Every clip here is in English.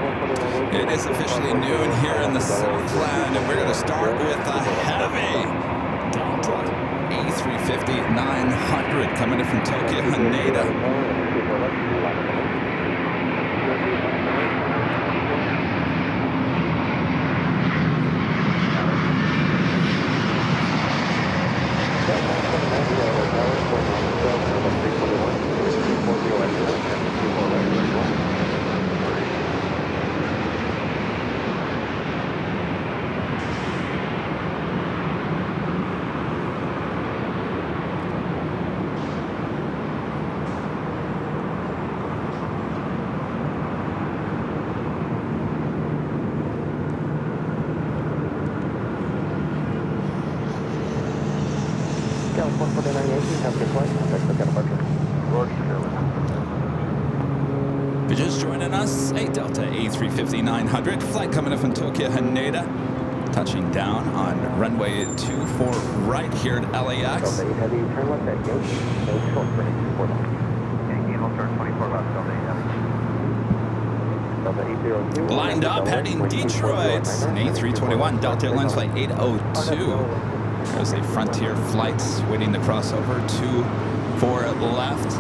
It is officially noon here in the Southland, and we're going to start with a heavy Delta A350-900 coming in from Tokyo, Haneda. If you're just joining us, a Delta A350-900 flight coming in from Tokyo, Haneda, touching down on runway 24 right here at LAX. Lined up, heading Detroit, an A321, Delta Airlines flight 802. There's a Frontier flight waiting to cross over, 24 left.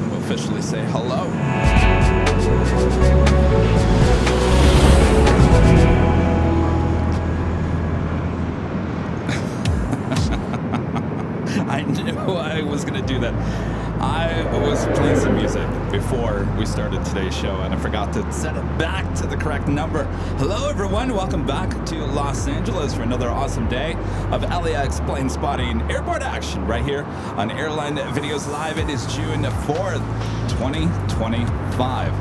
We'll officially say hello. I knew I was going to do that. I was playing some music before we started today's show, and I forgot to set it back to the correct number. Hello, everyone. Welcome back to Los Angeles for another awesome day of LAX plane spotting airport action right here on Airline Videos Live. It is June 4th, 2025.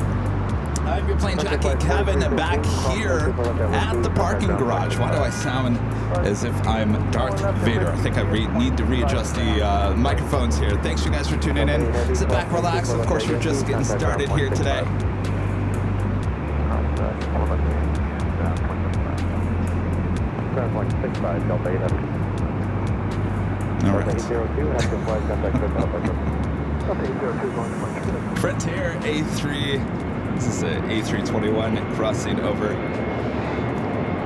I'm your Plane Jockey Kevin back here at the parking garage. Why do I sound as if I'm Darth Vader? I think I need to readjust the microphones here. Thanks you guys for tuning in. Sit back, relax. Of course, we're just getting started here today. All right. Frontier A3. This is an A321 crossing over.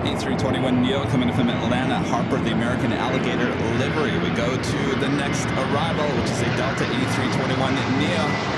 A321neo coming in from Atlanta, Harper, the American Alligator livery. We go to the next arrival, which is a Delta A321neo.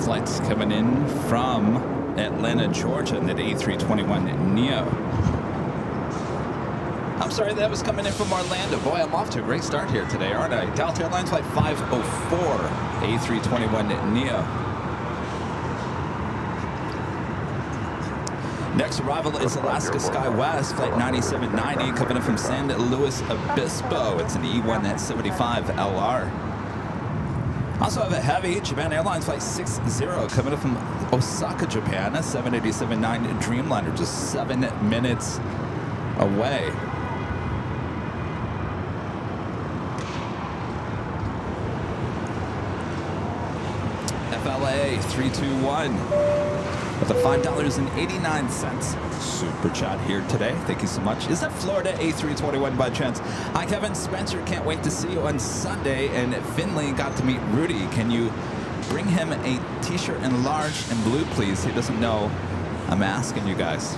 Flights coming in from Atlanta, Georgia, and that A321neo. I'm sorry, that was coming in from Orlando. Boy, I'm off to a great start here today, aren't I? Delta Airlines flight 504, A321neo. Next arrival is Alaska SkyWest, flight 9790, coming in from San Luis Obispo. It's an E175LR. Also have a heavy Japan Airlines flight 60 coming up from Osaka, Japan, a 787-9 Dreamliner, just 7 minutes away. FLA 321 with a $5.89 super chat here today. Thank you so much. Is that Florida A321 by chance? Hi, Kevin. Spencer, can't wait to see you on Sunday. And Finley got to meet Rudy. Can you bring him a t-shirt in large and blue, please? He doesn't know I'm asking you guys.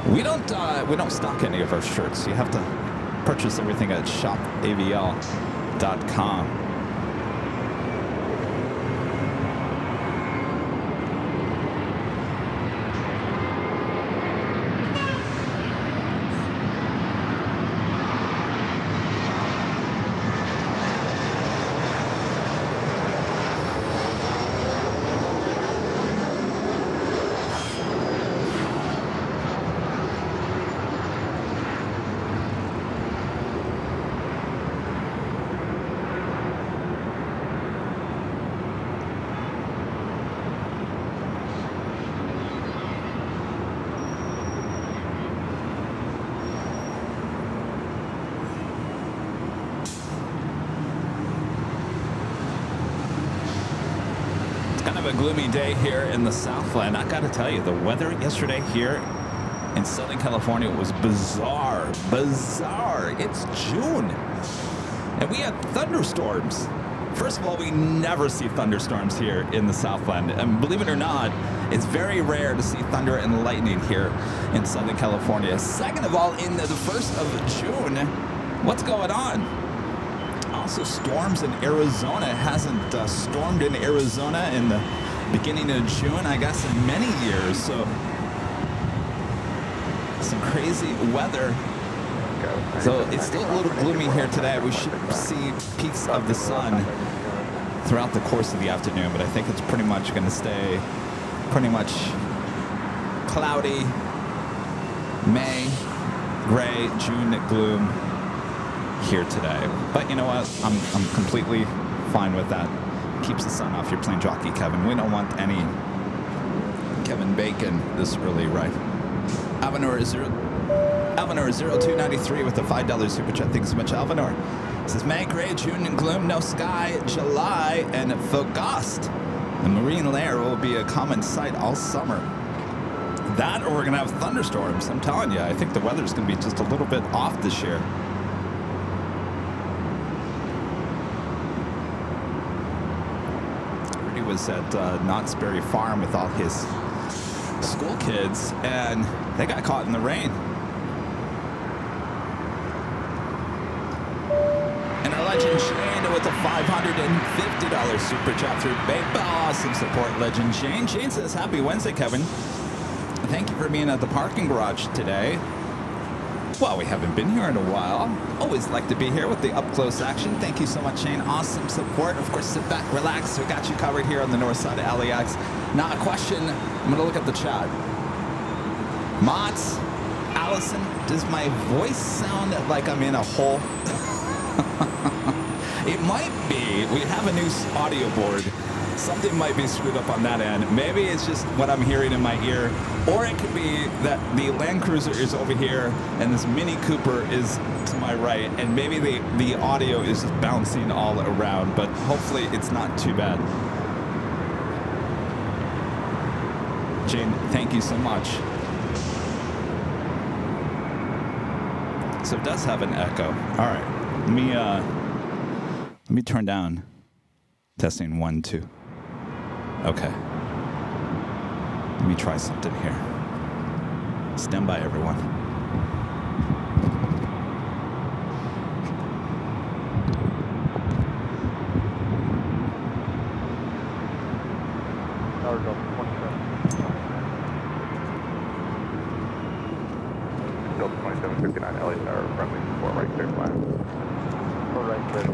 We don't stock any of our shirts. You have to purchase everything at shopavl.com. kind of a gloomy day here in the Southland. I gotta tell you, the weather yesterday here in Southern California was bizarre. It's June, and we had thunderstorms. First of all, we never see thunderstorms here in the Southland, and believe it or not, it's very rare to see thunder and lightning here in Southern California. Second of all, in the 1st of June, what's going on? Also, storms in Arizona. It hasn't stormed in Arizona in the beginning of June, I guess, in many years. So, some crazy weather. So, it's still a little gloomy here today. We should see peaks of the sun throughout the course of the afternoon, but I think it's pretty much going to stay pretty much cloudy, May, gray, June gloom here today. But you know what? I'm completely fine with that. Keeps the sun off your plane jockey, Kevin. We don't want any Kevin Bacon this early, right? Avenor 0293 with the $5 super chat. Thanks so much, Avenor. Says May, gray, June and gloom, no sky, July, and frost. The marine layer will be a common sight all summer. That, or we're gonna have thunderstorms. I'm telling you, I think the weather's gonna be just a little bit off this year. Was at Knott's Berry Farm with all his school kids, and they got caught in the rain. And our legend Shane with a $550 super chat through PayPal. Awesome support, legend Shane. Shane says, happy Wednesday, Kevin. Thank you for being at the parking garage today. Well, we haven't been here in a while. Always like to be here with the up-close action. Thank you so much, Shane. Awesome support. Of course, sit back, relax. We got you covered here on the north side of LAX. Now, a question. I'm going to look at the chat. Mott's, Allison, does my voice sound like I'm in a hole? It might be. We have a new audio board. Something might be screwed up on that end. Maybe it's just what I'm hearing in my ear, or it could be that the Land Cruiser is over here and this Mini Cooper is to my right, and maybe the audio is just bouncing all around, but hopefully it's not too bad. Jane, thank you so much. So it does have an echo. All right, let me turn down. Testing 1, 2. Okay. Let me try something here. Stand by, everyone. Delta 2759 LA Tower, runway 4 right clear flat. 4 right clear.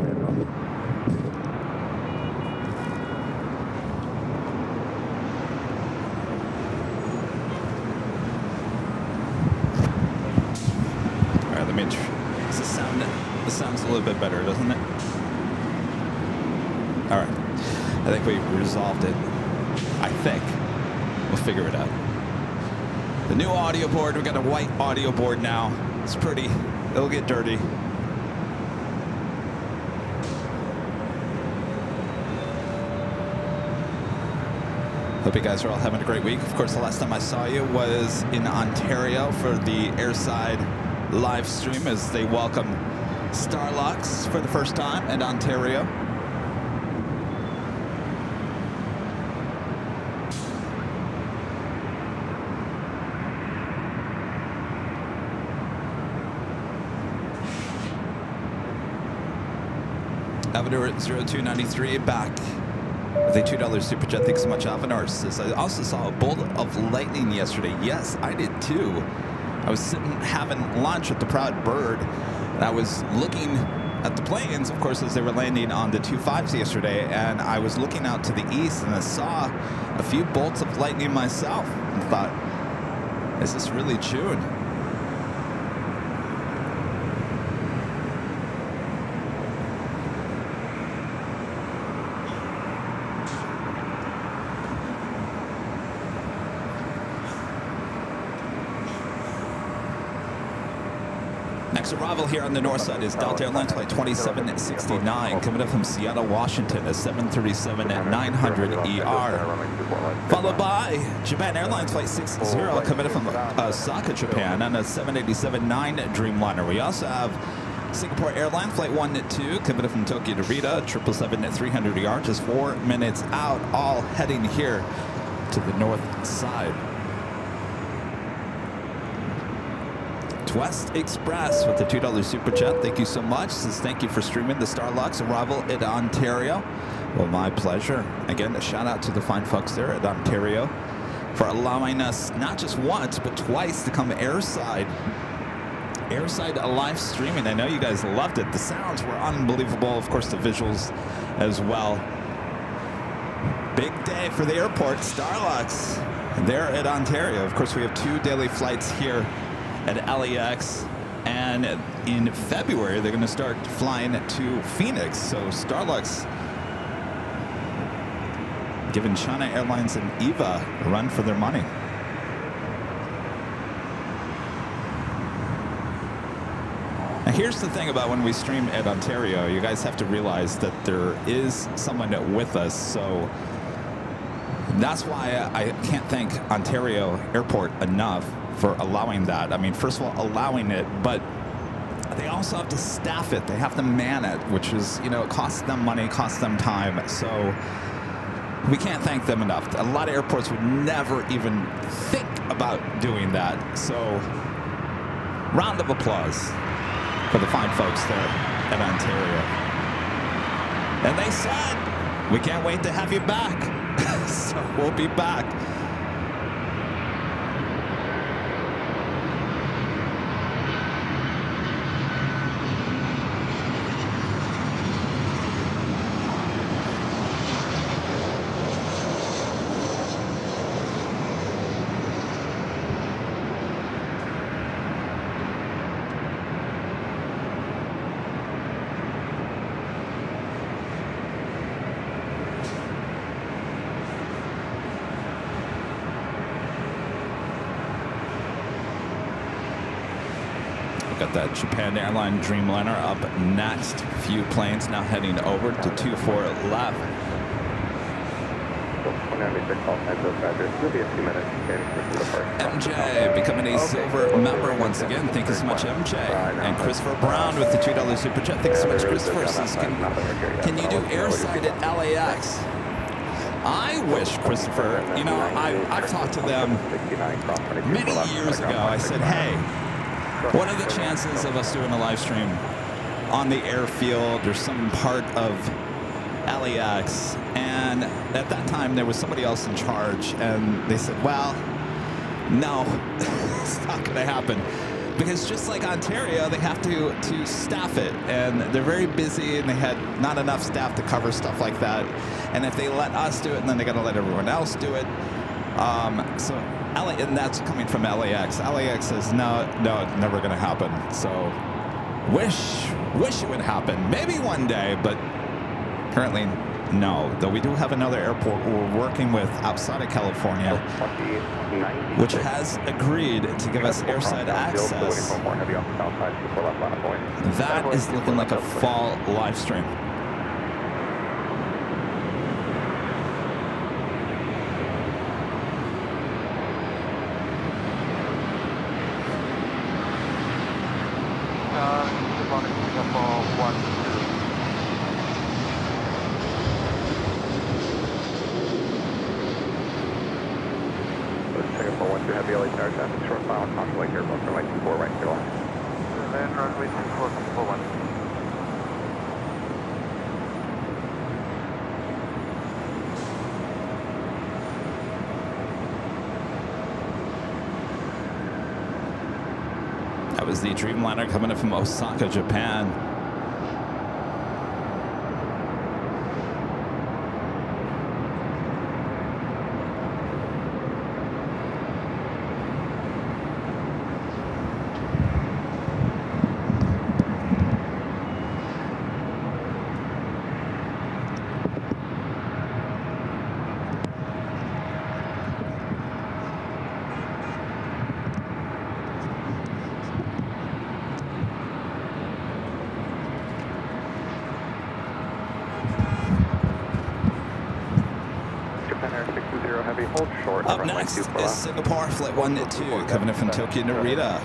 This sounds a little bit better, doesn't it? All right. I think we resolved it. I think. We'll figure it out. The new audio board. We got a white audio board now. It's pretty. It'll get dirty. Hope you guys are all having a great week. Of course, the last time I saw you was in Ontario for the Airside live stream as they welcome Starlux for the first time in Ontario. Avenor 0293 back with a $2 super chat. Thanks so much, Avenor. Says, I also saw a bolt of lightning yesterday. Yes, I did too. I was sitting having lunch with the Proud Bird, and I was looking at the planes, of course, as they were landing on the 25s yesterday, and I was looking out to the east, and I saw a few bolts of lightning myself, and thought, is this really June? Next arrival here on the north side is Delta Airlines flight 2769, coming up from Seattle, Washington, a 737 at 900 ER. Followed by Japan Airlines flight 60, coming up from Osaka, Japan, on a 787-9 Dreamliner. We also have Singapore Airlines flight 12, coming up from Tokyo to Narita, 777 at 300 ER, just 4 minutes out, all heading here to the north side. West Express with the $2 super chat. Thank you so much. Says thank you for streaming the Starlux arrival at Ontario. Well, my pleasure. Again, a shout out to the fine folks there at Ontario for allowing us not just once but twice to come airside live streaming. I know you guys loved it. The sounds were unbelievable. Of course, the visuals as well. Big day for the airport. Starlux there at Ontario. Of course, we have 2 daily flights here at LAX, and in February they're going to start flying to Phoenix. So Starlux giving China Airlines and EVA a run for their money. Now here's the thing about when we stream at Ontario, you guys have to realize that there is someone with us, so that's why I can't thank Ontario Airport enough for allowing that. I mean, first of all, allowing it, but they also have to staff it. They have to man it, which is, you know, it costs them money, costs them time. So we can't thank them enough. A lot of airports would never even think about doing that. So round of applause for the fine folks there at Ontario. And they said, we can't wait to have you back. So we'll be back. Got that Japan Airline Dreamliner up next. Few planes now heading over to 24 left. MJ becoming a silver member once again. Thank you so much, MJ. And Christopher Brown with the $2 super chat. Thank you so much, Christopher. Says, can you do airside at LAX? I wish, Christopher, you know, I've talked to them many years ago. I said, hey, what are the chances of us doing a live stream on the airfield or some part of LAX? And at that time, there was somebody else in charge, and they said, well, no, it's not going to happen. Because just like Ontario, they have to staff it, and they're very busy, and they had not enough staff to cover stuff like that. And if they let us do it, then they got to let everyone else do it. And that's coming from LAX. LAX says, no, it's never going to happen. So wish it would happen. Maybe one day, but currently, no. Though we do have another airport we're working with outside of California, which has agreed to give us airside access. That is looking like a fall live stream. That was the Dreamliner coming up from Osaka, Japan. Up next is Singapore, flight 1-2, coming in from Tokyo Narita.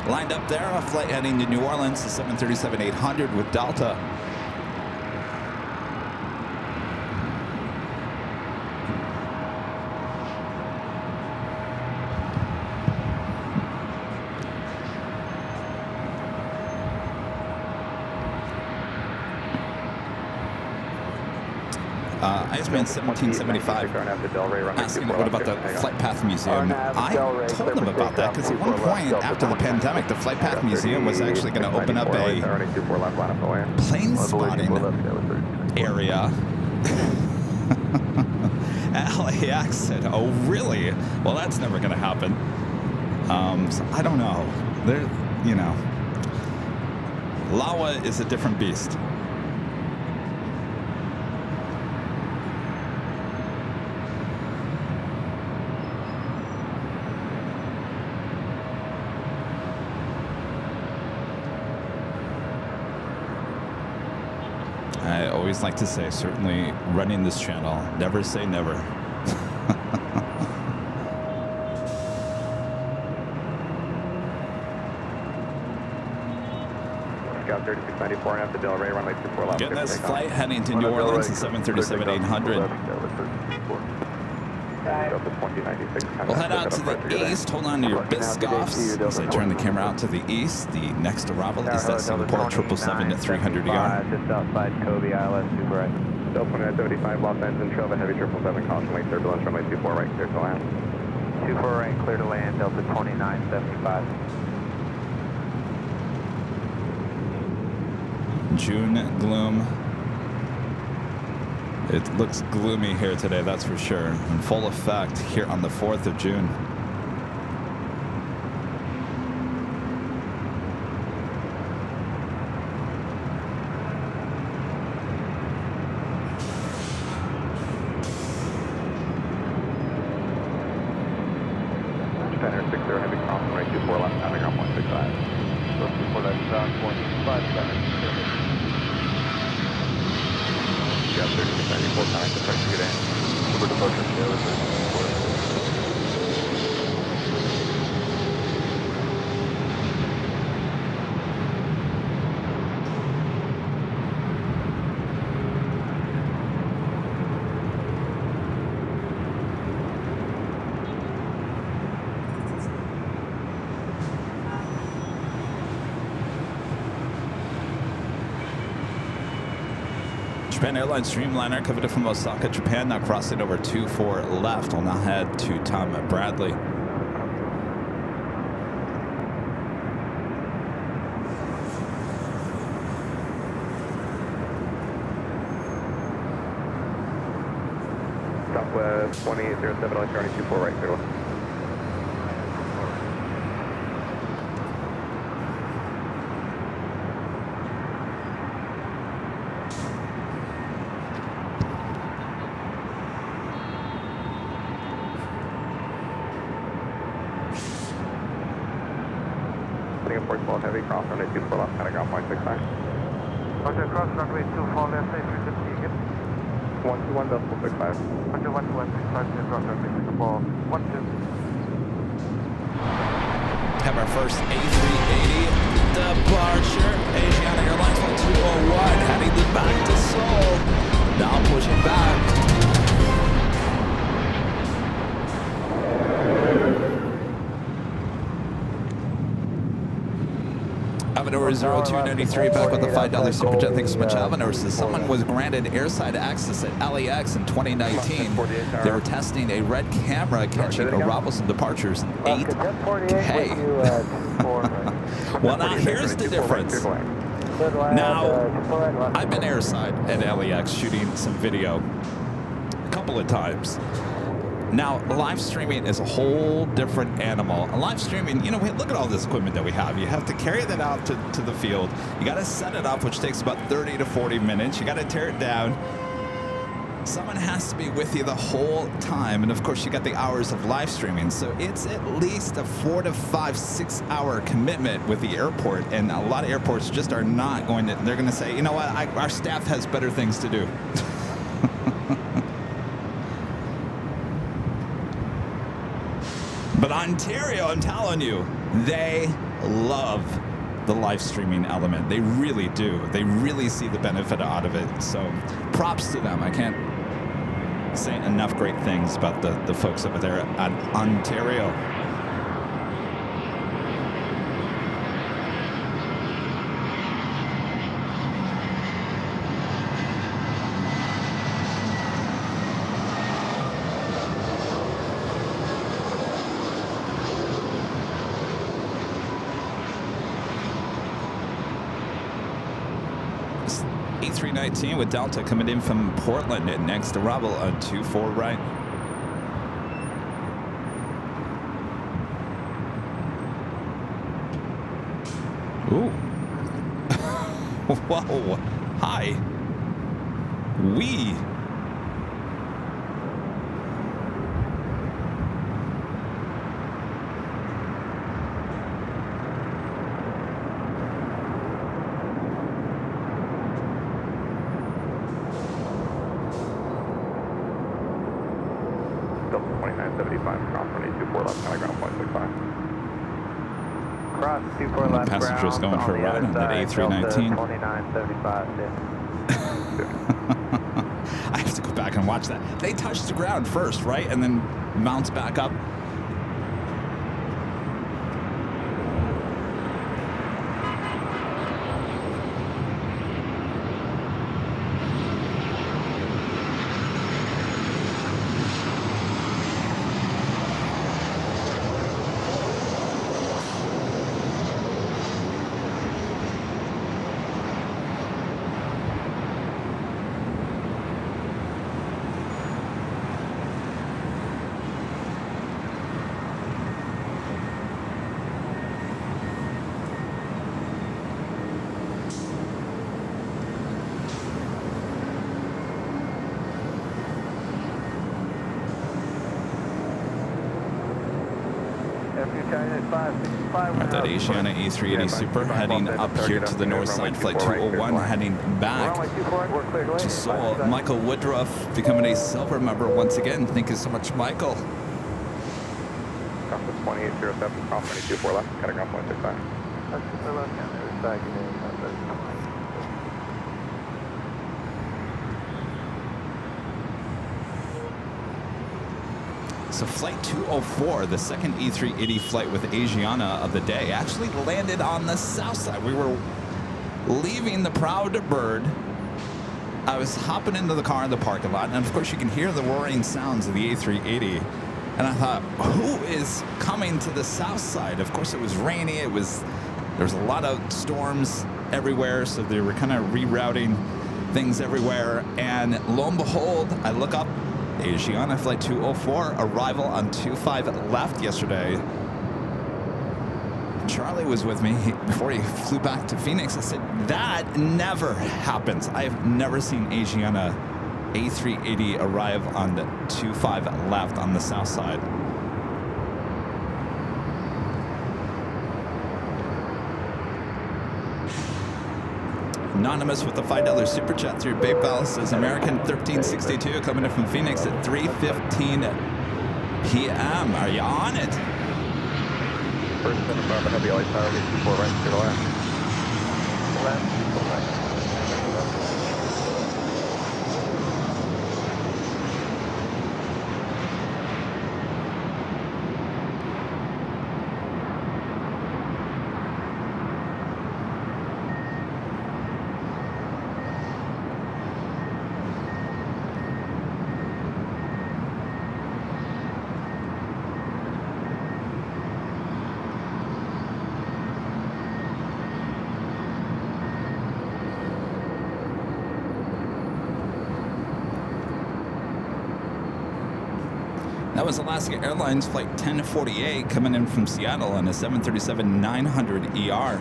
Lined up there, a flight heading to New Orleans, the 737-800 with Delta. Iceman 1775 asking what about the Flight Path Museum. I told him about that because at one point after the pandemic, the Flight Path Museum was actually going to open up a plane spotting area. LAX said, "Oh, really? Well, that's never going to happen." So I don't know. There, you know, LAWA is a different beast. I always like to say, certainly running this channel, never say never. Scout 3694 and after Delray, runway 24 left. Getting this flight heading to New Orleans, the 737-800. We'll head out to the east. Hold on to your biscoffs as I turn the camera out to the east. The next arrival is that Singapore 777 at 300 ER. Just outside Kobe, ILS, super right. Still 2975, lost engine, trail, heavy 777, caution, wait, turbulence, runway 24 right, clear to land. 24 right, clear to land, Delta 2975. June gloom. It looks gloomy here today, that's for sure. In full effect here on the 4th of June. Japan Air 60, heavy crossing, right 24 left, having on 165. So 24 left, 157. Got 3694 time to press get in. Super departure show is 34. Japan Airlines Dreamliner coming in from Osaka, Japan, now crossing over 24 left. Will now head to Tom Bradley. Southwest 2807, turning 24 right, clear left. Singapore 12 heavy, cross runway 24 left, Pentagon 169. Roger, cross runway 24 left, 850 again. 121.65. 121.65, cross runway Singapore 12. Have our first A380 departure. Asiana Airlines Flight 201 heading back to Seoul. Now pushing back. Avenor 0293 back with the $5 super chat. Thanks so much, Avenor. Says someone was granted airside access at LAX in 2019. They were testing a red camera catching arrivals and departures in 8K. Well, now here's the difference. Now, I've been airside at LAX shooting some video a couple of times. Now, live streaming is a whole different animal. Live streaming, you know, look at all this equipment that we have. You have to carry that out to the field. You got to set it up, which takes about 30 to 40 minutes. You got to tear it down. Someone has to be with you the whole time. And of course, you got the hours of live streaming. So it's at least a 4 to 5, 6 hour commitment with the airport. And a lot of airports just are not going to, they're going to say, you know what, our staff has better things to do. But Ontario, I'm telling you, they love the live streaming element. They really do. They really see the benefit out of it. So props to them. I can't say enough great things about the folks over there at Ontario. A319 with Delta coming in from Portland at next arrival on 24 right. Ooh. Whoa. Hi. We. Passengers going for a ride on that A319. 2975. I have to go back and watch that. They touch the ground first, right? And then bounce back up. That Asiana A380 Super heading up here to the Northside, flight 201 heading back to Seoul. Michael Woodruff becoming a silver member once again. Thank you so much, Michael. Cross 2807, cross 224 left, cutting off 165. That's super left down there. So flight 204, the second E380 flight with Asiana of the day, actually landed on the south side. We were leaving the Proud Bird. I was hopping into the car in the parking lot, and of course you can hear the roaring sounds of the A380. And I thought, who is coming to the south side? Of course it was rainy. There was a lot of storms everywhere, so they were kind of rerouting things everywhere. And lo and behold, I look up, Asiana flight 204, arrival on 25 left yesterday. Charlie was with me before he flew back to Phoenix. I said, that never happens. I've never seen Asiana A380 arrive on the 25 left on the south side. Anonymous with the $5 super chat through PayPal says American 1362 coming in from Phoenix at 3:15 p.m. Are you on it? First center from the heavy light tower, 24 right to the left. Left, right. That was Alaska Airlines flight 1048 coming in from Seattle on a 737-900 ER.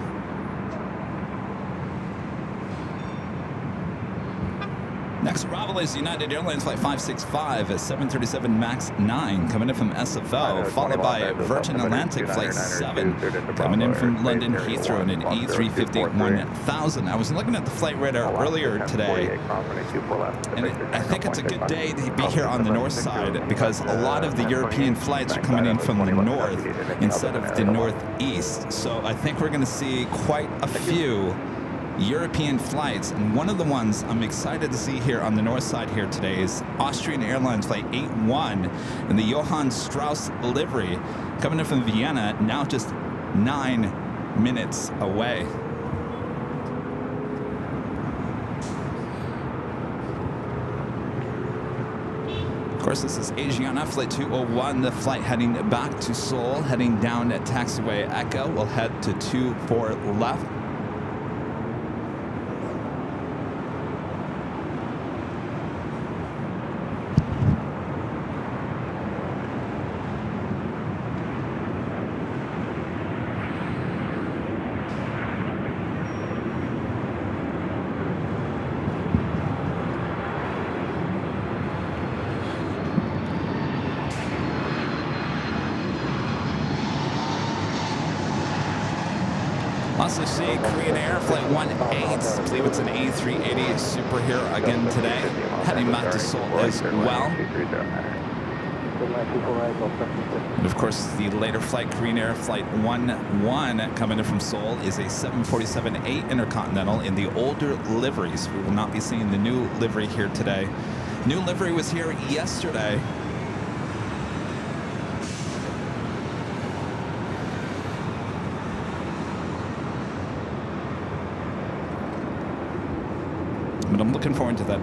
Next arrival is United Airlines Flight 565 at 737 MAX 9 coming in from SFO, followed by Virgin Atlantic Flight 7 coming in from London Heathrow in an A350 1000. I was looking at the flight radar earlier today, and I think it's a good day to be here on the north side because a lot of the European flights are coming in from the north instead of the northeast. So I think we're going to see quite a few European flights, and one of the ones I'm excited to see here on the north side here today is Austrian Airlines Flight 81 in the Johann Strauss livery coming in from Vienna, now just 9 minutes away. Of course, this is Asiana Flight 201, the flight heading back to Seoul, heading down at Taxiway Echo. We'll head to 24 left. Also see Korean Air Flight 18, I believe it's an A380 Super here again today, heading back to Seoul as well. And of course, the later flight, Korean Air Flight 11 coming in from Seoul is a 747-8 Intercontinental in the older liveries. We will not be seeing the new livery here today. New livery was here yesterday. But I'm looking forward to that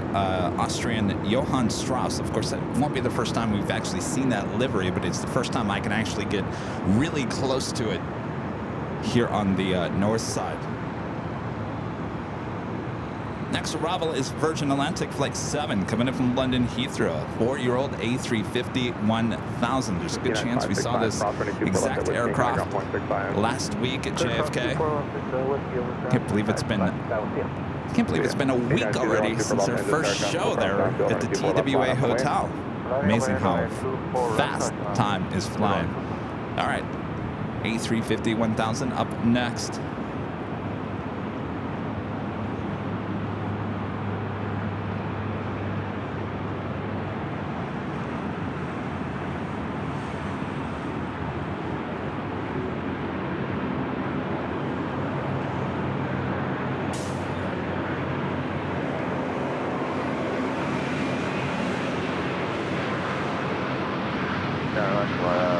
Austrian Johann Strauss. Of course, that won't be the first time we've actually seen that livery, but it's the first time I can actually get really close to it here on the north side. Next arrival is Virgin Atlantic Flight 7 coming in from London Heathrow, 4-year-old A350 1000. There's a good chance we saw this exact aircraft last week at JFK. Can't believe it's been a week already since their first show there at the TWA Hotel. Amazing how fast time is flying. All right, A350 1000 up next.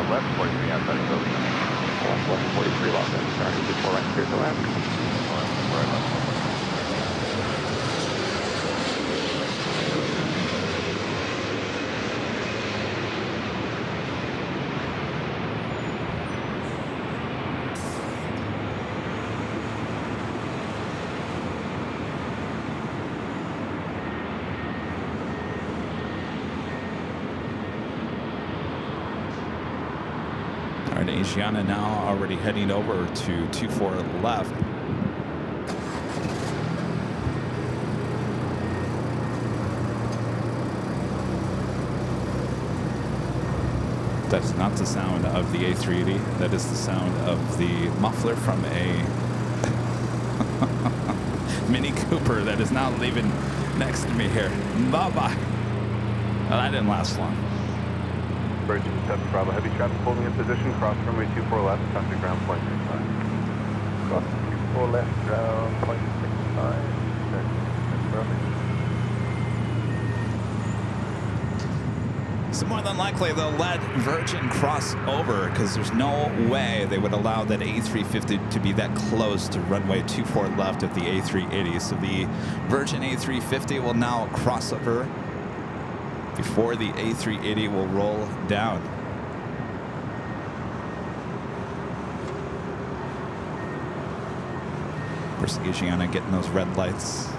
Left 43 outside of Goodie. Left 43 Los Angeles, starting before right clear to land. Asiana now already heading over to 24 left. That's not the sound of the A380. That is the sound of the muffler from a Mini Cooper that is now leaving next to me here. Bye-bye. Well, that didn't last long. Virgin 7 Bravo, heavy traffic holding in position, cross runway 24 left, traffic ground point 65. Cross 24 left, ground point 65. So more than likely they'll let Virgin cross over because there's no way they would allow that A350 to be that close to runway 24 left of the A380. So the Virgin A350 will now cross over before the A380 will roll down. Of course, Asiana getting those red lights.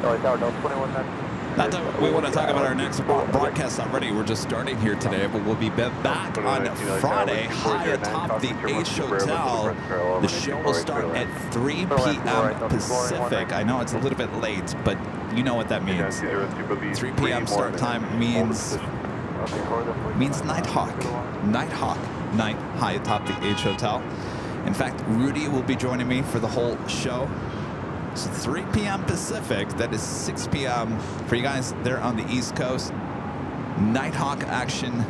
Charlie Tower, Delta 21. Not that we want to talk about our next broadcast already. We're just starting here today, but we'll be back on Friday, high atop the Ace Hotel. The show will start at 3 p.m. Pacific. I know it's a little bit late, but you know what that means. 3 p.m. start time means Nighthawk. Nighthawk night high atop the Ace Hotel. In fact, Rudy will be joining me for the whole show. So 3 p.m. Pacific, that is 6 p.m. for you guys there on the East Coast. Nighthawk action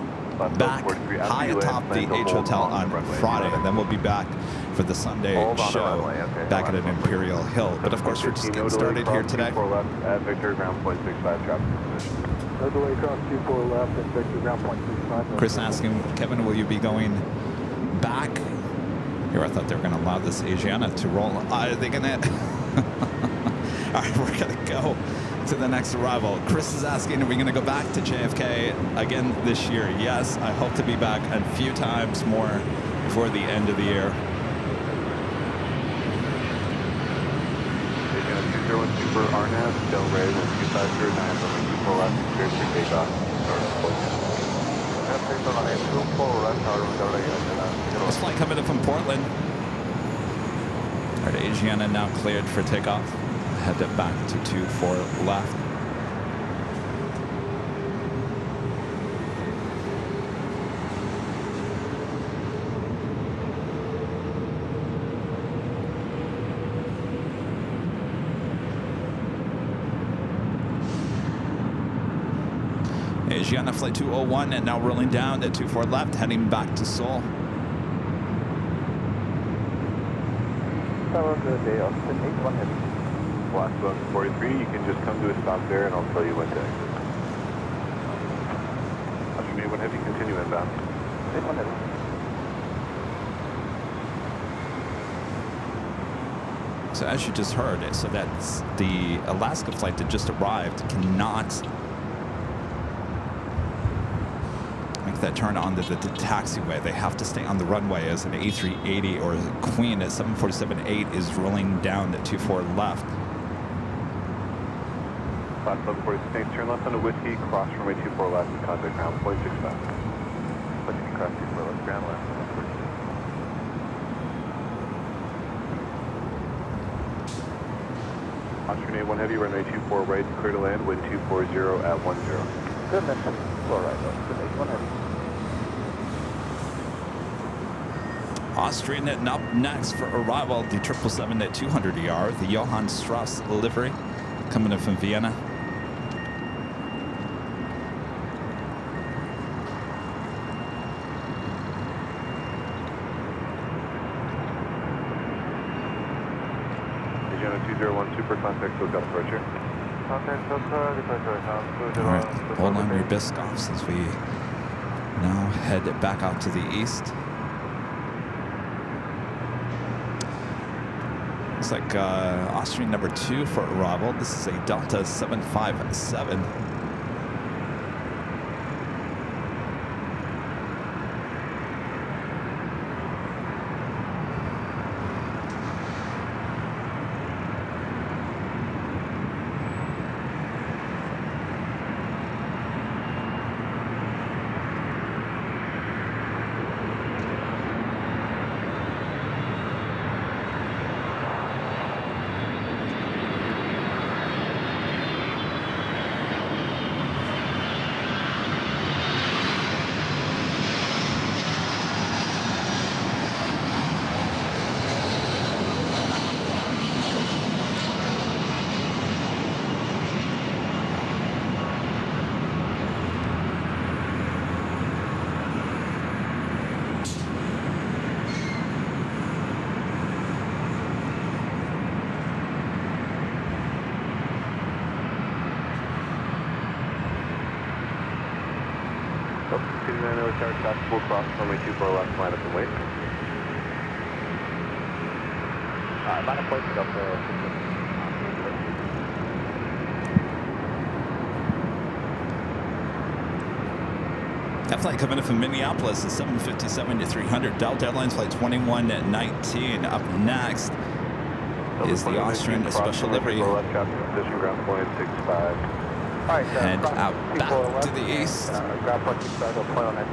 back high atop the H Hotel on Friday. And then we'll be back for the Sunday show back at an Imperial Hill. But of course, we're just getting started here today. At Victor, ground point 65 traffic position. No delay across 24 left and Victor, ground point 65. Chris asking, Kevin, will you be going back? Here, I thought they were going to allow this Asiana to roll. Are they going to? All right, we're going to go to the next arrival. Chris is asking, are we going to go back to JFK again this year? Yes, I hope to be back a few times more before the end of the year. 201 Super RNAV, Del Rey, 2509, runway 24 left, cleared for takeoff. This flight coming in from Portland. All right, Asiana now cleared for takeoff. Head back to 24 left. Asiana flight 201 and now rolling down at 24 left, heading back to Seoul. Last one, 43, you can just come to a stop there and I'll tell you when to exit. Oscar 81 Heavy, continue inbound. 81 Heavy. So as you just heard, so that's the Alaska flight that just arrived cannot make that turn onto the taxiway. They have to stay on the runway as an A380 or Queen at 747-8 is rolling down at 24 left. Last 46, turn left on a Whiskey, cross runway 24 left and contact ground point 65. Whiskey, cross 24 left, ground left. Oscar 81 Heavy, runway 24 right, clear to land, wind 240 at 10. Good mention. 4 right, good 81 Heavy. Austrian and up next for arrival, the 777 at 200ER, the Johann Strauss livery coming in from Vienna. Asiana 201 Super, contact SoCal departure. Contact SoCal departure. All right, hold on your Biscoffs as we now head back out to the east. Looks like Austrian number 2 for arrival. This is a Delta 757. Taxiway cross runway 24 left, line up and wait. Line up, place it up there. That flight coming in from Minneapolis is 757 to 300. Delta Airlines flight 21 at 19. Up next, is the Austrian special livery. Left traffic position, ground point 65. Alright, Head out back to the east. Ground point 65, we'll point on it.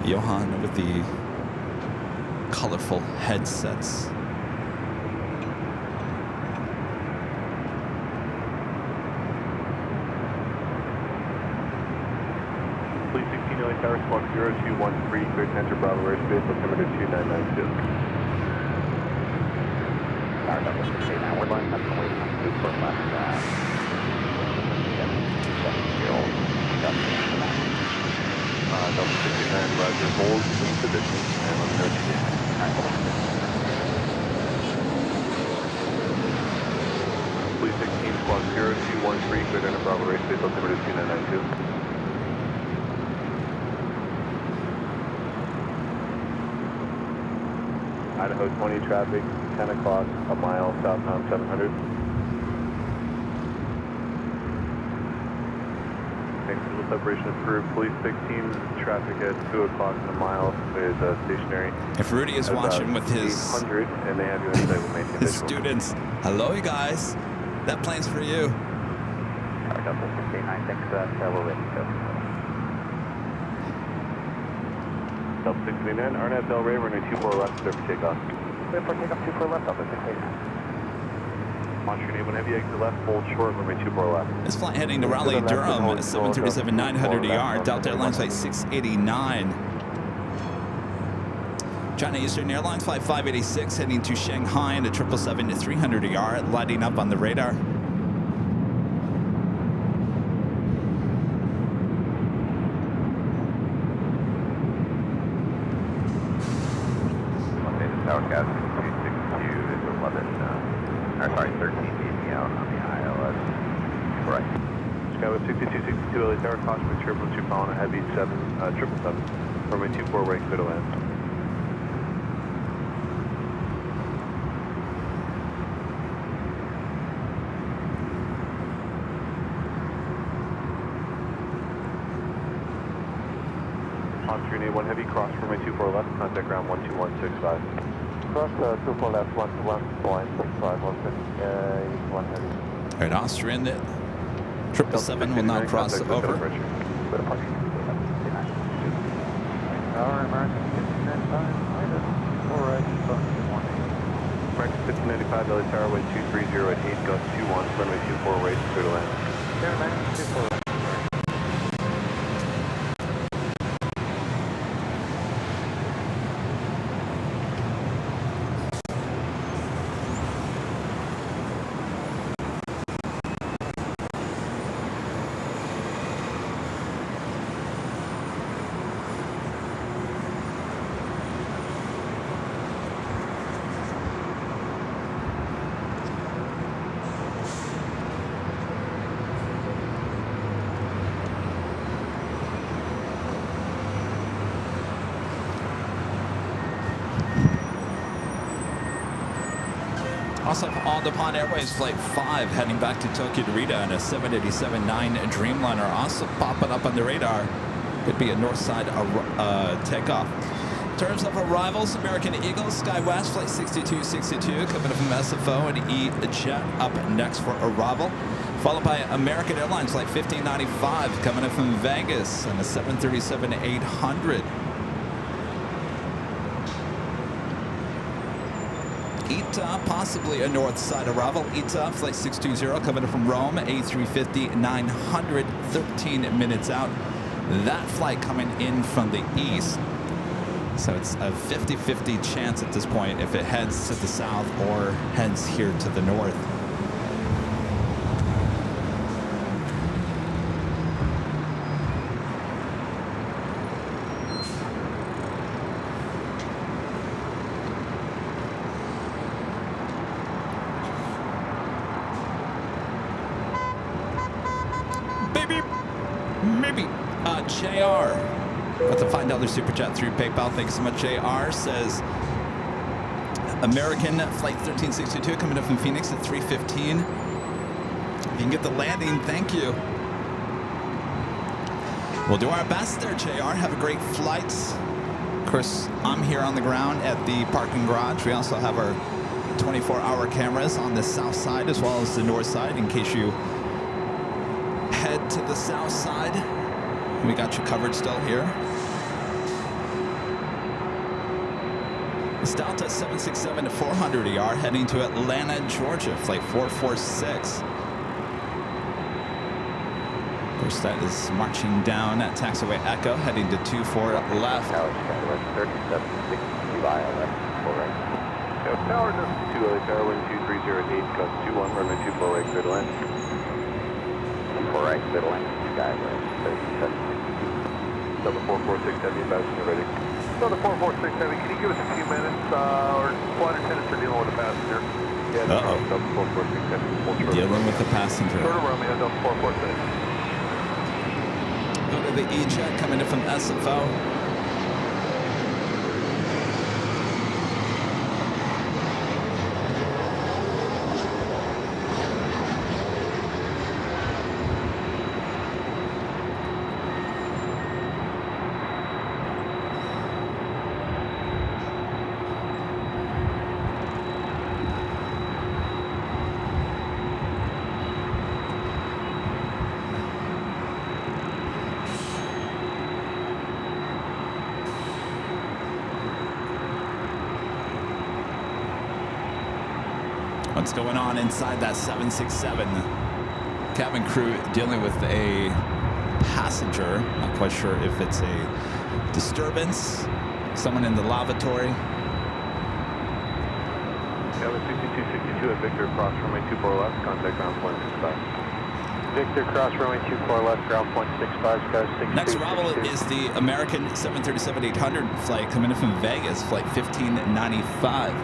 Johan with the colorful headsets. Please 16 LA Tower, squawk 0213, clear to enter Bravo airspace, altimeter 2992. Tower double 69, we're lining up to wait on 2 for left. Double 69, Roger, hold in position, and let me know what you get. Please 16, squawk 0213, clear to enter Bravo airspace, altimeter 2992. Idaho 20 traffic, 10 o'clock, a mile southbound 700. Exit separation approved. Police 16 traffic at 2 o'clock, a mile is stationary. If Rudy is watching with his 800, and they have you inside with maintain visual. students, hello you guys. That plane's for you. Double 69, thanks for that. We're ready to go. Delta 639, Arnett Bell Ray, runway 24 left, clear for takeoff. Clear for takeoff, 24 left, Delta 689. Launch your name, whenever you exit left, hold short, runway 24 left. This flight heading to Raleigh, Durham, 737-900 ER, Delta Airlines flight 689. China Eastern Airlines flight 586 heading to Shanghai in a 777-300 ER, lighting up on the radar. Towercast 262 is 13 easy out on the ILS. Right. Skyway 6262 LA Tower, caution with turbulence, you're following a heavy 777. Runway 24 right, clear to land. Austrian A1 heavy, cross runway 24 left, contact ground 12165. Cross 24 left, 121.65, 1 heavy. All right, Austrian, the 777 will now cross over. Tower, American 1595, American 1595, LA Tower, wind 230 at 8, gust 21, runway 24 right, clear to land. Airline 24 right. Also, All Nippon Airways Flight 5 heading back to Tokyo Narita and a 787-9 Dreamliner also popping up on the radar. Could be a Northside takeoff. In terms of arrivals, American Eagle, SkyWest Flight 6262 coming from SFO and E-Jet up next for arrival. Followed by American Airlines Flight 1595 coming in from Vegas and a 737-800. ITA, possibly a Northside arrival. ITA, flight 620, coming in from Rome, A350, 900, 13 minutes out. That flight coming in from the east. So it's a 50-50 chance at this point if it heads to the south or heads here to the north. Maybe. JR with a $5 super chat through PayPal. Thanks so much, JR. Says American flight 1362 coming up from Phoenix at 3:15. If you can get the landing, thank you. We'll do our best there, JR. Have a great flight. course, I'm here on the ground at the parking garage. We also have our 24-hour cameras on the south side as well as the north side in case you head to the south side. We got you covered still here. It's Delta 767 to 400 ER heading to Atlanta, Georgia, flight 446. Of course, that is marching down at Taxiway Echo, heading to 24 left. Tower Skywest 3762 ILS, full right. Tower, this is 2 LA Tower, wind 2308, gust 21, runway 24 right, clear to land. 24 right, clear to land, Skywest 3762. Delta 446 Heavy, passenger ready. Delta 446 Heavy, can you give us a few minutes? Our flight attendants are dealing with a passenger. Yeah, Uh-oh. Delta 446 Heavy. Dealing with the passenger. Short of Romeo, Delta 446. Go to the E-Jet coming in from SFO. What's going on inside that 767? Cabin crew dealing with a passenger. Not quite sure if it's a disturbance. Someone in the lavatory. Cabin 6262 at Victor, cross runway 24 left, contact ground point 65. Victor, cross runway 24 left, ground point 65, skies 62. Next arrival is the American 737-800 flight coming in from Vegas, flight 1595.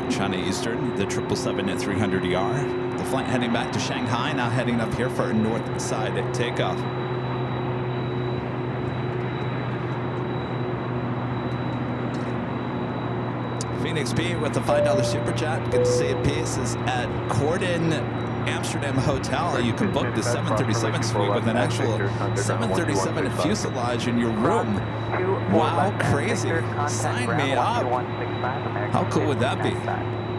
China Eastern, the 777 at 300 ER. The flight heading back to Shanghai, now heading up here for a Northside takeoff. Phoenix P with the $5 super chat. Good to see you. Peace is at Corden Amsterdam Hotel. You can book the 737 suite with an actual 737 fuselage in your room. Wow, crazy. Sign me up. How cool would that be?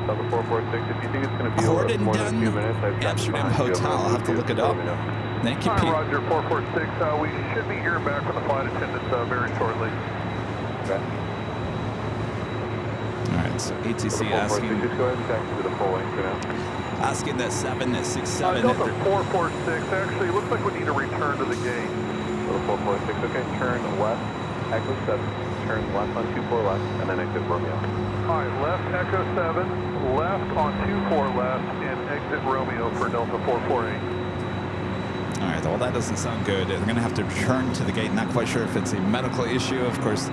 Delta 446, if you think it's going to be over Corden more than a few minutes, I've got Amsterdam time to Hotel. I'll have to look it up. Thank you, Hi, Pete. Roger, 446. We should be hearing back from the flight attendants very shortly. Okay. All right, so ATC asking, Just go ahead and taxi to the full length for now. asking that 767. Delta 446, actually, it looks like we need to return to the gate. Delta 446, okay, turn left, Echo 7, turn left on 24 left, and then exit Romeo. All right, left Echo 7, left on 24 left, and exit Romeo for Delta 448. All right, well, that doesn't sound good. They're going to have to return to the gate. Not quite sure if it's a medical issue. Of course,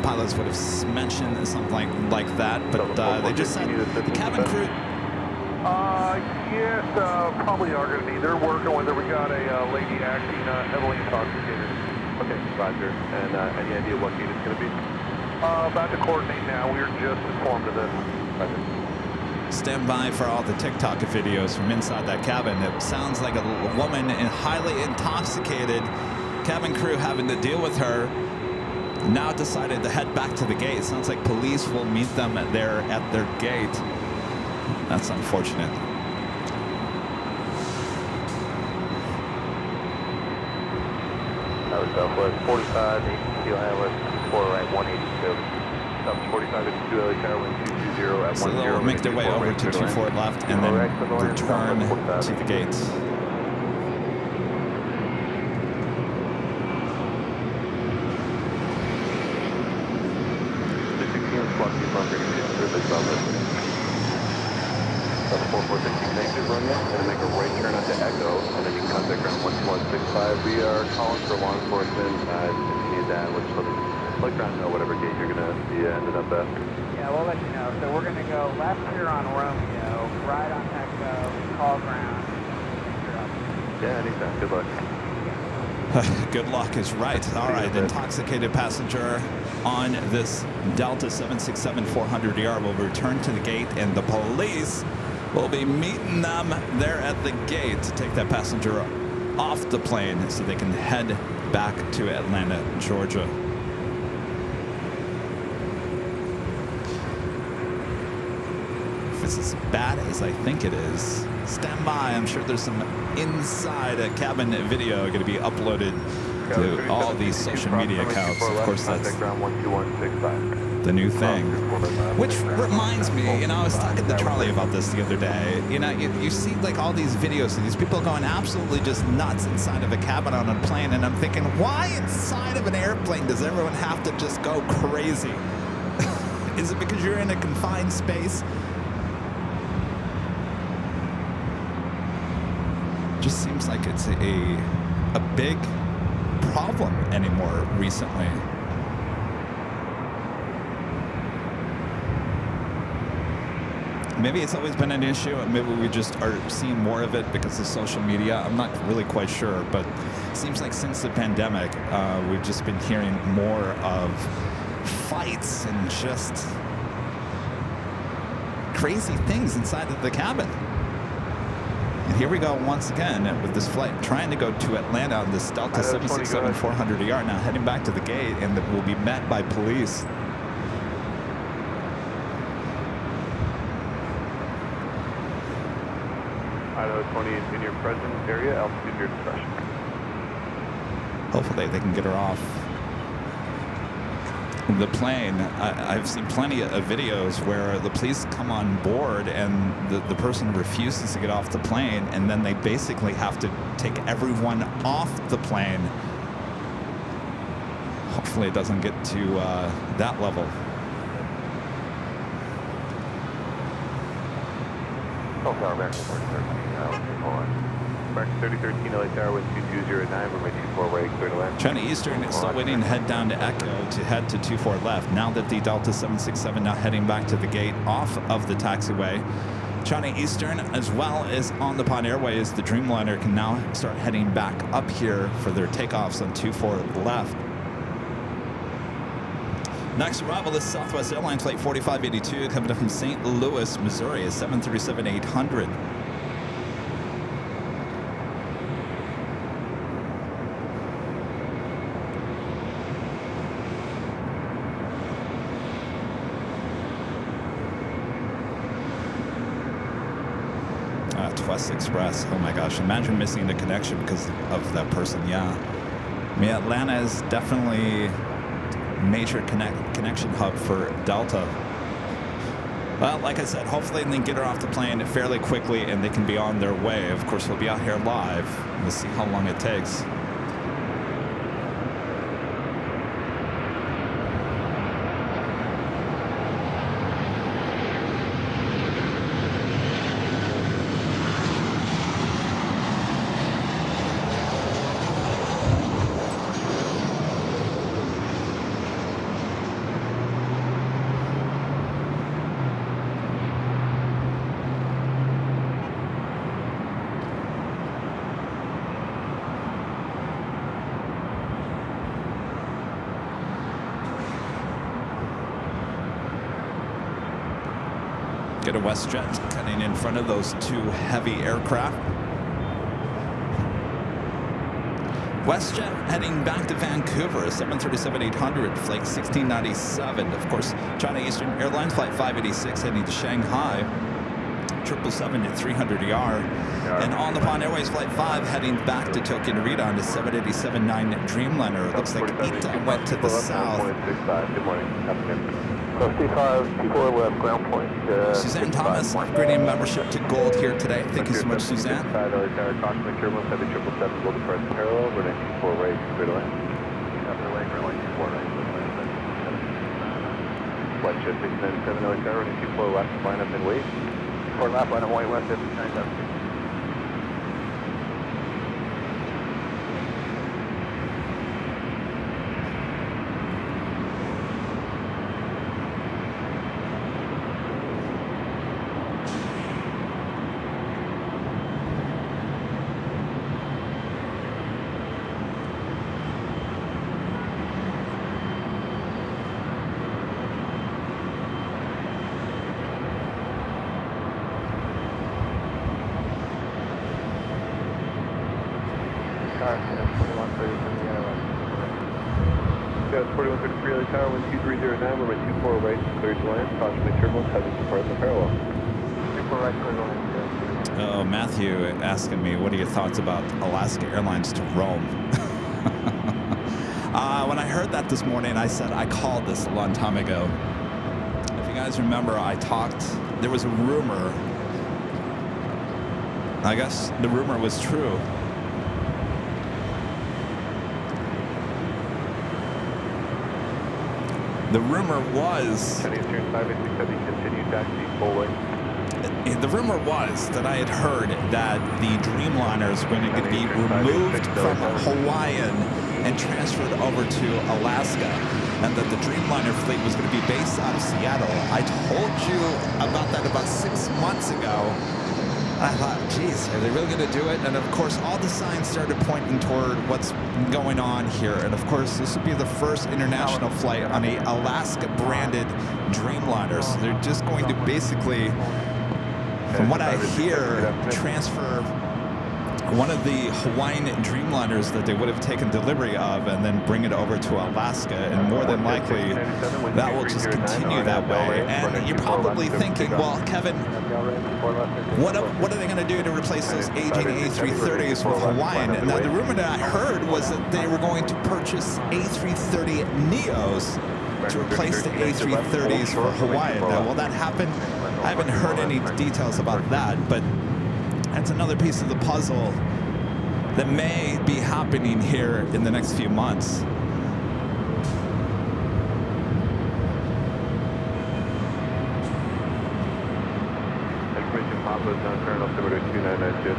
pilots would have mentioned something like that, but they just said the cabin crew. Yes, probably are going to need. They're working with her. We got a lady acting heavily intoxicated. Okay, roger. And any idea what gate it's going to be? About to coordinate now. We are just informed of this. Roger. Stand by for all the TikTok videos from inside that cabin. It sounds like a woman and highly intoxicated. Cabin crew having to deal with her. Now decided to head back to the gate. Sounds like police will meet them there at their gate. That's unfortunate. That was Southwest 45, ATC ILS 4 right 182. South 45 at 2 LA Tower, wind 220 at 10. So they'll make their way over to 24 left and then return to the gates. Delta 44, exit Romeo, and make a right turn onto Echo, and then you can contact ground 12165. We are calling for law enforcement. If you need that, we'll just let ground know whatever gate you're going to be ended up at. Yeah, we'll let you know. So we're going to go left here on Romeo, right on Echo, call ground. Yeah, anytime. Good luck. Good luck is right. All right, intoxicated passenger on this Delta 767-400ER will return to the gate, and the police will be meeting them there at the gate to take that passenger off the plane so they can head back to Atlanta, Georgia. If it's as bad as I think it is, stand by. I'm sure there's some inside a cabin video going to be uploaded to all these social media accounts. Of course, that's the new thing. Which reminds me, I was talking to Charlie about this the other day. You see like all these videos of these people going absolutely just nuts inside of a cabin on a plane, and I'm thinking, why inside of an airplane does everyone have to just go crazy? Is it because you're in a confined space? Just seems like it's a big problem anymore recently. Maybe it's always been an issue, and maybe we just are seeing more of it because of social media. I'm not really quite sure, but it seems like since the pandemic, we've just been hearing more of fights and just crazy things inside of the cabin. And here we go once again with this flight trying to go to Atlanta on this Delta 767-400ER, now heading back to the gate, and that will be met by police. Idaho 20 in your present area, altitude your discretion. Hopefully they can get her off the plane. I've seen plenty of videos where the police come on board and the person refuses to get off the plane, and then they basically have to take everyone off the plane. Hopefully it doesn't get to that level. Tower American 3013, American 3013, LA Tower with 2209, runway 24 right, clear to land. China Eastern still waiting to head down to Echo to head to 24 left. Now that the Delta 767 now heading back to the gate off of the taxiway. China Eastern, as well as on the Pod Airways, the Dreamliner can now start heading back up here for their takeoffs on 24 left. Next arrival is Southwest Airlines Flight 4582 coming up from St. Louis, Missouri, a 737-800. West Express. Oh my gosh, imagine missing the connection because of that person. Yeah, I mean, Atlanta is definitely major connection hub for Delta. Well, like I said, hopefully they can get her off the plane fairly quickly and they can be on their way. Of course, we'll be out here live. We'll see how long it takes. Get a WestJet cutting in front of those two heavy aircraft. WestJet heading back to Vancouver, a 737-800, flight 1697. Of course, China Eastern Airlines flight 586 heading to Shanghai, 777-300ER. And on the Pod Airways flight 5 heading back to Tokyo Narita on the 787-9 Dreamliner. It looks like Ita went to the south. Good morning. People left ground point. Suzanne Thomas upgrading membership to gold here today. Thank you so much, Suzanne. Flight shift 697 LA Tower, running 24 left, line up and wait. 4 left, line up, white west, 697. Yes, 4133 LA Tower, 12309, we're at 24 right, clear to land, caution by turbulence, heading to part in the parallel. 24 right, clear to land. Oh, Matthew asking me, what are your thoughts about Alaska Airlines to Rome? When I heard that this morning, I said I called this a long time ago. If you guys remember, there was a rumor. I guess the rumor was true. The rumor was... The rumor was that I had heard that the Dreamliners were going to be removed from Hawaiian and transferred over to Alaska, and that the Dreamliner fleet was going to be based out of Seattle. I told you about that about 6 months ago. I thought, geez, are they really going to do it? And of course, all the signs started pointing toward what's going on here. And of course, this would be the first international flight on a Alaska-branded Dreamliner. So they're just going to basically, from what I hear, transfer one of the Hawaiian Dreamliners that they would have taken delivery of and then bring it over to Alaska, and more than likely that will just continue that way. And you're probably thinking, well, Kevin, what are they going to do to replace those aging A330s with Hawaiian? And now the rumor that I heard was that they were going to purchase A330 Neos to replace the A330s for Hawaiian. Now, will that happen? I haven't heard any details about that, but that's another piece of the puzzle that may be happening here in the next few months. Information Papa is on current altimeter 2992.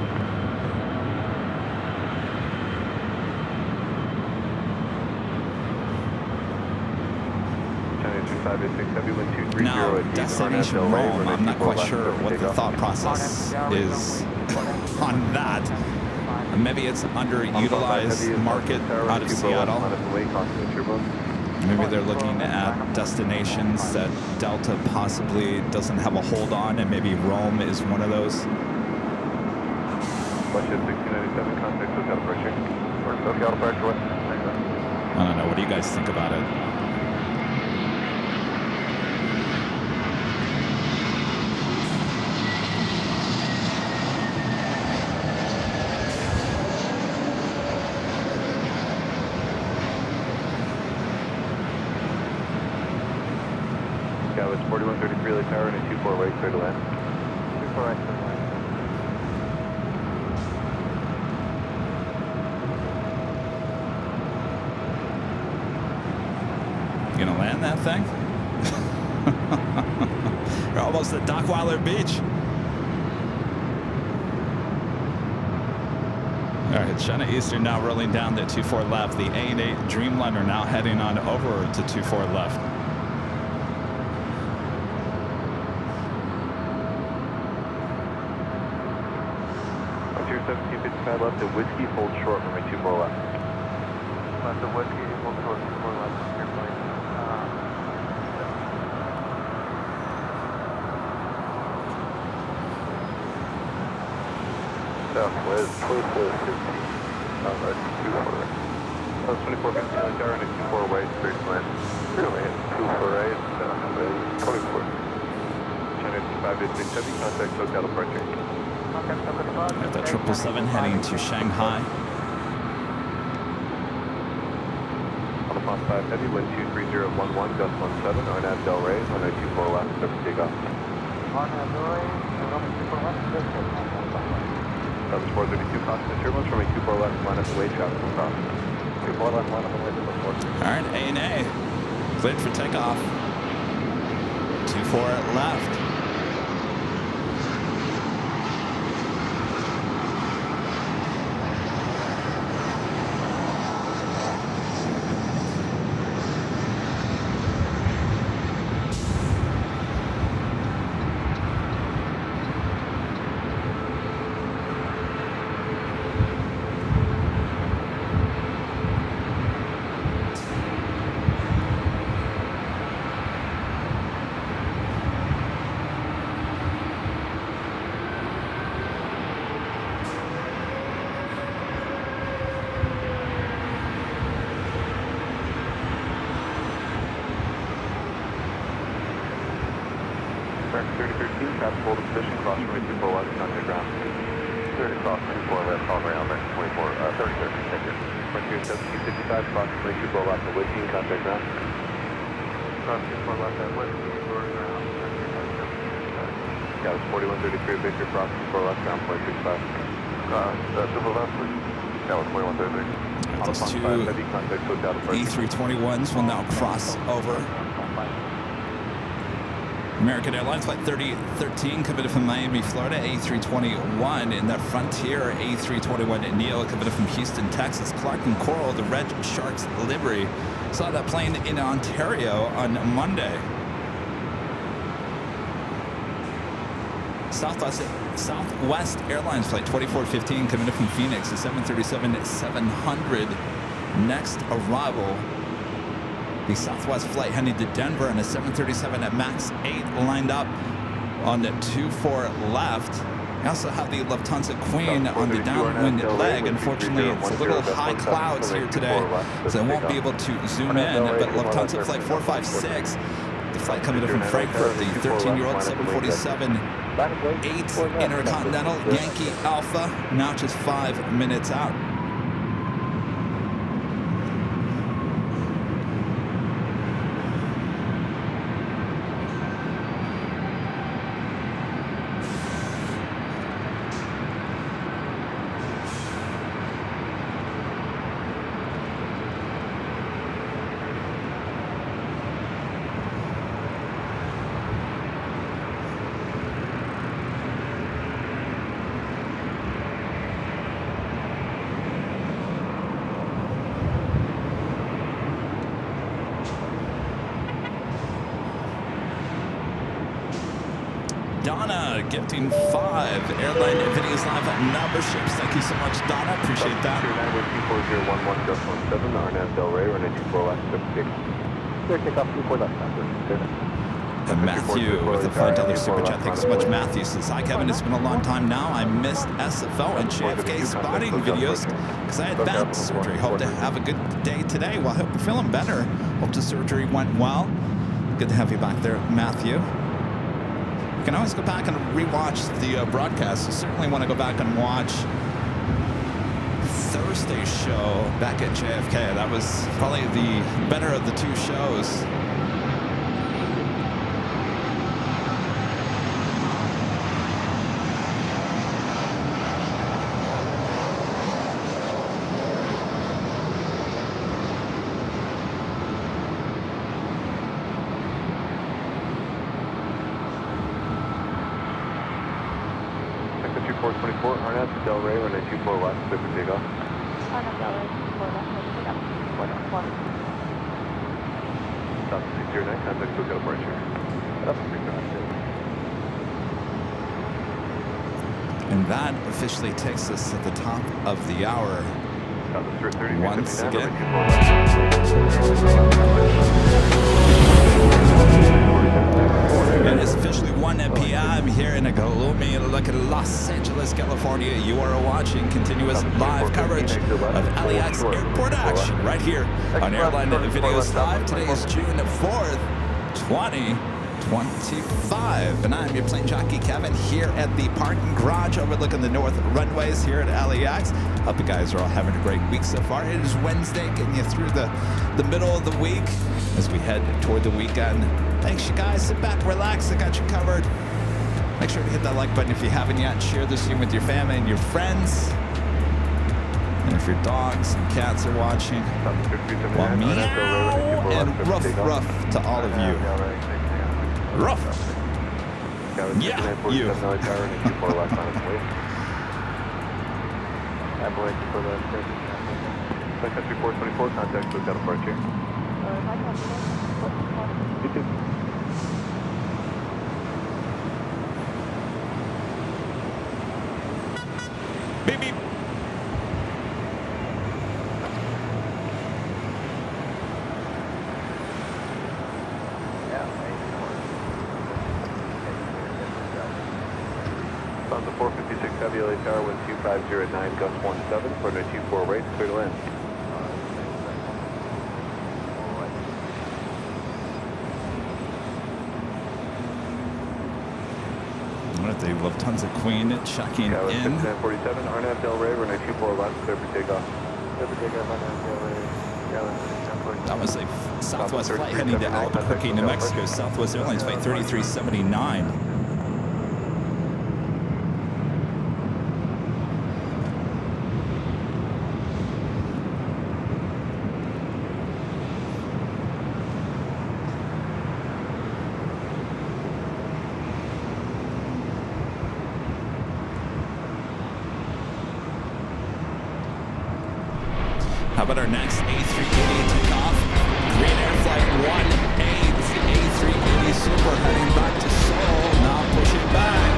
Now, destination Rome, I'm not quite sure what the thought process is on that. Maybe it's underutilized market out of Seattle. Maybe they're looking at destinations that Delta possibly doesn't have a hold on, and maybe Rome is one of those. I don't know. What do you guys think about it? That was 4133 LA Tower and a 24 right, clear to land. 24 right, clear to land. You gonna land that thing? We're almost at Dockweiler Beach. All right, China Eastern now rolling down to 24 left. The A8 Dreamliner now heading on over to 24 left. 1755 left, the Whiskey hold short from a 24 left. Left of Whiskey, hold short, 24 left, airplane. Southwest, close to 15. Right, 24 50 LA Tower and a 24 right, straight to land. Really, 24 right, 24. China 5867, contact hotel departure. Got the 777 heading to Shanghai. On the Fox 5 Heavy, wind 23011, gust 17, RNAV Del Rey, 1024 left, start to take off. RNAV Del Rey, 1024 left, start to take off. That was 432, caution the turbulence from a 24 left, line up the way, traffic will cross. 24 left, line up the way, to the 4. All right, A&A, cleared for takeoff. 24 left. American 3013, traffic hold position, cross runway 24 left, contact ground. 30 cross 24 left, call ground, American 24, 3013, thank you. Frontier 1755, cross runway 24 left, Whiskey, contact ground. Cross 24 left, Whiskey, ground, yeah, it's 4133, Victor, cross 24 left, ground, 0.65. Civil left, yeah, it's 4133. Those two A321s will now cross over. American Airlines Flight 3013 committed from Miami, Florida, A321 in the Frontier A321 Neo committed from Houston, Texas. Clark and Coral, the Red Sharks livery. Saw that plane in Ontario on Monday. Southwest Airlines Flight 2415 committed from Phoenix, the 737-700 next arrival. The Southwest flight heading to Denver and a 737 at MAX 8 lined up on the 24 left. We also have the Lufthansa Queen on the downwind leg. Unfortunately, it's a little high clouds here today, so I won't be able to zoom in. But Lufthansa Flight 456, the flight coming in from Frankfurt, the 13-year-old 747-8 Intercontinental Yankee Alpha, now just 5 minutes out. Donna gifting 5 Airline Videos Live memberships. Thank you so much, Donna. Appreciate that. 290-240-11 just 17, Arnaz Del Rey, runway 24 left, takeoff 24 left, and Matthew with the $5 super chat. Thanks so much, Matthew. Says, hi, Kevin. It's been a long time now. I missed SFO and JFK spotting videos because I had back surgery. Hope to have a good day today. Well, I hope you're feeling better. Hope the surgery went well. Good to have you back there, Matthew. You can always go back and rewatch the broadcast. You certainly want to go back and watch Thursday's show back at JFK. That was probably the better of the two shows. Del Rey, runway 24 left, clear for takeoff. Del Rey, 24 left, clear for takeoff. Stop 609, contact Tokyo departure. And that officially takes us at the top of the hour. Once again. It is officially 1 p.m. here in a gloomy look at Los Angeles, California. You are watching continuous live coverage of LAX airport action right here on Airline Videos Live. Today is June 4th, 2025. And I'm your plane jockey, Kevin, here at the parking garage overlooking the north runways here at LAX. Hope you guys are all having a great week so far. It is Wednesday, getting you through the middle of the week as we head toward the weekend. Thanks, you guys. Sit back, relax. I got you covered. Make sure to hit that like button if you haven't yet. Share this stream with your family and your friends. And if your dogs and cats are watching, well, meow and ruff to all of you. Rough. Yeah, you. Appalachian for the Sun Country 424, contact Blue Got departure. You too. Beep, beep. On the 456 Heavy LA Tower, wind 2509, gust 17, runway 24 right, clear to land. The Lufthansa Queen checking in. 6947, Arnav Del Rey, runway 24 left, clear for takeoff. Clear for takeoff, Arnav Del Rey. That was a Southwest flight heading to Albuquerque, New Mexico. Southwest Airlines flight 3379. How about our next A380 takeoff? Green Air Flight 1A, A380 Super heading back to Seoul, now pushing back.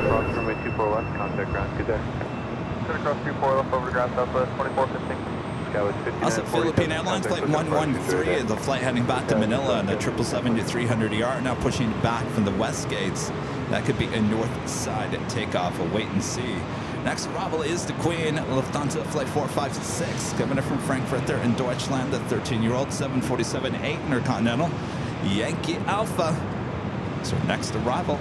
Cross runway 24 left, contact ground, good day. Gonna cross 24 left over to ground southwest, 2415. Skyway 59. Also, Philippine Airlines Flight 113, the flight heading back to Manila, and the 777-300ER now pushing back from the west gates. That could be a Northside takeoff. We'll wait and see. Next arrival is the Queen, Lufthansa Flight 456, coming in from Frankfurt there in Deutschland, the 13-year-old 747-8 Intercontinental Yankee Alpha. So next arrival.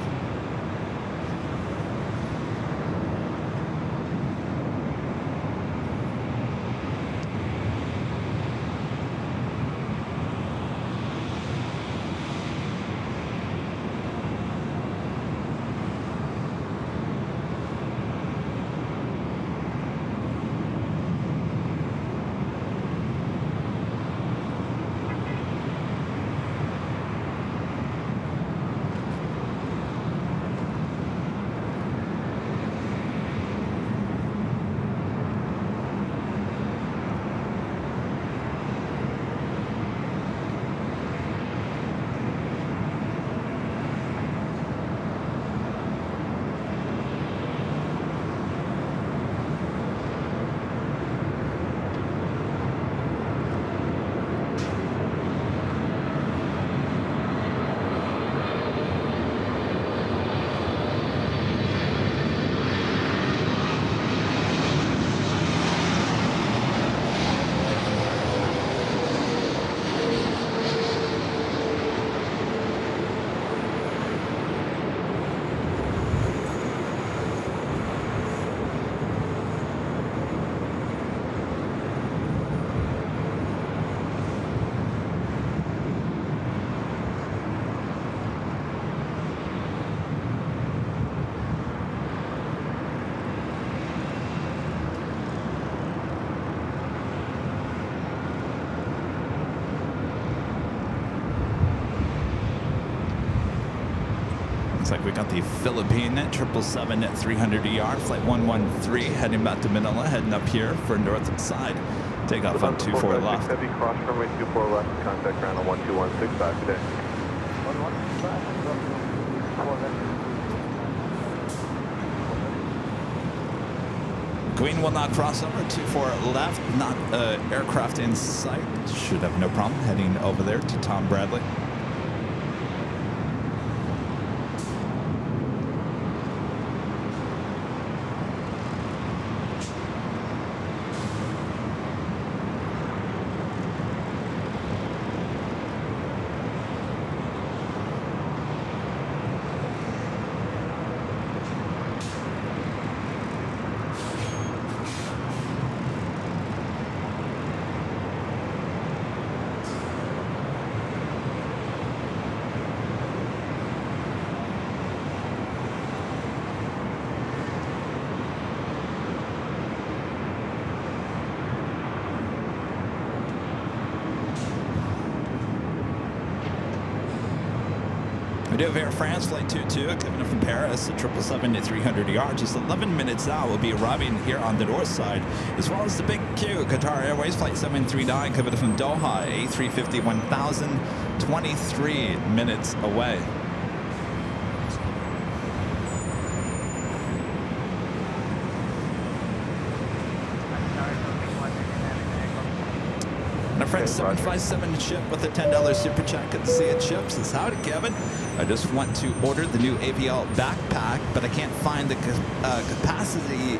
Looks like we got the Philippine 777-300ER, Flight 113, heading back to Manila, heading up here for Northside. Takeoff on 24 left. Heavy cross runway 24 left, contact ground on 1216 back today. Queen will not cross over, 24 left, not aircraft in sight. Should have no problem heading over there to Tom Bradley. We do have Air France Flight 22 coming up from Paris at 777 at 300 ER. Just 11 minutes out, we'll be arriving here on the Northside, as well as the Big Q, Qatar Airways Flight 739 coming up from Doha, A350 1000, 23 minutes away. And a friend 757 chip with a $10 super chat. Good to see you, Chip. Says, howdy, Kevin. I just want to order the new AVL backpack, but I can't find the capacity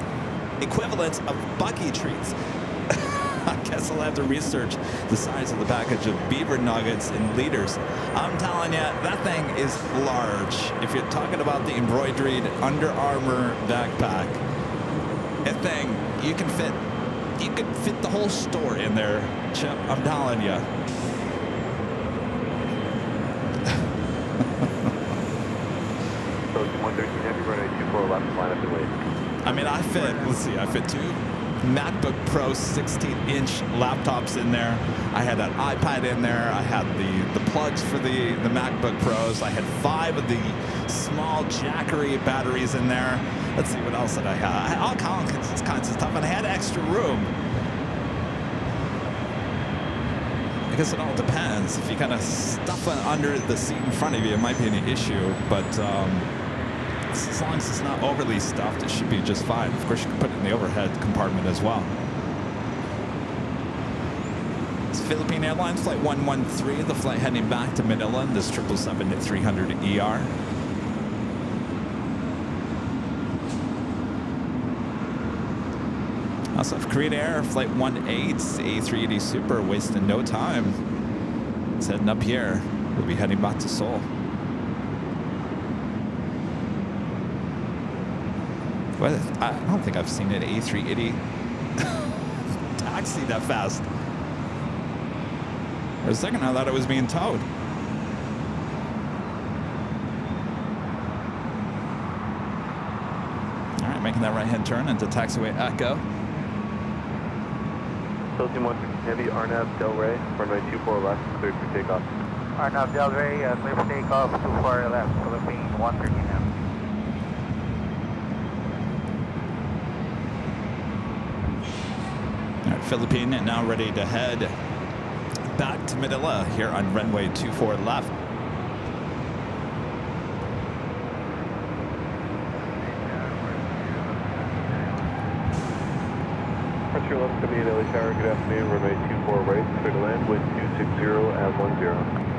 equivalents of Bucky treats. I guess I'll have to research the size of the package of beaver nuggets in liters. I'm telling you, that thing is large. If you're talking about the embroidered Under Armour backpack, that thing, you can fit the whole store in there, Chip. I'm telling you. I mean, I fit two MacBook Pro 16-inch laptops in there. I had an iPad in there. I had the plugs for the MacBook Pros. I had 5 of the small Jackery batteries in there. Let's see, what else did I have? I had all kinds of stuff, and I had extra room. I guess it all depends. If you kind of stuff it under the seat in front of you, it might be an issue, but as long as it's not overly stuffed, it should be just fine. Of course, you can put it in the overhead compartment as well. It's Philippine Airlines Flight 113, the flight heading back to Manila, this 777 at 300 ER. Also have Korean Air Flight 18, A380 Super, wasting no time. It's heading up here. We'll be heading back to Seoul. Well, I don't think I've seen an A380 taxi that fast. For a second, I thought it was being towed. All right, making that right-hand turn into Taxiway Echo. Team 1 Heavy, Arnav Del Rey, runway 24 left, cleared for takeoff. Arnav Del Rey, clear for takeoff, 24 left, Philippine 130 now. All right, Philippine now ready to head back to Manila here on runway 24 left. Archer 1178 LA Tower, good afternoon, runway 24 right, clear to land, wind 260 at 10.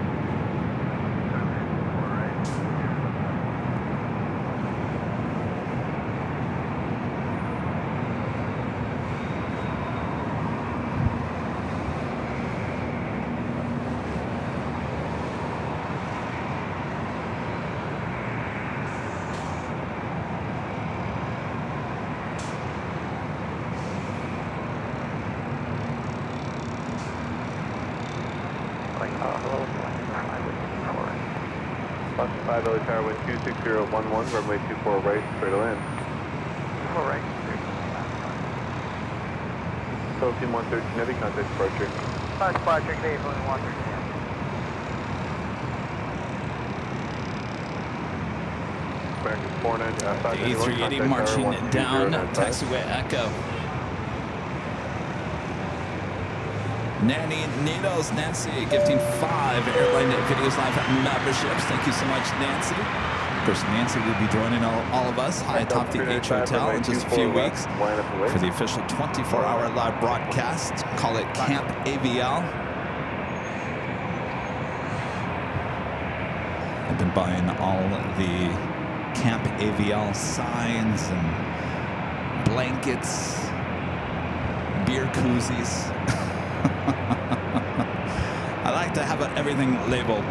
Boston 5 LA Tower, wind 26011, runway 24 right, clear to land. 24 right, Philippine 113, heavy contact departure. departure, today is only 130 now. American 49, A380 marching down Taxiway Echo. Nanny Needles, Nancy, gifting 5 Airline Videos Live memberships. Thank you so much, Nancy. Of course, Nancy will be joining all of us high atop the H Hotel in just a few weeks for the official 24-hour live broadcast. Call it Camp AVL. I've been buying all the Camp AVL signs and blankets, beer koozies. I like to have everything labeled.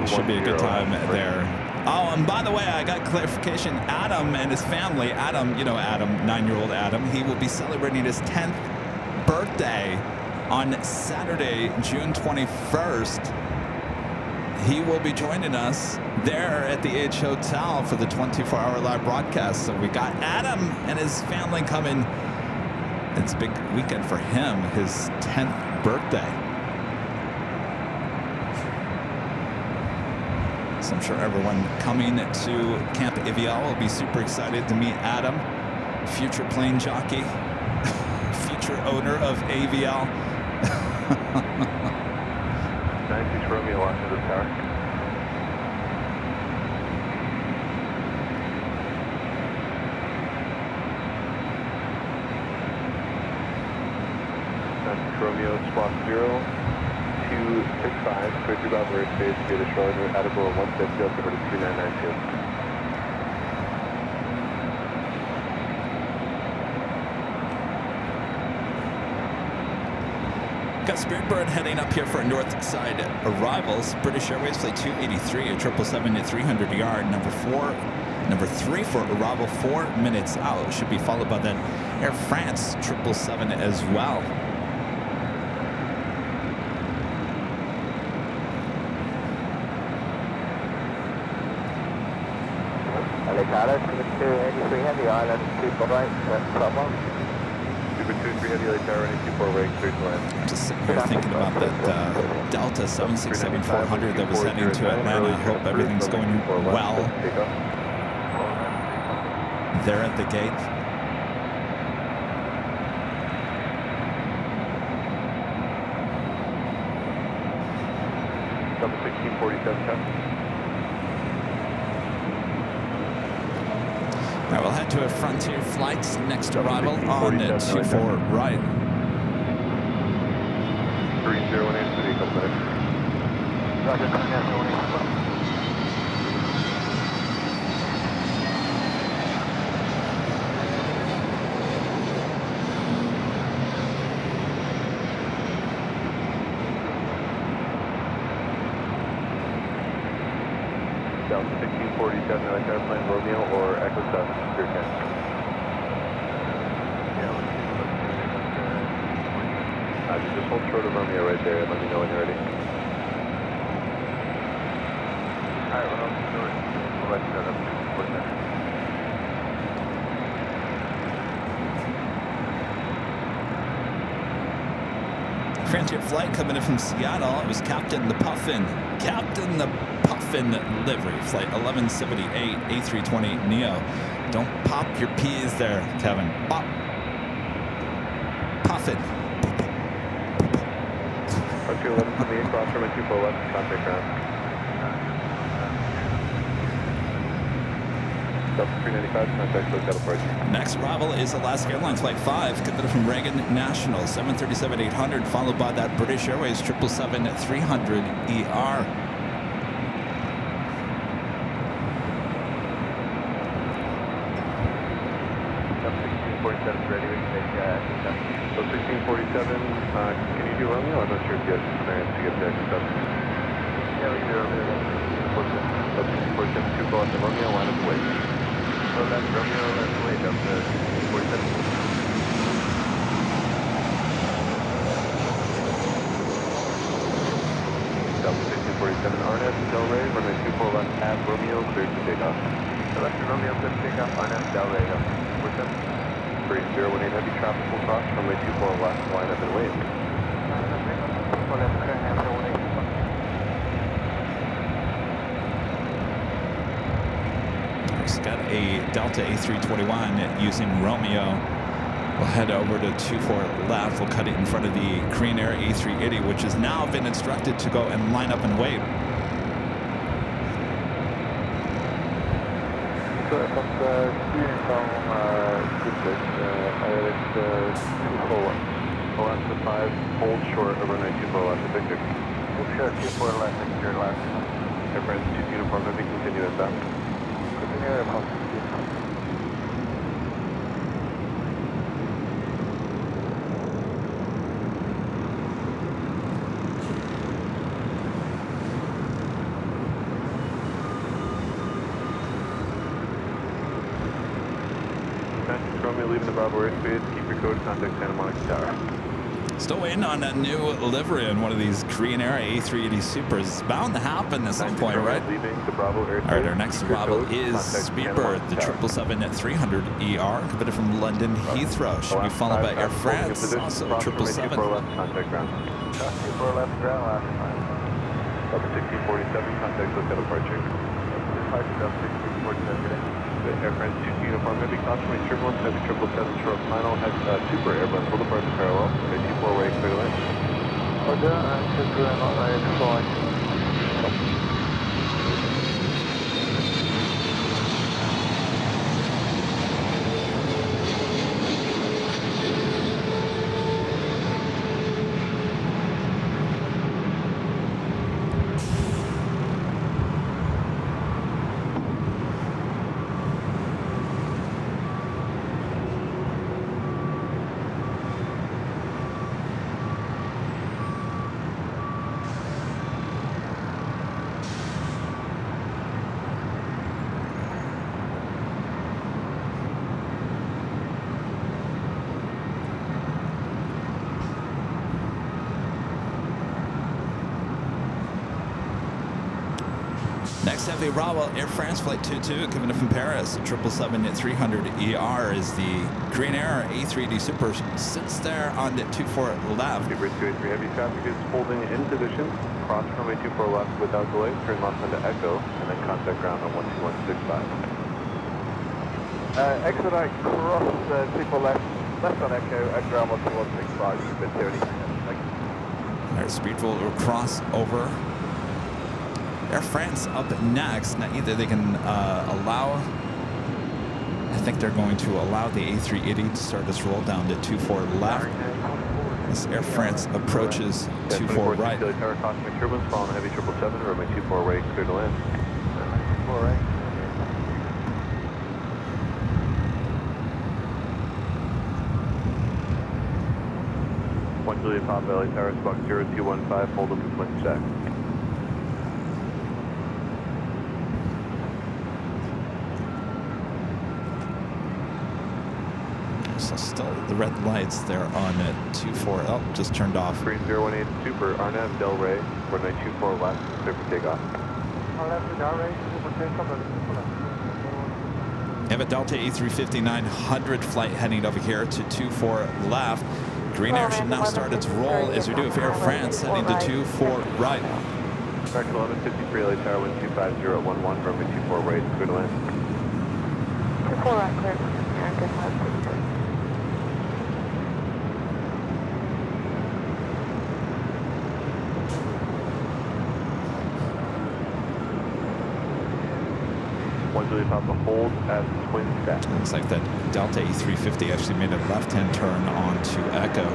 Should be a good time there. Oh, and by the way, I got clarification. Adam and his family, Adam, you know Adam, 9-year-old Adam, he will be celebrating his 10th birthday on Saturday, June 21st. He will be joining us there at the H Hotel for the 24-hour live broadcast. So we got Adam and his family coming. It's a big weekend for him, his 10th birthday. So I'm sure everyone coming to Camp Aviation will be super excited to meet Adam, future plane jockey, future owner of Aviation. 96 Romeo, launch to the tower. Romeo, squawk 0265, clear through Bravo airspace, via the Charlotte, Attleboro 150, over to 3992. Got Spiritbird heading up here for Northside arrivals. British Airways flight 283 at 777 at 300 yard. Number 3 for arrival 4 minutes out. Should be followed by then Air France 777 as well. LAX 283 Heavy, Island 24 right, problem. Super 23 Heavy, LA Tower, running 24 right, clear to land. Just sitting here thinking about that Delta 767-400 that was heading to Atlanta. I hope everything's going well there at the gate. Number 1647, check. Now we'll head to a Frontier Flights next arrival on 24 right. 3018 City, couple minutes. Roger, contact 18. Delta 1647, LA Airplane Romeo or Echo 7, clear 10. Just hold short of Romeo right there and let me know when you're ready. Alright, well, we'll let you know that's 247. Frontier flight coming in from Seattle. It was Captain the Puffin. Captain the Puffin livery. Flight 1178 A320 Neo. Don't pop your P's there, Kevin. Pop. Puffin. Frontier 11 from the cross from 24 left, contact ground. Delta 395, contact hotel approach. Next arrival is Alaska Airlines Flight 5, coming from Reagan National, 737-800, followed by that British Airways 777-300 ER. Delta 1647 ready, we can take so 1647, can you do Romeo? I'm not sure if you have clearance to get to Echo 7. Yeah, we can do Romeo. Delta 1647, 2 call at the Romeo, line up the way. So that's Romeo, that's the way, Delta 1647. Delta 1647, RNS, Delray, runway 24 left, at Romeo, cleared to takeoff. Select Romeo, clear to takeoff, RNS, Delray, 3018 heavy traffic will cross, runway 24 left, line up and wave. Next, got a Delta A321 using Romeo. We'll head over to 24 left. We'll cut it in front of the Korean Air A380, which has now been instructed to go and line up and wave. So from the steering from Goodie, ILS 241. Left to 5, hold short of runway 24 left to Victor. Hold short, 24 left, secure left. Air France 2 uniform, heavy, continue as that. Continue air France 2. Romeo leaving the Bravo airspace, keep your code, contact Santa Monica Tower. Still waiting on a new livery on one of these Korean Air A380 Supers. It's bound to happen at some point, right? Leaving the Bravo airspace. All right, our next arrival is Speedbird, the 777-300 ER, coming from London Heathrow. Should be followed by Air France, also 777. Contact ground. 24 left ground, last time. Delta 1647, contact SoCal departure. Delta 1647, good day. Air France 2 uniform, heavy caution, range turbulence, heavy 777, short final, super Airbus, full departure parallel, runway 24 way, clear to land. Roger, and super and not ready to fly. Next, Heavy Bravo, Air France Flight 22 coming in from Paris. 777-300ER is the Green Air A380 Super. Sits there on the 24 left. Bridge 283 heavy traffic is holding in position. Cross runway 24 left without delay. Turn left onto Echo, and then contact ground on 12165. Expedite cross 24 left on Echo, at ground 12165, bit 30. All right, Speedful will cross over. Air France up next. Now either they can allow, I think they're going to allow the A380 to start its roll down to 24 left. As Air France approaches 24 right. Tower cosmic turbulence, following heavy 777, runway 24 right, clear to land. 24 right. Juliet Pop, LA Tower, Squawk 0215, hold up to Flint check. So still the red lights there on it. 24. Oh, just turned off. Green 018 Super, Arnav Del Rey, runway 24 left, clear for takeoff. Arnav Del Rey, super takeoff. Have a Delta A350 900 flight heading over here to 24 left. Green Air should now start its roll as we do with Air France heading to 24 right. Back 1153 LA Tower, 125011, runway 24 right, clear to land. 24 right, clear. American 563. Juliet Papa, hold at twin stack. Looks like that Delta A350 actually made a left-hand turn onto Echo.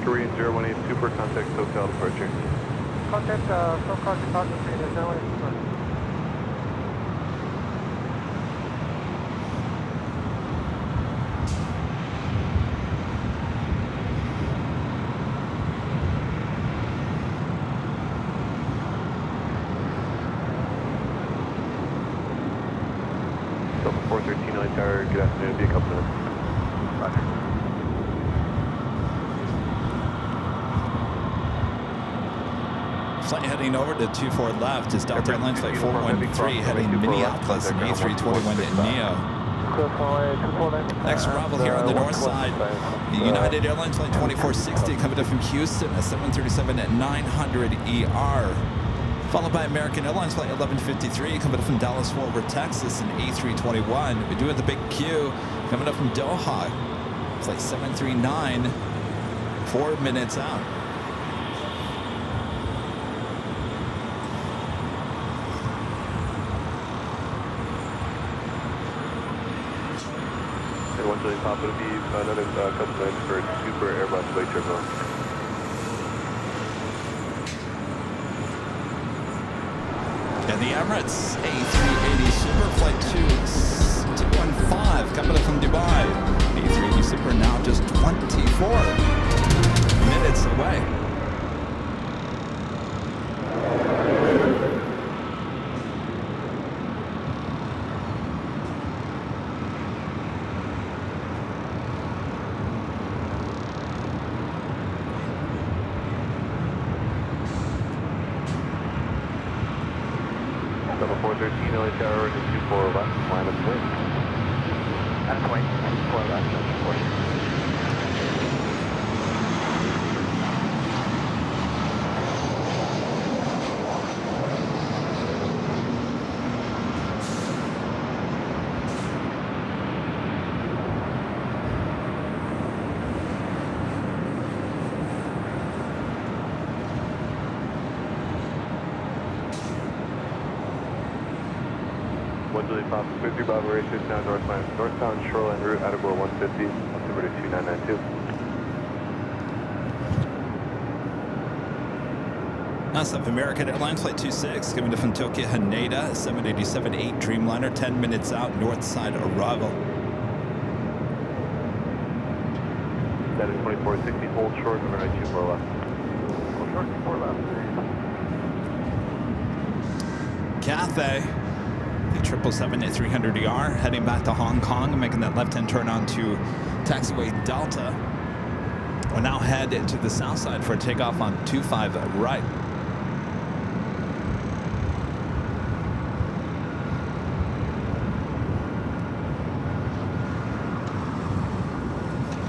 Korean 018 Super, contact SoCal departure. Contact SoCal departure, 018 Super. Delta 413 LA Tower, good afternoon, be a couple minutes. Roger. Flight heading over to 24 left is Delta Airlines Flight 413 heading Minneapolis and A321 to NEO. Next arrival here on the north side, the United Airlines Flight 2460 coming up from Houston, a 737 at 900ER. Followed by American Airlines Flight 1153 coming up from Dallas Fort Worth, Texas, an A321. We're doing the big Q coming up from Doha, Flight 739, 4 minutes out. Juliet Papa, it'll be another couple minutes for Super Airbus Flight turbulence. And the Emirates A380 Super Flight 215 coming up from Dubai. A380 Super now just 24 minutes away. Double 413, LA Tower, and 24 left, line up wind. That's wait, 4 left, that's 40. Julie Pop, 50 Bob Racers down northbound shoreline route, Attleboro 150, altimeter 2992. That's up American Airlines Flight 26, coming in from Tokyo Haneda, 787-8 Dreamliner, 10 minutes out, Northside arrival. That is 2460, hold short, number 924 left. Hold short, 4 left. Cathay, the 777-300ER, heading back to Hong Kong, making that left-hand turn onto Taxiway Delta. We'll now head to the south side for a takeoff on 25 right.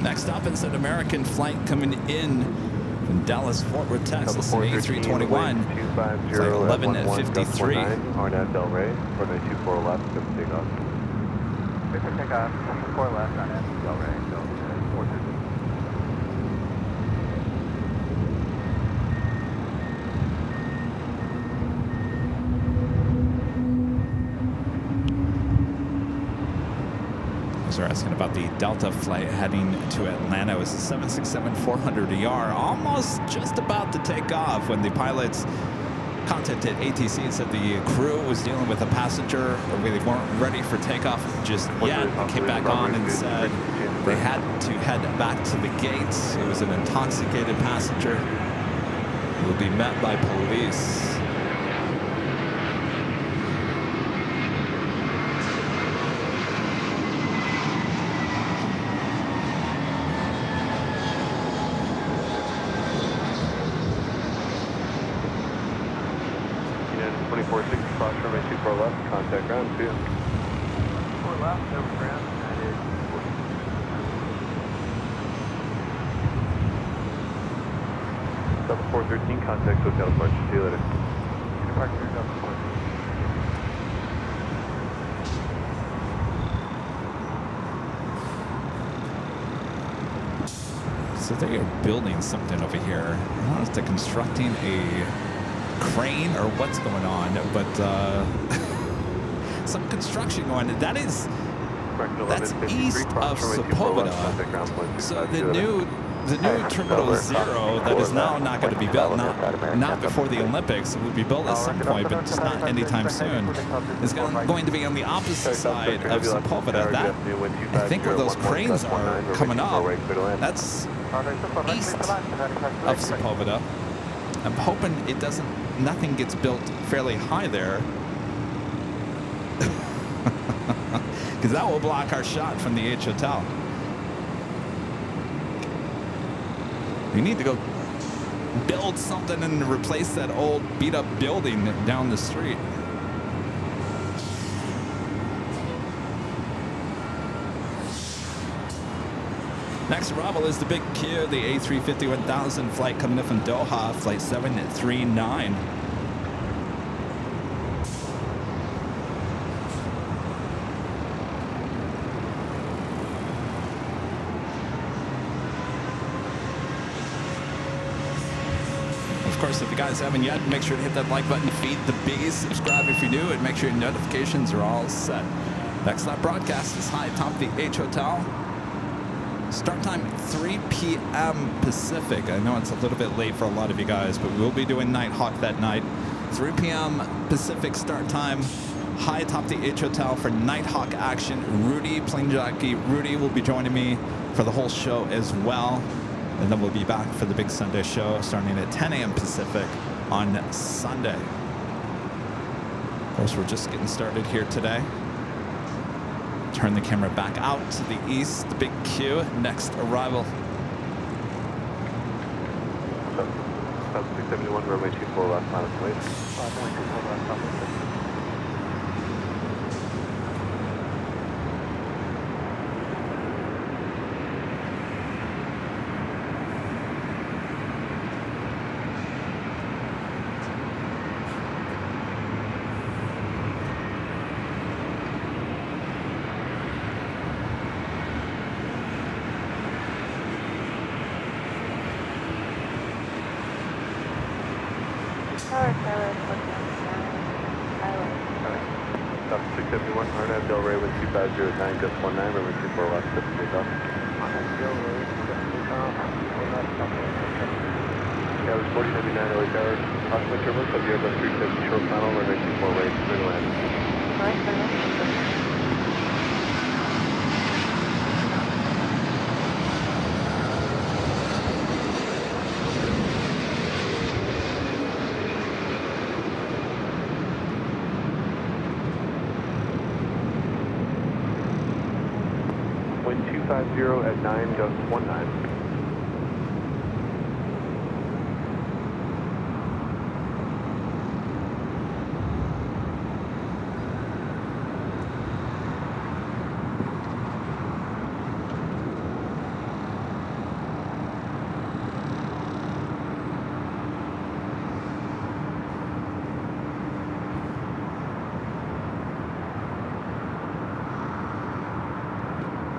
Next up is an American flight coming in from Dallas, Fort Worth, Texas, an A321, flight 11:53. Arnett Del Rey, 424 left, good takeoff. Good for takeoff, 4 left, Arnett Del Rey, so 413. They're asking about the Delta flight heading to Atlanta. It was a 767-400ER, almost just about to take off when the pilots contacted ATC and said the crew was dealing with a passenger. They weren't ready for takeoff just yet. They came back on and said they had to head back to the gates. It was an intoxicated passenger who will be met by police. Contact ground 2. 4 left, over ground, that is 413, contact hotel departure, see you later. departure, Delta 14. So they are building something over here. I don't know if they're constructing a crane or what's going on, but some construction going on. That's east of Sepulveda. So the new Terminal 0 that is now not going to be built, not before the Olympics. It will be built at some point, but just not anytime soon. Is going to be on the opposite side of Sepulveda. That, I think, where those cranes are coming up, that's east of Sepulveda. I'm hoping nothing gets built fairly high there, because that will block our shot from the H Hotel. We need to go build something and replace that old beat-up building down the street. Next arrival is the Big Q, the A350-1000 flight coming in from Doha, flight 739. Of course, if you guys haven't yet, make sure to hit that like button, feed the bees, subscribe if you're new, and make sure your notifications are all set. Next live broadcast is high atop the H Hotel. Start time 3 p.m. Pacific. I know it's a little bit late for a lot of you guys, but we'll be doing Nighthawk that night. 3 p.m. Pacific start time. High atop the H Hotel for Nighthawk action. Rudy, Plane Jockey Rudy, will be joining me for the whole show as well. And then we'll be back for the big Sunday show starting at 10 a.m. Pacific on Sunday. Of course, we're just getting started here today. Turn the camera back out to the east, the Big Q, next arrival. 671, runway 24 left, minus weight. South 671, Arnab Del Rey with 2509, just 19, remember 24 left, just takeoff. Arnab Del Rey, just takeoff, 24 left, Yeah, it was 4099 LA Tower, Oscar Turbulence, up here, about 350 short final, runway 24 right, clear to land. Alright, very well. 250 at 9, gust 19.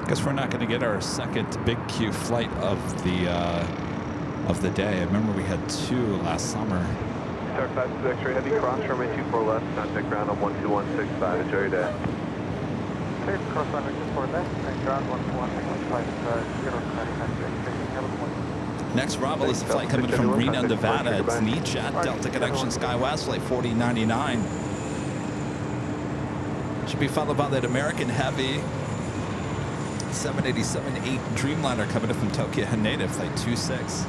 Guess we're not going to get our second big Q flight of the day. I remember we had 2 last summer. Star 5 X-ray heavy, cross runway 24 left, contact ground on 12165, enjoy your day. Clear, cross runway 24 left, and ground 12165, Next arrival is a flight coming from Reno, Nevada. It's an E-Jet, Delta Connection SkyWest, flight 4099. Should be followed by that American Heavy 787-8 Dreamliner coming in from Tokyo Haneda, flight 26.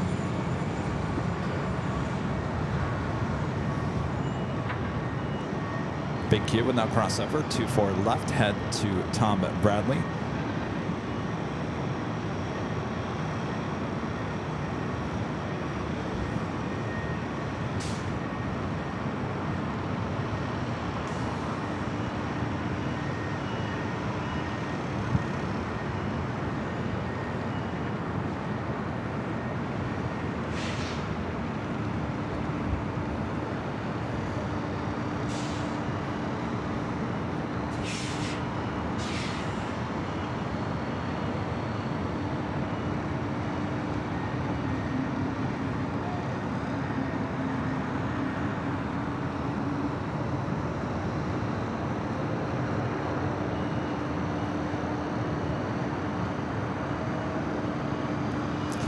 Big Q with now crossover, 24 left, head to Tom Bradley.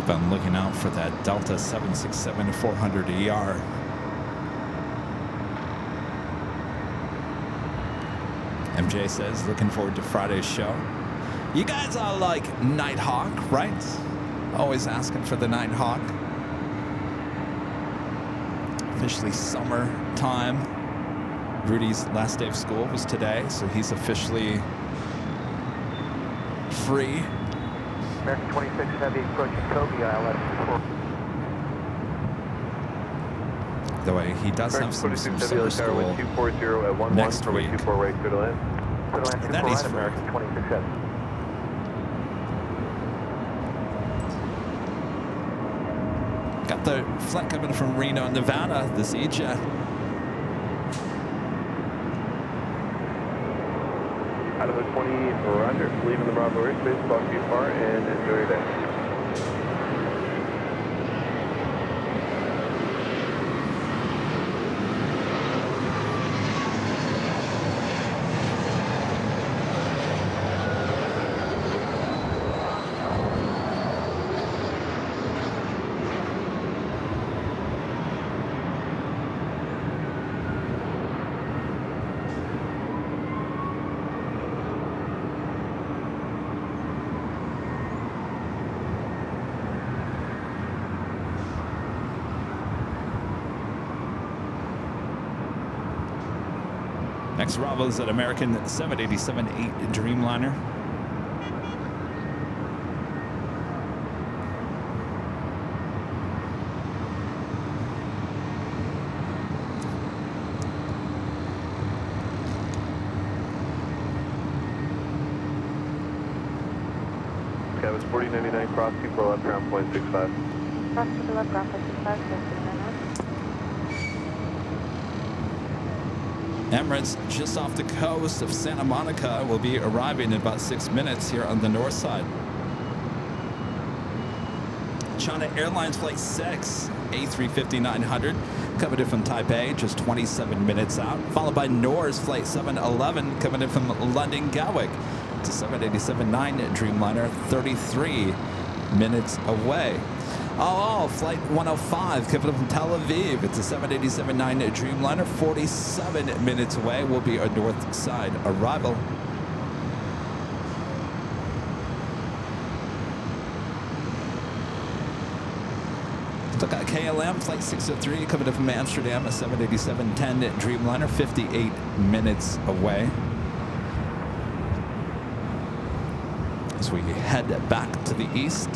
I'm looking out for that Delta 767-400ER. MJ says, looking forward to Friday's show. You guys are like Nighthawk, right? Always asking for the Nighthawk. Officially summertime. Rudy's last day of school was today, so he's officially free. American 26 Heavy approaching Kobe ILS. The way he does have some summer school 240 at 11, next runway week. 24 right, clear to land. Clear to land, That 24 is right, fair. American 26 Heavy. Got the flight coming from Reno, Nevada, this E-Jet. Idaho 20, roger, leaving the Bravo airspace, block you far, and enjoy your day. Next arrival is an American 787-8 Dreamliner. That was 4099, cross 24 left, ground point 65. Cross to the left, ground 65, Emirates just off the coast of Santa Monica will be arriving in about 6 minutes here on the north side. China Airlines Flight 6 A350-900 coming in from Taipei, just 27 minutes out. Followed by Nor's Flight 711 coming in from London Gatwick. It's a 787-9 Dreamliner, 33 minutes away. Flight 105 coming in from Tel Aviv. It's a 787-9 Dreamliner, 47 minutes away. Will be a Northside arrival. Still got KLM Flight 603 coming in from Amsterdam, a 787-10 Dreamliner, 58 minutes away. As we head back to the east.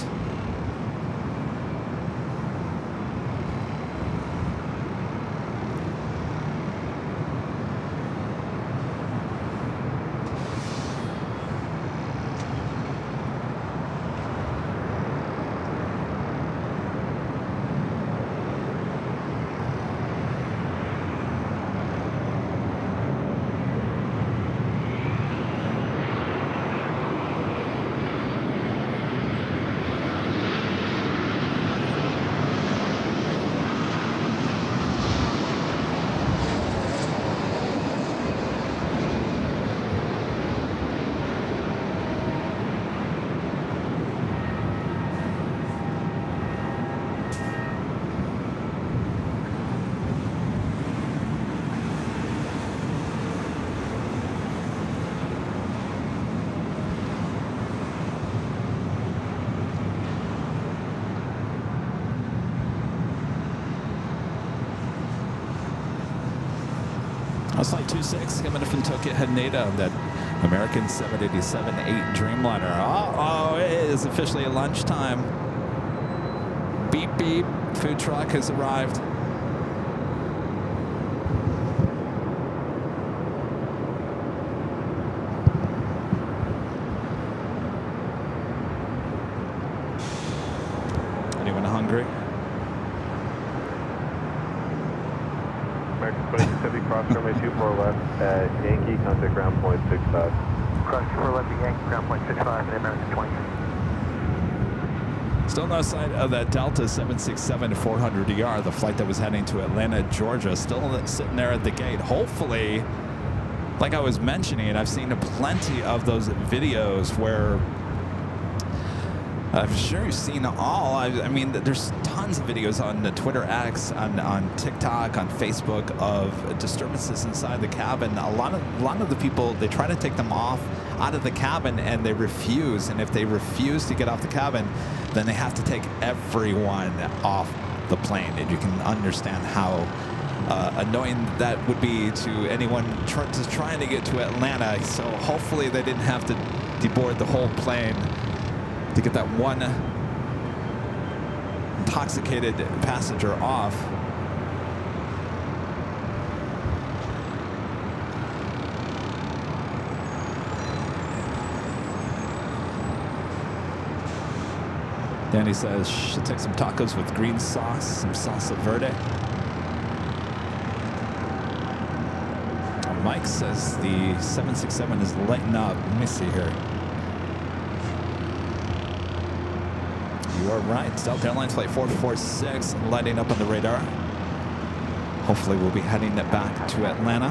Flight 26 coming in from Tokyo Haneda on that American 787-8 Dreamliner. It is officially lunchtime. Beep, beep. Food truck has arrived. Anyone hungry? American 26 Heavy, cross runway 24 left at Yankee, contact ground point 65. Cross 24 left at Yankee, ground point 65, and American 20. Still no sign of that Delta 767-400ER, the flight that was heading to Atlanta, Georgia, still sitting there at the gate. Hopefully, like I was mentioning, I've seen plenty of those videos where I'm sure you've seen all. I mean, there's tons of videos on the Twitter X, on TikTok, on Facebook of disturbances inside the cabin. A lot of the people, they try to take them out of the cabin, and they refuse. And if they refuse to get off the cabin, then they have to take everyone off the plane. And you can understand how annoying that would be to anyone trying to get to Atlanta. So hopefully they didn't have to deboard the whole plane to get that one intoxicated passenger off. Danny says, should take some tacos with green sauce, some salsa verde. Mike says the 767 is lighting up. Let me see here. You are right. Delta Airlines Flight 446 lighting up on the radar. Hopefully we'll be heading back to Atlanta.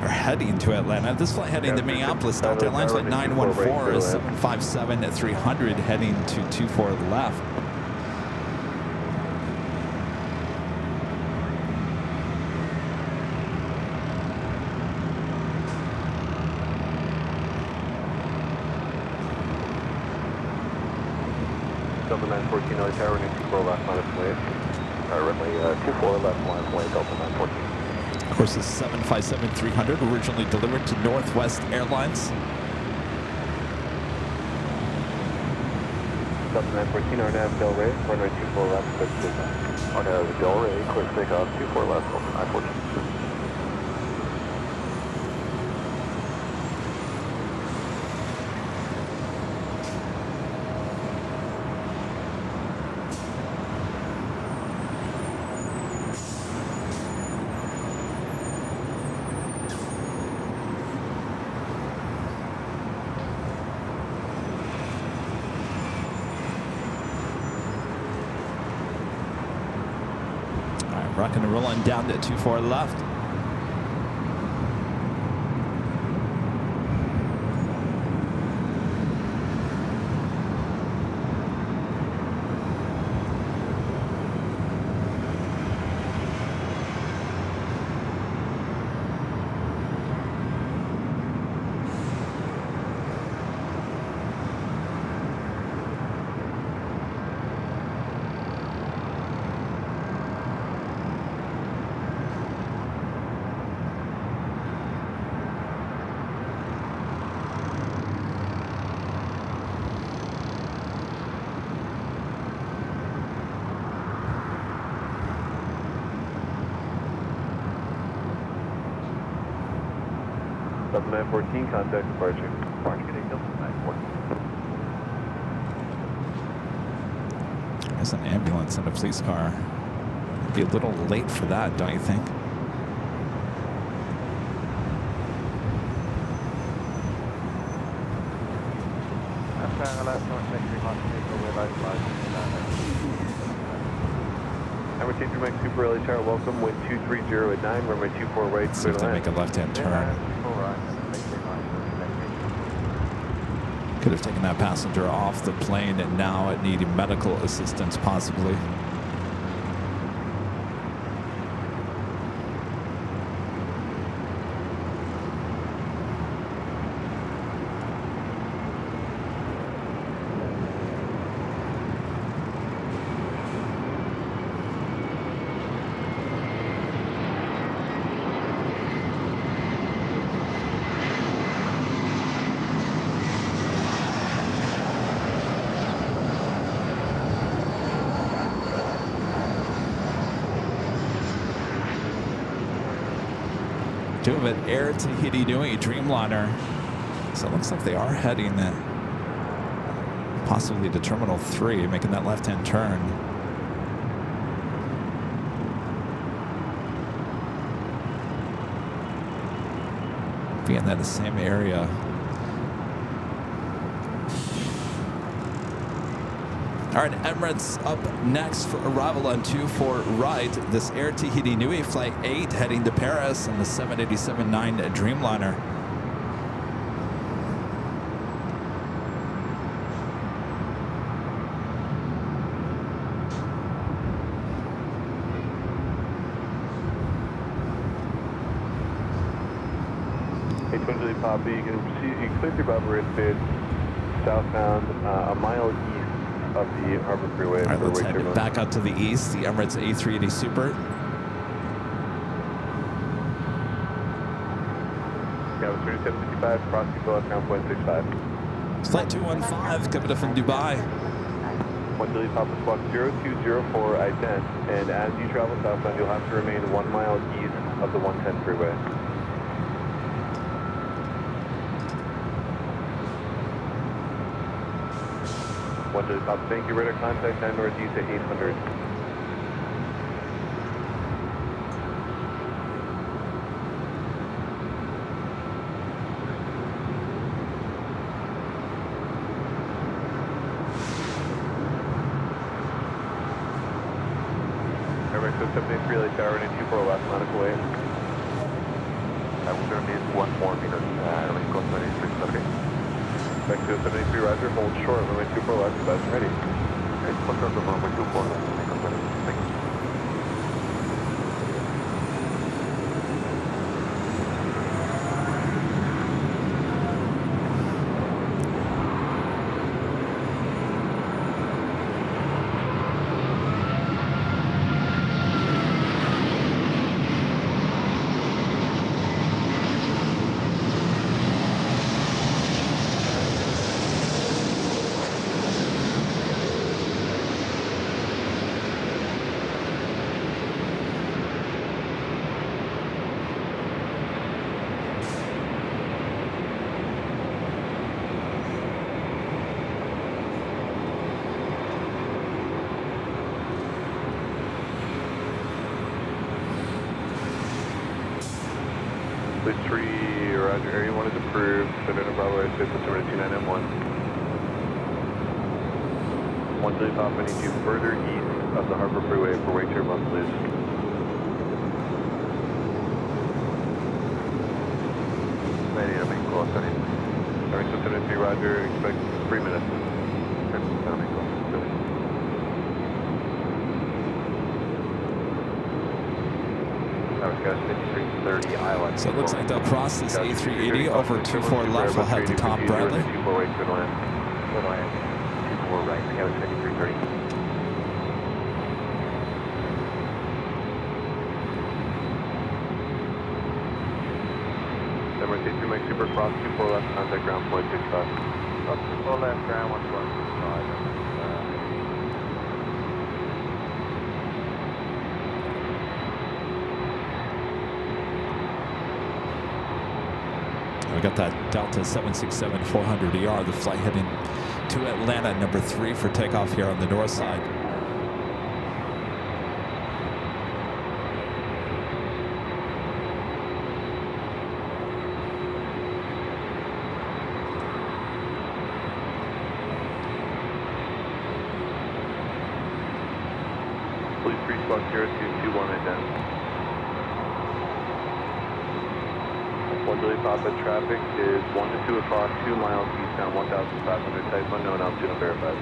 Or heading to Atlanta. This flight heading to Minneapolis. Delta Airlines Flight 914 is 757 at 300 heading to 24 left. Delta 914, LA Tower, runway 24 left, minus wave. Runway 24 left, minus wave, Delta 914. Of course, this 757-300 originally delivered to Northwest Airlines. Delta 914, RNAV Del Rey, runway 24 left, clear for takeoff. RNAV Del Rey, clear for takeoff, 24 left, Delta 914. rocking and rolling down to 24 left. Delta 914, contact departure. Departure getting Delta 914. There's an ambulance and a police car. It'd be a little late for that, don't you think? Number 23 Mike Super Early Tower, welcome, wind 230 at 9, runway 24 right, See if they make a left-hand turn. Could have taken that passenger off the plane and now it needing medical assistance possibly. Two of it, Air Tahiti Nui Dreamliner. So it looks like they are heading possibly to Terminal 3, making that left-hand turn. Being in the same area. All right, Emirates up next for arrival on 24 right. This Air Tahiti Nui Flight 8 heading to Paris and the 787-9 Dreamliner. Hey, Poppy, you can clear through Barbara Airspace southbound a mile east of the Harbor Freeway. All right, let's head back out to the east, the Emirates A380 Super. Yeah, 3755, crossing below ground point 65. Flight 215, coming from Dubai. 1 Delhi Papa Squawk 0204 I-10, and as you travel southbound, you'll have to remain 1 mile east of the 110 freeway. One to the top. Thank you. Radar contact 9 northeast at 800. Airback 783 Lake Tower and 24 left nautical way. We're going to need 1 more meter. Airline code 26. Okay. Back to 783 riser, hold short, runway 24 left, best ready. It's put on the runway 24 left, thank you. Police 3, roger, area 1 is approved. Sedona Bravo Airspace, September 29M1. 1 Delhi Papa, need you further east of the Harbor Freeway for wake turbulence, please. 73, roger, expect 3 minutes. So it looks like they'll cross this A380 over 24 left. We'll head to Tom Bradley. 24 right, good land. Good land. 24 right, Scout 5330. Emirates 82 Mike Super Cross, 24 left, contact ground point 65. Up 24 left, ground 125. We got that Delta 767-400ER, the flight heading to Atlanta, number 3 for takeoff here on the north side. Please pre-spot 0221 and down. 1 delay Papa, traffic is 1 to 2 o'clock, 2 miles eastbound, 1,500, type unknown, altitude unverified.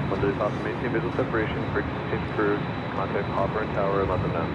1 delay Papa, maintain visual separation, frequency change cruise, contact hopper and tower, and let them know.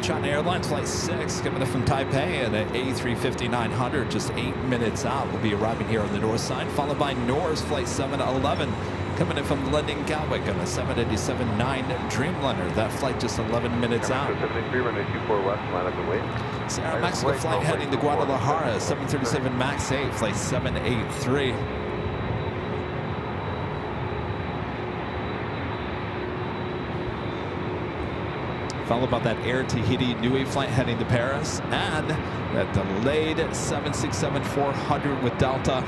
China Airlines Flight 6 coming in from Taipei at an A350-900, just 8 minutes out. We'll be arriving here on the north side, followed by Norse Flight 711 coming in from London Gatwick on a 787-9 Dreamliner. That flight just 11 minutes out. 73, runway 24 west, line up and wait. Sarah Mexico flight heading to Guadalajara, 737 MAX 8, flight 783. Followed by that Air Tahiti Nui flight heading to Paris, and that delayed 767-400 with Delta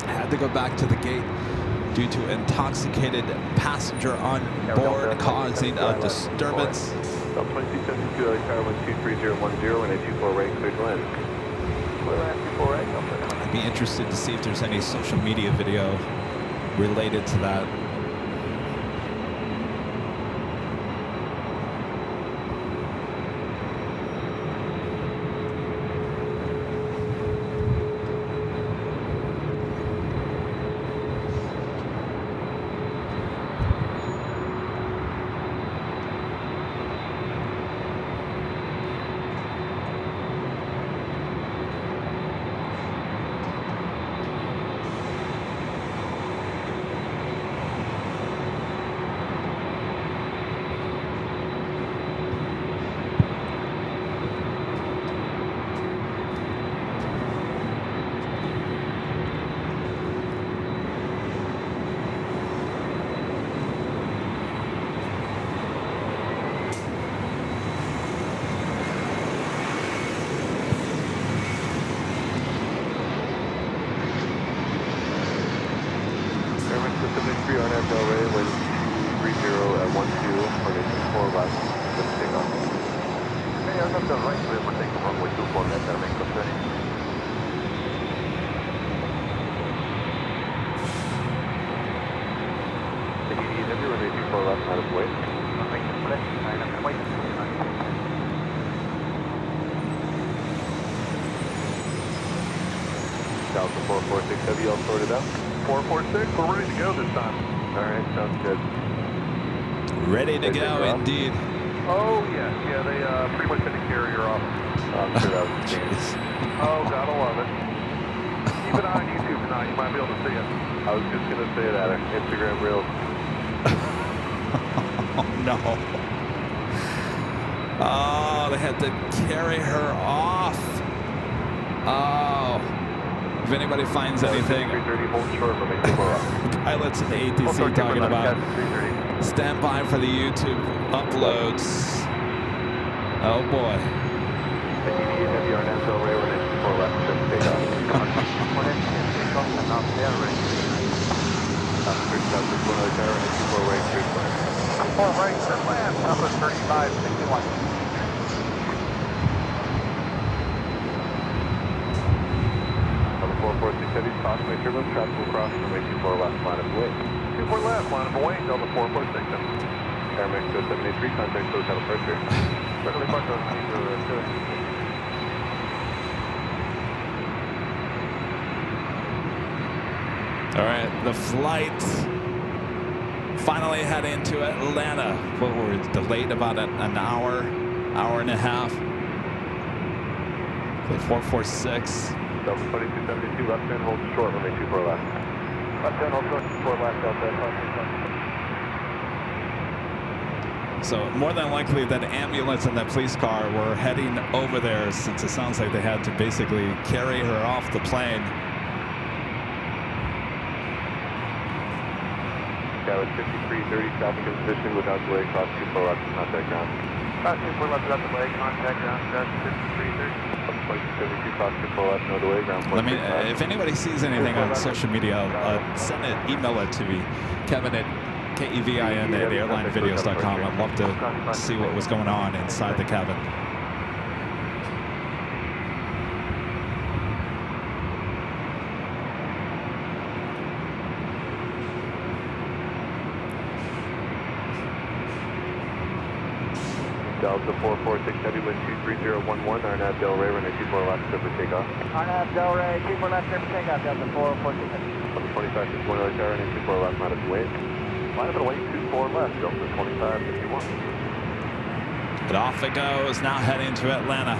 had to go back to the gate due to intoxicated passenger on board causing a disturbance. 2672, LA Tower 12310 and 824 right, clear to land. Clear land, 24 right, I'd be interested to see if there's any social media video related to that. Delta 446, have you all sorted out? 446, we're ready to go this time. Alright, sounds good. Ready to go, indeed. Oh, yeah, they pretty much had to carry her off. I'm sure that was the case. Oh, gotta love it. Keep an eye on YouTube tonight, you might be able to see it. I was just going to say that, Instagram Reels. Oh, no. Oh, they had to carry her off. Oh. If anybody finds anything, pilots in the ATC talking about stand by for the YouTube uploads. Oh boy. Southwest 1 tower, and 24 right, straight flight. 4 right, clear land, Southwest 3561. Level 446 heavy, caution, turbulence, traffic will cross runway 24 left, line of away. 24 left, line of away, Delta 446. Airmax 0783, contact hotel departure. Certainly departure on 202. All right, the flight finally head into Atlanta. What were we delayed about an hour and a half. The 446. Delta 2272, left turn, hold short, runway 24 left. Left turn, hold short, 4 left, Delta 561. So more than likely that ambulance and that police car were heading over there, since it sounds like they had to basically carry her off the plane. Dallas 5330, traffic in position without delay, cross 24 left, contact ground. Cross 24 left without delay, contact ground, Dallas 5330. 2272, cross 24 left, no delay, ground Let me, 465. if anybody sees anything on social media, send it, email it to me, Kevin at KEVIN at airlinevideos.com. I'd love to see what was going on inside the cabin. Delta 446 heavy, wind 23011, Arnab Del Rey, runway 24 left, clear for takeoff. Arnab Del Rey, 24 left, clear for takeoff, Delta 446. Delta 2561 tower, runway 24 left, line of away. Line of away, 24 left, Delta 2551. But off it goes, now heading to Atlanta.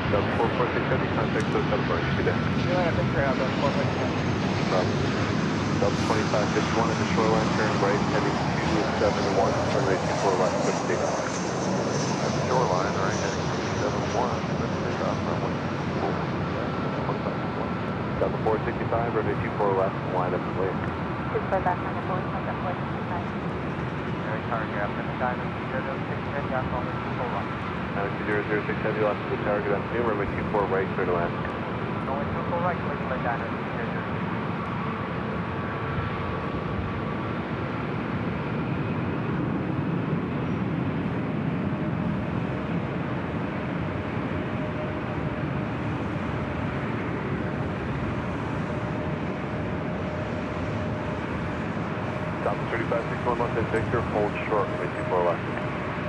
Delta 446 heavy, contact hotel departure, be there. You want a picture out, Delta 446. Delta 2551 at the shoreline, turn right, heading 271, runway 24 left, clear for takeoff. At the shoreline, all right, heading 271, clear for takeoff, runway 2561. Delta 465, runway 24 left, line up and wait. Please fly back on the board, contact 465. Very car gap, and the diamond 06 head gap, only 24 left. 006 heavy, left to the tower, good afternoon, runway 24 right, clear to land. Only 24 right, clear to diamond 06. Delta 3561 left at Victor, hold short, runway 24 left.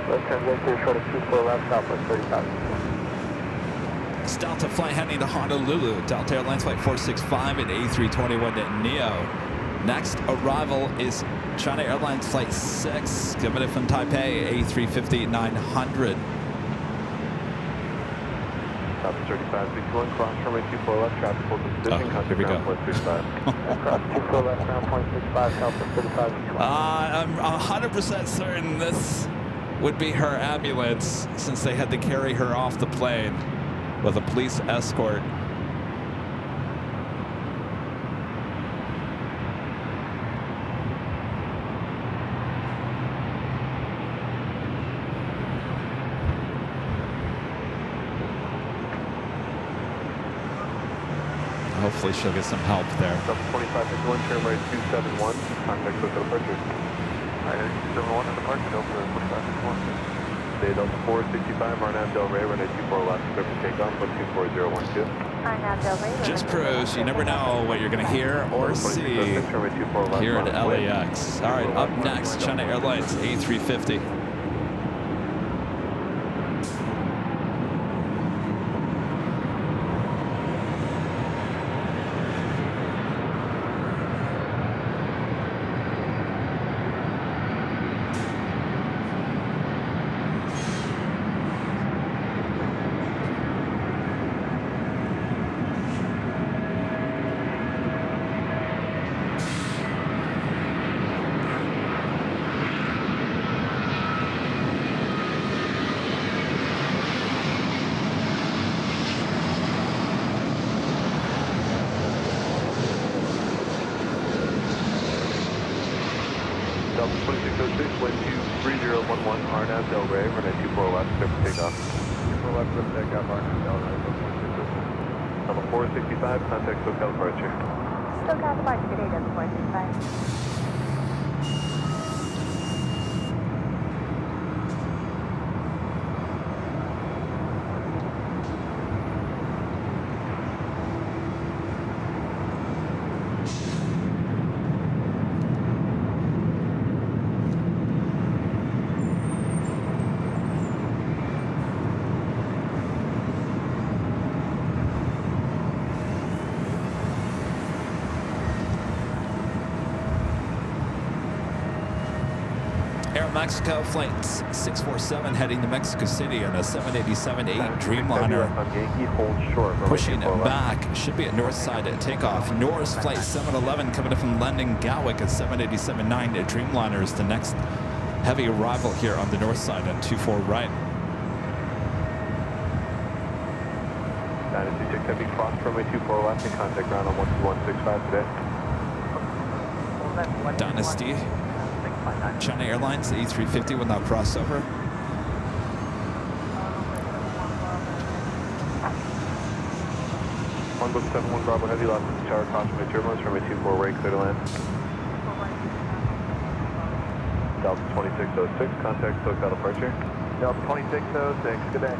Left turn Victor, short of 24 left, Southwest 35. It's Delta flight heading to Honolulu. Delta Airlines flight 465 at A321 to Neo. Next arrival is China Airlines flight 6, coming in from Taipei, A350-900. Delta 3561, cross runway 24 left, traffic hold in position, Here contact we go. ground point 35. Cross 24 left, ground point 65, Southwest 35. I'm 100% certain this would be her ambulance, since they had to carry her off the plane with a police escort. Hopefully she'll get some help there. Delta 2561, turn right 271, contact hotel departure. Alright, 271 in departure, Delta 2561. Stay Delta 465, Arnab Del Rey, runway 24 left, clear for takeoff, 124.012. Arnab Del Rey. Just cruise. You never know what you're going to hear or see here at LAX. All right, up next, China Airlines A350. wind 23011, RNAV Del Rey, runway 24 left, clear for takeoff. 24 left, clear for takeoff, RNAV Del Rey, number 465, contact SoCal departure. SoCal departure, good day, Delta 465. Mexico flight 647 heading to Mexico City on a 787-8 Dreamliner. Pushing back, should be at Northside at takeoff. Norris flight 711 coming up from London Gatwick at 787-9 Dreamliner is the next heavy arrival here on the north side on 24 right. 926 Heavy cross runway 24 left and contact ground on 12165 today. Dynasty. China Airlines, the A350 will now cross over. One book 71 Bravo Heavy, lost in the tower, caution by turbulence, runway 24 right, clear to land. Delta 2606, contact SoCal departure. Delta 2606, good day.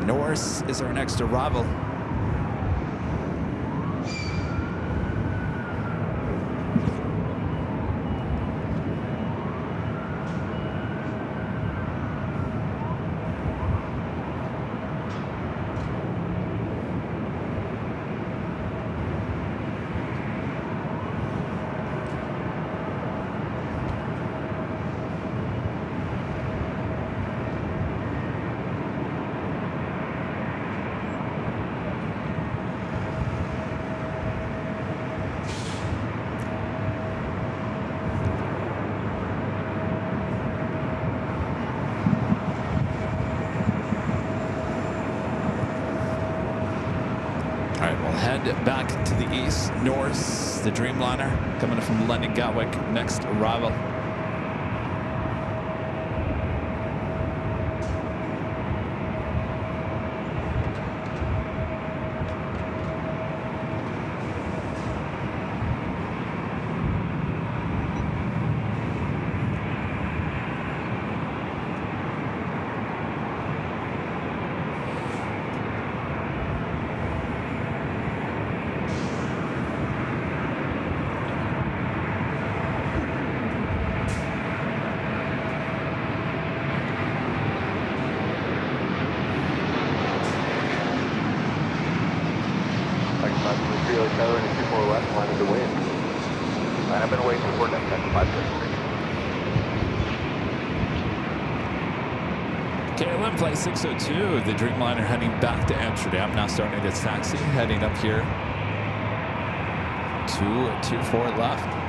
Norris is our next arrival. Back to the east, Norris, the Dreamliner, coming from London Gatwick, next arrival. KLM flight 602, the Dreamliner heading back to Amsterdam, now starting its taxi, heading up here to 24 left.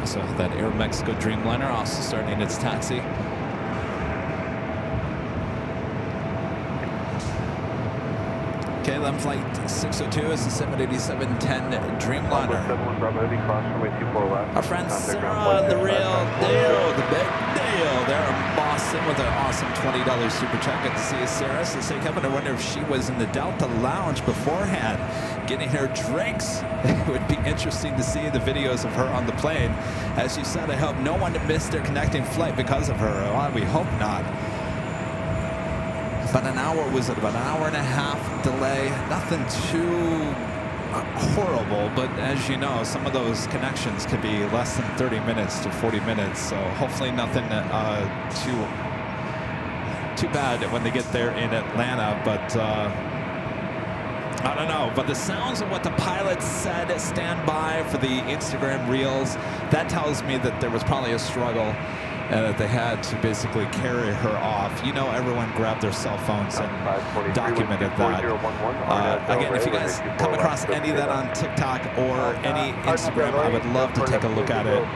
So that Air Mexico Dreamliner also starting its taxi. KLM flight 602 is the 787-10 Dreamliner. Our friend Sarah, the real deal, the big deal. They're in Boston with an awesome $20 super chat. Good to see you, Sarah. So say, Kevin, I wonder if she was in the Delta Lounge beforehand getting her drinks. It would be interesting to see the videos of her on the plane. As you said, I hope no one missed their connecting flight because of her. Well, we hope not. About an hour, was it about an hour and a half delay? Nothing too horrible, but as you know, some of those connections could be less than 30 minutes to 40 minutes. So hopefully nothing too bad when they get there in Atlanta, but I don't know. But the sounds of what the pilot said, stand by for the Instagram reels, that tells me that there was probably a struggle and that they had to basically carry her off. You know, everyone grabbed their cell phones and documented that. Again, if you guys come across any of that on TikTok or any Instagram, I would love to take a look at it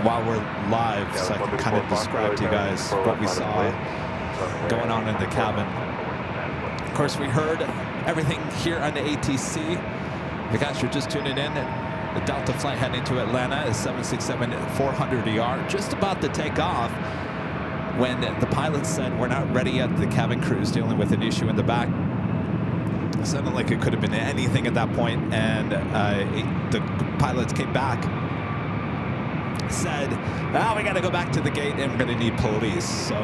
while we're live, so I can kind of describe to you guys what we saw going on in the cabin. Of course, we heard everything here on the ATC. If you guys are just tuning in, the Delta flight heading to Atlanta is 767-400ER, just about to take off when the pilot said, we're not ready yet. The cabin crew is dealing with an issue in the back. It sounded like it could have been anything at that point, and the pilots came back, said, oh, we got to go back to the gate and we're going to need police. So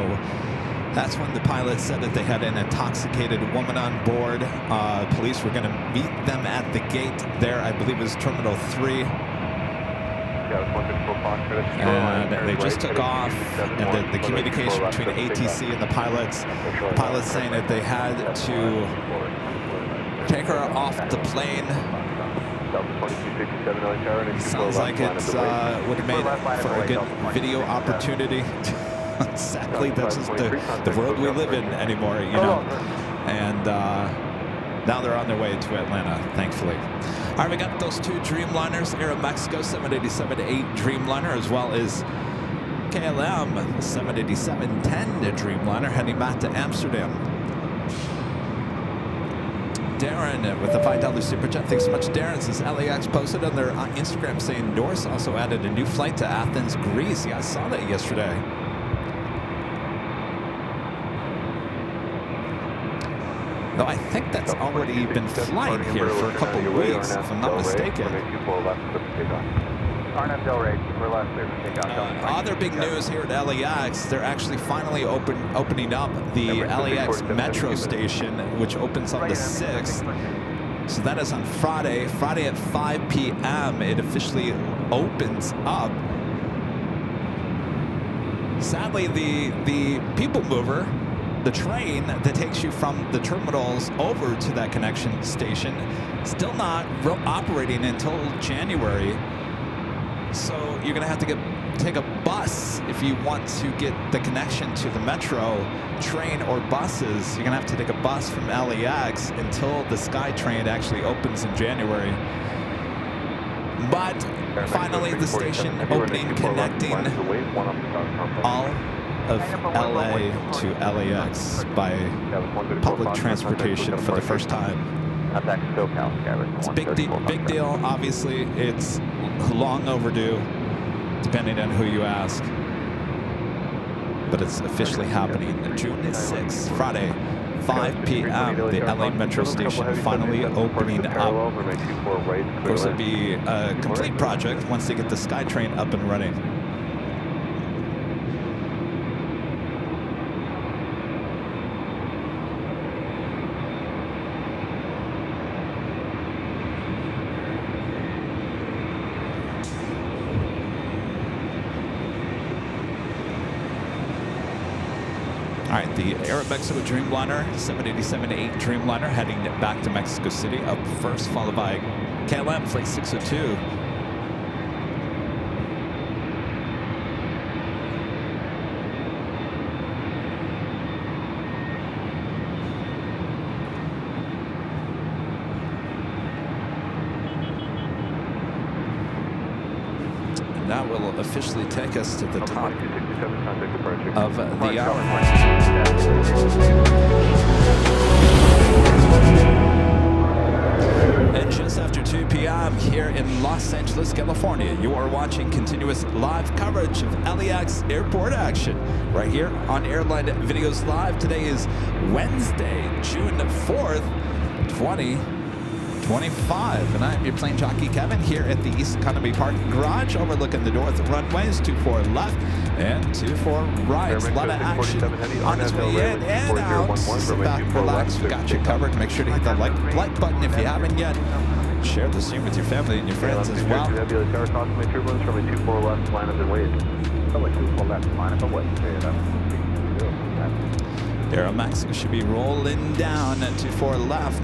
that's when the pilot said that they had an intoxicated woman on board. Police were going to meet them at the gate there, I believe it was Terminal 3. And they just took off, and the communication between ATC and the pilots saying that they had to take her off the plane. Sounds like it would have made for a good video opportunity. Sadly, that's just the world we live in anymore, you know. And now they're on their way to Atlanta, thankfully. All right, we got those two Dreamliners, Aeromexico 787-8 Dreamliner, as well as KLM 787-10 Dreamliner heading back to Amsterdam. Darren with the $5 super chat. Thanks so much, Darren. Says LAX posted on their Instagram saying Norse also added a new flight to Athens, Greece. Yeah, I saw that yesterday. Though I think that's already been flying here for a couple of weeks, if I'm not mistaken. Other big news here at LAX, they're actually finally opening up the LAX metro station, which opens on the 6th. So that is on Friday. Friday at 5 p.m. it officially opens up. Sadly, the people mover, the train that takes you from the terminals over to that connection station, still not operating until January. So you're going to have to take a bus if you want to get the connection to the metro train or buses. You're going to have to take a bus from LAX until the SkyTrain actually opens in January. But finally, the station opening, connecting all of LA to LAX by public transportation for the first time. It's a big deal. Obviously, it's long overdue, depending on who you ask. But it's officially happening. June 6th, Friday, 5 p.m. The LA Metro Station finally opening up. Of course, it'll be a complete project once they get the SkyTrain up and running. All right, the Aeromexico Dreamliner, 787-8 Dreamliner, heading back to Mexico City, up first, followed by KLM Flight 602. And that will officially take us to the top of the hour. And just after 2 p.m. here in Los Angeles, California, you are watching continuous live coverage of LAX airport action right here on Airline Videos Live. Today is Wednesday, June 4th, 2025, and I'm your plane jockey Kevin here at the East Economy Park Garage overlooking the North Runways. 24 left and 24 right. A lot of action on its way in and out. Sit back, relax, we got you covered. Make sure to hit that like button if you haven't yet. Share the stream with your family and your friends as well. Aero Max should be rolling down at 24 left.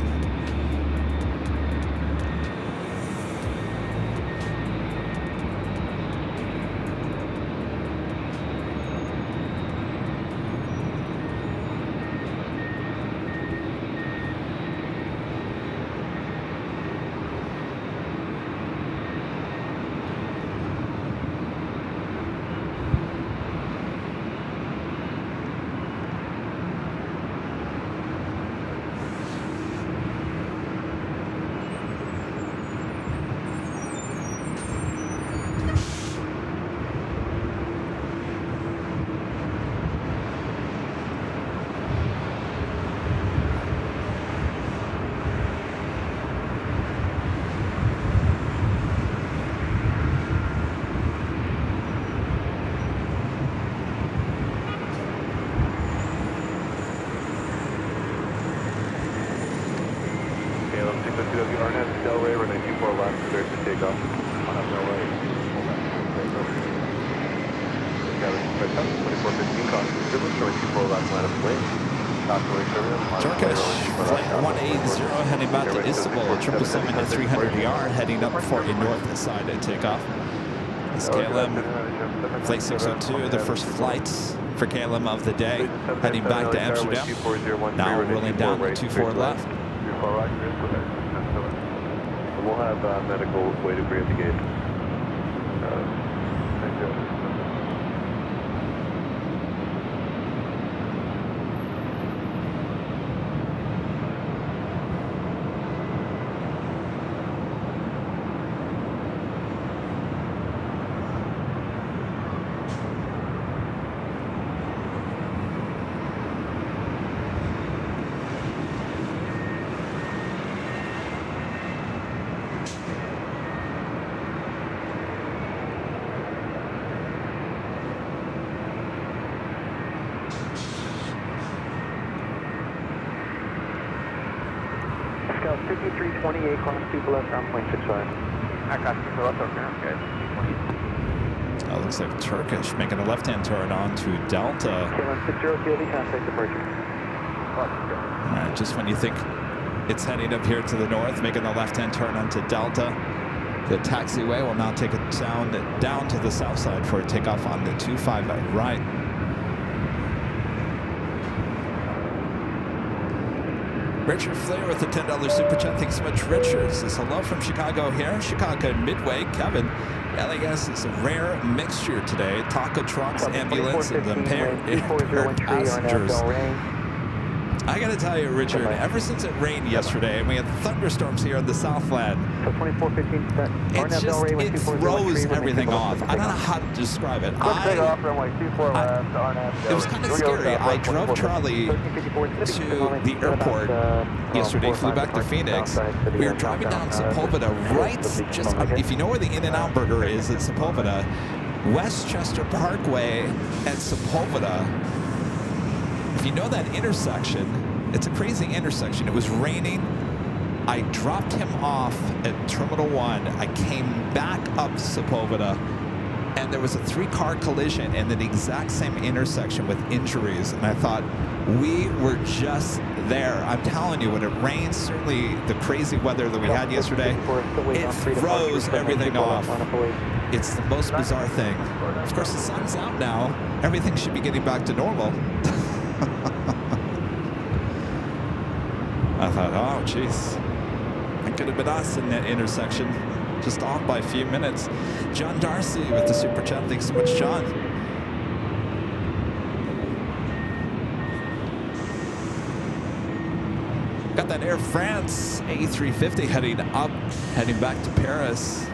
Takeoff. On up Norway. 2415 cross disturbance, showing 24 left line of plane. Taxiway service. Turkish flight 180 heading back to Istanbul, 777 at 300 heading up for a north side takeoff. This KLM flight 602, the first flight for KLM of the day, heading back to Amsterdam. Now rolling down to 24 left. We'll have medical way to grab the gate. Thank you. Scout 5328, cross 2 left on plane 65. I cross 2 left, okay. Oh, looks like Turkish making a left-hand turn onto Delta. KLM 60 CLD, contact departure. All right, just when you think it's heading up here to the north, making the left-hand turn onto Delta, the taxiway will now take it down to the south side for a takeoff on the 25 right. Richard Flair with the $10 super chat. Thanks so much, Richard. Says hello from Chicago here. Chicago Midway. Kevin. LAX is a rare mixture today. Taco trucks, ambulance, and impaired passengers. I gotta tell you, Richard, ever since it rained yesterday and we had thunderstorms here in the Southland, it throws everything off. I don't know how to describe it. It was kind of scary. I drove Charlie to the airport yesterday, flew back to Phoenix. We were driving down Sepulveda, right just, if you know where the In-N-Out Burger is at Sepulveda, Westchester Parkway at Sepulveda. If you know that intersection, it's a crazy intersection. It was raining. I dropped him off at Terminal 1. I came back up Sepulveda, and there was a 3-car collision in the exact same intersection with injuries. And I thought, we were just there. I'm telling you, when it rains, certainly the crazy weather that we had yesterday, it throws everything off. It's the most bizarre thing. Of course, the sun's out now. Everything should be getting back to normal. I thought, oh, jeez. It could have been us in that intersection. Just off by a few minutes. John Darcy with the super chat. Thanks so much, John. Got that Air France A350 heading up, heading back to Paris.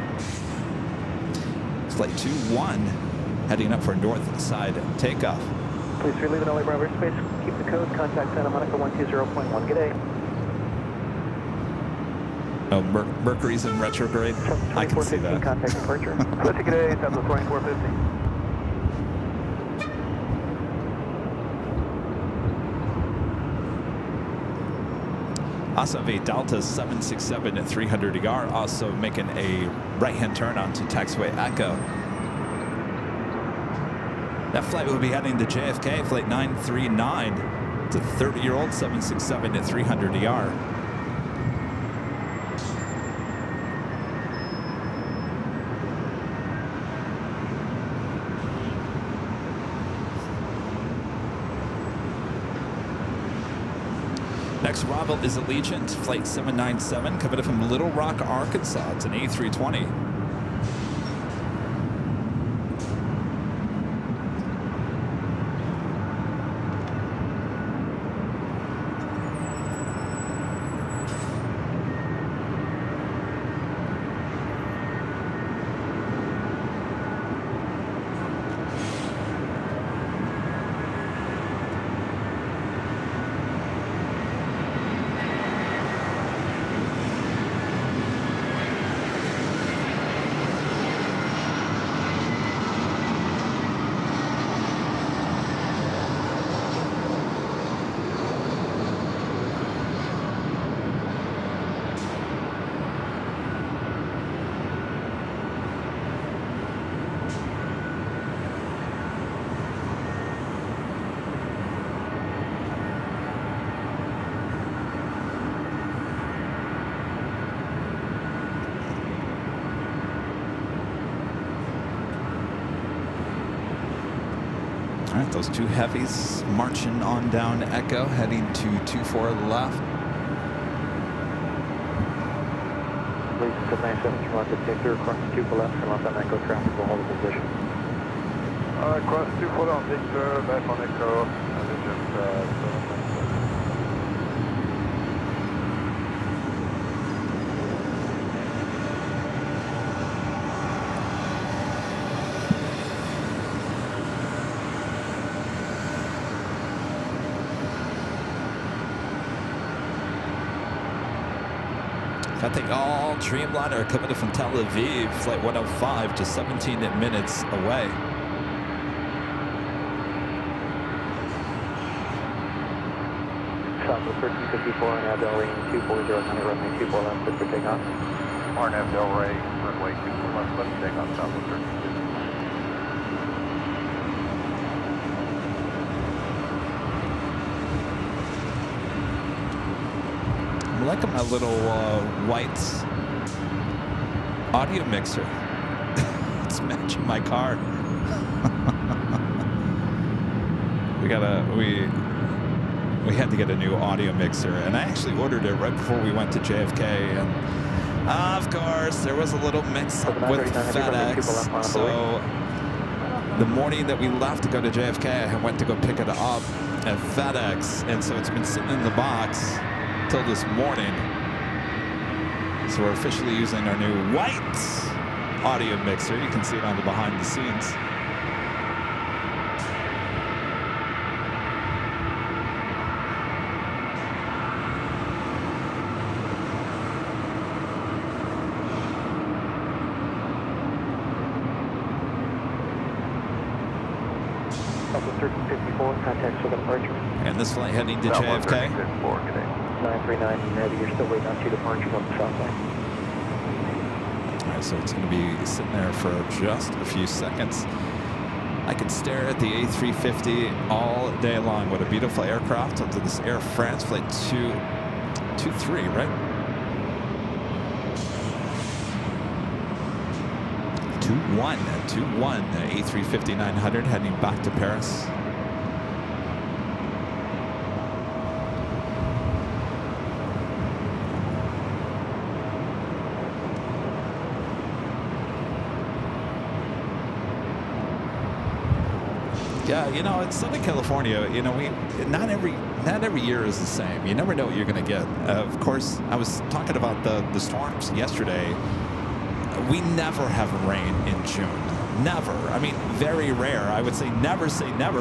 Flight 21 heading up for north side takeoff. Please relieve an LA Bravo airspace. Keep the code. Contact Santa Monica 120.1. Good day. Oh, Mercury's in retrograde. I can see that. Contact departure. Let's take it a Southwest 2450. Also, a Delta 767 at 300 ER, also making a right-hand turn onto Taxiway Echo. That flight will be heading to JFK, flight 939. It's a 30-year-old 767 at 300 ER. Next arrival is Allegiant, flight 797, coming in from Little Rock, Arkansas. It's an A320. All right, those two heavies marching on down Echo, heading to 24 left. Please, 797, you want to take through across 2 left and left on Echo traffic will hold the position. Cross 2 on Victor, back on Echo, Allegiant 797. Got the all Dreamliner coming in from Tel Aviv, flight 105, just 17 minutes away. Southwest 1354 on Abdel Ray 240, runway 24 left, good for takeoff. RNAV Del Rey, runway 24 left, let's take off Southwest 1354. I'm liking my little white audio mixer. It's matching my car. we had to get a new audio mixer, and I actually ordered it right before we went to JFK, and of course there was a little mix-up with FedEx. So the morning that we left to go to JFK, I went to go pick it up at FedEx, and so it's been sitting in the box till this morning. So we're officially using our new white audio mixer. You can see it on the behind the scenes. Southwest 1354, contact for departure. And this flight heading to JFK. 939, Navy, you're still waiting on 2 departures on the south side. All right, so it's going to be sitting there for just a few seconds. I could stare at the A350 all day long. What a beautiful aircraft. Onto this Air France flight 223, right? 21, A350-900 heading back to Paris. Yeah, you know, in Southern California, you know, not every year is the same. You never know what you're going to get. Of course, I was talking about the storms yesterday. We never have rain in June. Never. I mean, very rare. I would say never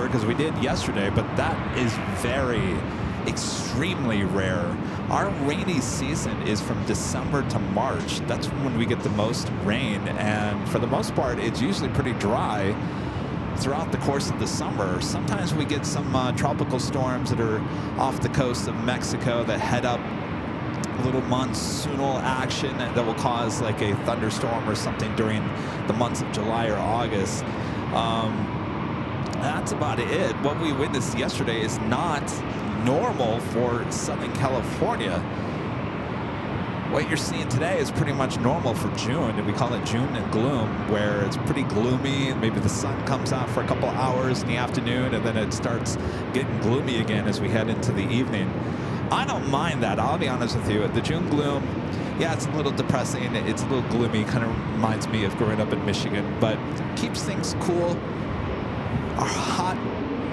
because we did yesterday, but that is very extremely rare. Our rainy season is from December to March. That's when we get the most rain, and for the most part, it's usually pretty dry throughout the course of the summer. Sometimes we get some tropical storms that are off the coast of Mexico that head up, a little monsoonal action that will cause like a thunderstorm or something during the months of July or August. That's about it. What we witnessed yesterday is not normal for Southern California. What you're seeing today is pretty much normal for June, and we call it June and gloom, where it's pretty gloomy. Maybe the sun comes out for a couple hours in the afternoon, and then it starts getting gloomy again as we head into the evening. I don't mind that. I'll be honest with you. The June gloom, yeah, it's a little depressing. It's a little gloomy. Kind of reminds me of growing up in Michigan, but keeps things cool. Our hot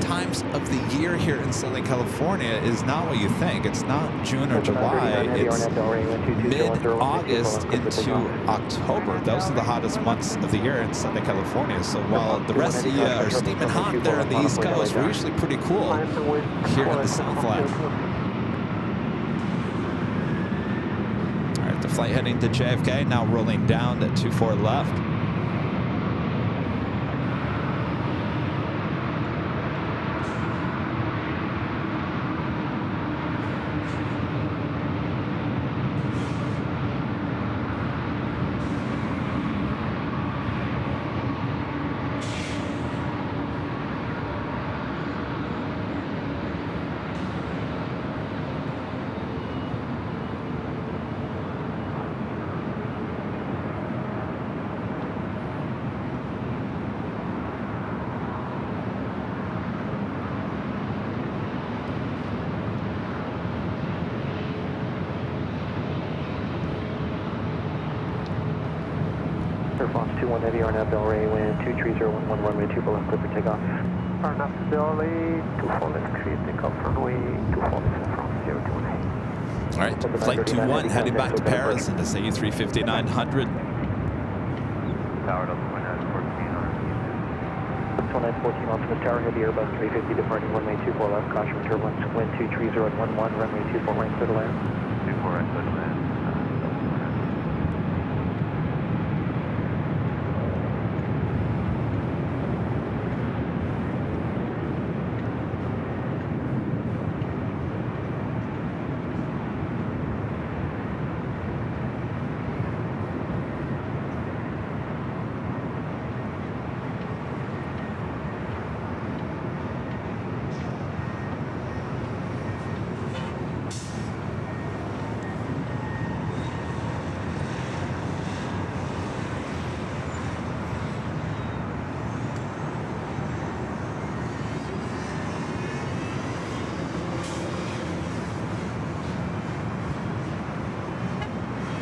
times of the year here in Southern California is not what you think. It's not June or July. It's mid-August into October. Those are the hottest months of the year in Southern California. So while the rest of you are steaming hot there on the East Coast, we're usually pretty cool here in the Southland. All right, the flight heading to JFK, now rolling down at 24 left. Fox 21 Heavy, RNAV Delray, wind 23011, runway 2 left, clear for takeoff. RNAV Delray, 24 left, clear takeoff, runway 24 left from 028. All right, flight 21 heading back to Paris in this A350-900. Tower Delta 14 on 2914 Optimus Tower, heavy Airbus 350 departing runway 24 left, caution turbulence, wind 23011, runway 24 right, clear to land. 24 right, clear to land.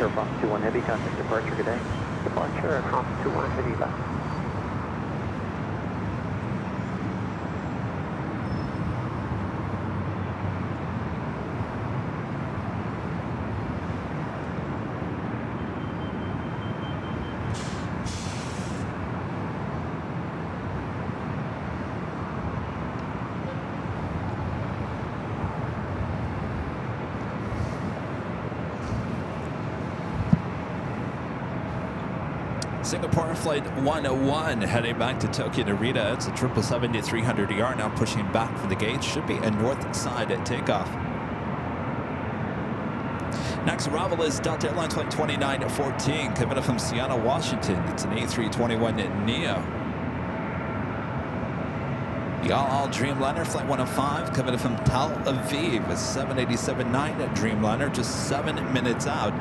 Air Fox 21 Heavy, contact departure, good day. Departure, Fox 21 Heavy left. Singapore Flight 101 heading back to Tokyo Narita. It's a 777-300ER now pushing back from the gate. Should be a Northside at takeoff. Next arrival is Delta Airlines Flight 2914 coming up from Seattle, Washington. It's an A321neo. The all Dreamliner Flight 105 coming up from Tel Aviv. A 787-9 Dreamliner just 7 minutes out.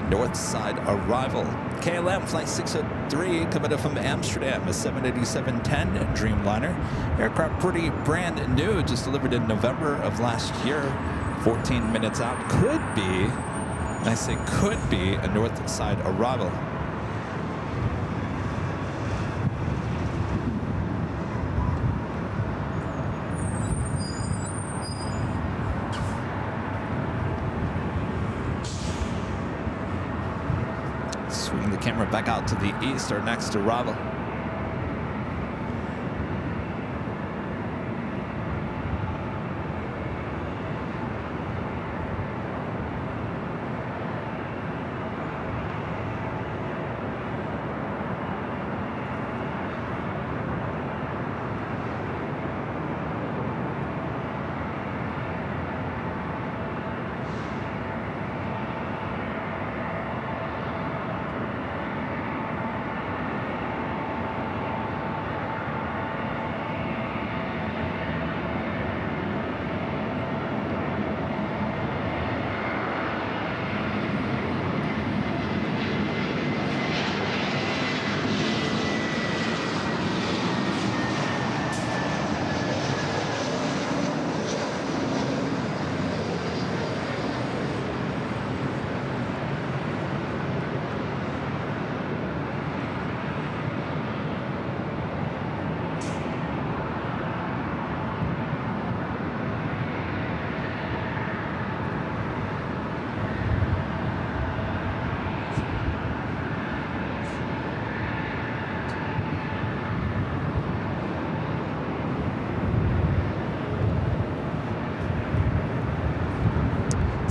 Northside arrival. KLM Flight 603 coming up from Amsterdam, a 787-10 Dreamliner. Aircraft pretty brand new, just delivered in November of last year. 14 minutes out. Could be, and I say could be, a Northside arrival. Swing the camera back out to the east, our next arrival.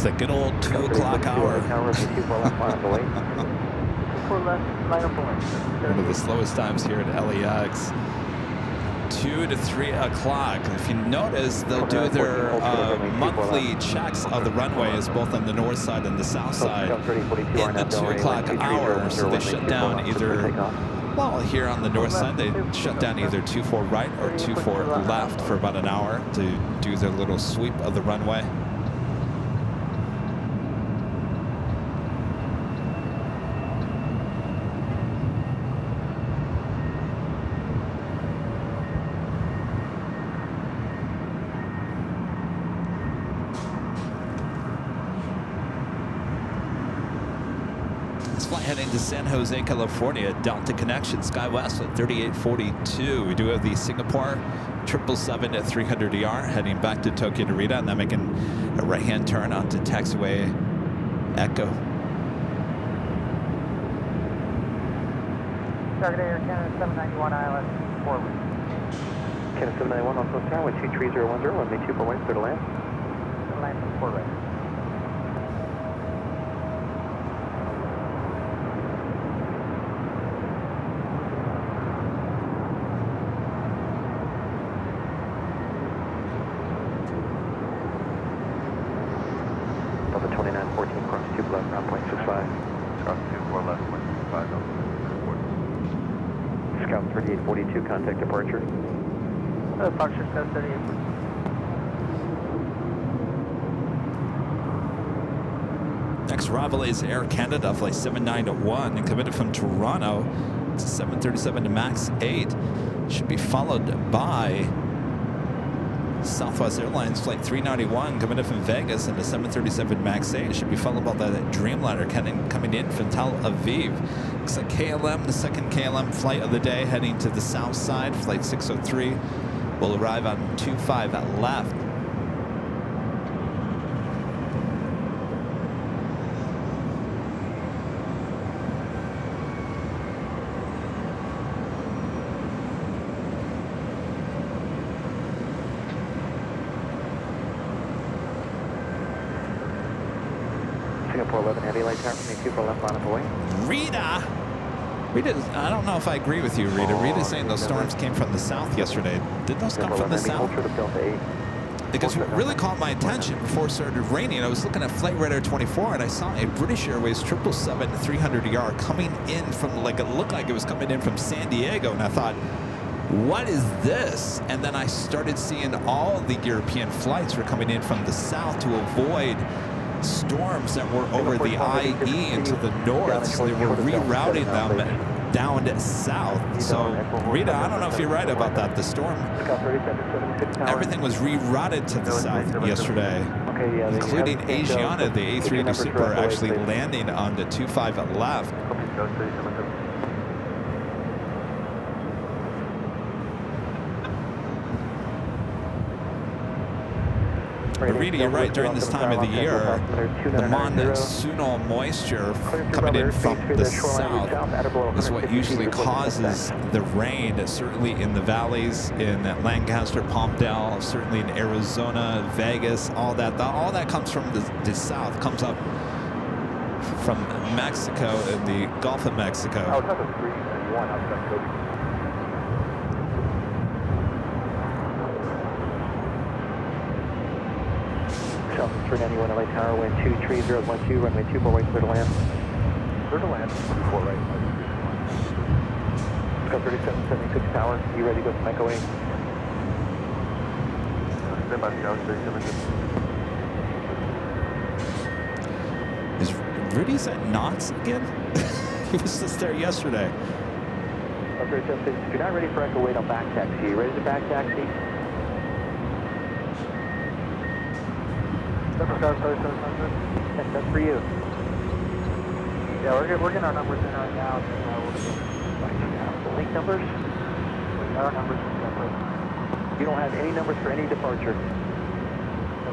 It's a good old 2 o'clock hour. Runway 24 left, line on the way. 4 left, line up point. One of the slowest times here at LAX. 2 to 3 o'clock. If you notice, they'll do their monthly checks of the runways, both on the north side and the south side, in the 2 o'clock hour. So they shut down either, well, here on the north side, they shut down either 24 right or 24 left for about an hour to do their little sweep of the runway. Heading to San Jose, California, Delta Connection, SkyWest at 3842. We do have the Singapore 777 at 300 ER heading back to Tokyo Narita, and then making a right-hand turn onto Taxiway Echo. Target Air Canada 791 ILS forward. Canada 791 on Coast Tower with 23010, runway 24 right, clear to land. Land for right. Delta 2914, cross 2 left, ground point 65. Scout 24 left, 165, Scout 3842, contact departure. Departure Scout 3842. Next arrival is Air Canada, flight 791, and committed from Toronto. It's a 737 to MAX 8. Should be followed by Southwest Airlines flight 391 coming in from Vegas and the 737 MAX 8. It should be followed by the Dreamliner coming in from Tel Aviv. Looks like KLM, the second KLM flight of the day, heading to the south side. Flight 603 will arrive on 25 left. Singapore 11 heavy light tower, make 24 left, line up away. Rita, I don't know if I agree with you, Rita. Rita's saying those storms came from the south yesterday. Did those come from the south? Because what really caught my attention before it started raining, I was looking at Flight Radar 24 and I saw a British Airways 777 300 ER coming in from, like, it looked like it was coming in from San Diego, and I thought, what is this? And then I started seeing all the European flights were coming in from the south to avoid storms that were over the IE into the north, so they were rerouting them down south. So, Rita, I don't know if you're right about that. The storm, everything was rerouted to the south yesterday, including Asiana, the A380 Super, actually landing on the 25 left. But Rita, you're right, during this time of the year, the monsoonal moisture coming in from the south is what usually causes the rain, certainly in the valleys, in Lancaster, Palmdale, certainly in Arizona, Vegas, all that comes from the south, comes up from Mexico and the Gulf of Mexico. 391 LA Tower, wind 23012, runway 24 right, clear to land. Clear to land, 24 right. Scout 3776 Tower, you ready to go from Echo 8? Stand by Scout 3776. Is Rudy's at knots again? He was just there yesterday. Scout 3776, if you're not ready for Echo 8, I'll back taxi. You ready to back taxi? That's for you. Yeah, we're getting our numbers in right now. The link numbers? Our numbers are separate. You don't have any numbers for any departure? So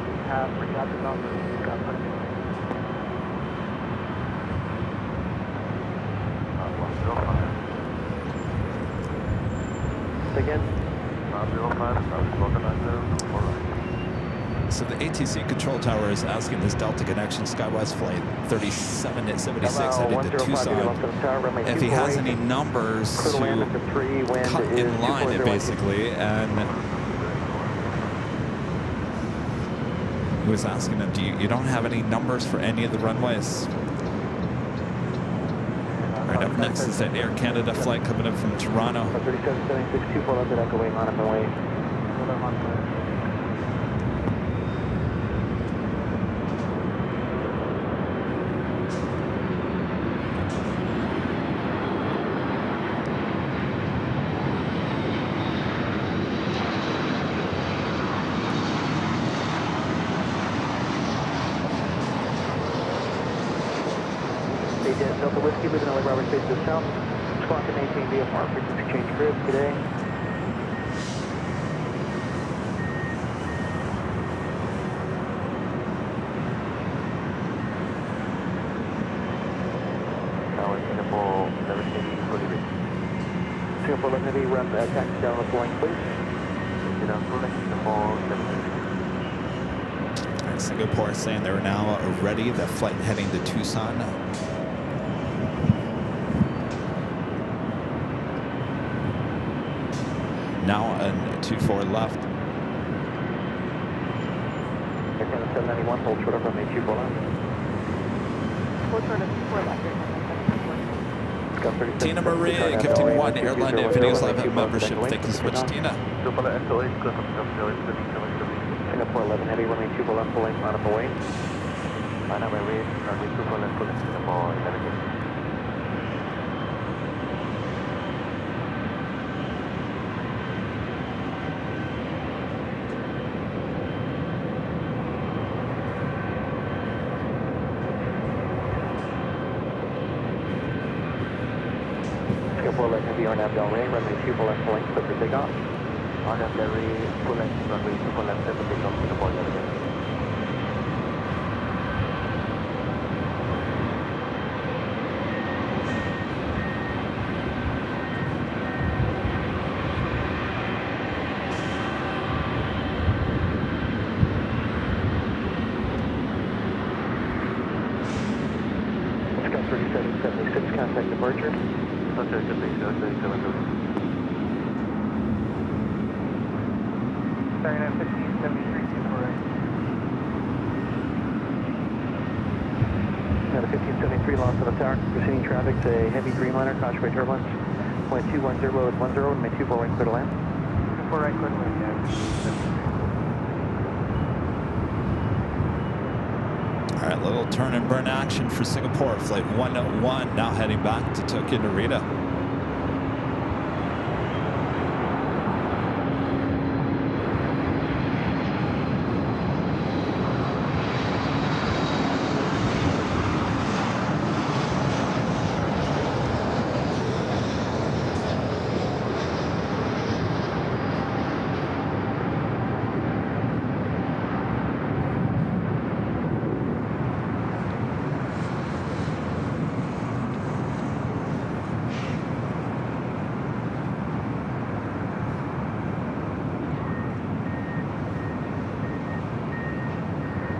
we got the numbers. Again? 505, 4 right. So the ATC control tower is asking this Delta connection Skywest flight 3776 headed to Tucson if he has any numbers to cut in line, basically, and he was asking him, you don't have any numbers for any of the runways? Right up next is that Air Canada flight coming in from Toronto. 3776 240 Echo Wing on my way. Delta Whiskey, leaving LA Robert Space to the south. Squawk to maintain VFR, frequency change grid today. Tower Singapore 1180, fully ready. Singapore 1180, run taxi down the flying, please. Down full Singapore 1180. Singapore saying they're now ready. The flight heading to Tucson. Now on 24 left. Air Canada 791, hold short of runway 24 left. Hold short of 4 left. Tina Marie, gifting 1 Airline Videos Live membership. Thank you so much, Tina. Singapore 11 heavy, runway 24 left, full length, line up away. Line up away, runway 24 left, full length, Singapore 1180. Singapore 11 heavy, RNAV Del Rey, runway 24 left, full length, clear for takeoff. RNAV Del Rey, full length, runway 24 left, clear for takeoff, Singapore 1180. Sky 3776, contact departure. Contact departure, 3776. 1573, correct. Got a 1573 lost of the tower. Proceeding traffic to heavy Dreamliner, Taxiway turbulence. 210 at 10, and may 24 right clear to land. 24 right, clear to land, yeah. All right, little turn and burn action for Singapore. Flight 101 now heading back to Tokyo Narita.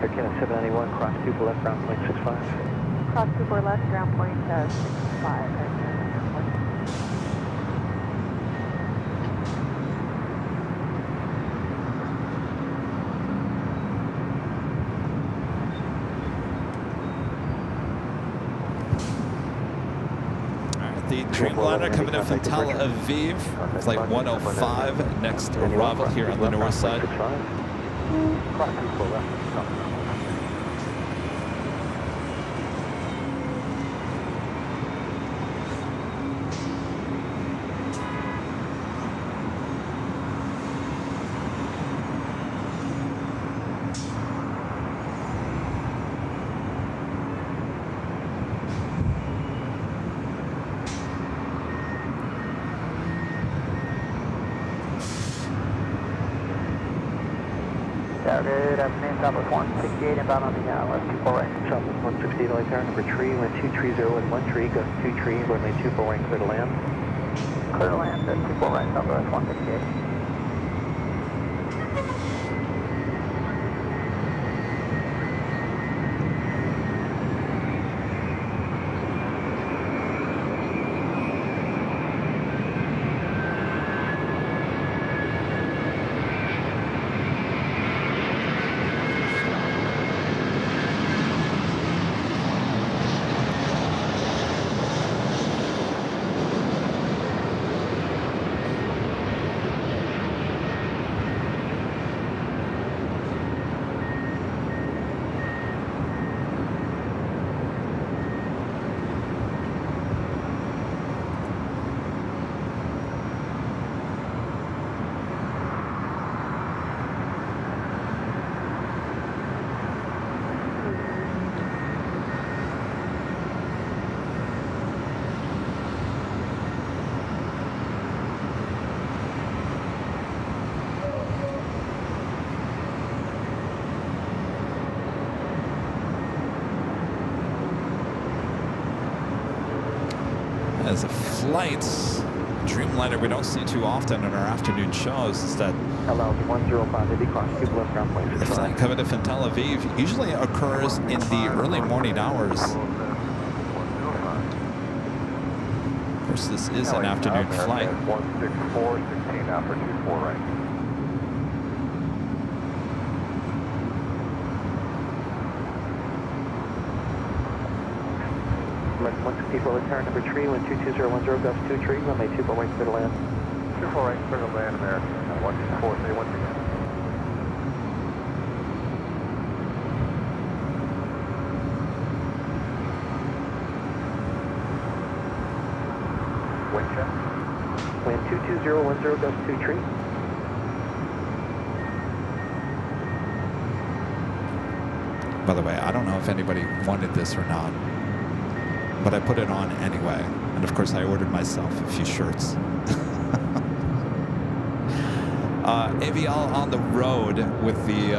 Air Canada 791, cross 2 left, ground point 65. Cross 24 left, ground point 65. The Dreamliner coming in from Tel Aviv, flight 105, next arrival here on the north side. Cross 2 left. Good afternoon, Southwest 168, inbound on the left 24 right. Southwest 168, LA tower number 3, wind 230 and 1 tree, gust 2 tree, runway 24 right, clear to land. Clear to land at 24 right, Southwest 168. flights, Dreamliner we don't see too often in our afternoon shows, is that Allows 105 to cross 2 left ground plane the flight coming in from Tel Aviv usually occurs in the early morning hours. Of course, this is an afternoon flight. 164, 16 now for 24 right. Left 164, return number 3, 12010, gust 2 tree, runway 24 right clear to land. 24 right, clear to land, American. 124, say 124. Wind check. Wind 22010, gust 2 tree. By the way, I don't know if anybody wanted this or not, but I put it on anyway. And of course, I ordered myself a few shirts. Avial on the road with the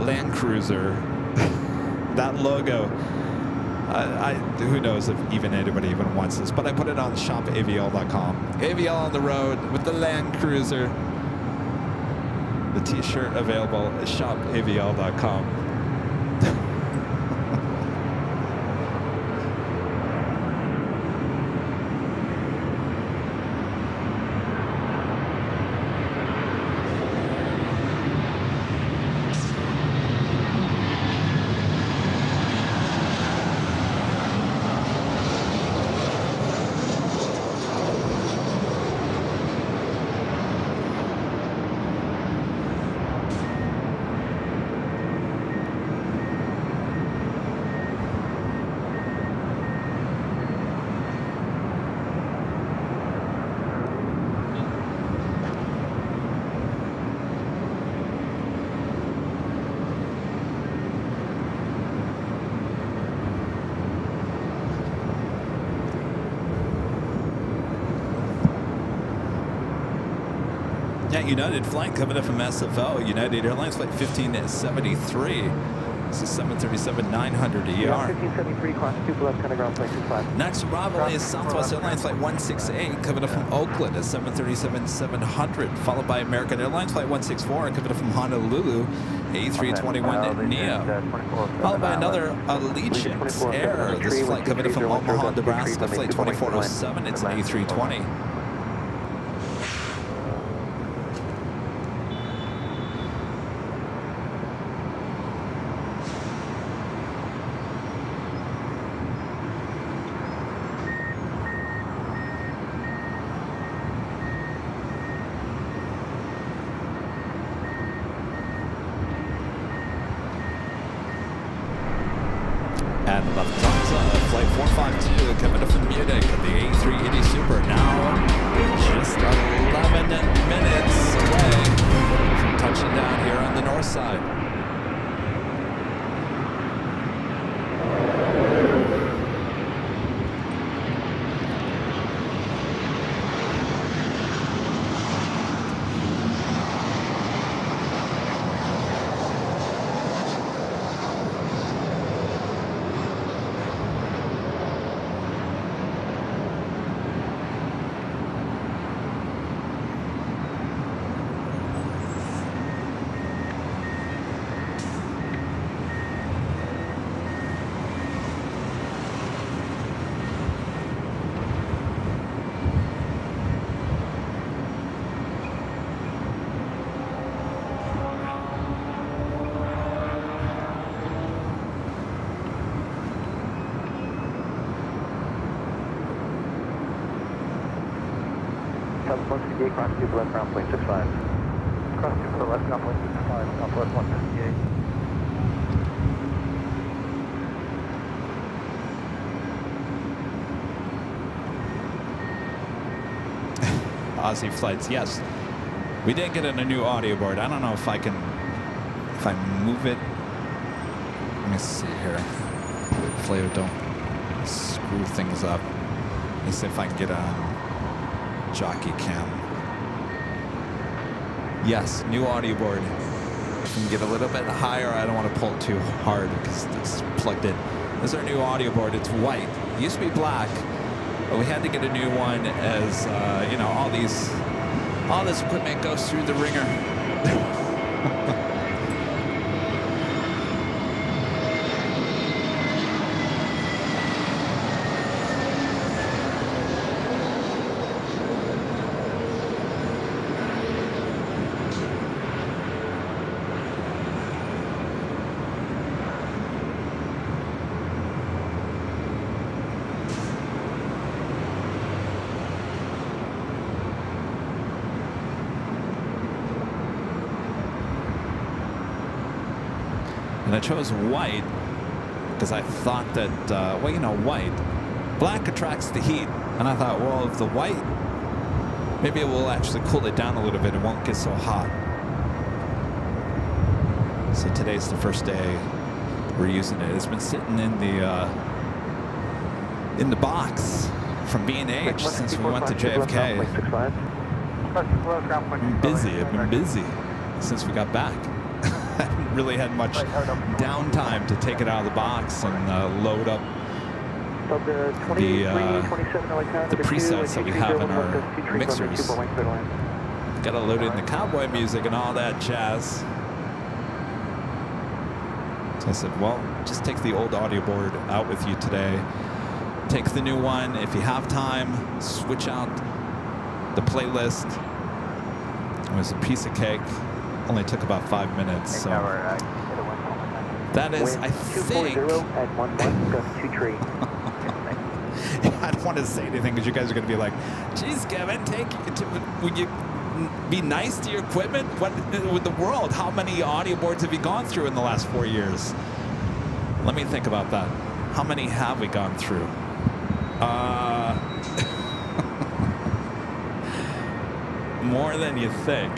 Land Cruiser. That logo. Who knows if even anybody even wants this, but I put it on shopavial.com. Avial on the road with the Land Cruiser. The t-shirt available at shopavial.com. United flight coming up from SFO. United Airlines flight 1573. This is 737-900 ER. 1573, cross 2 left, kind of ground plane 25. Next arrival is Southwest Airlines flight 168 coming up from Oakland at 737-700, followed by American Airlines flight 164 coming up from Honolulu, A321neo. Followed by another Allegiant Air. This flight coming up from Omaha, Nebraska, flight 2407. It's an A320. And Lufthansa flight 452 coming up from Munich, the A380 Super, now just 11 minutes away from touching down here on the north side. Southwest 168, cross 2 left ground plane 65. Cross 2 left ground plane 65, Southwest 168. Aussie flights, yes. We did get a new audio board. I don't know if I can, if I move it. Let me see here. Hopefully I don't screw things up. Let me see if I can get on jockey cam. Yes, new audio board. I can get a little bit higher. I don't want to pull it too hard because it's plugged in. This is our new audio board. It's white. It used to be black. But we had to get a new one as, you know, all this equipment goes through the ringer. And I chose white because I thought that, well, you know, black attracts the heat. And I thought, well, if the white, maybe it will actually cool it down a little bit. It won't get so hot. So today's the first day we're using it. It's been sitting in the box from B&H since we went to JFK. I'm busy. I've been busy since we got back. I haven't really had much downtime to take it out of the box and load up the presets that we have in our mixers. Got to load in the cowboy music and all that jazz. So I said, well, just take the old audio board out with you today. Take the new one. If you have time, switch out the playlist. It was a piece of cake. Only took about 5 minutes. So that is, I think. I don't want to say anything because you guys are going to be like, geez, Kevin, would you be nice to your equipment? What with the world? How many audio boards have you gone through in the last 4 years? Let me think about that. How many have we gone through? More than you think.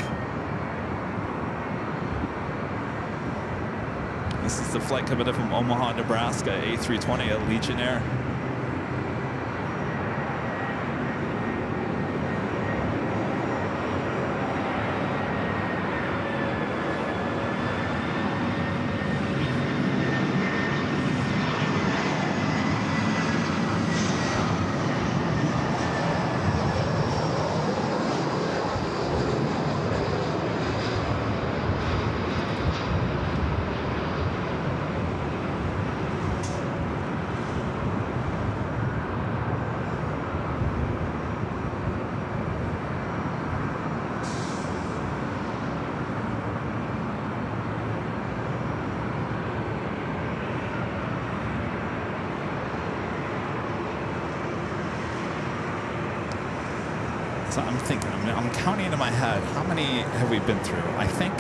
This is the flight coming in from Omaha, Nebraska, A320 at Legionnaire. So I'm thinking, I'm counting in my head, how many have we been through? I think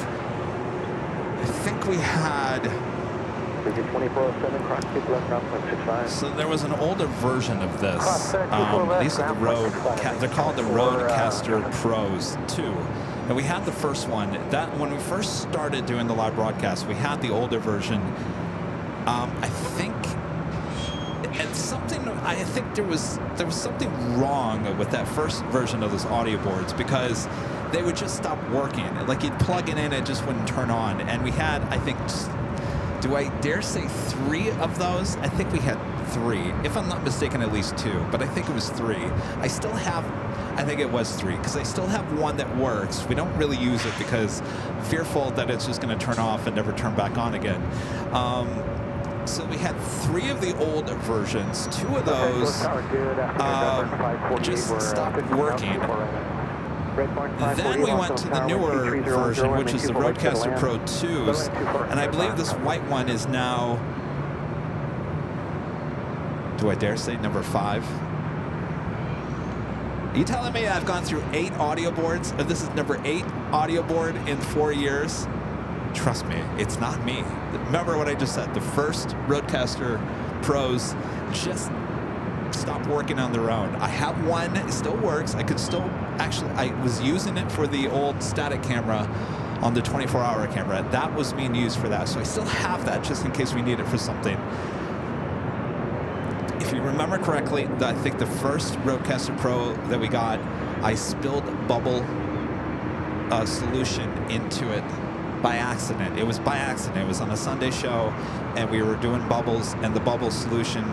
we had. So there was an older version of this. These are the they're called the Roadcaster Pros 2. And we had the first one. That when we first started doing the live broadcast, we had the older version. I think. I think there was something wrong with that first version of those audio boards because they would just stop working. Like you'd plug it in, it just wouldn't turn on. And we had, I think, do I dare say 3 of those? I think we had 3. If I'm not mistaken, at least 2. But I think it was 3. I still have, I think it was 3 because I still have one that works. We don't really use it because fearful that it's just going to turn off and never turn back on again. So we had 3 of the old versions. 2 of those just stopped working. Then we went to the newer version, which is the Roadcaster Pro 2s. And I believe this white one is now, do I dare say number 5? Are you telling me I've gone through 8 audio boards? This is number 8 audio board in 4 years? Trust me, it's not me. Remember what I just said. The first Roadcaster Pros just stopped working on their own. I have one, it still works. I could still, actually, I was using it for the old static camera on the 24-hour camera. That was being used for that. So I still have that just in case we need it for something. If you remember correctly, I think the first Roadcaster Pro that we got, I spilled bubble solution into it. By accident. It was by accident. It was on a Sunday show, and we were doing bubbles, and the bubble solution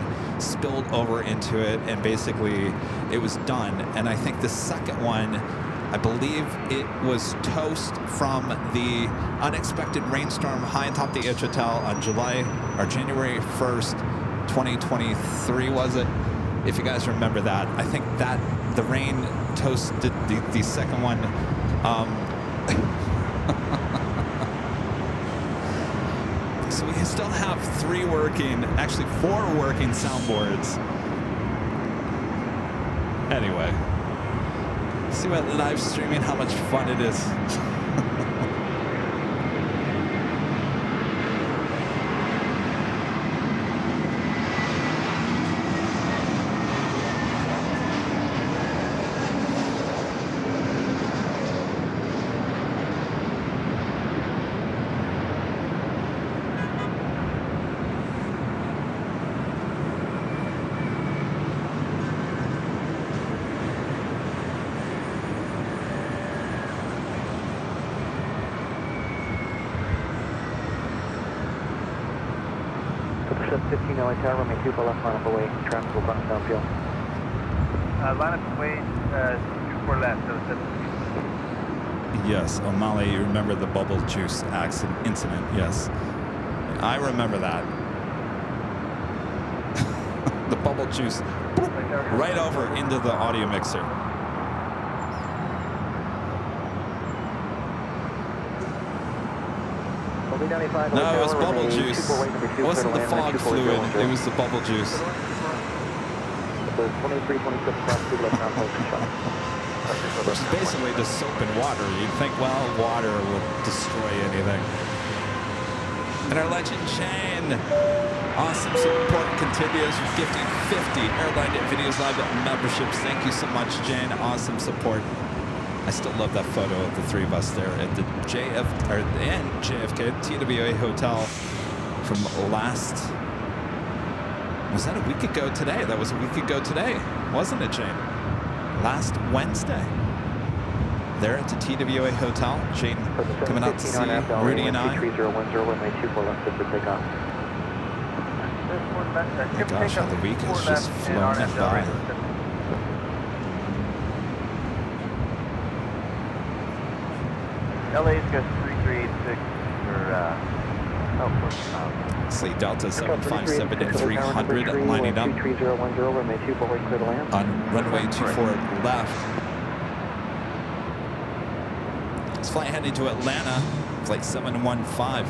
spilled over into it, and basically it was done. And I think the second one, I believe it was toast from the unexpected rainstorm high atop the Edge Hotel on January 1st, 2023, was it? If you guys remember that. I think that the rain toasted the second one. So we still have 4 working soundboards. Anyway. See what live streaming, how much fun it is. LA Tower, runway 2 for left, line up away, traffic will cross downfield. Line up away, 24 left, so 7. Yes, O'Malley, you remember the bubble juice incident? Yes, I remember that. The bubble juice, right over into the audio mixer. No, it was bubble juice. It wasn't the fog fluid, it was the bubble juice. Which is basically just soap and water. You'd think, well, water will destroy anything. And our legend Shane, awesome support continues with gifting 50 Airline videos live memberships. Thank you so much, Jane. Awesome support. I still love that photo of the 3 of us there at the JFK TWA Hotel from last. Was that a week ago today? That was a week ago today, wasn't it, Jane? Last Wednesday. There at the TWA Hotel. Jane coming out to see Rudy and I. 3010, runway 24 left for takeoff. Oh my gosh, how the week has just flown by. LA's got 3386 for See Delta 757 and 300 lining up 3010, runway 24 right, clear to land. on runway 24 left. This flight heading to Atlanta, flight 715.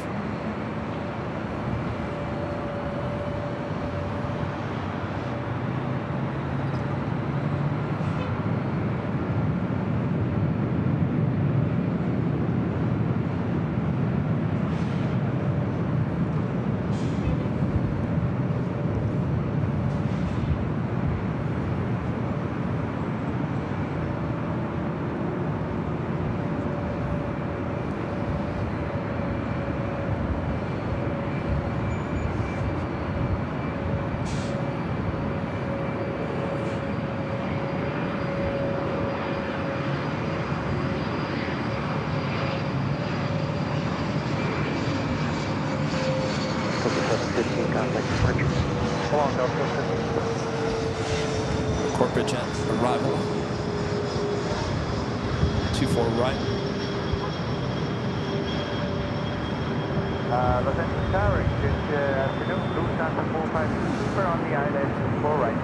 Corporate jet arrival. 24 right. Los Angeles Tower, good afternoon. Lufthansa 452 Super on the island, 4 right.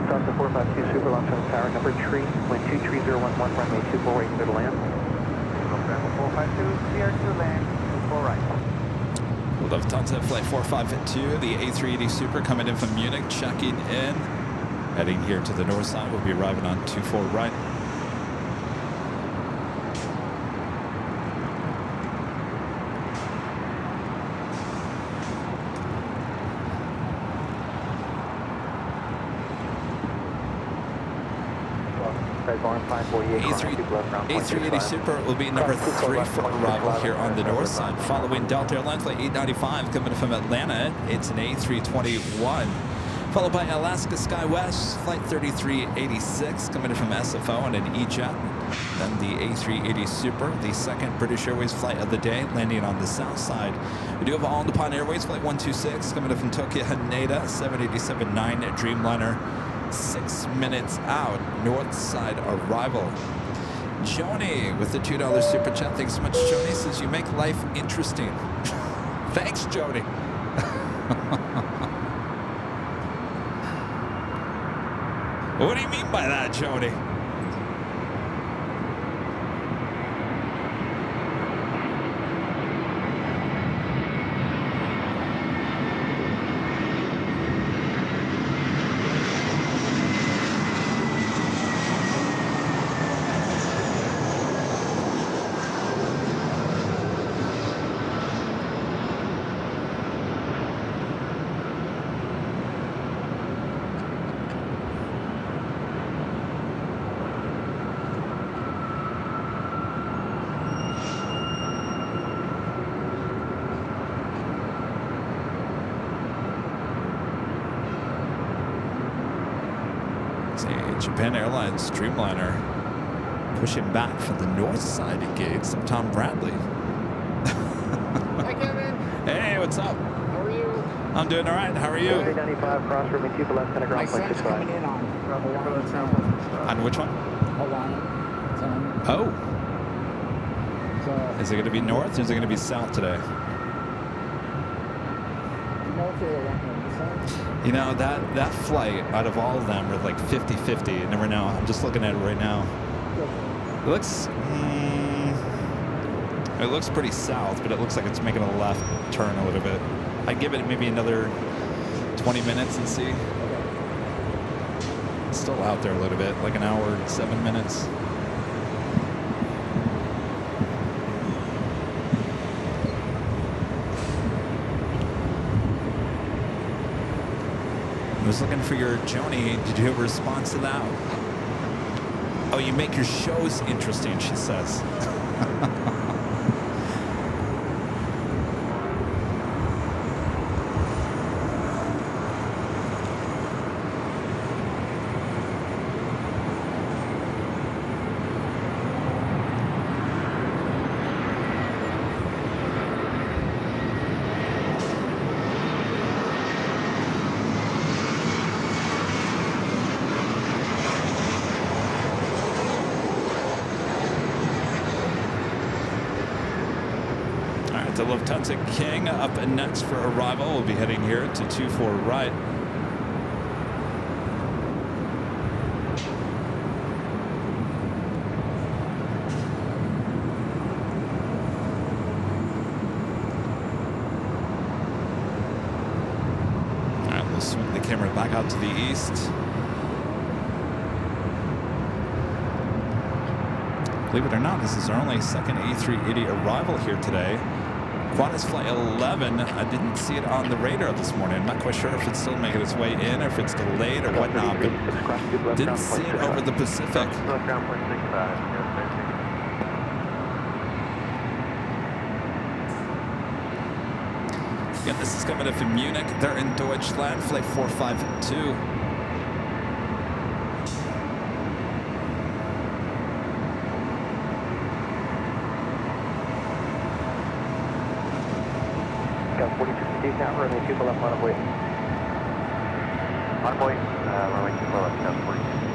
Lufthansa 452 Super, Los Angeles Tower, number 3, wind 23011, runway 24 right, clear to land. Lufthansa 452, clear to land, 4 right. Lufthansa flight 452, the A380 Super coming in from Munich, checking in. Heading here to the north side, we'll be arriving on 24 right. A380 Super will be number 3 for arrival here on the north side. Following Delta Airlines flight 895 coming from Atlanta, it's an A321. Followed by Alaska SkyWest flight 3386 coming in from SFO and an E-Jet. Then the A380 Super, the second British Airways flight of the day, landing on the south side. We do have All Nippon Airways flight 126 coming up from Tokyo Haneda, 787-9 Dreamliner, 6 minutes out. Northside arrival. Joni with the $2 super chat. Thanks so much, Joni. Says you make life interesting. Thanks, Joni. What do you mean by that, Joni? Japan Airlines Dreamliner pushing back for the Northside gates of Tom Bradley. Hi, Kevin. Hey, what's up? How are you? I'm doing all right. How are you? 95, cross runway 2 for left, center My ground, son's coming 0.65. in on On which one? Hawaiian. Oh, So, is it going to be north or is it going to be south today? you know if they're on the side? You know, that flight out of all of them are like 50-50. You never know. I'm just looking at it right now. It looks pretty south, but it looks like it's making a left turn a little bit. I'd give it maybe another 20 minutes and see. It's still out there a little bit, like an hour and 7 minutes. I was looking for your Joni. Did you have a response to that? Oh, you make your shows interesting, she says. The Lufthansa King up next for arrival. We'll be heading here to 24 right. All right, we'll swing the camera back out to the east. Believe it or not, this is our only second A380 arrival here today. Qantas Flight 11, I didn't see it on the radar this morning. I'm not quite sure if it's still making its way in or if it's delayed or whatnot, but didn't see it over the Pacific. Left ground 0.65. Again, this is coming in from Munich. They're in Deutschland, Flight 452. Got 42 now, runway 2 for left, line of way. Runway 2 for left, got 42.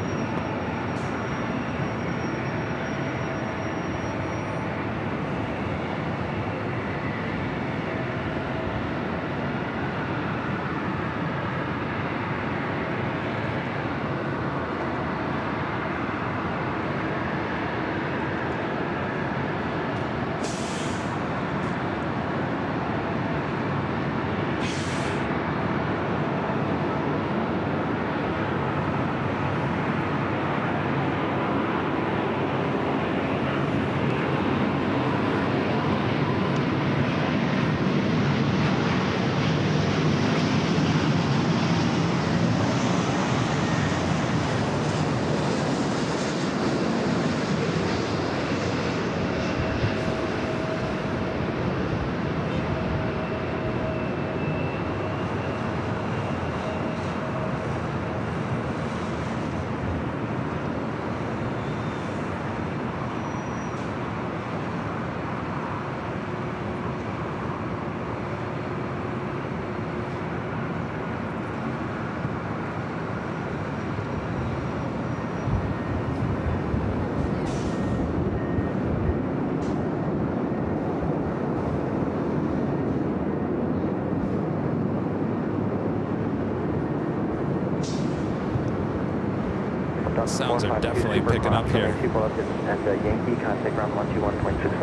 sounds are definitely picking up here. Two pull up at Yankee, contact ground 121.65.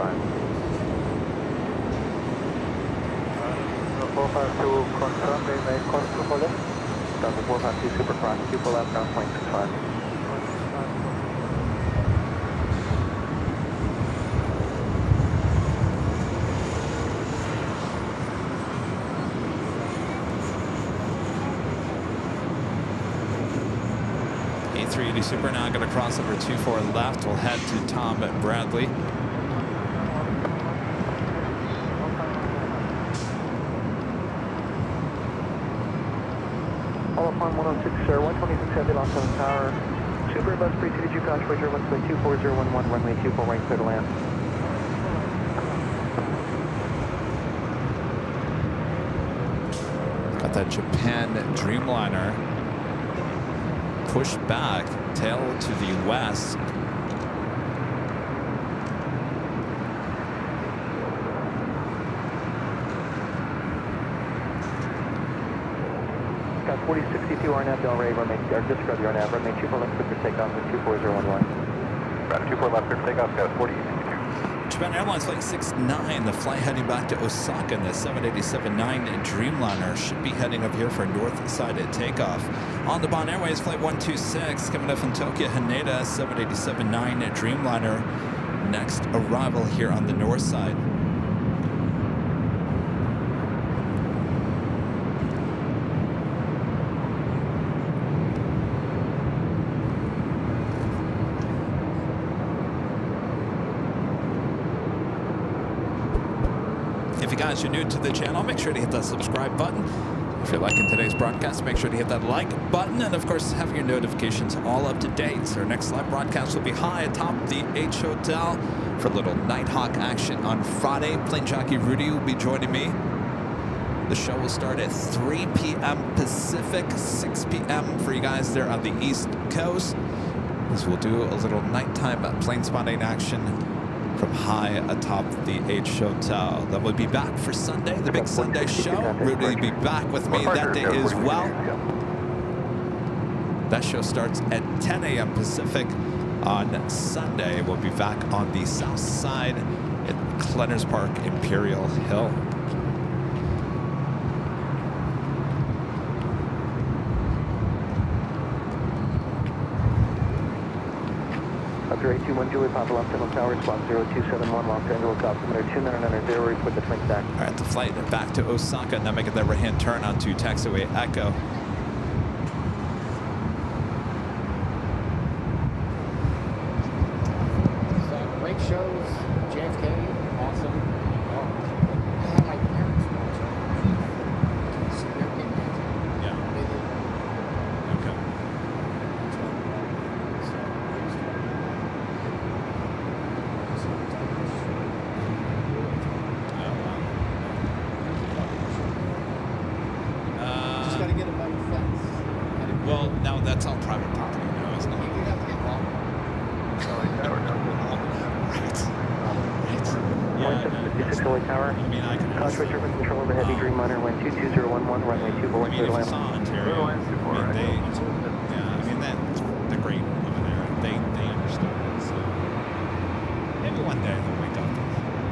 452, confirm they may cost to pull left. Delta 452 Super Cross, 2 pull left, ground 0.65. A380 Super now going to cross over 24 left. We'll head to Tom Bradley. All upon 106, sir. 126 heavy, lost on the tower. Super bus pre-CDG Taxiway, Turbulence 24011, runway 24 right, clear to land. Got that Japan Dreamliner pushed back, tail to the west. Got 4062 RNAV Del Rey, runway, or disregard the RNAV, runway 24 left, clear for takeoff with 24011. Roger, 24 left, clear for takeoff, got 4062. Japan Airlines Flight 69, the flight heading back to Osaka, and the 787-9 Dreamliner should be heading up here for Northside at takeoff. On the Bon Airways Flight 126, coming up from Tokyo, Haneda, 787-9 Dreamliner, next arrival here on the north side. If you guys are new to the channel, make sure to hit that subscribe button. If you're liking today's broadcast, make sure to hit that like button. And of course, have your notifications all up to date. So our next live broadcast will be high atop the H Hotel for a little Nighthawk action on Friday. Plane Jockey Rudy will be joining me. The show will start at 3 p.m. Pacific, 6 p.m. for you guys there on the East Coast. As we'll do a little nighttime plane spotting action from high atop the H Hotel. Then we'll be back for Sunday, the big Sunday show. Rudy will be back with me that day as well. That show starts at 10 a.m. Pacific on Sunday. We'll be back on the south side at Clenners Park, Imperial Hill. After 821 Julie, Papa Los Angeles Tower, squawk 0271, Los Angeles, altimeter 2990, report the twin stack. All right, the flight back to Osaka, now making that right-hand turn onto Taxiway Echo. So, great shows, JFK, awesome. I had my parents watch it. So they're getting it. Yeah. They did. Okay. Just gotta get a better fence. Well, now that's all private property now, isn't it? You have to get longer. Right. Yeah, 56 Lake Tower. I mean, I can Contour Turbine control of the heavy Dreamliner, wind 22011, runway 24 I mean, clear if to you land. saw Ontario, I mean, they're great over there. They understand it. So maybe one day they'll wake up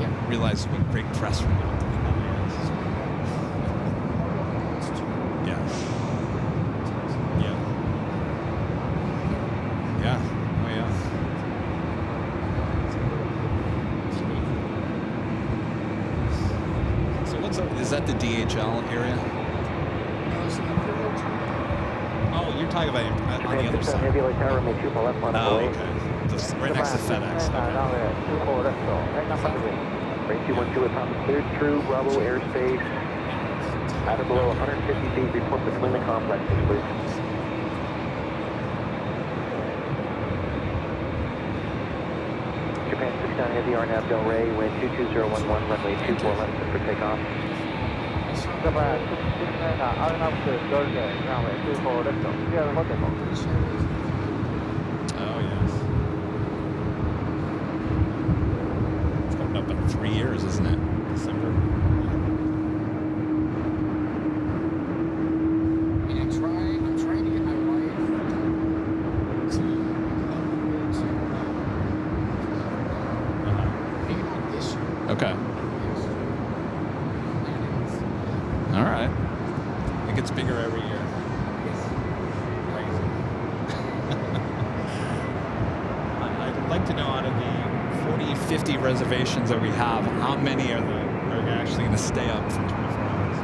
and realize what great press we got. Yeah. Yeah. Yeah. Oh yeah. So what's up? Is that the DHL area? Oh, you're talking about on the Japan other 6 side. Heavy Lake Tower, runway 2 for left, line Oh, away. okay. Right next to FedEx. Okay. Rate 212 at top cleared through Bravo airspace. At or below 150 feet, report between the complexes, please. Japan 69 Heavy RNAV Del Rey, wind 22011, runway 24 left for takeoff. Japan 69, RNAV Del Rey, runway 24 left, clear for takeoff. Oh, yes. It's coming up in 3 years, isn't it? December. And I'm trying to get my wife to Okay. All right. It gets bigger every year. I'd like to know, out of the 40, 50 reservations that we have, how many are actually going to stay up for 24 hours?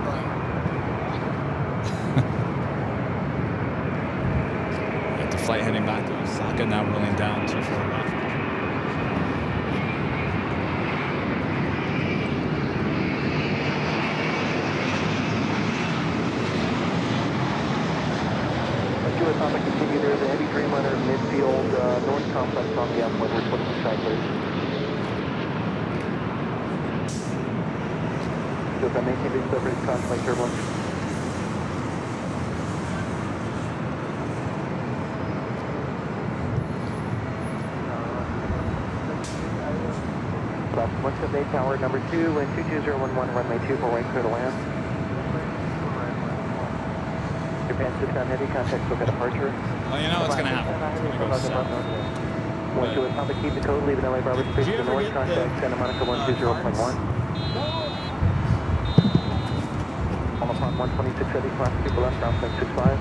Right. The flight heading back to Osaka now rolling down 24 left. Topic continue. There is a heavy Dreamliner midfield north complex on the upwind. We're putting the side please. So if I maintain this over, it's caused by turbulence. Left 178 tower number 2, wind 22011, runway 24 right, clear to land. Japan 6 on heavy, contact book at departure. Well, you know what's going to happen. It's going to go south. 12 Topic, keep the code, leaving LA Bravo space to the north, contact Santa Monica 120.1. On upon 126 heavy, class people left, ground plane 65.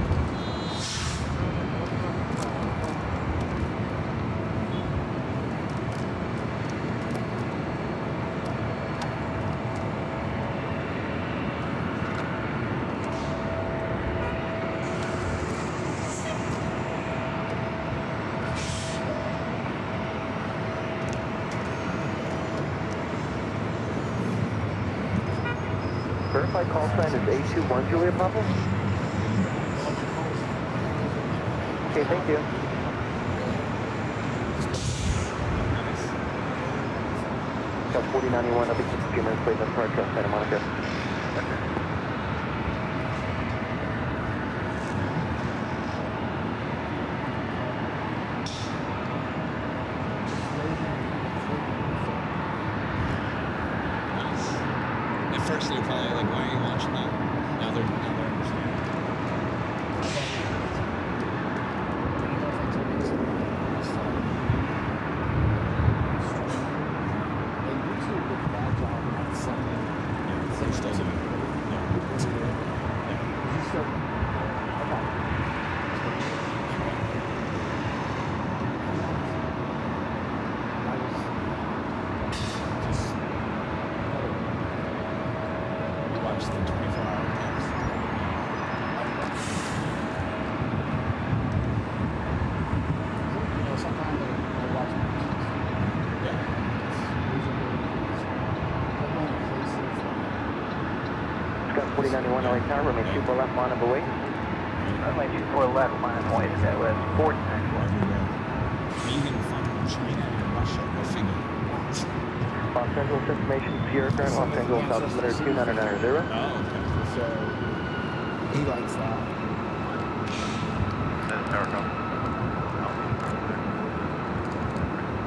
Verified call sign is 821 Juliet Papa. Okay, thank you. Got 4091, I think it's a few minutes late, that's Park Santa Monica. First, they're probably like, why are you watching that? Now they're understanding. Got 4091 LA Tower, runway 24 left, line of away. Runway 24 left, line of away, that was 49. You can find China and Russia, go figure. Los Angeles information, Sierra Current, Los Angeles, altimeter 2990. Oh, okay. So he likes that.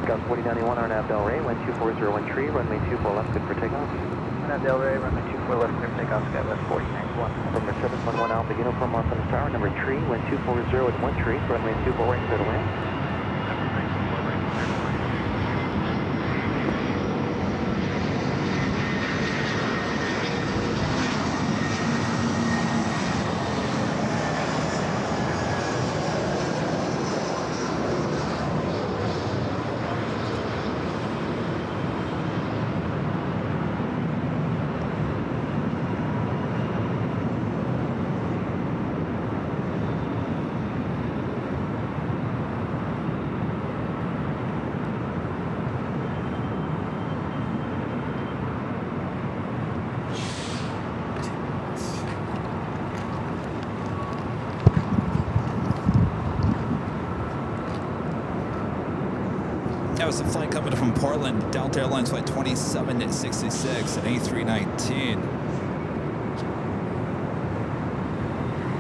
Got 4091 RNAV Del Rey, wind 2401 tree, runway 24 left, good for takeoff. RNAV Del Rey, runway 24 left, clear for takeoff, Skywest 4991. From the 711 Alpha Uniform, Los Angeles Tower, number tree, wind 240 tree, runway 24 right, clear to land. That was a flight coming from Portland, Delta Airlines flight 2766 at A319.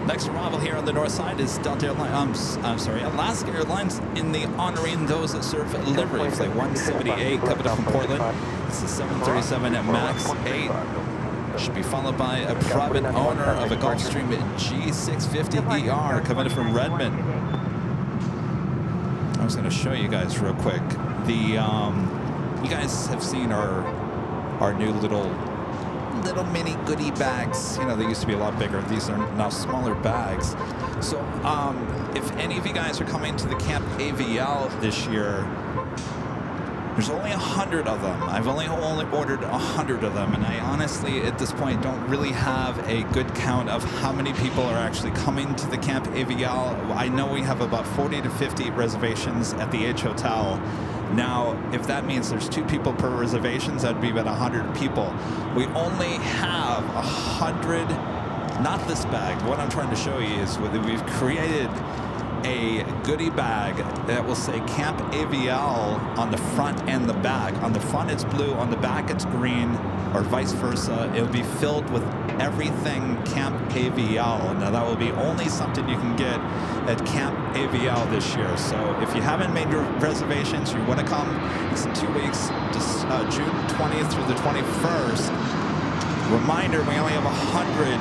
Next arrival here on the north side is Delta Airlines, Alaska Airlines in the honoring those that serve livery. Flight 178 coming up from Portland. This is 737 at MAX 8. Should be followed by a private owner of a Gulfstream G650ER coming in from Redmond. I was going to show you guys real quick. You guys have seen our our new little mini goodie bags. You know, they used to be a lot bigger. These are now smaller bags. So if any of you guys are coming to the Camp AVL this year, there's only 100 of them. I've only ordered 100 of them, and I honestly, at this point, don't really have a good count of how many people are actually coming to the Camp AVL. I know we have about 40 to 50 reservations at the H Hotel. Now, if that means there's 2 people per reservations, that'd be about 100 people. We only have 100, not this bag. What I'm trying to show you is we've created a goodie bag that will say Camp AVL on the front and the back. On the front it's blue, on the back it's green, or vice versa. It'll be filled with everything Camp AVL. Now that will be only something you can get at Camp AVL this year. So if you haven't made your reservations, you want to come, it's in 2 weeks, just June 20th through the 21st. Reminder, we only have 100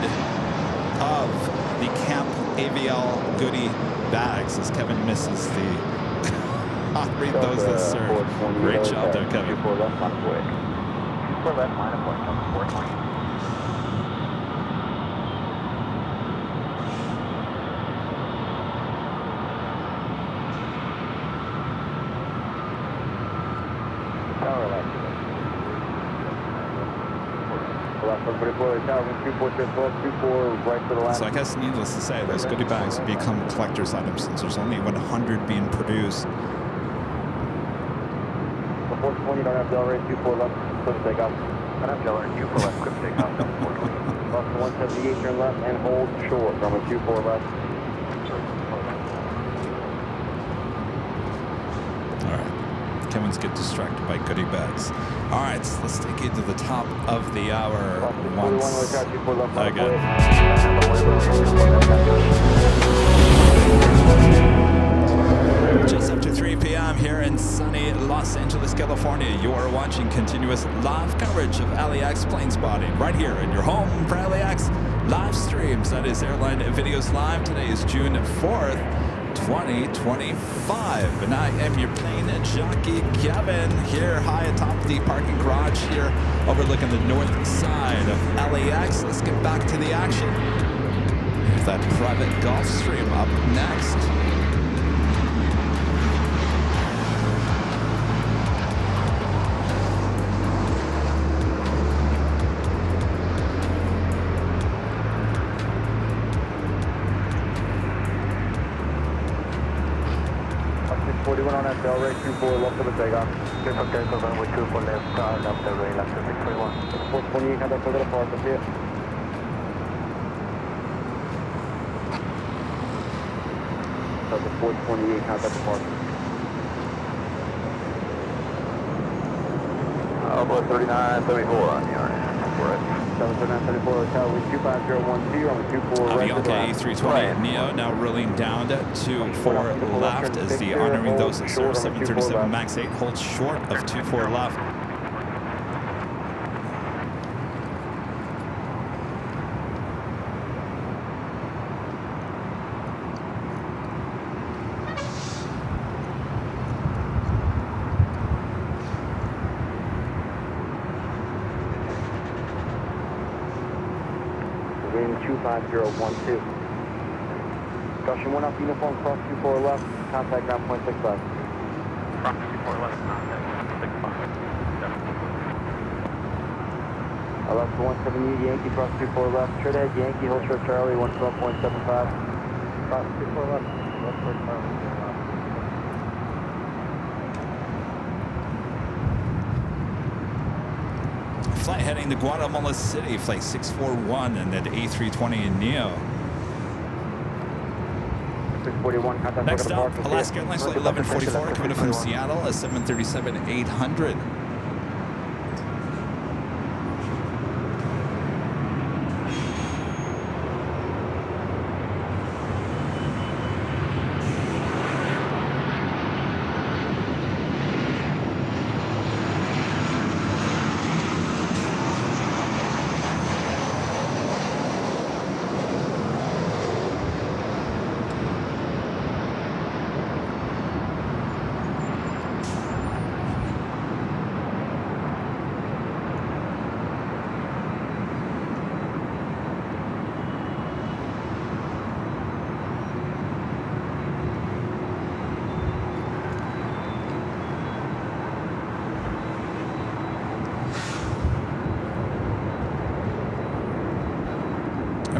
of the Camp AVL goodie bags as Kevin misses the I'll read those that serve. Great job there, Kevin. 24 left, line of way. 24 left, line of way, 420. Tower left. Left, 144, tower, 24, 24, right to the left. So I guess needless to say, those goodie bags become collector's items since there's only 100 being produced. 420, don't have Delray, 24 left, clear to take off. Don't have Delray, 24 left, clear to take off, 420. Lost 178, turn left and hold short, runway 24 left. All right. Kevin's get distracted by goodie bags. All right, so let's take you to the top of the hour once again. Just after 3 p.m. here in sunny Los Angeles, California, you are watching continuous live coverage of LAX plane spotting right here in your home for LAX live streams. That is Airline Videos Live. Today is June 4th. 2025, and I am your plane jockey Kevin here high atop the parking garage here overlooking the north side of LAX. Let's get back to the action. Here's that private Gulfstream up next. Delray, 24 left of the takeoff. Good, okay, so runway 24 left, left Delray, left to 621. 428, contact for the departure, see it. That's the 428, contact departure. Almost 3934 on the RNS. We're at 73934, Hotel, 25010, on the 24 right to the Aviation left. A320 Neo now rolling down to 24 left as the honoring those that serve 737 MAX 8 holds short of 24 left. Wind 25012. Caution 1 off uniform, cross 24 left, contact ground point 65. cross 24 left, contact 65. I left 170 Yankee, cross 24 left, straight ahead Yankee, hold short Charlie, 112.75. Cross 24 left, left short Charlie. Flight heading to Guatemala City, flight 641 and at A320 Neo. 641, contact Next up, departure, Alaska Airlines flight 1144 coming from Seattle, a 737-800.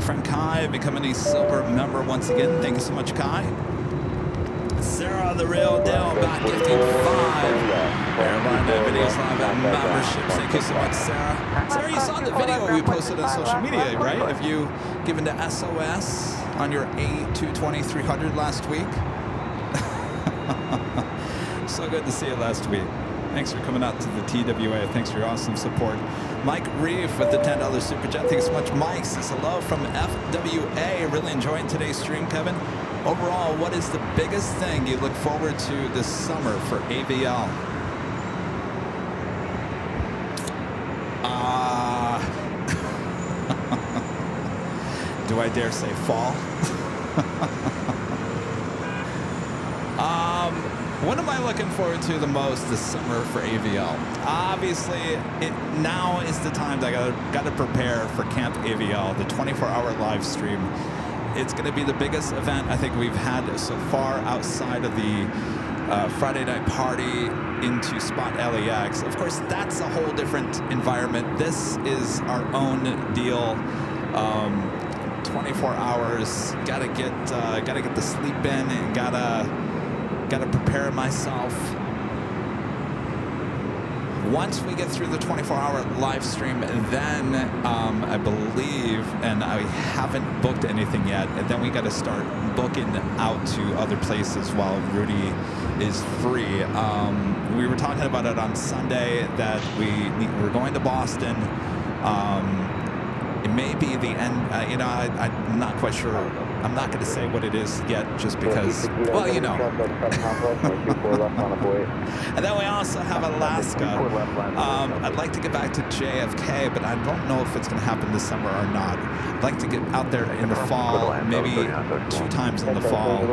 friend Kai becoming a silver member once again. Thank you so much, Kai. Sarah, the real deal, back gifting 5 Airline videos live and memberships. Thank you so much, Sarah. Sarah, you saw the video we posted on social media, right? Of you giving the SOS on your A220-300 last week. So good to see you last week. Thanks for coming out to the TWA. Thanks for your awesome support. Mike Reeve with the $10 Super Chat. Thanks so much. Mike says hello from FWA. Really enjoying today's stream, Kevin. Overall, what is the biggest thing you look forward to this summer for AVL? Do I dare say fall? What am I looking forward to the most this summer for AVL? Obviously, now is the time that I got to prepare for Camp AVL, the 24-hour live stream. It's going to be the biggest event I think we've had so far outside of the Friday night party into Spot LAX. Of course, that's a whole different environment. This is our own deal. 24 hours. Gotta get the sleep in, and gotta prepare myself. Once we get through the 24-hour live stream, then I believe, and I haven't booked anything yet, and then we got to start booking out to other places while Rudy is free. We were talking about it on Sunday that we're going to Boston. It may be the end. I'm not quite sure. I'm not going to say what it is yet, just because, well, you know. And then we also have Alaska. I'd like to get back to JFK, but I don't know if it's going to happen this summer or not. I'd like to get out there in the fall, maybe 2 times in the fall.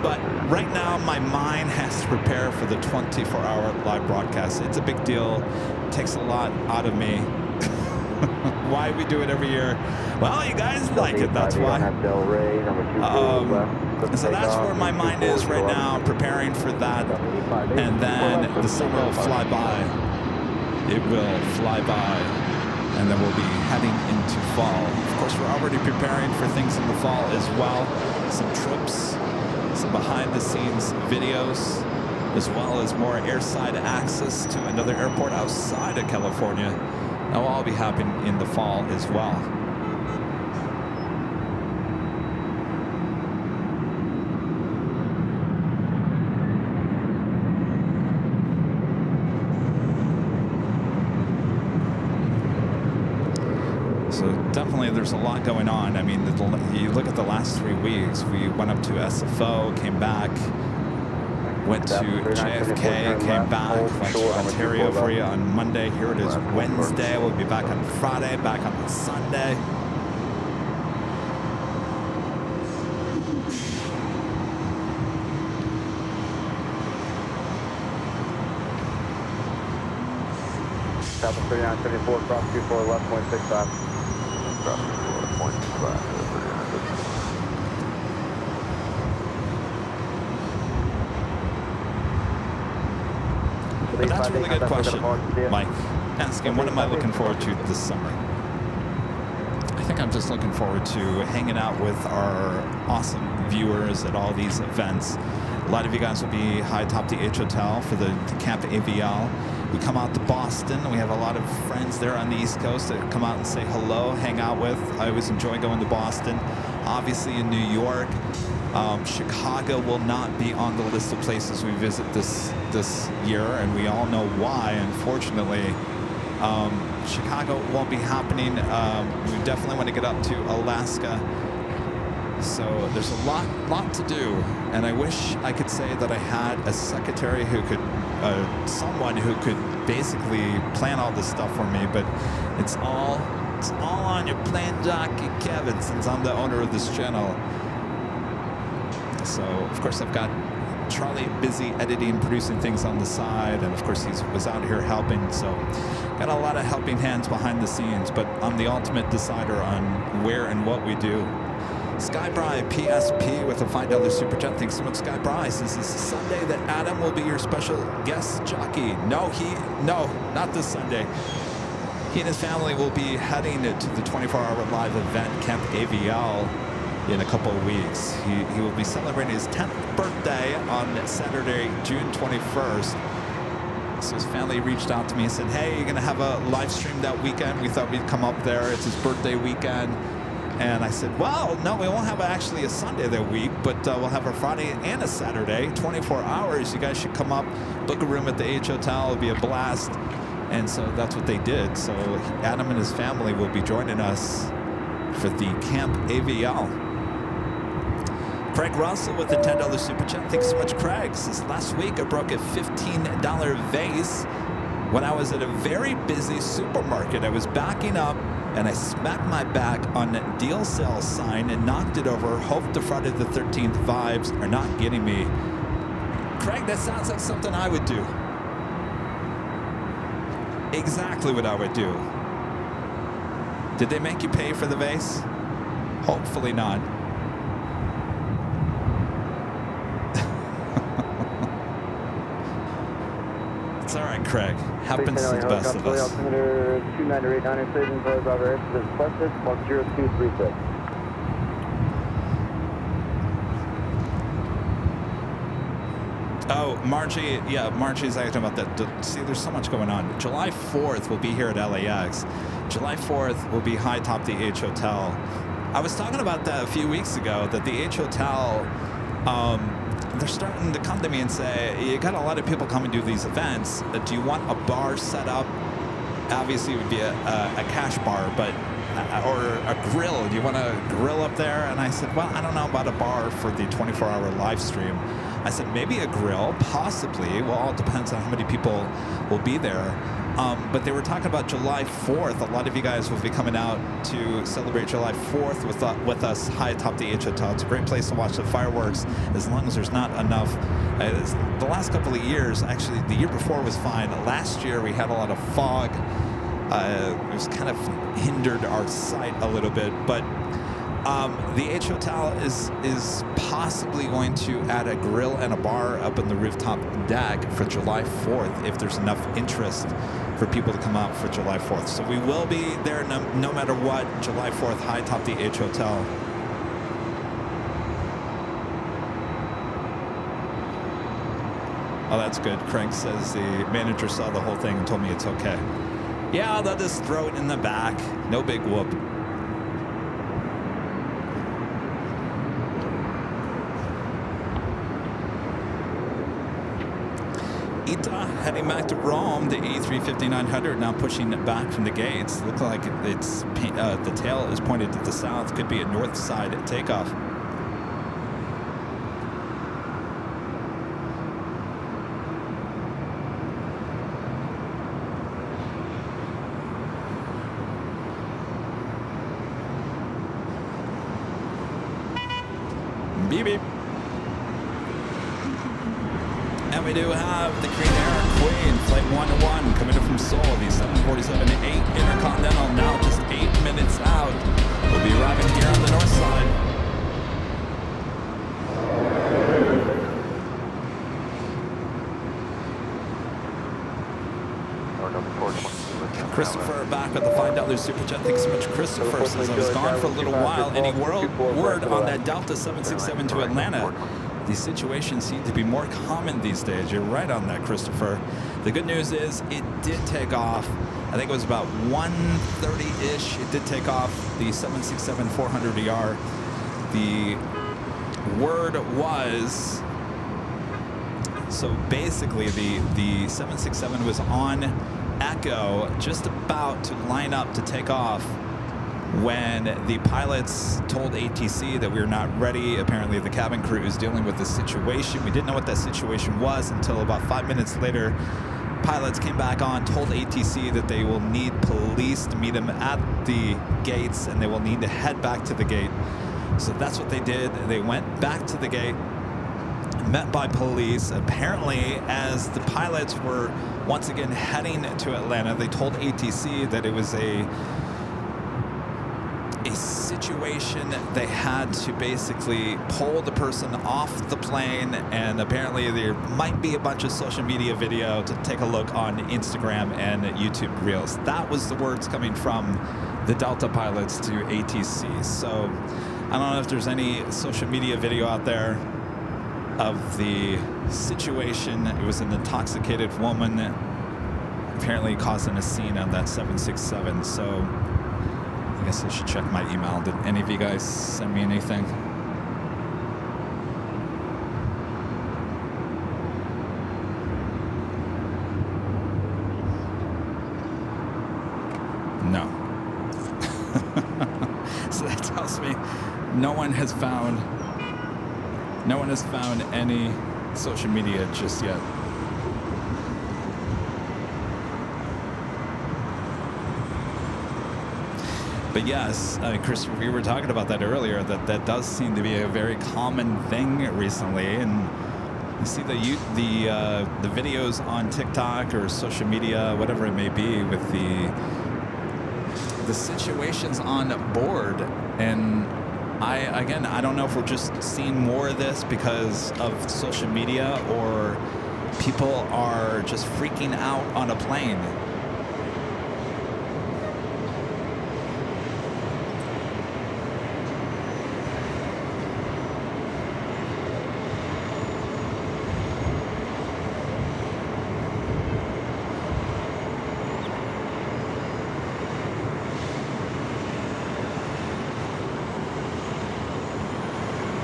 But right now, my mind has to prepare for the 24-hour live broadcast. It's a big deal. It takes a lot out of me. Why we do it every year? Well, you guys like it, that's why. So that's where my mind is right now, preparing for that. And then the summer will fly by. It will fly by. And then we'll be heading into fall. Of course, we're already preparing for things in the fall as well. Some trips, some behind-the-scenes videos, as well as more airside access to another airport outside of California. That will all be happening in the fall as well. So definitely there's a lot going on. I mean, you look at the last 3 weeks, we went up to SFO, came back, went to JFK, came back, went to Ontario for you on Monday. Here it is Wednesday. We'll be back on Friday, back on Sunday. Southwest 3974, cross 24 left, 0.65. Cross 24, 0.65. But that's a really good question, Mike. Asking, what am I looking forward to this summer? I think I'm just looking forward to hanging out with our awesome viewers at all these events. A lot of you guys will be high atop the H Hotel for the Camp AVL. We come out to Boston. We have a lot of friends there on the East Coast that come out and say hello, hang out with. I always enjoy going to Boston. Obviously in New York. Chicago will not be on the list of places we visit this year, and we all know why, unfortunately. Chicago won't be happening. We definitely want to get up to Alaska. So there's a lot to do, and I wish I could say that I had a secretary who could, someone who could basically plan all this stuff for me, but it's all on your Plane Jockey Kevin, since I'm the owner of this channel. So, of course, I've got Charlie busy editing, producing things on the side, and of course he was out here helping, so got a lot of helping hands behind the scenes, but I'm the ultimate decider on where and what we do. Skybry PSP with a $5 super chat. Thanks so much, Skybry. This is Sunday that Adam will be your special guest jockey. No, not this Sunday. He and his family will be heading to the 24-hour live event, Camp Aviation, in a couple of weeks. He will be celebrating his 10th birthday on Saturday, June 21st. So his family reached out to me and said, hey, you're going to have a live stream that weekend. We thought we'd come up there. It's his birthday weekend. And I said, well, no, we won't have actually a Sunday that week, but we'll have a Friday and a Saturday, 24 hours. You guys should come up, book a room at the H Hotel. It'll be a blast. And so that's what they did. So Adam and his family will be joining us for the Camp Aviation. Craig Russell with the $10 super chat. Thanks so much, Craig. Since last week, I broke a $15 vase when I was at a very busy supermarket. I was backing up and I smacked my back on a deal sale sign and knocked it over. Hope the Friday the 13th vibes are not getting me. Craig, that sounds like something I would do. Exactly what I would do. Did they make you pay for the vase? Hopefully not. It's all right, Craig. Happens to the best of us. Altimeter 2989, saving for Bravo Air, this Buses, Mark 0236. Oh, Margie, yeah, Margie's asking about that. See, there's so much going on. July 4th, we'll be here at LAX. July 4th, we'll be high top the H Hotel. I was talking about that a few weeks ago, that the H Hotel, they're starting to come to me and say, you got a lot of people coming to these events. Do you want a bar set up? Obviously, it would be a cash bar, but or a grill. Do you want a grill up there? And I said, well, I don't know about a bar for the 24-hour live stream. I said, maybe a grill, possibly. Well, all depends on how many people will be there. But they were talking about July 4th. A lot of you guys will be coming out to celebrate July 4th with us high atop the H Hotel. It's a great place to watch the fireworks as long as there's not enough. The last couple of years, actually, the year before was fine. Last year, we had a lot of fog. It was kind of hindered our sight a little bit, but the H Hotel is possibly going to add a grill and a bar up in the rooftop deck for July 4th if there's enough interest for people to come out for July 4th. So we will be there no matter what, July 4th, high top the H Hotel. Oh, that's good. Craig says the manager saw the whole thing and told me it's okay. Yeah, they'll just throw it in the back. No big whoop. Ita heading back to Rome, the A350-900 now pushing it back from the gates. Looks like it's the tail is pointed to the south. Could be a Northside takeoff. Beep beep. And we do have the Green Air Queen, Flight 101, coming in from Seoul, the 747-8 Intercontinental, now just 8 minutes out. We'll be arriving here on the north side. Christopher back with the $5 super chat. Thanks so much, Christopher. Says I was gone for a little while. Any word on that Delta 767 to Atlanta? These situations seem to be more common these days. You're right on that, Christopher. The good news is it did take off. I think it was about 1:30-ish. It did take off, the 767-400ER. The word was, so basically the 767 was on Echo, just about to line up to take off when the pilots told ATC that we were not ready. Apparently the cabin crew is dealing with the situation. We didn't know what that situation was until about 5 minutes later. Pilots came back on, told ATC that they will need police to meet them at the gates and they will need to head back to the gate. So that's what they did. They went back to the gate, met by police. Apparently, as the pilots were once again heading to Atlanta, they told ATC that it was a situation, they had to basically pull the person off the plane, and apparently there might be a bunch of social media video to take a look on Instagram and YouTube Reels. That was the words coming from the Delta pilots to ATC. So I don't know if there's any social media video out there of the situation. It was an intoxicated woman apparently causing a scene on that 767. So I guess I should check my email. Did any of you guys send me anything? No. So that tells me no one has found any social media just yet. But yes, Christopher, we were talking about that earlier, that does seem to be a very common thing recently. And you see the videos on TikTok or social media, whatever it may be, with the situations on board. And I don't know if we're just seeing more of this because of social media, or people are just freaking out on a plane.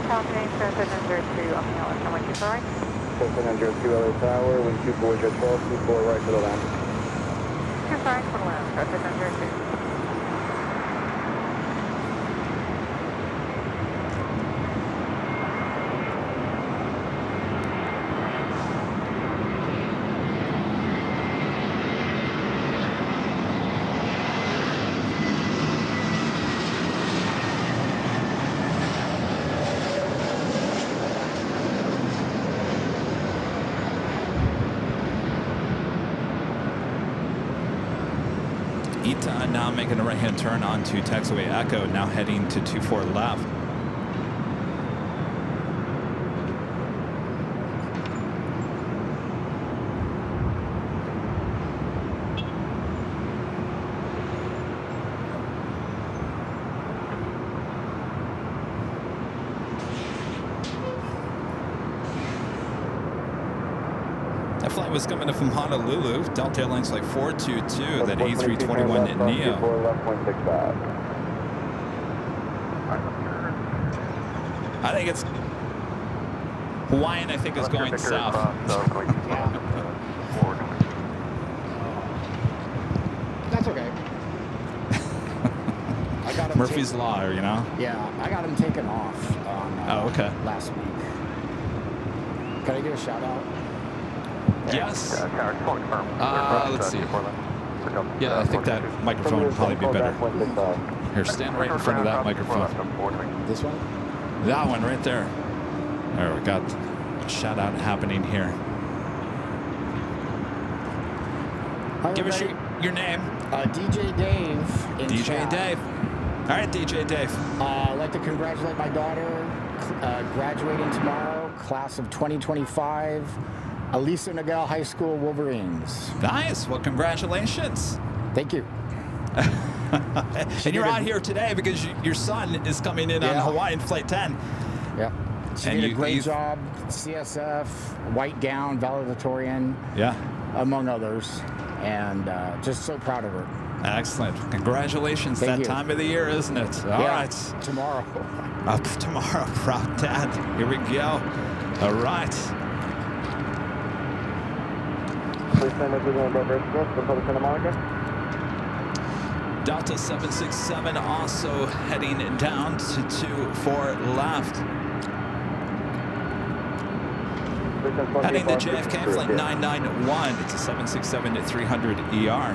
Falcon 702 on the LS, runway 24 right. 702 LA Tower, wind 24 jet 12, 24 right for the land. 24 right for the land, 702. Now making a right-hand turn onto Taxiway Echo, now heading to 24 left. That flight was coming in from Honolulu. Delta Airlines like 422, that A321 Neo. I think it's Hawaiian, I think, is going south. That's okay. I got him Murphy's Law, you know? Yeah, I got him taken off on okay. last week. Can I get a shout out? Yes. Let's see. Yeah, I think that microphone would probably be better. Here, stand right in front of that microphone. This one? That one right there. There, we got a shout out happening here. Hi, Give us your name. DJ Dave. In DJ chat. Dave. All right, DJ Dave. I'd like to congratulate my daughter graduating tomorrow, class of 2025. Elisa Nagel High School Wolverines. Nice. Well, congratulations. Thank you. And you're out here today because your son is coming in on Hawaiian Flight 10. Yeah. She did a great job. CSF, white gown, valedictorian. Yeah. Among others. And just so proud of her. Excellent. Congratulations. Thank that you. time of the year, isn't it? All right. Tomorrow. Tomorrow. Proud dad. Here we go. All right. Delta 767 also heading down to 24 left. Heading to JFK, flight 991. It's a 767 at 300 ER.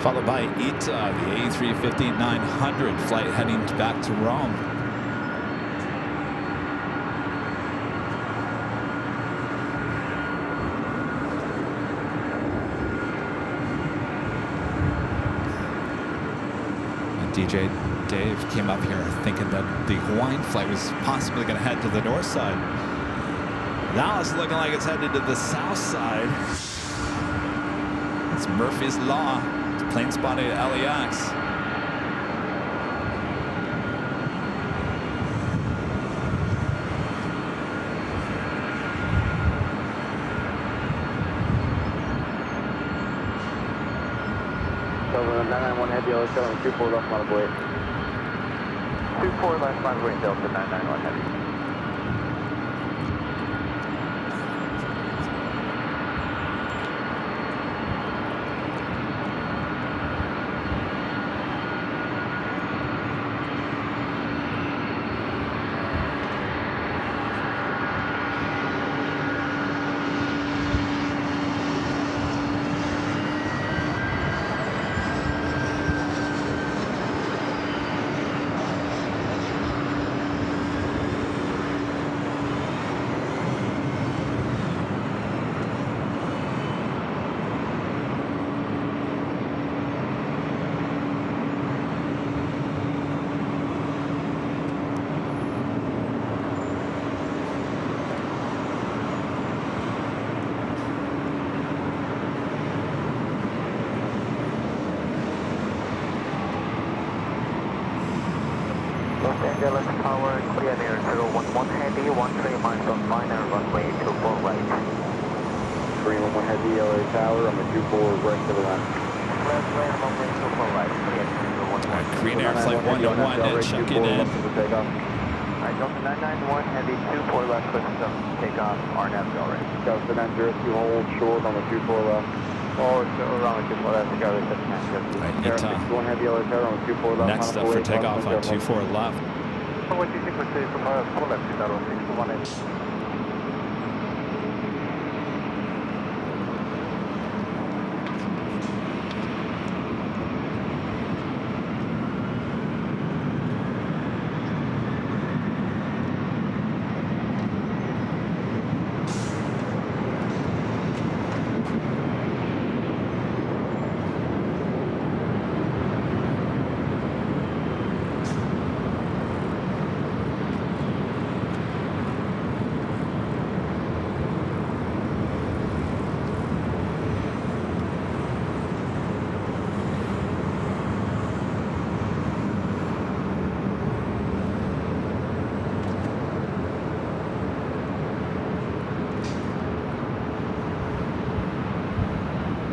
Followed by ITA, the A350-900 flight heading back to Rome. DJ Dave came up here thinking that the Hawaiian flight was possibly going to head to the north side. Now it's looking like it's headed to the south side. It's Murphy's Law. It's plane spotting at LAX. So 991 Heavy Yellow Tail on 24 left mile away. 24 left line going Delta 991 Heavy. Los Angeles Tower, clear near 011 Heavy, 13 miles on final runway 24 right. 311 Heavy Yellow Tower on the 24 right to the line. Left lane runway 24 right, clear near 011. Korean Air Flight 101 checking in. Alright, Delta 991 Heavy 24 left, system takeoff, RNAV Delray. Delta 902 hold short on the 24 left. Oh, it's around the 24 left, Charlie 79. Right, Air it's, 61 Heavy Yellow Tower on the 24 left. next up for takeoff on 24 left. So what do you think would say from our full left, 61 Heavy?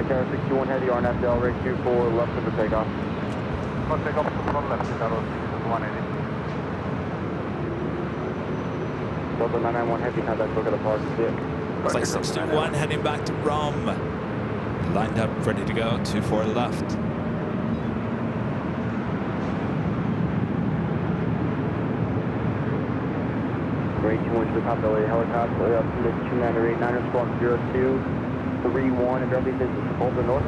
Tower 61 Heavy RNAV Delray 24 left of the takeoff. Well, takeoff from left, 180. Delta 991 Heavy, contact look at the park and see it. Flight 61 heading back to Rome. Lined up, ready to go. 24 left. Grade 2 to the top LA helicopter, Submit 2989, squawk 0231, and Derby business to Boulder North.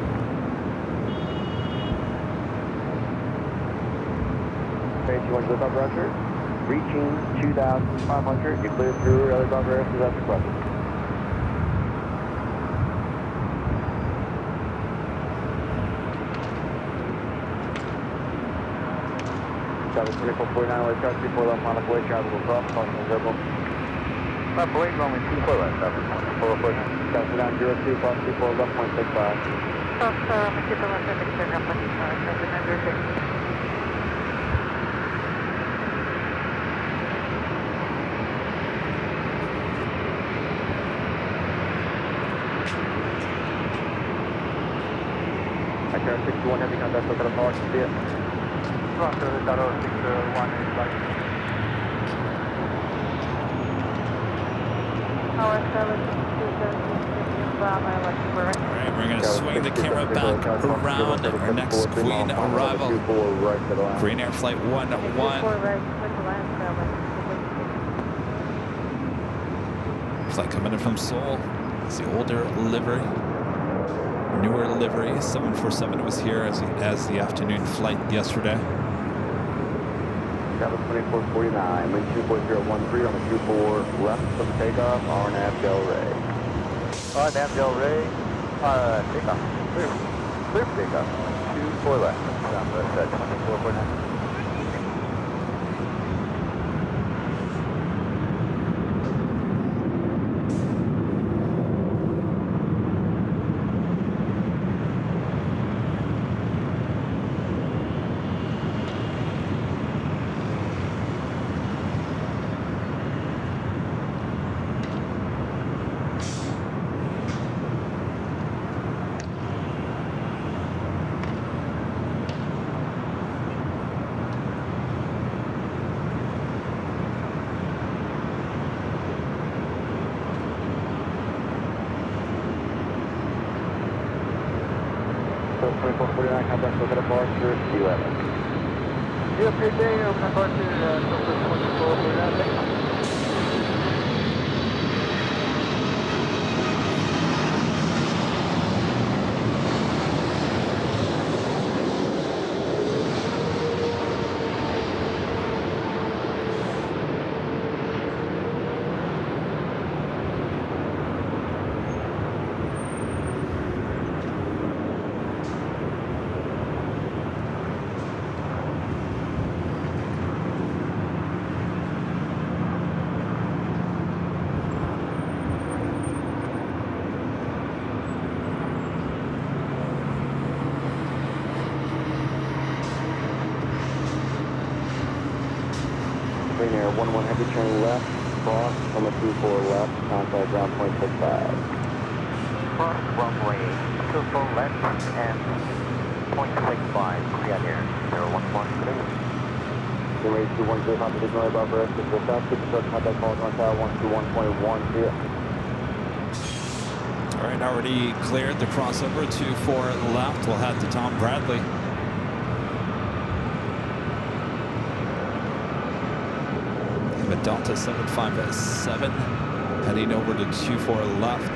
Grade 2 to the top, Roger. Reaching 2,500, you clear through early buffer as that's requested. Travel 2449, let's go 24 left, mile away, travel across, caution visible. Left lane, runway 24 left, traffic 449. Delta 902, cross 24 left, 0.65. Cross, Machita left, Victor, Company, Delta 906. Tower 61 Heavy, contact look at the park and see it. Roger, the Tower 61 is right. Our service All right, we're going to swing the camera back around our next Queen arrival. Green Air Flight 101. Flight coming in from Seoul. It's the older livery. Newer livery. 747 was here as the afternoon flight yesterday. Travel 2449, wind 24013 on the 24 left from takeoff, RNAV Delray. RNAV Delray, takeoff. Clear for takeoff. 24 left. Down the 2449. 2449, contact with departure, see you later. You have a good day, open departure, Southwest 2449, thank you. Green Air 11 heavy turn left, cross, Lima 24 left, contact ground point 65. Cross runway 24 left and 0.65, clear here, 011 clear. Runway 210, contact is runway above rest, is the south, superstructure, contact calls on tower 121.1, clear. All right, already cleared the crossover. 24 left. We'll head to Tom Bradley. We have a Delta 757 heading over to 24 left.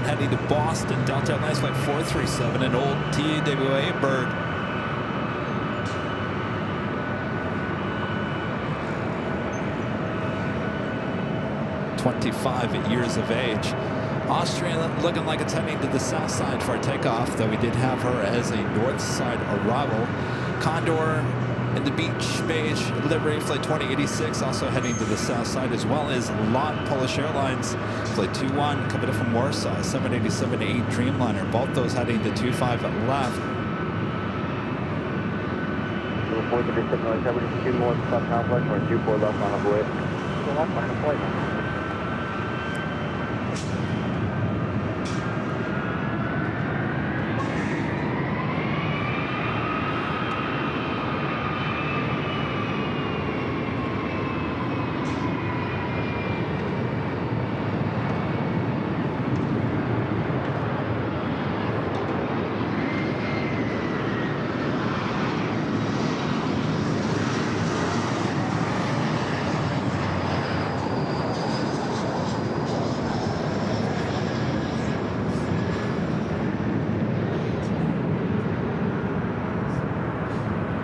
Heading to Boston, Delta Airlines flight 437, an old TWA bird. .25 years of age. Austrian looking like it's heading to the south side for takeoff, though we did have her as a north side arrival. Condor in the beach beige livery, flight 2086, also heading to the south side, as well as LOT Polish Airlines, flight 21, coming in from Warsaw, 787-8 Dreamliner, both those heading to 25 left. The point of your signal is 72 more stop complex, or 24 left on a blade. So left on a plane.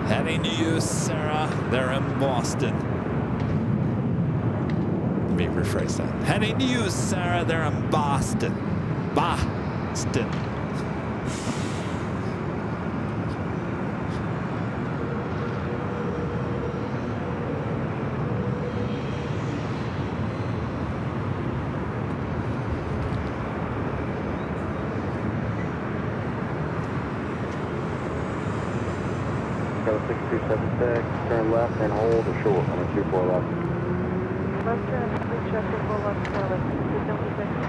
Heading to you, Sarah. They're in Boston. Let me rephrase that. Heading to you, Sarah. They're in Boston. Boston. Go 6276, turn left and hold or short on a 24 left. Left turn, please check the full left Charlie. Signal position.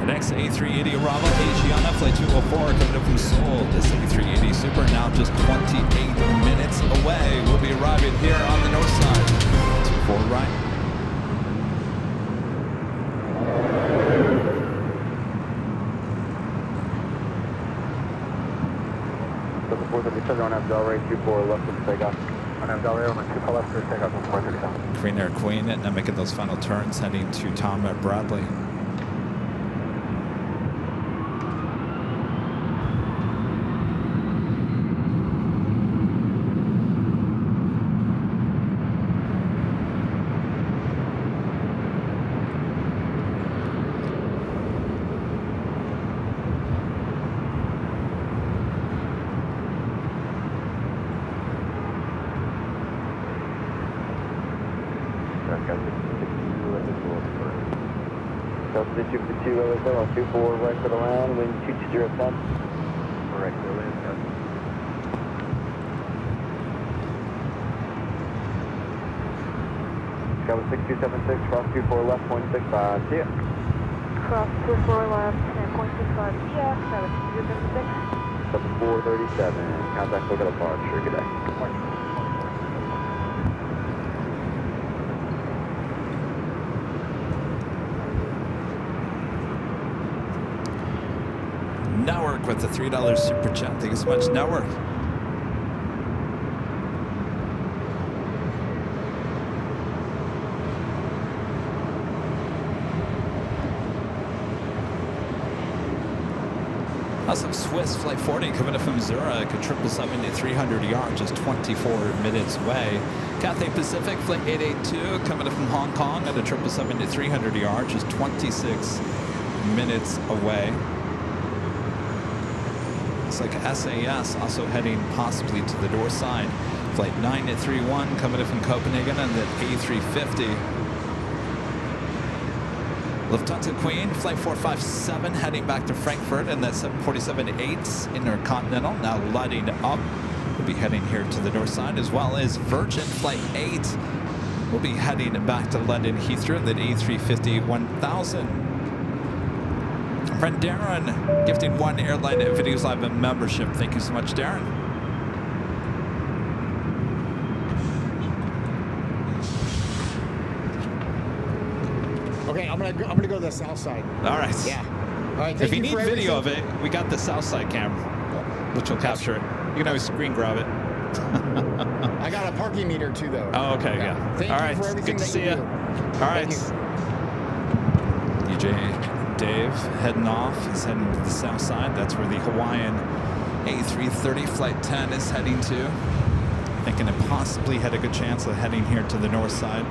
The next A380 arrival, Asiana, flight 204, coming up from Seoul. This A380 Super now just 28 minutes away. We'll be arriving here on the north side. 24 right. So the 437 on Delray, 24 left for takeoff. On Delray, on 24 left for takeoff on 437. Queen Air Queen, and now making those final turns, heading to Tom at Bradley. Delta 252, LSL on 24, right for the land, wind 220 10. Right, go in, yes. Skyline 6276, cross 24 left, 0.65, see ya. Cross 24 left, 10.65, yeah, that was 276. 7437, contact look at departure, good day. Network with the $3 super chat. Thank you so much, Network. Also, Swiss Flight 40 coming in from Zurich at 777 to 300 yards, just 24 minutes away. Cathay Pacific Flight 882 coming in from Hong Kong at a 777 to 300 yards, just 26 minutes away. Looks like SAS also heading possibly to the Northside. Flight 931 coming in from Copenhagen and the A350. Lufthansa Queen, Flight 457 heading back to Frankfurt, and that 747-8 Intercontinental now lighting up. We'll be heading here to the north side, as well as Virgin Flight 8 will be heading back to London Heathrow, that A350-1000. Friend Darren gifting one Airline Videos Live membership. Thank you so much, Darren. Okay, I'm gonna go to the south side. All right. Yeah. All right. If you need video of it, we got the south side camera, which will capture it. You can always screen grab it. I got a parking meter too, though. Oh, okay, yeah. Thank All you right, for everything good to that see you you. do. All right. DJ Dave heading off. He's heading to the south side. That's where the Hawaiian A330 Flight 10 is heading to. Thinking it possibly had a good chance of heading here to the north side.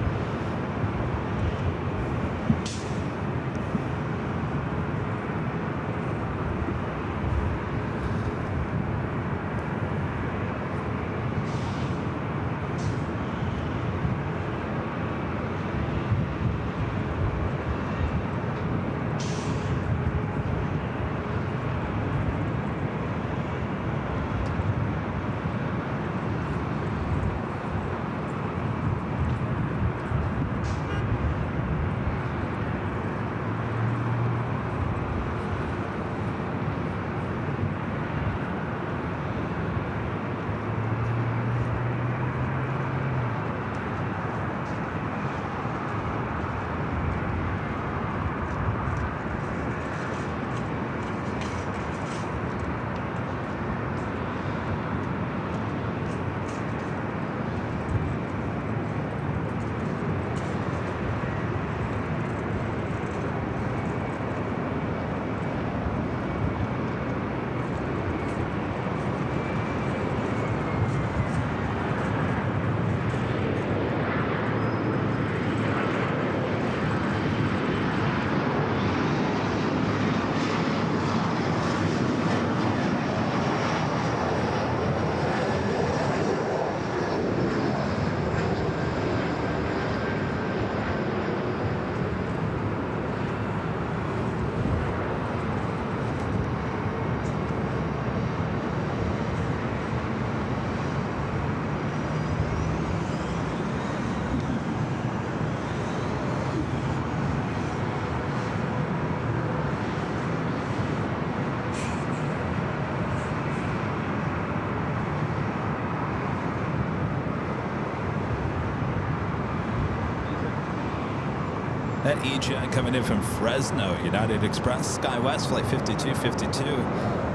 That EJ coming in from Fresno, United Express, SkyWest, Flight 5252,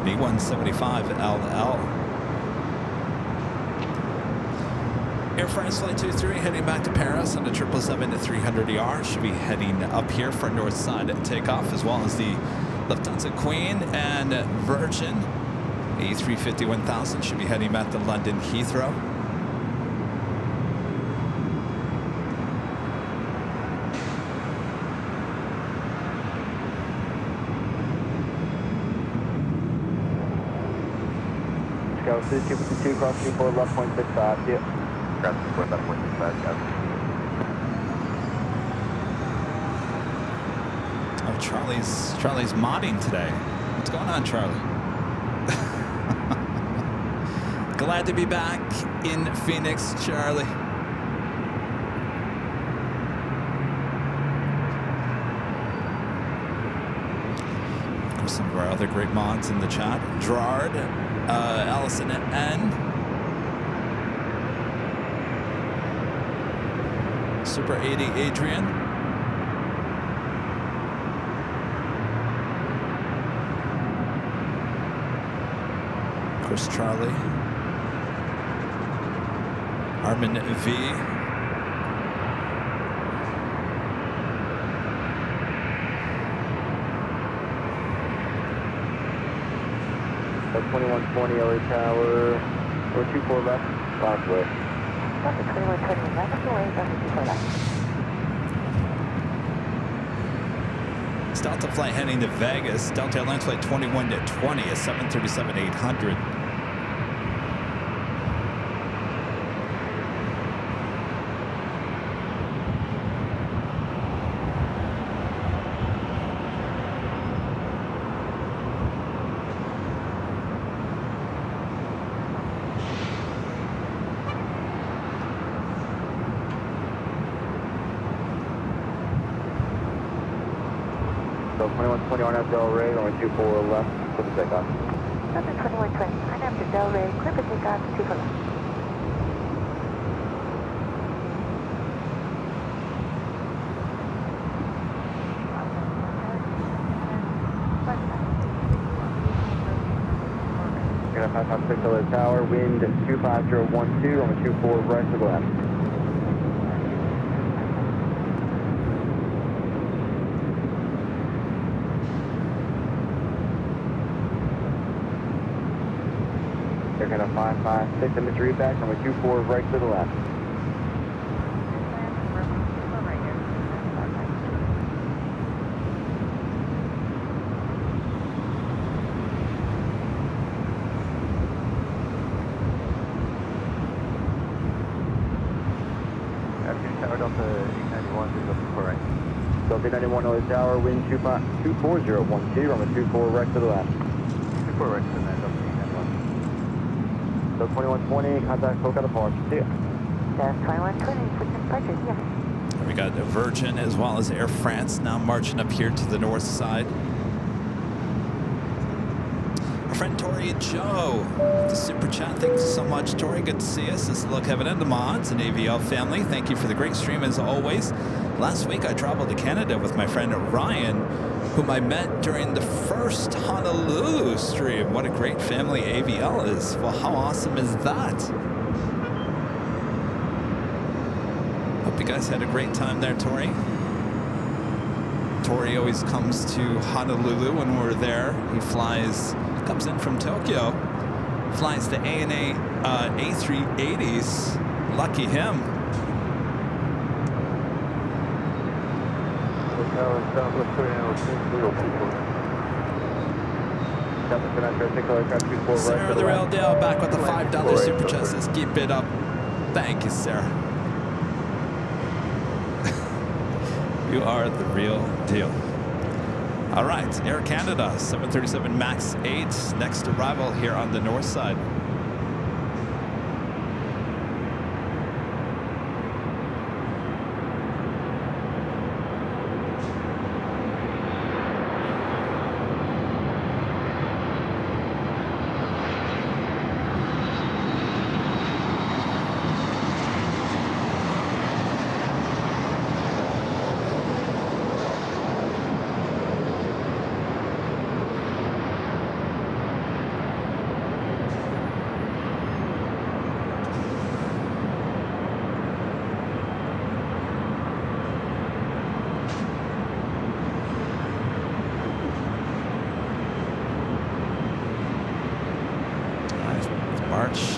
D175LL. Air France Flight 23 heading back to Paris on the 777 to 300ER. Should be heading up here for Northside takeoff, as well as the Lufthansa Queen and Virgin A350-1000 should be heading back to London Heathrow. Go 252, cross 24 left, 0.65, see ya. Cross 24 left, 0.65, got it. Charlie's modding today. What's going on, Charlie? Glad to be back in Phoenix, Charlie. Of course, some of our other great mods in the chat. Gerard, Allison N. Super 80 Adrian. Of course, Charlie. Armin V. So 2120 LA Tower, or 24 left, Taxiway. Delta 2120, Taxiway, Delta 24 left. It's Delta flight heading to Vegas. Delta Airlines flight 21-20, a 737-800. So 2120 RNAV Del Rey, runway 24 left, clear for takeoff. Delta 2120, RNAV to Del Rey, clear for takeoff, 24 left. You're gonna 556 LA Tower, wind 25012, runway 24 right to the left. You're gonna 556 imagery back, runway 24 right to the left. Aviation Tower, Delta 891, is up to right. Delta 891 LA Tower, wind 24012, runway 24 right to the left. 24 right to the left, Delta 891. So 2120, contact Coca departure. See ya. Delta 2120, switch departure, yes. We got Virgin as well as Air France now marching up here to the north side. Our friend Tori and Joe, the super chat. Thanks so much, Tori. Good to see us. This is Little Kevin and the mods and AVL family. Thank you for the great stream as always. Last week I traveled to Canada with my friend Ryan, whom I met during the first Honolulu stream. What a great family AVL is. Well, how awesome is that? Hope you guys had a great time there, Tori. Tori always comes to Honolulu when we're there. He comes in from Tokyo, flies the ANA A380s. Lucky him. Sarah the Real Deal back with the $5 super chat says keep it up. Thank you, Sarah. You are the real deal. All right, Air Canada 737 MAX 8, next arrival here on the north side.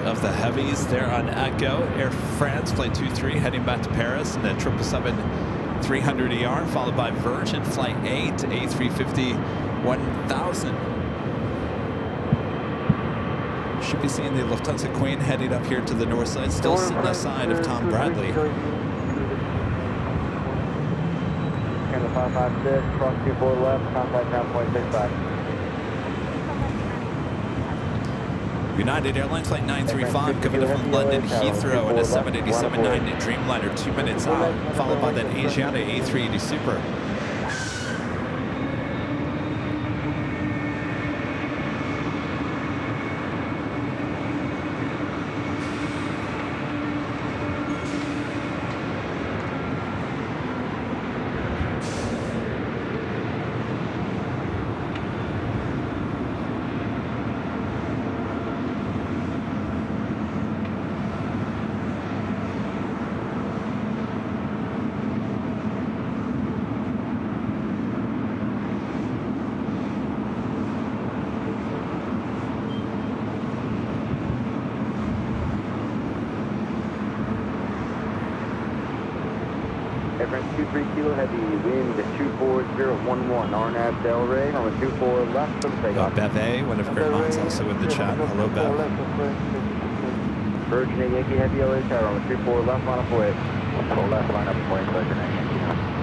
Of the heavies there on Echo. Air France flight 23 heading back to Paris in the 777-300ER, followed by Virgin flight 8 A350-1000. Should be seeing the Lufthansa Queen heading up here to the north side, still sitting aside of Tom Bradley. And the 556, cross 24 left, contact 9.65. United Airlines Flight 935 coming in from London Heathrow and a 787-9 Dreamliner 2 minutes out, followed by that Asiana A380 Super. Aircraft 23 Kilo Heavy, wind 24011, RNAV Delray, on the 24 left from takeoff. Beve, one of Grandma's also in the chat. Hello, Bev. Virgin 8 Yankee Heavy LA Tower, on the 24 left, line up away. 4 left, line up away, Virgin 8 Yankee.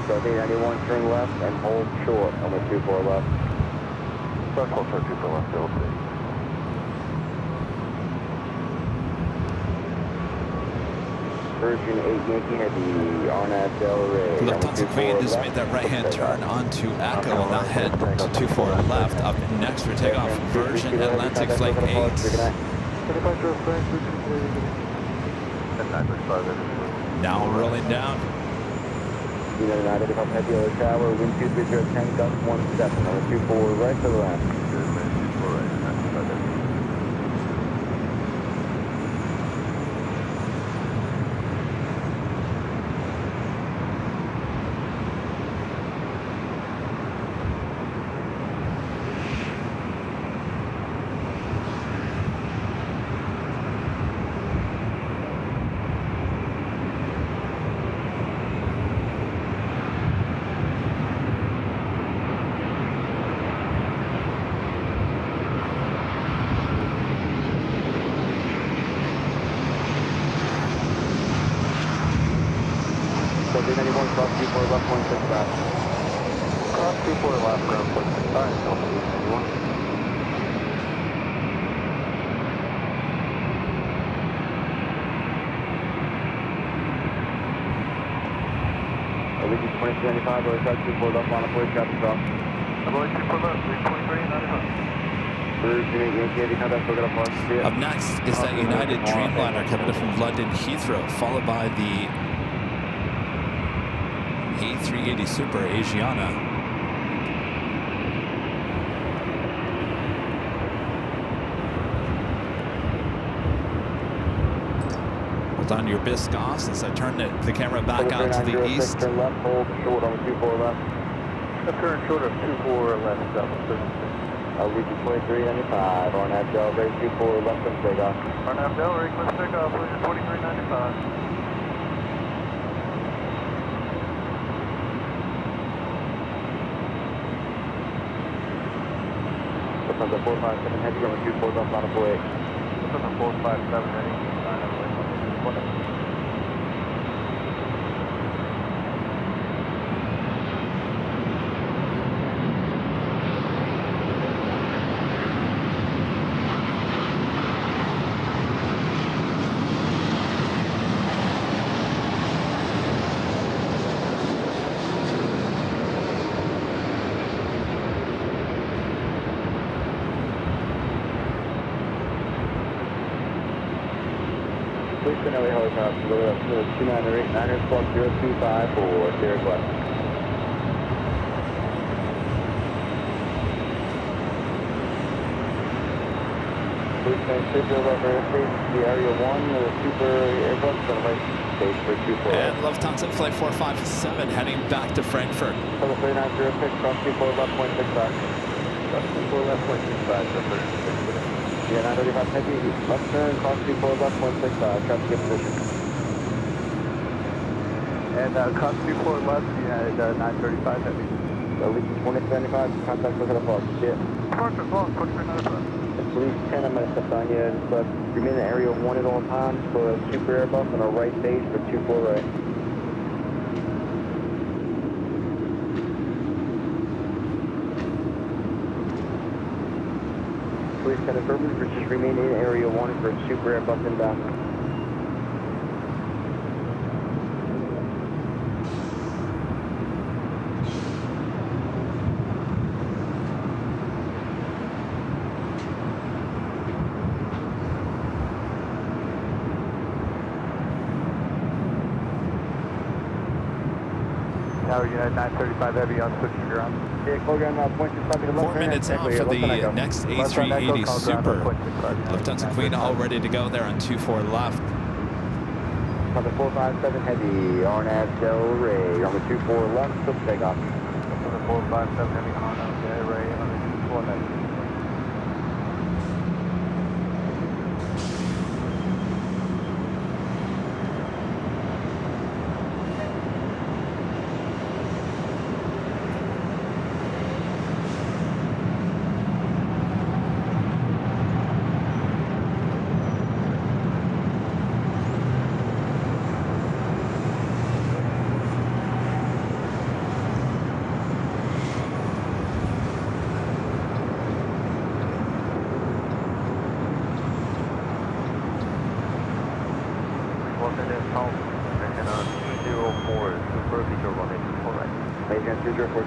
So 891, turn left and hold short on the 24 left. First hold short, 24 left, LC. Virgin 8 Yankee Heavy, RNAV Delray. Lufthansa just made that right-hand turn onto Echo and now head to 24 left. Up next for takeoff, Virgin Atlantic Flight 8. Now rolling down. United Heavy LA Tower, wind 230, gust 17 on the 24 right to the left. So 891, cross 24 left, 165. Cross 24 left, ground 165, Delta 891. Allegiance 2395, or side 24 left, line of way, traffic stop. Avoid 24 left, 323, 95. Virgin 8 Yankee Heavy, contact, we're gonna park. Up next is that United Dreamliner coming in from London Heathrow, followed by the A380 Super Asiana. Hold on to your bisque off as I turn the camera back out to the east. Turn left, hold short on the 24 left. Turn short of 24 left, south of 36. Allegiance 2395, RNAV Delray, 24 left from takeoff. RNAV Delray, request takeoff, Allegiance 2395. Lufthansa 457 Heavy, on the 24 left, line of way. Lufthansa 457 heading, 9 away. Please send LA helicopter, go up to 298, 9 squawk 0254, Sierra Quest. Please send Sigil over airspace, the Area 1, the Super Airbus, on the right stage for 24. And Lufthansa Flight 457 heading back to Frankfurt. Level 3906, cross 24 left, 0.65. Cross 24 left, 0.65, so 36. Yeah, 935 heavy, left turn, cross 24 left, 0.65, traffic in position. And cross 24 left, you had 935 heavy. Legion 2075, contact look at the fog. Yeah. Departure, long, quick for another bus. It's Police 10, I'm going to step on you. Just remain in area 1 at all times for a Super Airbus on our right stage for 24 right. Police 10 affirmative, just remain in area 1 for a Super Airbus inbound. Tower United 935 heavy on switching ground. Yeah, call ground now, 0.65 to the left. 4 minutes out for the next A380 Super. Lufthansa Queen all ready to go there on 24 left. On the 457 heavy, RNAV Del Rey, on the 24 left, still takeoff. On the 457 heavy on Del Rey, on the 24 left.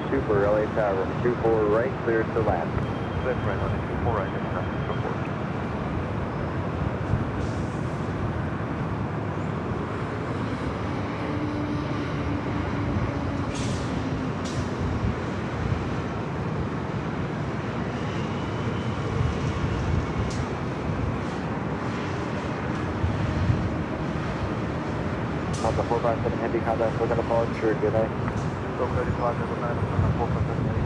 Super, LA Tower, 24 right, clear to land. That's right, on the 24 right, that's not support. On the 457 heavy contact, look at the pause, sure, good night. Go 35, double 9, on the 457 heavy.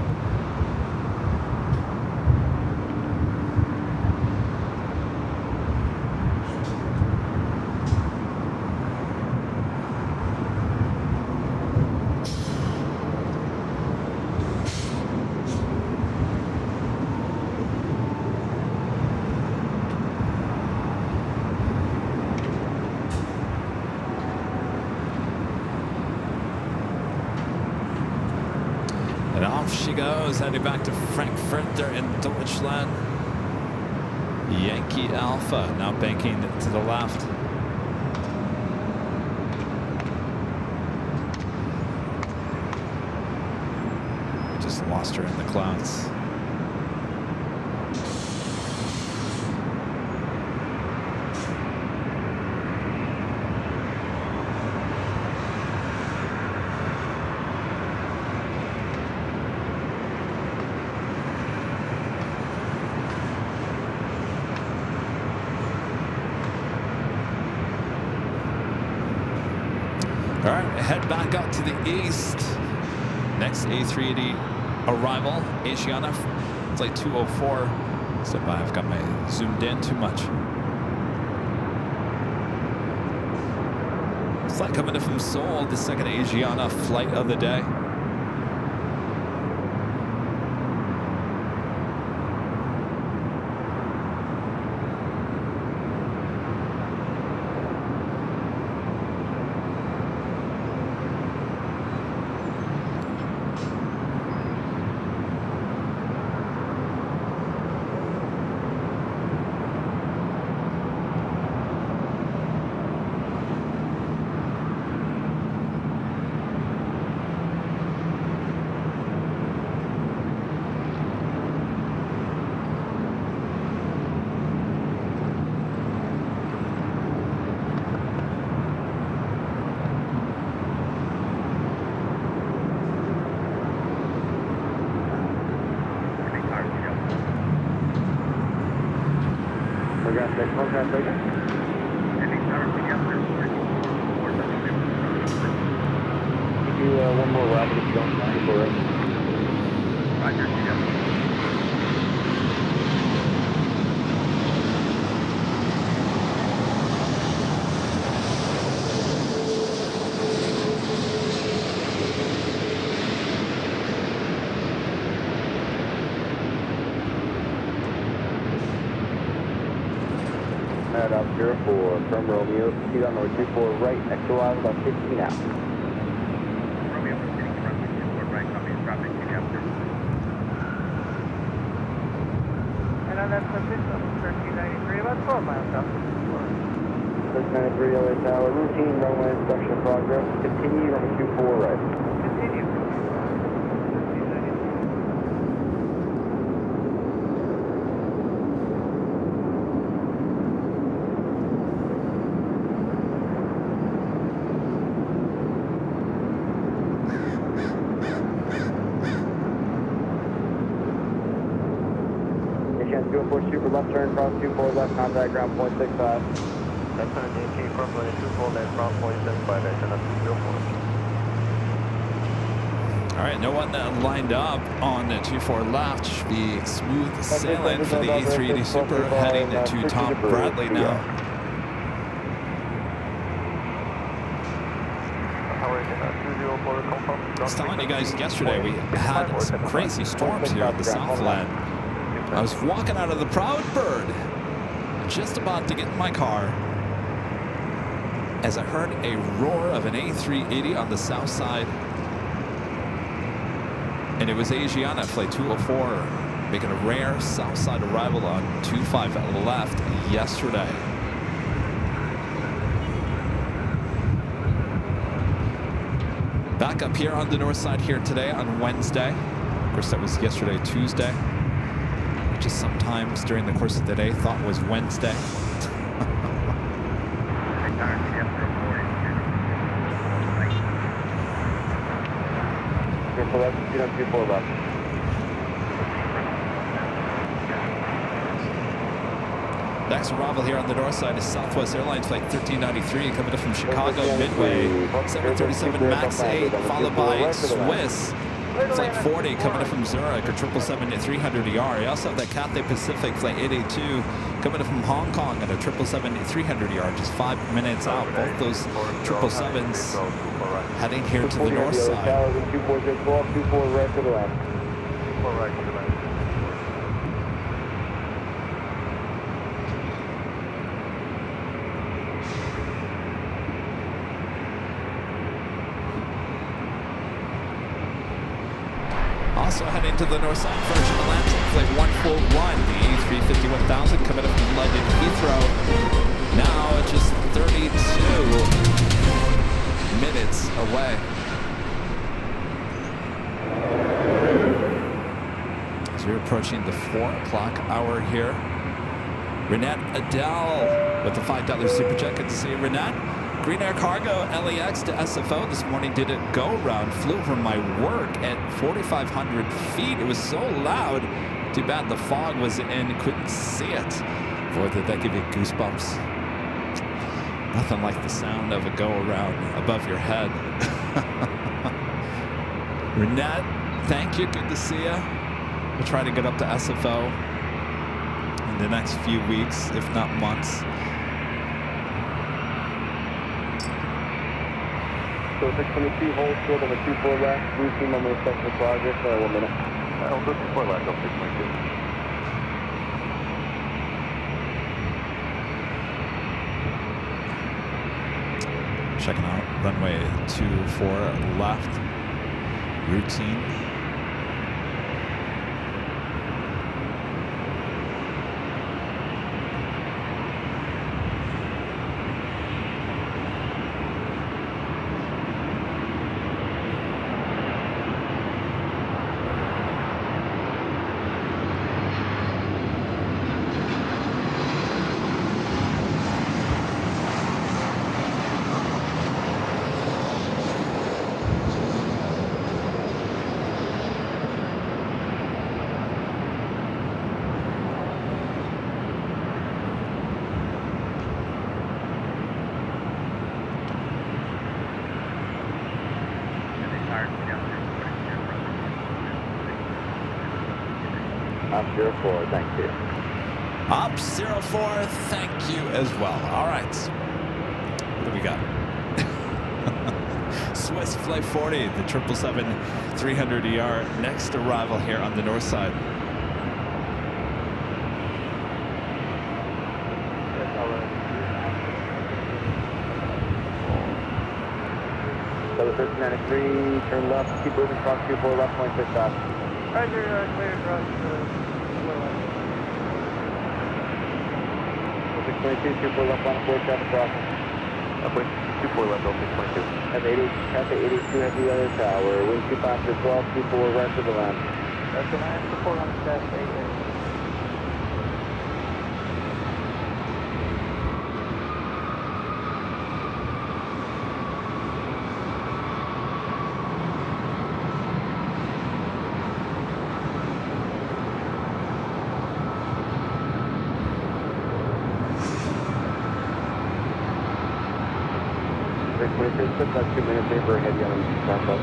And off she goes, heading back to Frankfurt there in Deutschland. Yankee Alpha now banking to the left. Just lost her in the clouds. All right, head back out to the east. Next A380 arrival, Asiana, flight 204. Step by, I've got my zoomed in too much. Flight coming in from Seoul, the second Asiana flight of the day. Ground station, hold ground station. Give you one more lap if you don't mind for it. Roger, Head up 04 from Romeo, proceed on North 24 right, next arrival about 15 out. Romeo, proceeding to runway 24 right, copy traffic, after. And on that position, 1393, about 12 miles south. 693 LA Tower, routine runway inspection in progress. Continue runway 24 right. Continue. 1393. Chance 204 super left turn, cross 24 left, contact ground 0.65. That's on Yankee from runway 24, then from 0.75, that's on 204. All right, no one lined up on the 24 left. Should be smooth sailing for the A380 Super heading to Tom Bradley now. I was telling you guys yesterday, we had some crazy storms here at the Southland. I was walking out of the Proud Bird, just about to get in my car, as I heard a roar of an A380 on the south side. And it was Asiana Flight 204 making a rare south side arrival on 25 left yesterday. Back up here on the north side here today on Wednesday. Of course, that was yesterday, Tuesday. Just sometimes during the course of the day thought was Wednesday. Next arrival here on the north side is Southwest Airlines Flight 1393 coming up from Chicago Midway, 737 MAX 8, followed by Swiss Flight 40 coming up from Zurich, or 777-300ER. You also have that Cathay Pacific Flight 882 coming up from Hong Kong at a 777-300ER, just 5 minutes out. Both those 777s heading here to the north side. 24 right to the left. 24 right to the left. Also heading to the north side, Virgin Atlantic Flight 141, the A350-1000 coming up from London Heathrow. Now just 32 minutes away. As we're approaching the 4 o'clock hour here. Renette Adele with the $5 super jet. Good to see you, Renette. Green Air Cargo, LAX to SFO this morning did a go-round. Flew over my work at 4,500 feet. It was so loud. Too bad the fog was in, couldn't see it. Boy, did that give you goosebumps. Nothing like the sound of a go-around above your head. Renette, thank you. Good to see you. We'll try to get up to SFO in the next few weeks, if not months. So 622, hold short on the 24 left, routine on the inspection progress, 1 minute. I'll go 24 left, go 622. Checking out runway 24 left, routine. 04, thank you. Up 04, thank you as well. All right. What do we got? Swiss Flight 40, the 777-300ER, next arrival here on the north side. So 1393, turn left, keep moving, cross 24 left, 26 off. Roger, clear, cross 622, 24 left, line 4, traffic crossing. Upwind, 24 left, 0622. Have 80, Cafe 82, heavy weather tower, wind 25 to 12, 24 right to the left. That's the line, support on staff 88. Took about 2 minutes there for a heavy on the front up.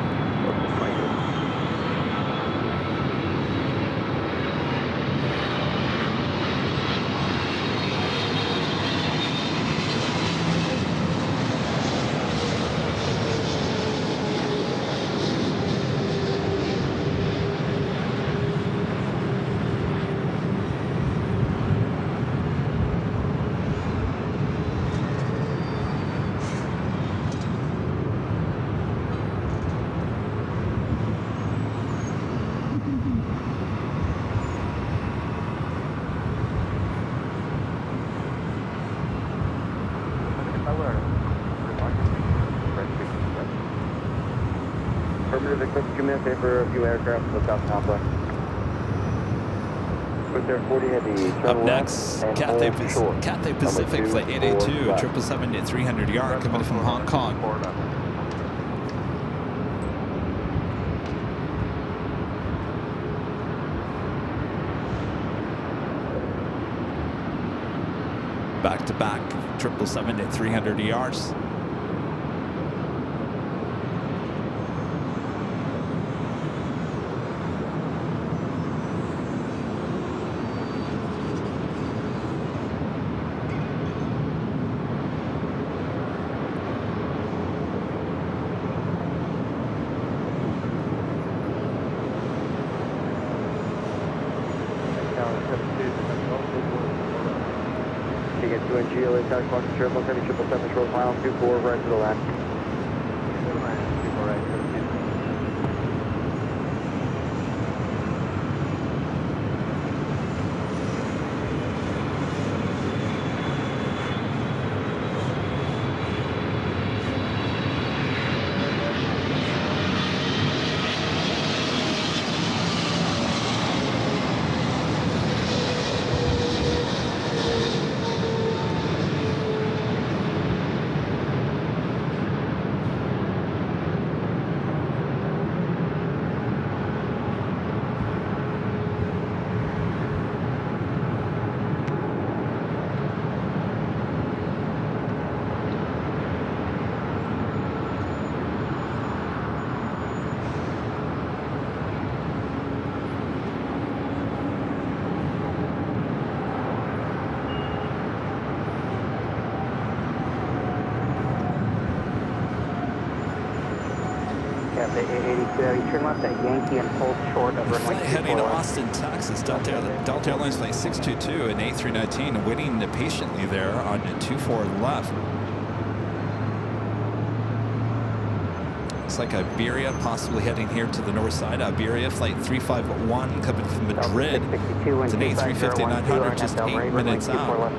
Affirmative, it took 2 minutes there for a few aircraft to the South Complex. With their 40 heavy, turn Up left next, and Cathay, hold short. Cathay Pacific Number Flight 82, 247. 777-300ER coming from Hong Kong. Back-to-back 777-300ERs. GLA Tax Box Triple 777 short final 24 right to the left. Turn left at Yankee and hold short of runway Flight heading to Austin, Texas. Delta Airlines Flight 622 and A319 waiting patiently there on 24 left. Looks like Iberia possibly heading here to the north side. Iberia Flight 351 coming from Madrid. It's an A350-900 just 8 minutes out.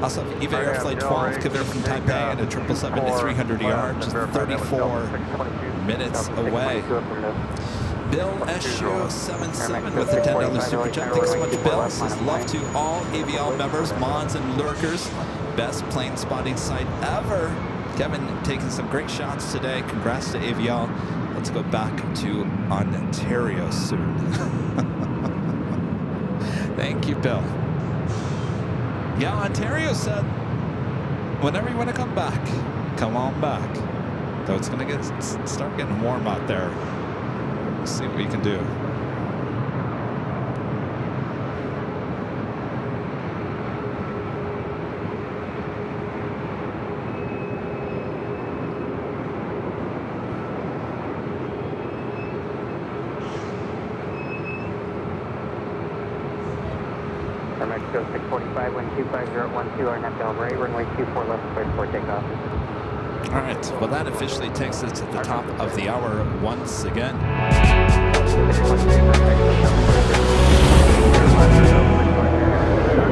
Also have Eva Air Flight 12 coming from Taipei and a 777-300ER just 34 minutes away. Bill SU77 with the $10 super chat. Thanks so much, Bill. Says love to all AVL members, mods, and lurkers. Best plane spotting site ever. Kevin taking some great shots today. Congrats to AVL. Let's go back to Ontario soon. Thank you, Bill. Yeah, Ontario said, whenever you want to come back, come on back. Though it's going to start getting warm out there. We'll see what we can do. Mexico 645, wind 25012, RNAV Delray, runway 24 left, cleared for takeoff. All right, well, that officially takes us to the top of the hour once again.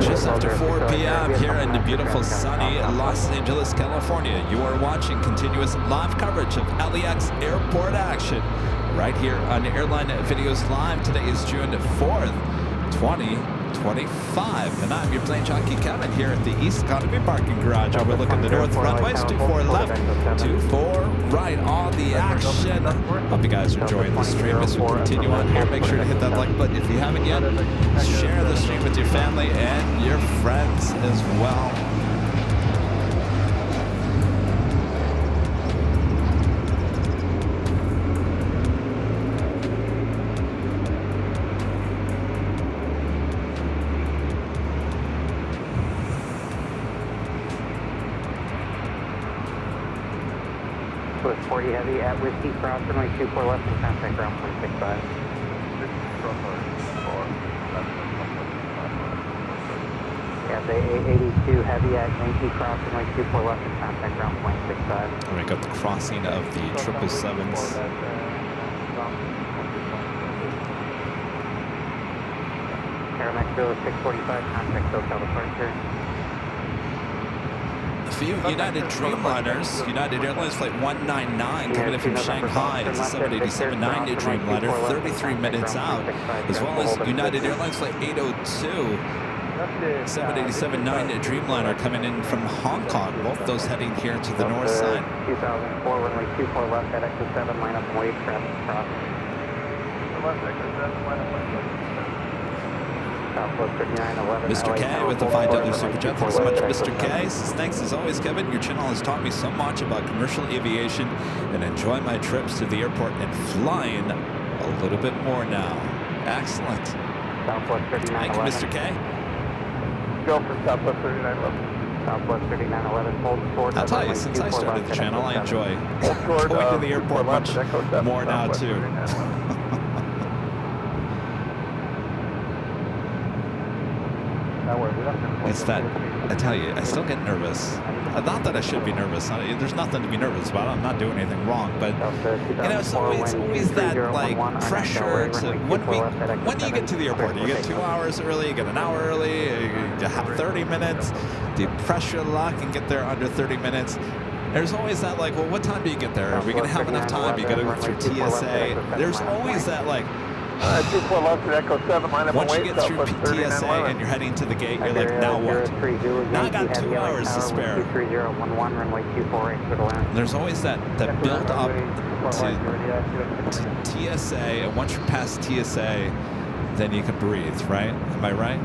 Just after 4 p.m. here in the beautiful sunny Los Angeles, California, you are watching continuous live coverage of LAX airport action right here on Airline Videos Live. Today is June 4th, 2025, and I'm your plane jockey Kevin here at the East Economy Parking Garage overlooking the North Runways. 24 left, 24 right, all the action. Hope you guys are enjoying the stream as we continue on here. Make sure to hit that like button if you haven't yet. Share the stream with your family and your friends as well. With 40 heavy at Whiskey Cross, runway 24 left, and contact ground 165. Yeah, the 82 heavy at Yankee Cross, runway 24 left, and contact ground 165. We got the crossing of the 777s. Mexico 645, contact SoCal departure. A few United Dreamliners, United Airlines Flight 199 coming in from Shanghai. It's a 787-9 Dreamliner, 33 minutes out, as well as United Airlines Flight 802. 787-9 Dreamliner coming in from Hong Kong, both those heading here to the north side. 2004, runway 24 left at exit 7, line up and wait, traffic cross. Mr. K with the $5 super chat. Thanks so much, Mr. K. Says, thanks as always, Kevin. Your channel has taught me so much about commercial aviation and enjoy my trips to the airport and flying a little bit more now. Excellent. Thank you, Mr. K. Go for Southwest 3911. Southwest 3911, hold short. I'll tell you, since I started the channel, I enjoy going to the airport much more now, too. It's that, I tell you, I still get nervous. Not that I should be nervous. There's nothing to be nervous about. I'm not doing anything wrong. But, you know, it's always that, like, pressure to, when do you get to the airport? You get 2 hours early, you get an hour early, you have 30 minutes. Do you press your luck and get there under 30 minutes? There's always that, like, well, what time do you get there? Are we going to have enough time? You got to go through TSA. There's always that, like, 24 left at Echo 7, line up once and you wait, get through TSA and you're heading to the gate, you're like, now what? Now I got 2 hours to spare. There's always that build up to TSA, and once you're past TSA, then you can breathe, right? Am I right?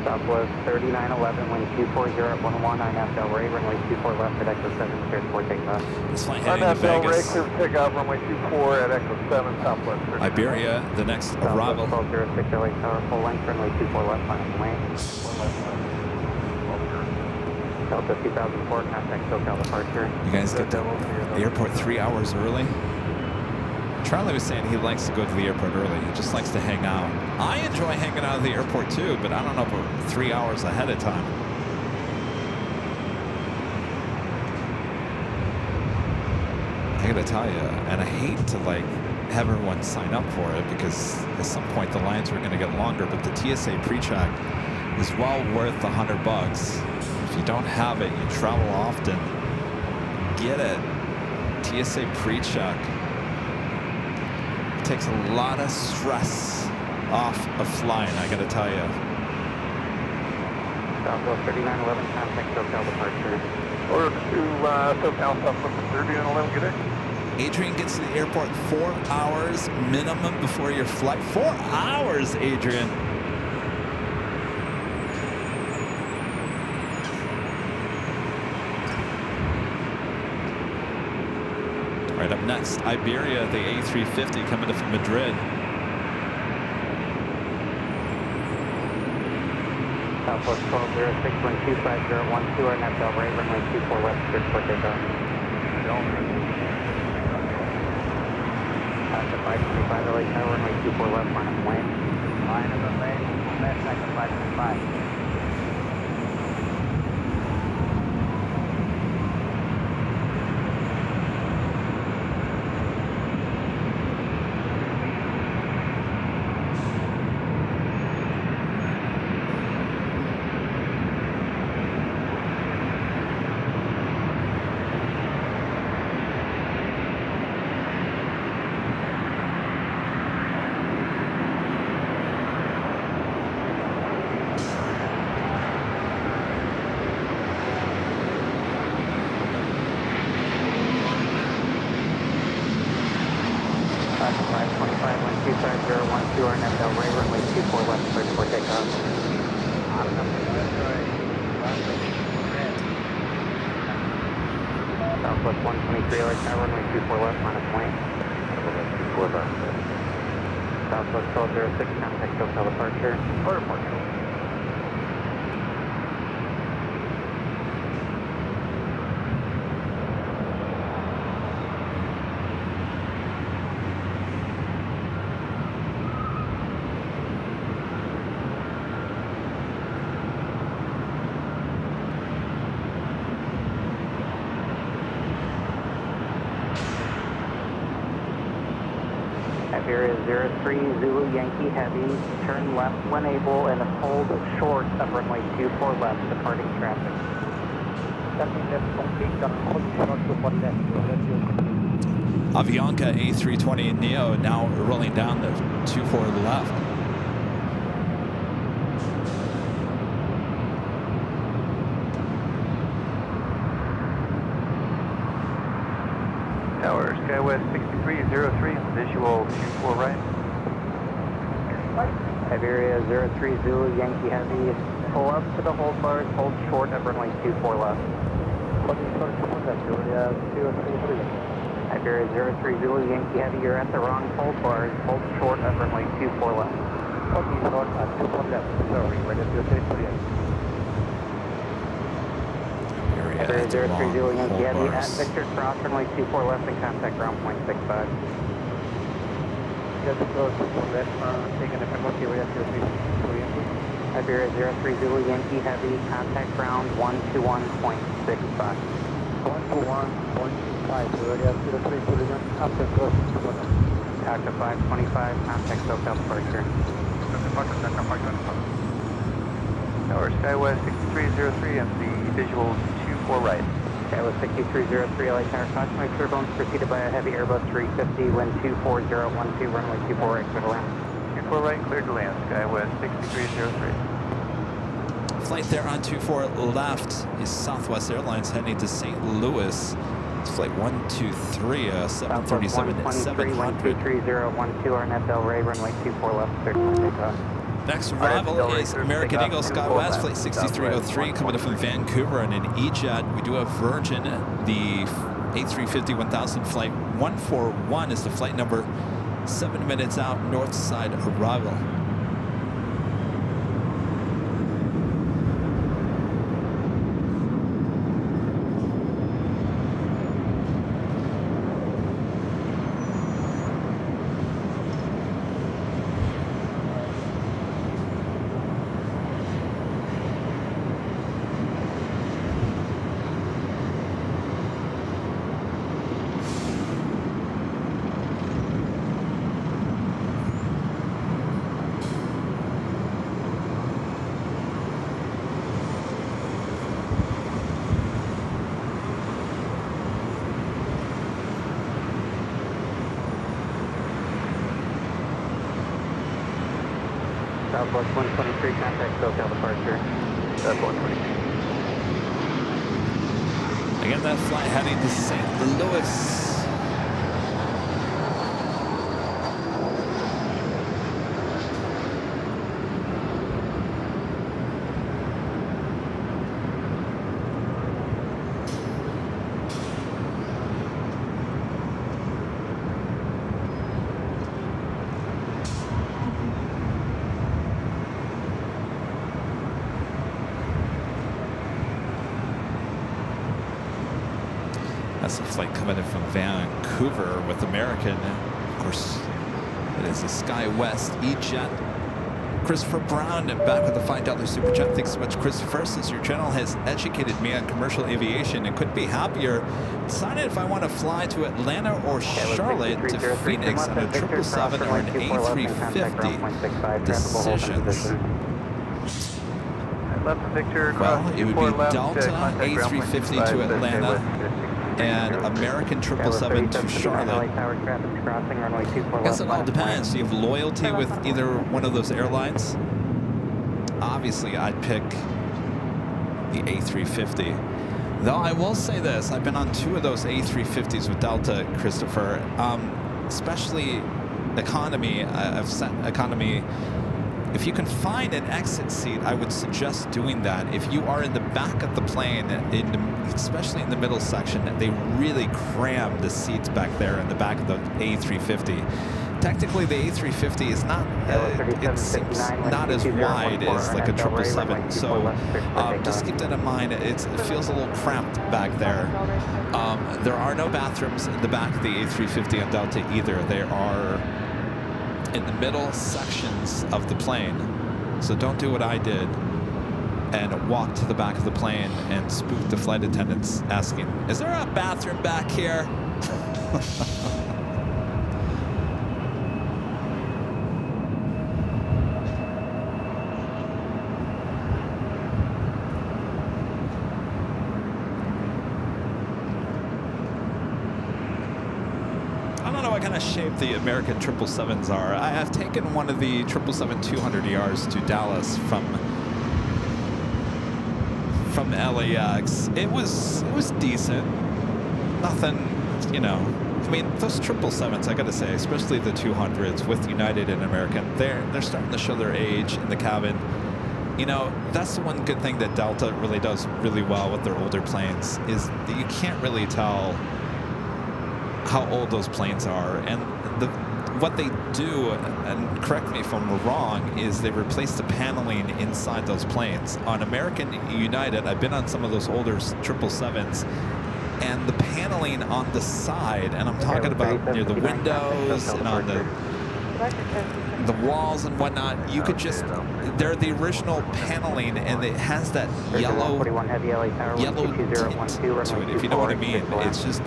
Southwest 3911, wind 240 at 11, RNAV Delray, runway 24 left at Echo 7, cleared for takeoff. This flight heading to RNAV Delray, Vegas. clear for takeoff, runway 24 at Echo 7, Southwest 39. Iberia, the next arrival. 1206 LA Tower, full length, runway 24 left, line up and wait. Delta 2004, contact SoCal departure. You guys get to the airport 3 hours early? Charlie was saying he likes to go to the airport early. He just likes to hang out. I enjoy hanging out at the airport too, but I don't know about 3 hours ahead of time. I gotta tell you, and I hate to like have everyone sign up for it because at some point the lines are gonna get longer, but the TSA pre-check is well worth $100. If you don't have it, you travel often, get it. TSA pre-check takes a lot of stress off of flying, I gotta tell you. Southwest 3911, contact SoCal departure. Order to SoCal, Southwest 3911, get it. Adrian gets to the airport 4 hours minimum before your flight. 4 hours, Adrian. Right up next Iberia, the A350 coming in from Madrid. Southwest 1206-125-012, our net Del Rey, runway 24 left, cleared for takeoff. Taxi 525, LA Tower, runway 24 left, line of lane. Line of the lane, left, taxi 525. Southwest 123, LA Tower, runway 24 left, line of plane. Southwest 1206, contact hotel departure. Order Portugal. Area 03 Zulu Yankee Heavy, turn left when able and hold short of runway 24 left, departing traffic. Avianca A320 Neo now rolling down the 24 left. Tower, SkyWest 6303, visual 24 right. Area 03 Zulu Yankee Heavy, pull up to the hold bars, hold short of runway 24 left. Area 03 Zulu Yankee Heavy, you're at the wrong hold bars, hold short of runway 24 left. Area 03 Zulu Yankee Heavy, at Victor Cross, runway 24 left and contact ground point 65. Iberia 03 Zulu Yankee Heavy, contact ground 121.65. 121.65, Taxa 525, contact SoCal departure. Tower, SkyWest 6303 and the visual 24 right. SkyWest 6303, LA Tower, cautionary turbulence preceded by a heavy Airbus 350, wind 24012, runway 24 right, clear to land. 24 right, cleared to land, SkyWest 6303. Flight there on 24 left is Southwest Airlines heading to St. Louis. It's flight 123, 737 700. 123.012, our net Del Rey, runway 24 left, clear to takeoff. Next arrival is American Eagle SkyWest, flight 6303, coming in from Vancouver, and in E-Jet, we do have Virgin, the A350 1000 flight 141 is the flight number, 7 minutes out, Northside arrival. Southwest 123, contact SoCal departure. That's 123. Again, that flight heading to St. Louis. That's a flight coming in from Vancouver with American. Of course, it is a SkyWest E-Jet. Christopher Brown back with the $5 super chat. Thanks so much, Christopher. Says your channel has educated me on commercial aviation and couldn't be happier. Decided if I want to fly to Atlanta or Charlotte to Phoenix on a 777 or an A350. Decisions. Left Victor. Well, it would be Delta A350 to Atlanta and American 777 to Charlotte. I guess it all depends. Do you have loyalty with either one of those airlines? Obviously, I'd pick the A350. Though I will say this, I've been on 2 of those A350s with Delta, Christopher. Especially economy. I've sent economy. If you can find an exit seat, I would suggest doing that. If you are in the back of the plane, especially in the middle section, they really cram the seats back there in the back of the A350. Technically, the A350 is not, it seems not as wide as like a 777. So just keep that in mind. It feels a little cramped back there. There are no bathrooms in the back of the A350 on Delta either. They are in the middle sections of the plane. So don't do what I did and walk to the back of the plane and spook the flight attendants asking, is there a bathroom back here? What kind of shape the American 777s are. I have taken one of the 777-200ERs to Dallas from LAX. It was decent. Nothing, you know. I mean, those 777s, I gotta say, especially the 200s with United and American, they're starting to show their age in the cabin. You know, that's the one good thing that Delta really does really well with their older planes is that you can't really tell how old those planes are, and what they do, and correct me if I'm wrong, is they replace the paneling inside those planes. On American United, I've been on some of those older 777s, and the paneling on the side, and I'm talking about near the windows and on the walls and whatnot, you could just, they're the original paneling, and it has that yellow tint to it, if you know what I mean. It's just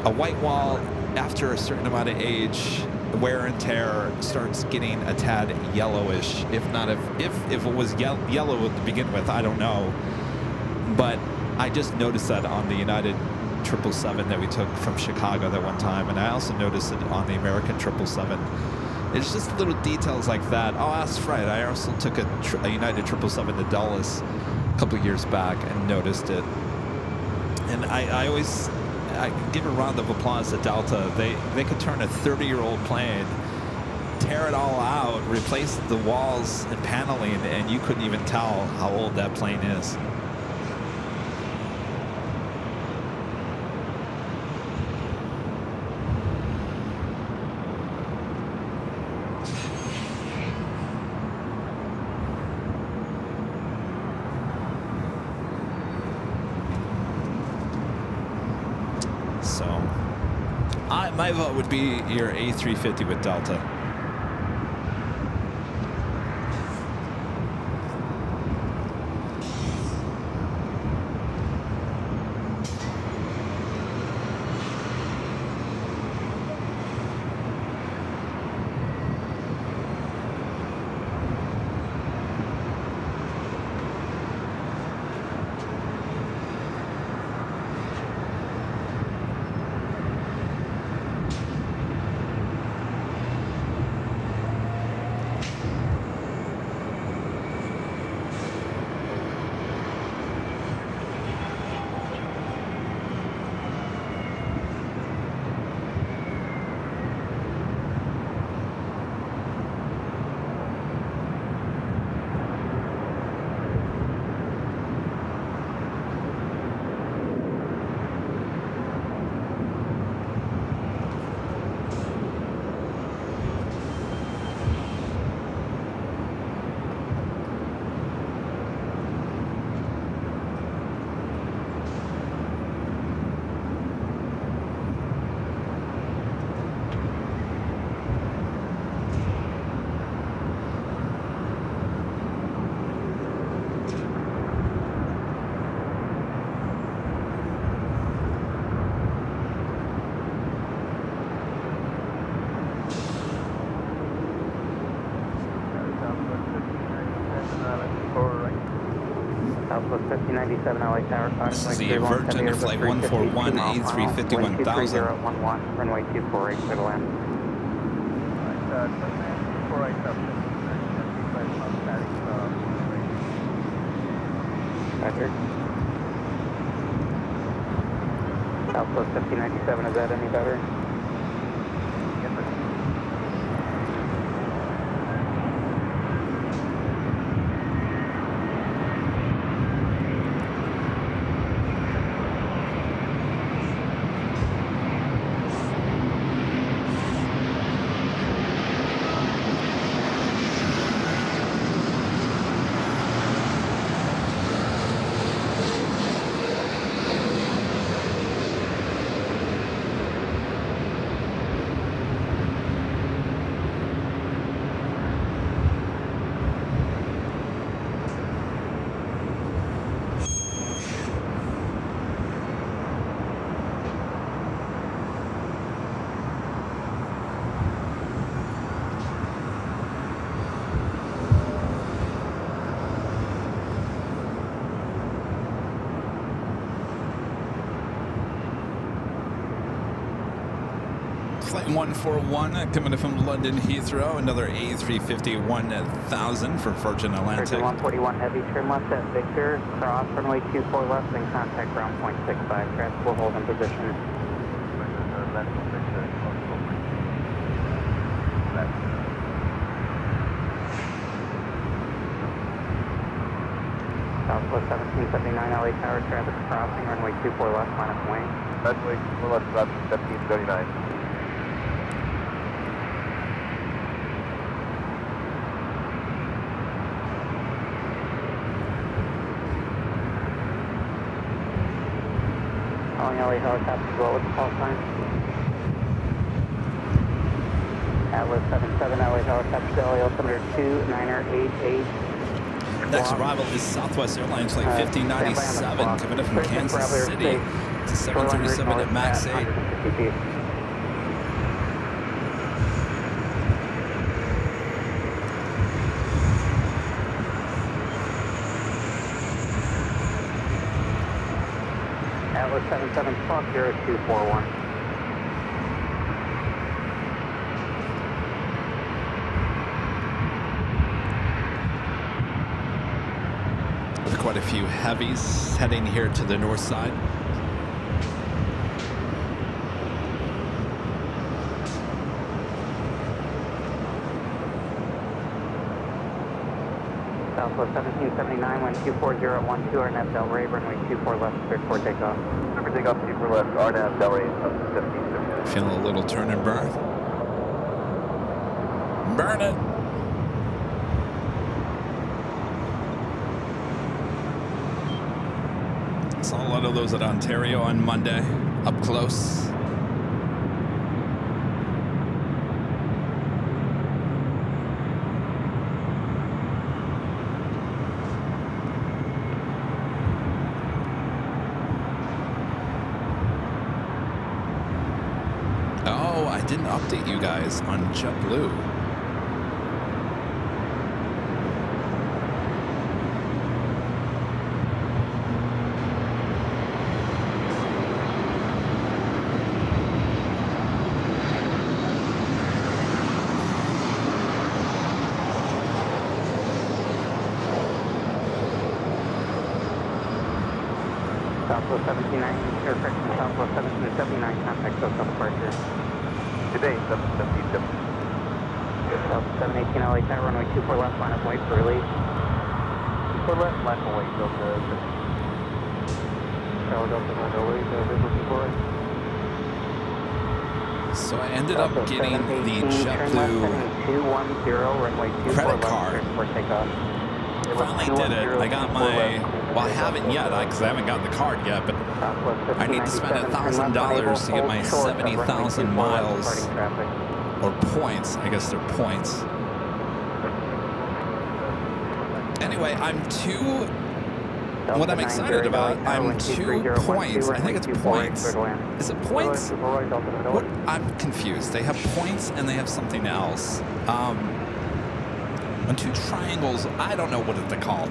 a white wall. After a certain amount of age, wear and tear starts getting a tad yellowish. If it was yellow to begin with, I don't know. But I just noticed that on the United 777 that we took from Chicago that one time, and I also noticed it on the American 777. It's just little details like that. Oh, that's right. I also took a United 777 to Dallas a couple of years back and noticed it. And I give a round of applause to Delta. They could turn a 30-year-old plane, tear it all out, replace the walls and paneling, and you couldn't even tell how old that plane is. My vote would be your A350 with Delta. 1597 LA Tower, This is the Virgin Flight 141 A350-1000. 11, runway 24 clear to land. Roger. Southwest 1597, is that any better? Yes, sir. Flight 141 coming in from London Heathrow, another A350-1000 for Virgin Atlantic. 141 heavy, trim left at Victor, cross runway 24 left and contact ground point 65, traffic will hold in position. Southwest 1779 LA Tower, traffic crossing, runway 24 left, line of wing. Runway 24 left, 1779. Calling LA helicopter, what was the call sign? Atlas 77 LA helicopter, LA altimeter 2988. Next arrival is Southwest Airlines Flight 1597 coming in from Kansas City to 737 at max 8. Atlas 77 Fox 0241. With quite a few heavies heading here to the north side. Southwest 1779, wind 24012, RNAV Delray, runway 24 left, cleared for takeoff. Number takeoff 24 left, RNAV Delray, 15. Feeling a little turn and burn. Burn it. Saw a lot of those at Ontario on Monday, up close. Oh, I didn't update you guys on JetBlue. Southwest 1790, air correction, Southwest 1779, contact social departure. Today, 772. Southwest 718 LA Tower, runway 24 left, line of wait for release. 24 left, line of wait, Delta. Tower Delta, line of wait, looking for it. So I ended up getting the JetBlue credit card. Finally did it. I got my, well, I haven't yet because I haven't gotten the card yet, but I need to spend $1,000 to get my 70,000 miles or points. I guess they're points. Anyway, what I'm excited about, I'm 2 points. I think it's points. Is it points? What? I'm confused. They have points and they have something else. On 2 triangles, I don't know what they're called.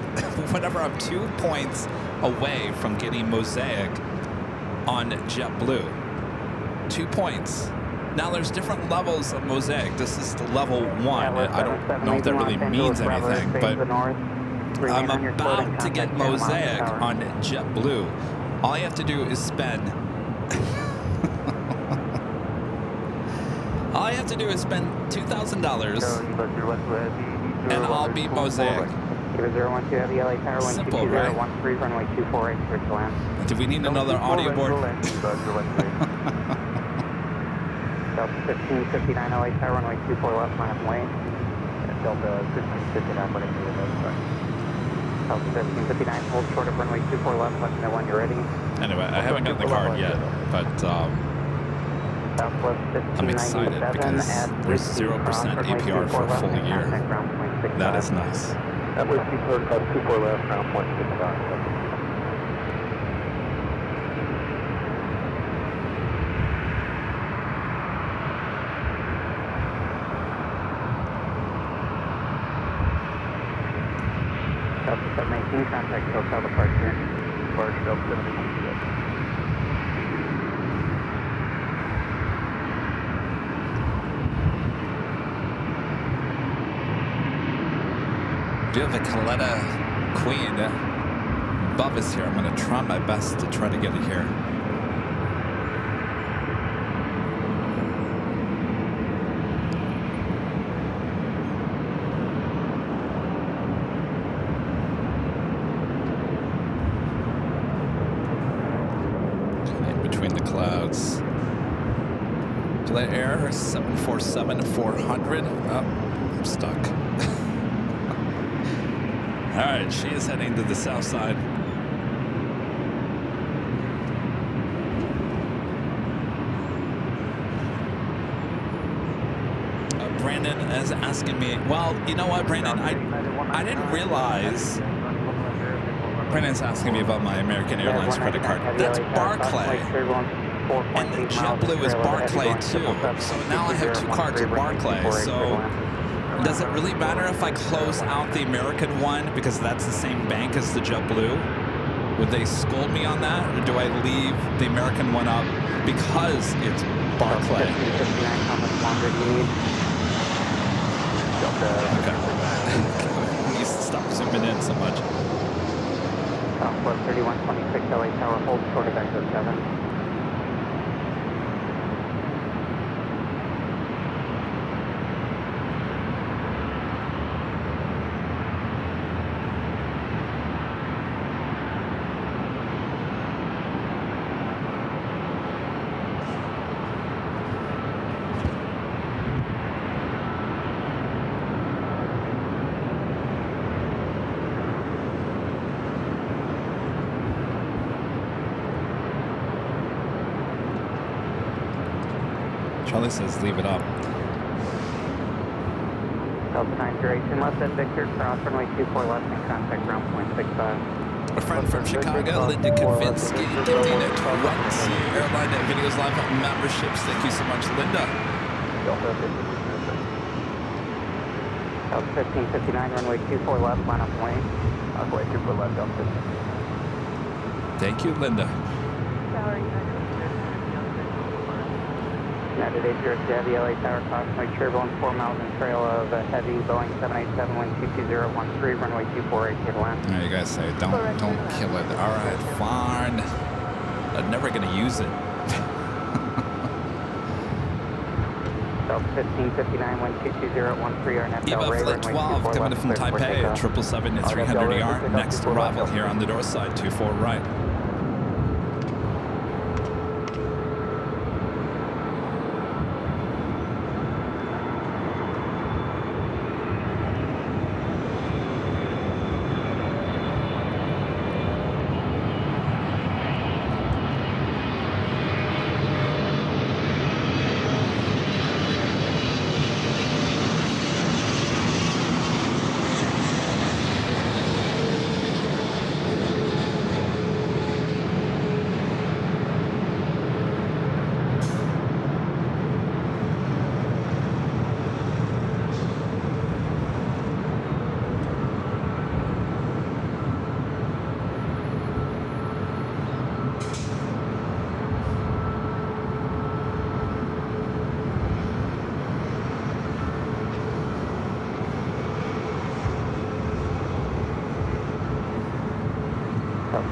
Whatever, I'm 2 points away from getting Mosaic on JetBlue. 2 points. Now there's different levels of Mosaic. This is the level 1. I don't know if that really means anything, but I'm about to get Mosaic on JetBlue. All you have to do is spend all you have to do is spend $2,000 and I'll be Mosaic. Simple, right? Do we need another audio board? Delta 1559 LA Tower, runway 24 left, line up lane. Delta 1559, running to the left side. Delta 1559, hold short of runway 24 left, let me know when you're ready. Anyway, I haven't gotten the card yet, but I'm excited because there's 0% APR for a full year. That is nice. That was 24 left, ground point 65. Delta 718, contact hotel departure. Departure Delta 718. Do you have a Coletta Queen above us here? I'm going to try my best to try to get it here. In between the clouds. Delay Air 747-400. Oh, I'm stuck. All right, she is heading to the south side. Brandon is asking me, well, you know what, Brandon, I didn't realize. Brandon's asking me about my American Airlines credit card. That's Barclay. And JetBlue is Barclay too. So now I have 2 cards with Barclay. So does it really matter if I close out the American one because that's the same bank as the JetBlue? Would they scold me on that? Or do I leave the American one up because it's Barclay? Okay. He stopped zooming in so much. Southwest 3126 LA Tower, hold short of Echo 7. Charlie says leave it up. Delta 908, left at Victor, cross runway 24 left and contact ground point 65. A friend from Chicago, Linda Kavinsky, gifting a 20 Airline Videos Live memberships. Thank you so much, Linda. Delta 1559, runway 24 left, line up lane. Runway 24 left, Delta. Thank you, Linda. United 806 Heavy LA Tower, cautionary turbulence 4 miles in trail of a heavy Boeing 787 wind 22013, runway 248 to the land. You guys say don't kill it. All right, fine. I'm never gonna use it. Delta 1559 wind 22013, RNF Eva Delray, Flight 12 coming in from Taipei, 777-300ER. Next arrival here on the Northside, 24 right.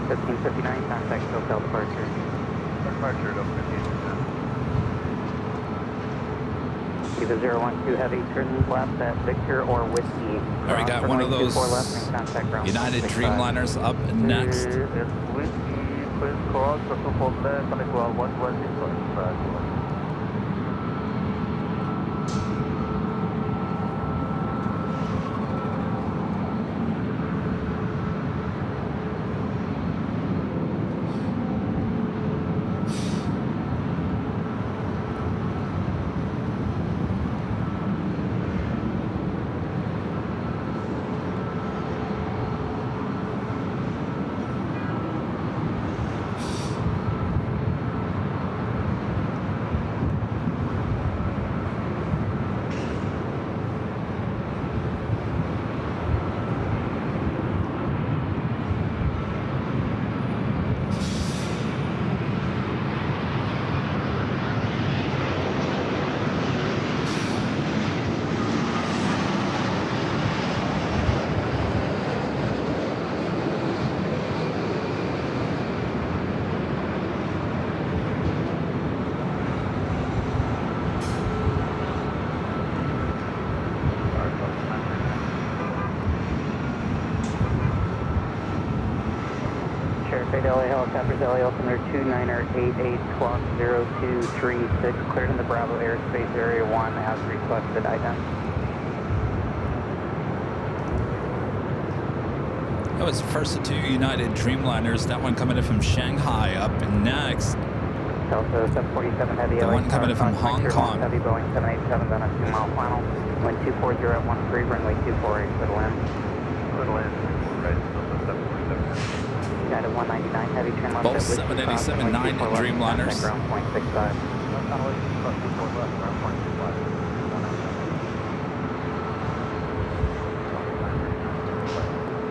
1559, contact hotel departure. Departure, Delta 15. Either 012 heavy, turn left at Victor or Whiskey. All right, got one of those United Dreamliners up next. It's Whiskey, please cross, hold there, connect 116. LA helicopters, LA Altimeter 2988, squawk 0236, cleared in the Bravo airspace area 1 as requested, ident. That was the first of two United Dreamliners. That one coming in from Shanghai up next. Delta 747 heavy, The LA one coming in from Hong Kong. Heavy Boeing 787 on a 2-mile final. Wind 240 at 13, runway 248, clear to land. Clear to land, right, Delta 747. United 199 heavy, turn left Both at Whiskey 787-9 Dreamliners. ground point 65.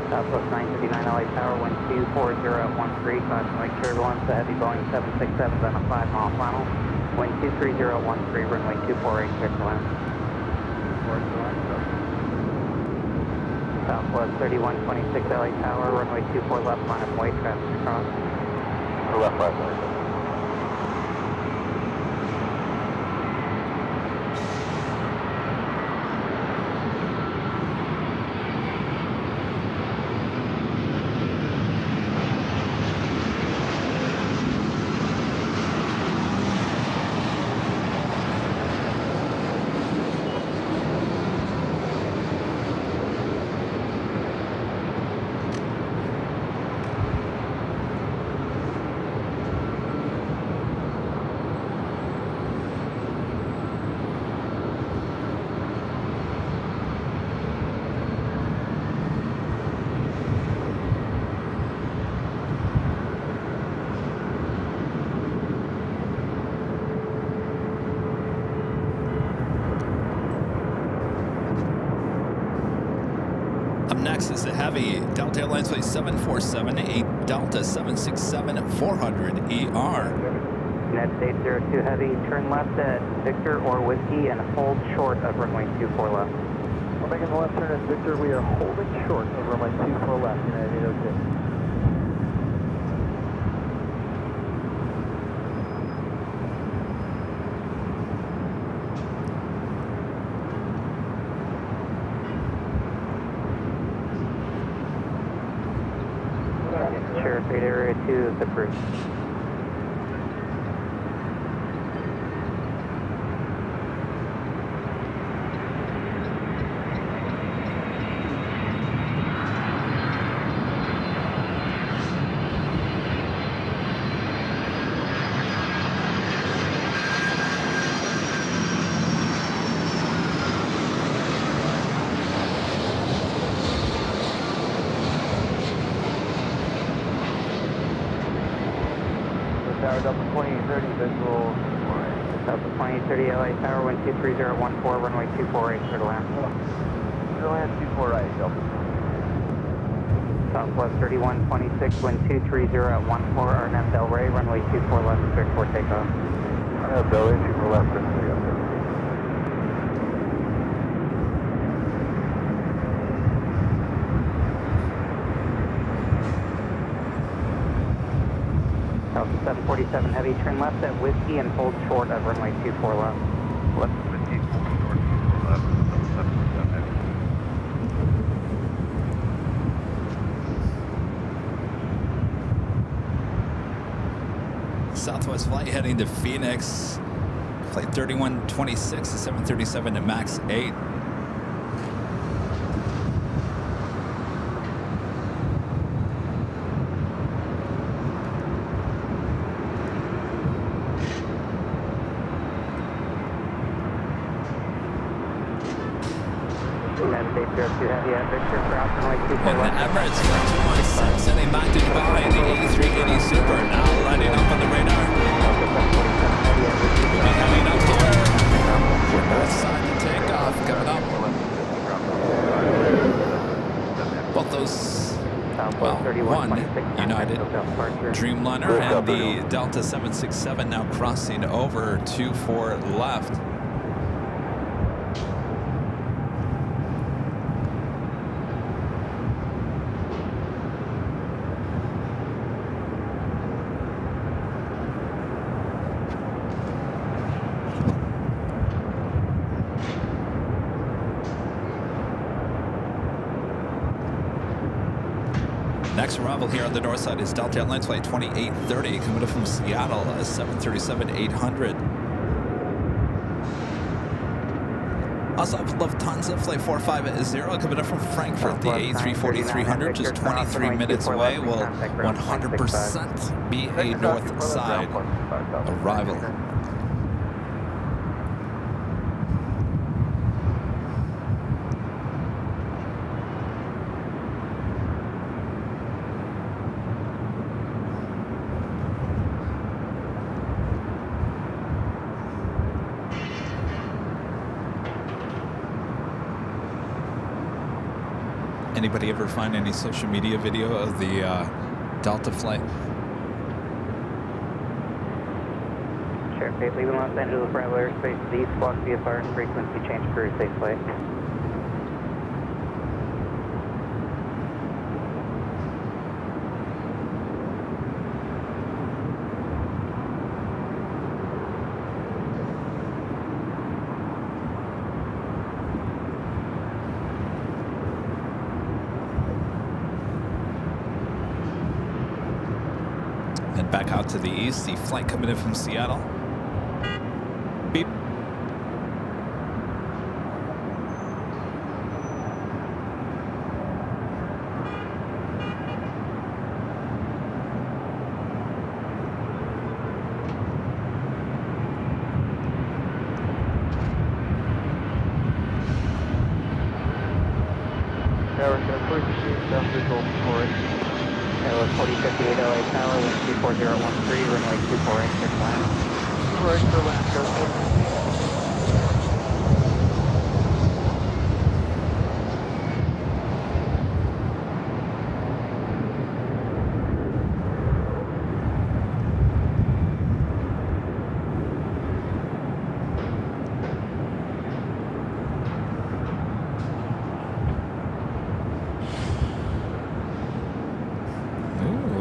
Southwest 959 LA Tower, wind 240 at 13, constantly turbulence, the heavy Boeing 767 on a 5-mile final. Wind 230 at 13, runway 248, clear to land. Southwest 3126 LA Tower, runway 24 left, line of way, traffic across. Left, right. Next is the heavy Delta Airlines Flight 747, a Delta 767-400ER. United States 02 heavy, turn left at Victor or Whiskey and hold short of runway 24 left. We're making the left turn at Victor. We are holding short of runway 24 left, United 806. Freight area 2 is approved. Delta 2030 visual. Delta 2030 LA Tower, wind 23014, runway 248, clear to land. Clear to land 24 right, Delta. Southwest 3126, wind 230 at 14, RNF Del Rey, runway 24 left, clear for takeoff. RNF Del Rey, 24 left, clear for takeoff. 47 Heavy, turn left at Whiskey and hold short of runway 24 left. Left Whiskey, short, left, 747 heavy. Southwest flight heading to Phoenix. Flight 3126 to 737 to max 8. United States 02 Heavy at Victor, cross runway 24 And the left. Emirates 216 sending back to Dubai. The A380 Super now lighting up on the radar. We'll be heading up here for Northside to Takeoff coming up. Both those, well, one United Dreamliner and the Delta 767 now crossing over 24 left. Next arrival here on the north side is Delta Airlines flight 2830 coming up from Seattle, 737-800. Also have Lufthansa flight 450 coming up from Frankfurt, the A340-300, just 23 minutes away, will 100% be a north side arrival. Anybody ever find any social media video of the Delta flight? Sheriff 8, leaving Los Angeles Bravo airspace to the east, block VFR and frequency change crew safely. And back out to the east, the flight coming in from Seattle. Beep. Airline 4058 LA Tower, wind 24013, runway 24 clear to land. Right for land, go.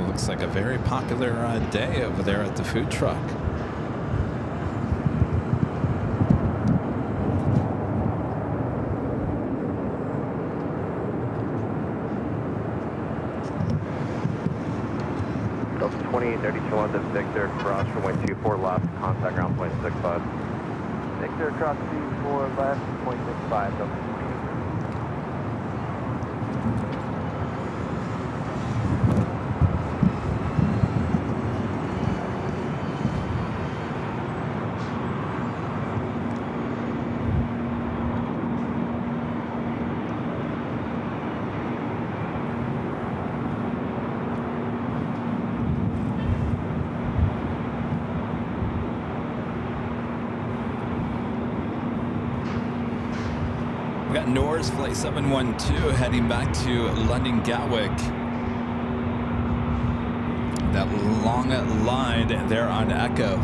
Looks like a very popular day over there at the food truck. Delta 2832 London, Victor, cross runway 24 left, contact ground point 65. Victor, cross 24 left, 0.65, Delta 28. We got Norse flight 712 heading back to London Gatwick. That long line there on Echo.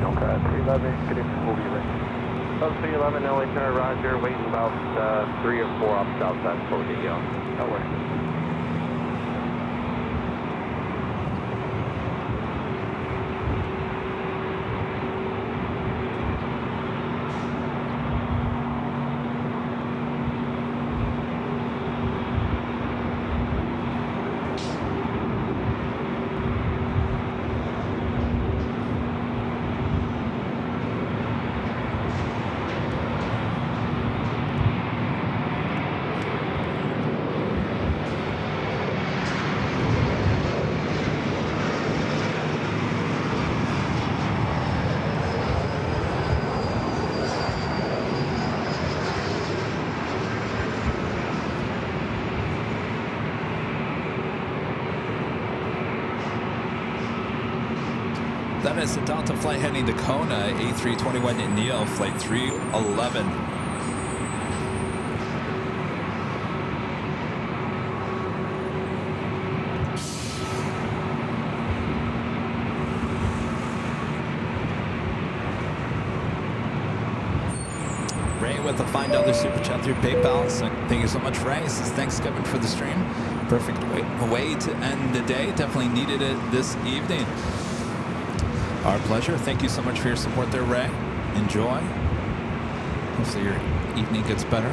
Okay, 311, good evening, we'll be ready. Delta 311, LA Center, Roger, waiting about 3 or 4 off southside before we get you on. That works. Norris, a Delta flight heading to Kona, A321 in Neo, flight 311. Ray with a $5 super chat through PayPal. So thank you so much, Ray. He says, thanks, Kevin, for the stream. Perfect way to end the day. Definitely needed it this evening. Our pleasure. Thank you so much for your support there, Ray. Enjoy. Hopefully your evening gets better.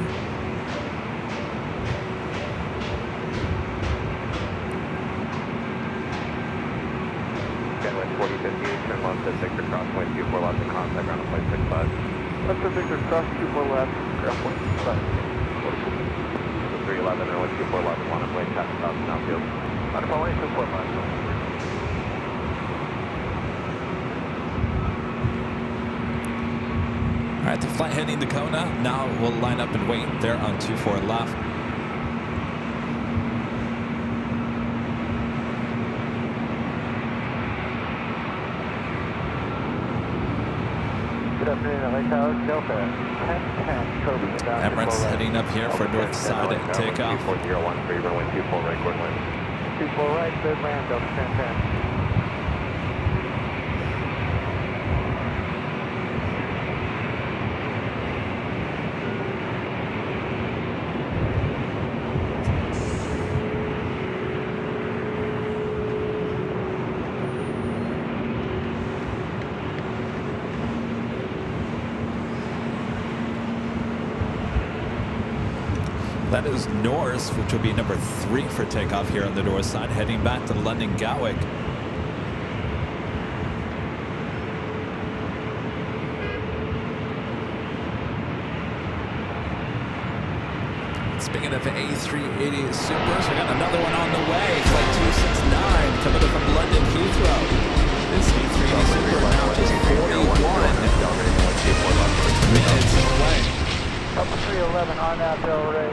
Gateway 4050, turn left at Victor Crossway 24 left and contact ground point 65. Left of Victor, cross 24 left, ground point 65. 311 and 24 left, one way, Takeoff, Southfield. On the way, 24 left. All right, the flight heading to Kona. Now we'll line up and wait there on 24 left. Good afternoon, LA Tower, Delta 1010, Kobe. Emirates heading up here for Northside at takeoff. 4013, runway 24 right, course line. 24 right, good land, Delta 1010. That is Norris, which will be number 3 for takeoff here on the north side, heading back to London Gatwick. Speaking of A380 Supers, we got another one on the way. Flight 269 coming up from London Heathrow. This A380 Super now just 41 minutes away. Up to 311, on out, Del Rey.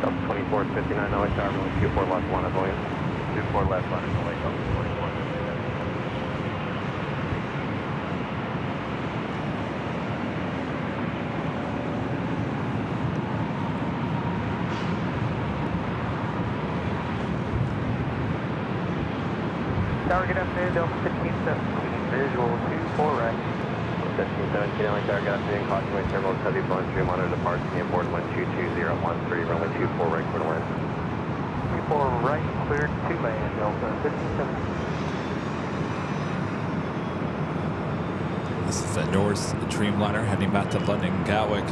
Up 2459, LA Tower, runway 24 left, one at Williams. 24 left, one at LA, up 21. Tower, good afternoon, Delta 1517, visual 24 right. 1517, LA Tower, good afternoon, Cautionway Terminal, heavy blown through, monitor departure, inboard 122.013, runway 24 right, quarter line. 24 right, cleared to land, Delta 1517. This is the Norse Dreamliner heading back to London Gatwick.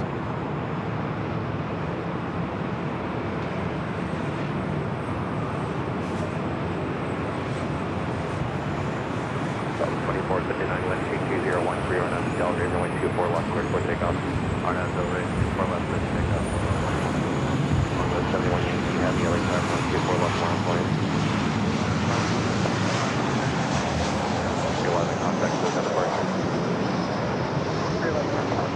2459, wind 22013, on out Del Rey, runway 24 left, clear for takeoff. On out Del Rey, 24 left, clear for takeoff. On the 71 Yankee, heavy LA Tower, runway 24 left, one point. 311, contact, close at departure. 311.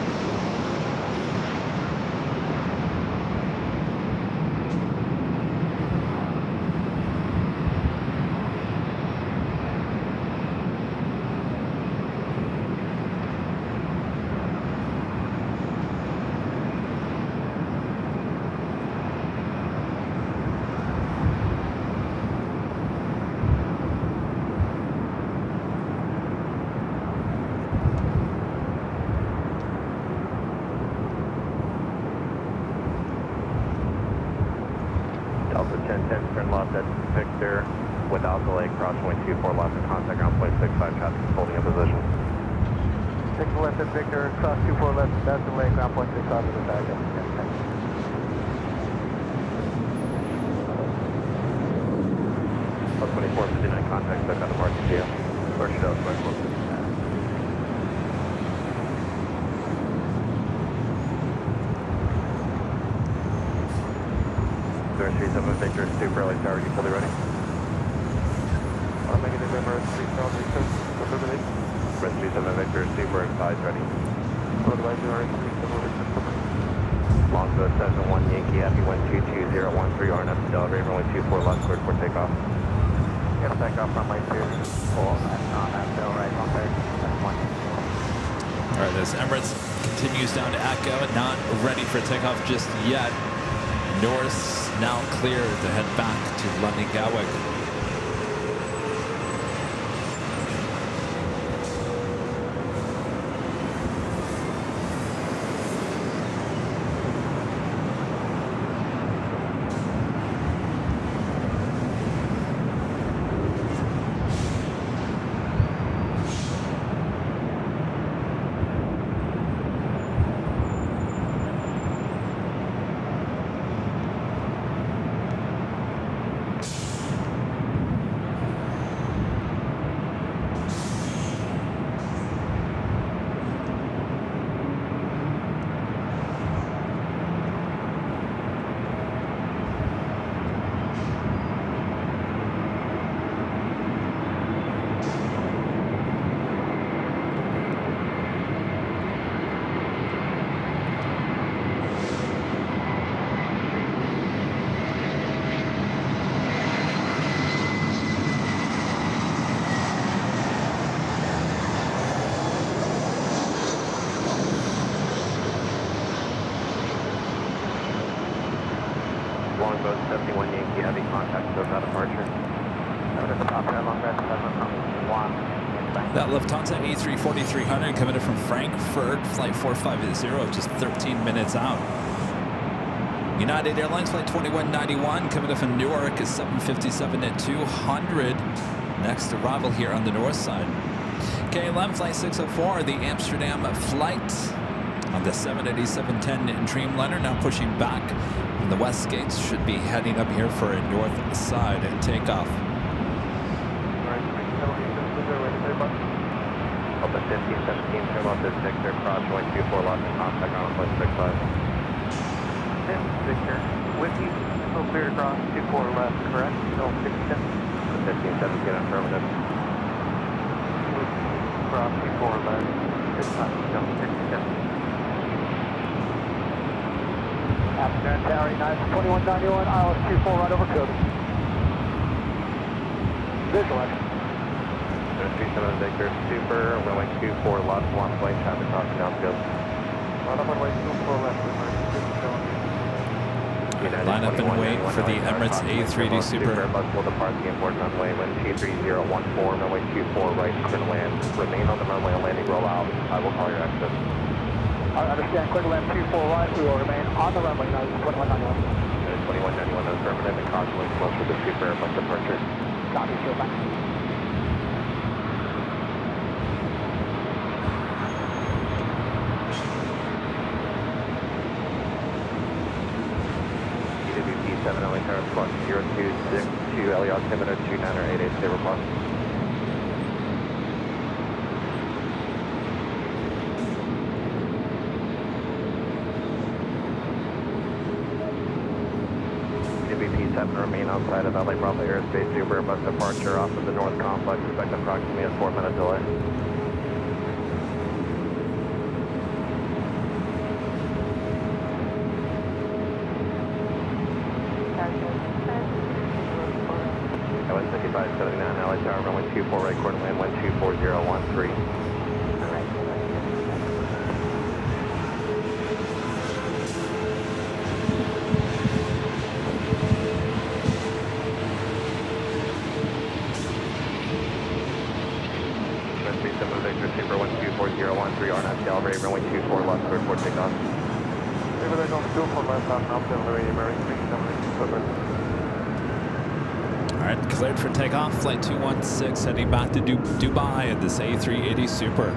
Delta 1010, turn left at Victor without delay, crosswind 24 left and contact ground point 65, traffic is holding in position. 6 left at Victor, cross 24 left, that's the lane, ground point 65 to the back, Delta 1010. Plus 2459, contact, back on departure to you. First show, right close. 37 Victor, Super LA Tower, you fully ready? Negative Emirates 3000, Red 37 Victor, Super, size ready. otherwise you are 37 Victor. Longbow 71 Yankee Happy 122.013 RNF Delray, runway 24 left, cleared for takeoff. Get takeoff runway 24 RNF Delray, runway 71. All right, as Emirates continues down to Echo, not ready for takeoff just yet. North now clear to head back to London Gatwick. Longbow 71 Yankee Heavy, contact SoCal departure. Over the top there, Longbow 71. That Lufthansa A340-300 coming in from Frankfurt, flight 450, just 13 minutes out. United Airlines flight 2191 coming in from Newark is 757 at 200. Next arrival here on the north side. KLM flight 604, the Amsterdam flight on the 787-10 Dreamliner now pushing back from the west gates, should be heading up here for a north side takeoff. Open 1517, turn left at 6, cross runway 24 left and contact on flight 65. Victor, Whiskey, still clear across 24 left, correct? Still 67. 1517 affirmative. Cross 24 left, this time still 67. Afternoon Tower, United 2191, ILS 24 right over Goodie. Visual. 37 Victor, super, runway 24 left, one plane, traffic crossing downfield. Runway 24 left, Line up and wait for the Emirates A380 Super. Airbus will depart the import runway when 23014, runway 24 right, clear to land. Remain on the runway and landing roll out. I will call your exit. I understand, clear to land 24 right, we will remain on the runway, United 2191. 2191 affirmative and caution close to the Super Airbus departure. Copy, go back. EWP 708 Tower Squawk 0262, LE altimeter 2988, stay reply. EWP 7 remain outside of LA Bravo Airspace, Super Airbus departure off of the north complex, expect approximately a 4-minute delay. LA 5579, LA Tower, runway 24 right, quarter land 124013. Super 124013, RNAV Delray, runway 24 left, cleared for takeoff. Everything on 24 left, I'm Delray, American 378. All right, cleared for takeoff. Flight 216 heading back to Dubai at this A380 Super.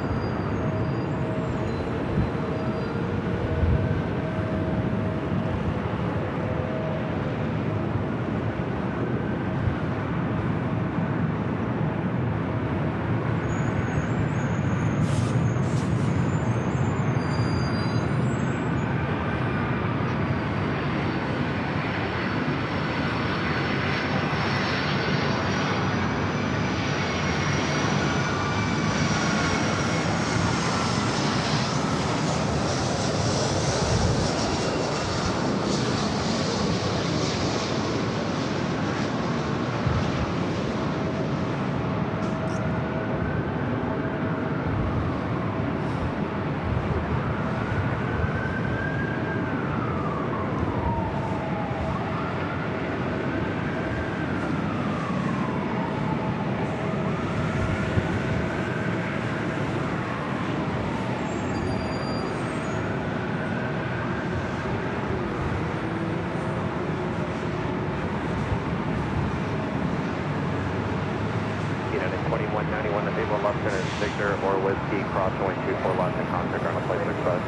at 2191, the table left center is Victor or Whiskey, cross runway 24 left and contact on a plane 65.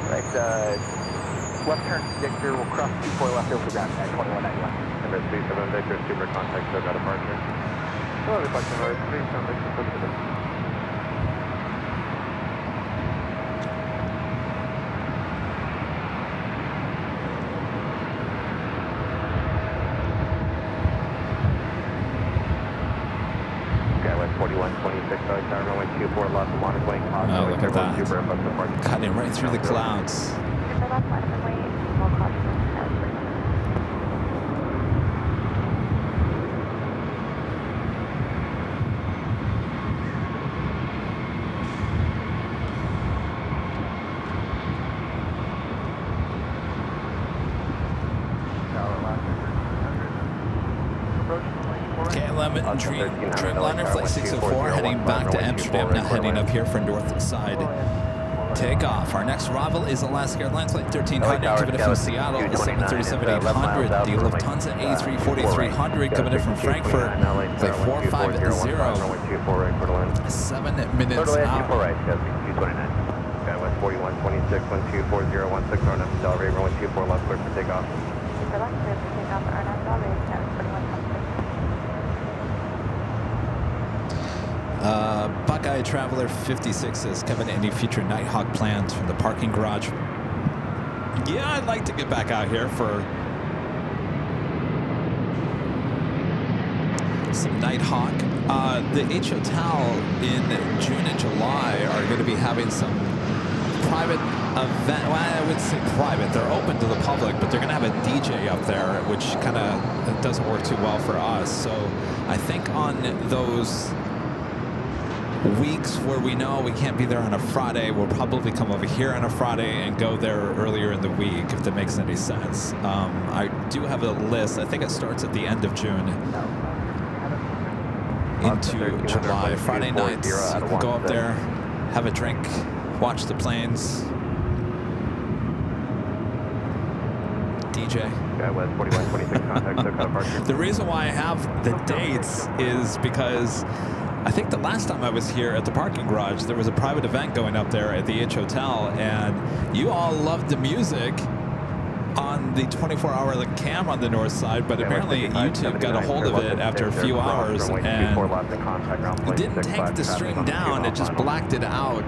Right, left turn Victor will cross 24 left over ground at 2191. Number 37 Victor, super contact, so got departure. Hello, departure number 37 Victor, Pacific. Skyway 4126, runway 24 left, monitoring, Oh, look at that. super above departure. Cutting right through the clouds. Super left, line runway, small caution, KLM Dreamliner Flight 604 heading back to Amsterdam, now heading up here for Northside takeoff. Our next arrival is Alaska Airlines Flight 1300 coming in from Seattle, 737-800. The Lufthansa A340-300 coming in from Frankfurt, Flight 450. 7 minutes out. Skyway 4126, 124.016, RNF, Delray, runway 24 left, clear for takeoff. super left, clear for takeoff, RNF, Delray, 4126. Buckeye Traveler 56 says, Kevin, any future Nighthawk plans from the parking garage? Yeah, I'd like to get back out here for some Nighthawk. The H Hotel in June and July are going to be having some private event. Well, I wouldn't say private. They're open to the public, but they're going to have a DJ up there, which kind of doesn't work too well for us. So I think on those weeks where we know we can't be there on a Friday, we'll probably come over here on a Friday and go there earlier in the week, if that makes any sense. I do have a list. I think it starts at the end of June into July. Friday nights, you can go up there, have a drink, watch the planes, DJ. Skywest 4126, contact, so cut departure. The reason why I have the dates is because I think the last time I was here at the parking garage, there was a private event going up there at the H Hotel, and you all loved the music on the 24-hour cam on the north side, but apparently YouTube got a hold of it after a few hours and it didn't take the stream down, it just blacked it out.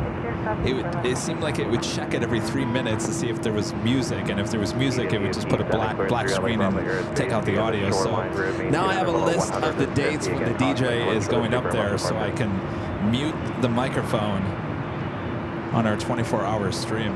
It seemed like it would check it every 3 minutes to see if there was music, and if there was music, it would just put a black screen and take out the audio. So now I have a list of the dates when the DJ is going up there, so I can mute the microphone on our 24-hour stream.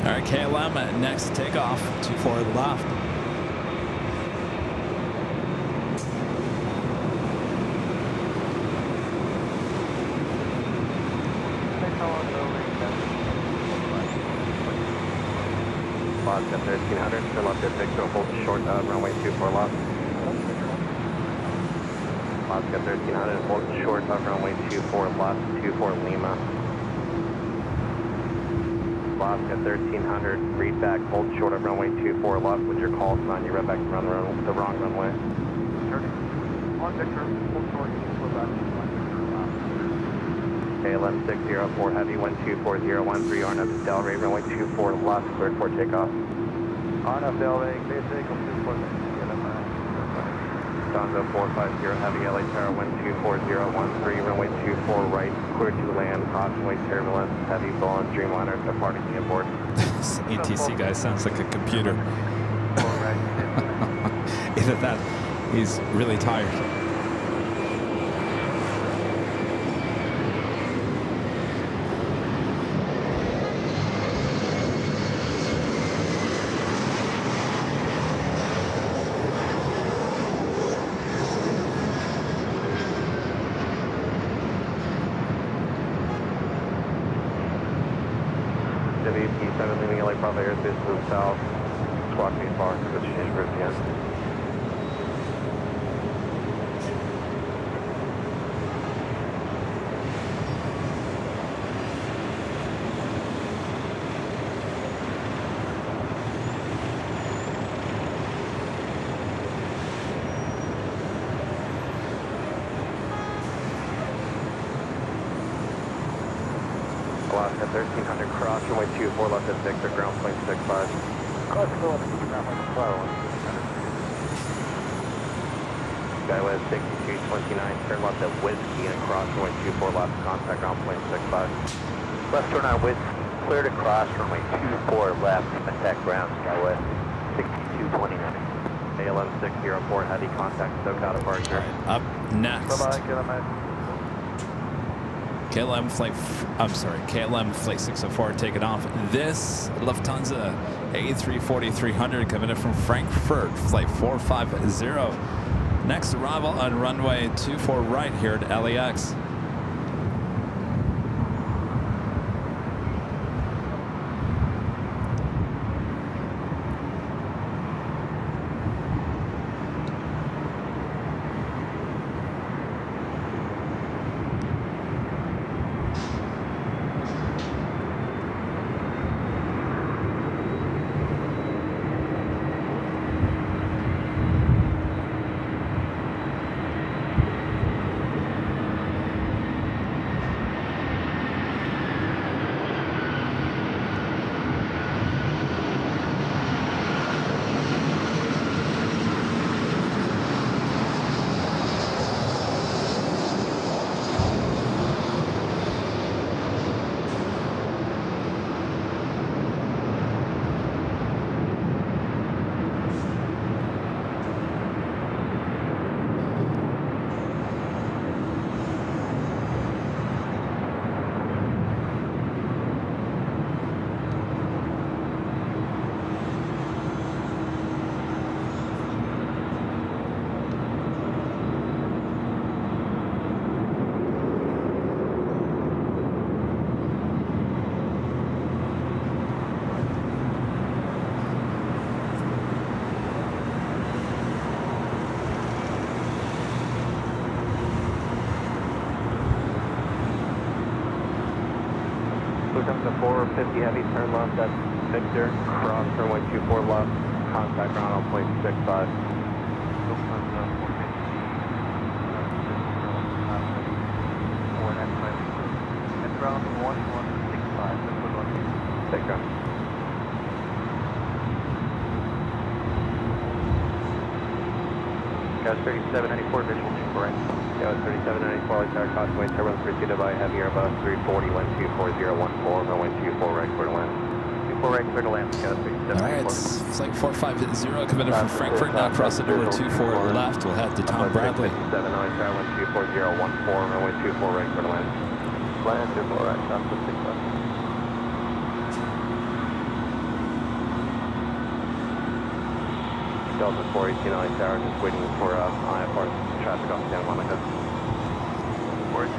All right, KLM, next takeoff, 24 left. Alaska 1300, still up there, Victor, hold short, runway 24 left. Alaska 1300, hold short, runway 24 left, 24 Lima. Alaska 1300, read back, hold short of runway 24 left with your call sign. You read back around the wrong runway. Turning on Victor, hold short, 24 left, 1 Victor, KLM 604 Heavy, 124.013, RNF Delray, runway 24 left, cleared for takeoff. RNF Delray, clear takeoff, 24 left. Lufthansa 450 Heavy LA Tower, wind 24013, runway 24 right, clear to land, crossway turbulence, heavy Boeing Dreamliner departing the airport. This ATC guy sounds like a computer. 4 right. Either that, he's really tired. WP7 leaving LA Bravo airspace to the south, squawk me far, let's change route again. Alaska 1300 cross, runway 24 left at Victor, ground plane 65. Cross the ground plane 12. Skyway 6229, turn left at Whiskey and cross, runway 24 left, contact ground plane 65. Left turn on Whiskey, clear to cross, runway 24 left, attack ground, Skyway 6229. ALM 604, heavy contact, SoCal departure. Up next. Bye-bye, kilometer. KLM flight 604 taking off. This Lufthansa A340-300 coming in from Frankfurt, flight 450. Next arrival on runway 24 right here at LAX. Lufthansa 450 heavy, turn left at Victor, cross runway 24 left, contact ground on plane 65. Lufthansa 450, at ground 1165, take off. Gas 3794, visual 2 correct. Gas 3794, tower crossway, turbulence preceded by heavy Airbus 340, wind 24014, runway 24 right clear to land. 24 right clear to land, Gas 3794. All right, it's flight 450 coming in from Frankfurt, now crossing over 24 left. We'll head to Tom Bradley. 79, tower wind 24014, runway 24 right clear to land. Land 24 right, cross the 6 left. Delta 418 LA Tower, just waiting for IFR traffic off down Monaco. Report.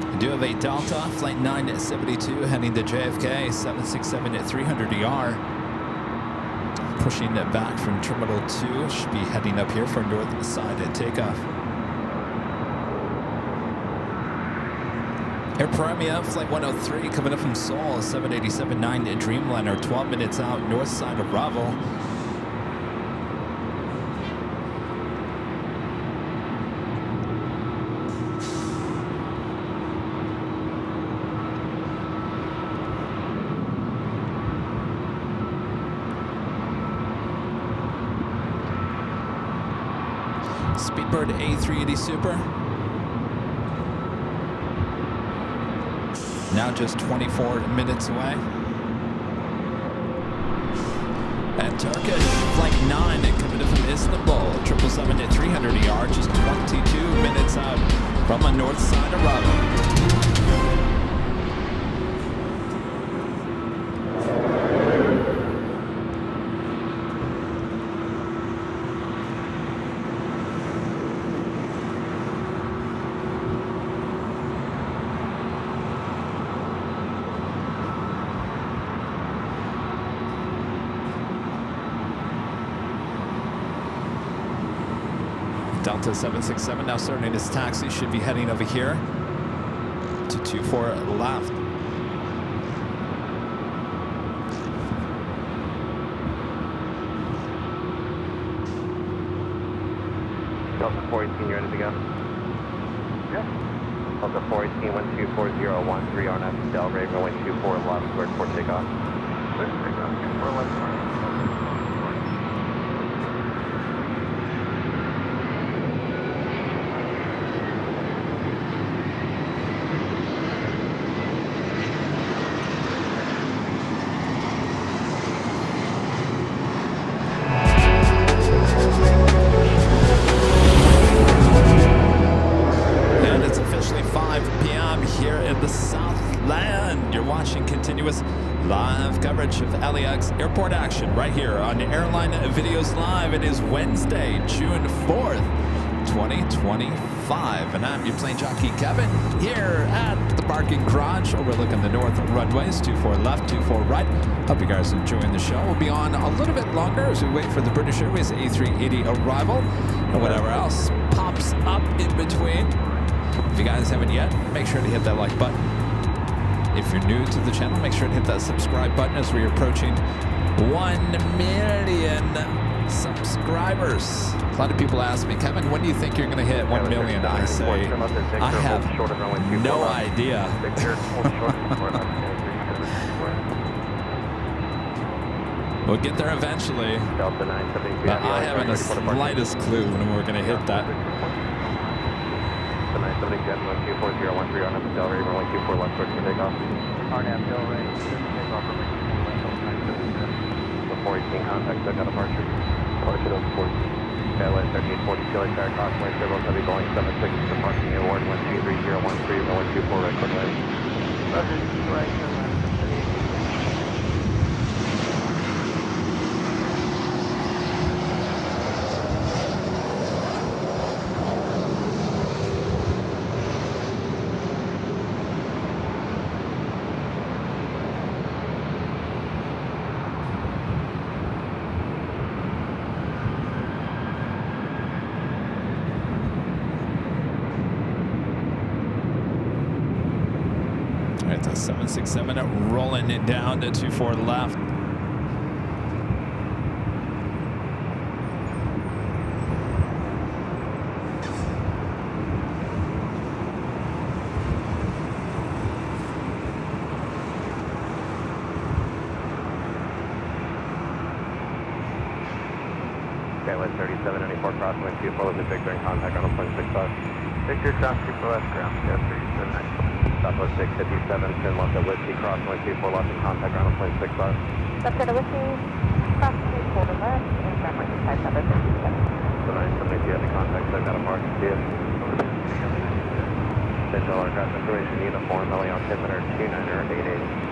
I do have a Delta, flight 972, heading to JFK, 767 at 300 ER. Pushing it back from Terminal 2, should be heading up here for Northside at takeoff. Air Premia, flight 103, coming up from Seoul, 787-9 Dreamliner, 12 minutes out, north side of Bravo. Speedbird A380 Super. Now just 24 minutes away. And Turkish Flight 9 coming from Istanbul, 777 at 300 ER, just 22 minutes out from a Northside arrival. Delta 767 now starting his taxi, should be heading over here to 24 left. Delta 418, you ready to go? Yeah. Delta 418, 124013 RNF, Del Raven, 124 left, cleared for takeoff. Clear for takeoff. 24 left. Live coverage of LAX airport action right here on Airline Videos Live. It is Wednesday, June 4th, 2025. And I'm your plane jockey Kevin here at the parking garage overlooking the north runways, 24 left, 24 right. Hope you guys are enjoying the show. We'll be on a little bit longer as we wait for the British Airways A380 arrival and whatever else pops up in between. If you guys haven't yet, make sure to hit that like button. If you're new to the channel, make sure to hit that subscribe button as we're approaching 1 million subscribers. A lot of people ask me, Kevin, when do you think you're going to hit 1 million? I say, I have no idea. We'll get there eventually, but I haven't the slightest clue when we're going to hit that. 970 Jet 124.013 RNF Del Raven 124 left cleared for takeoff. RNF Del Raven, takeoff from 418 contact, so got departure. Departure of 14. Airline 3840 Chile, Car Crossway, Civil, Heavy Boeing 76, departing award 123013, 124 record ready. Roger, right, Delta 767 rolling it down to 24 left. Airline 3794 crosswind 24 with Victor in contact on 0.65. Victor, traffic for left ground, yeah, 3794. Southwest 657, 10 left at Whiskey, crosswind 24 left in contact ground 0.65. Left at Whiskey, cross 24 to left, and runway 57. So 970, if you have any contact, so I've got a mark to you. Central aircraft information uniform, LA on 10 minutes, 2988.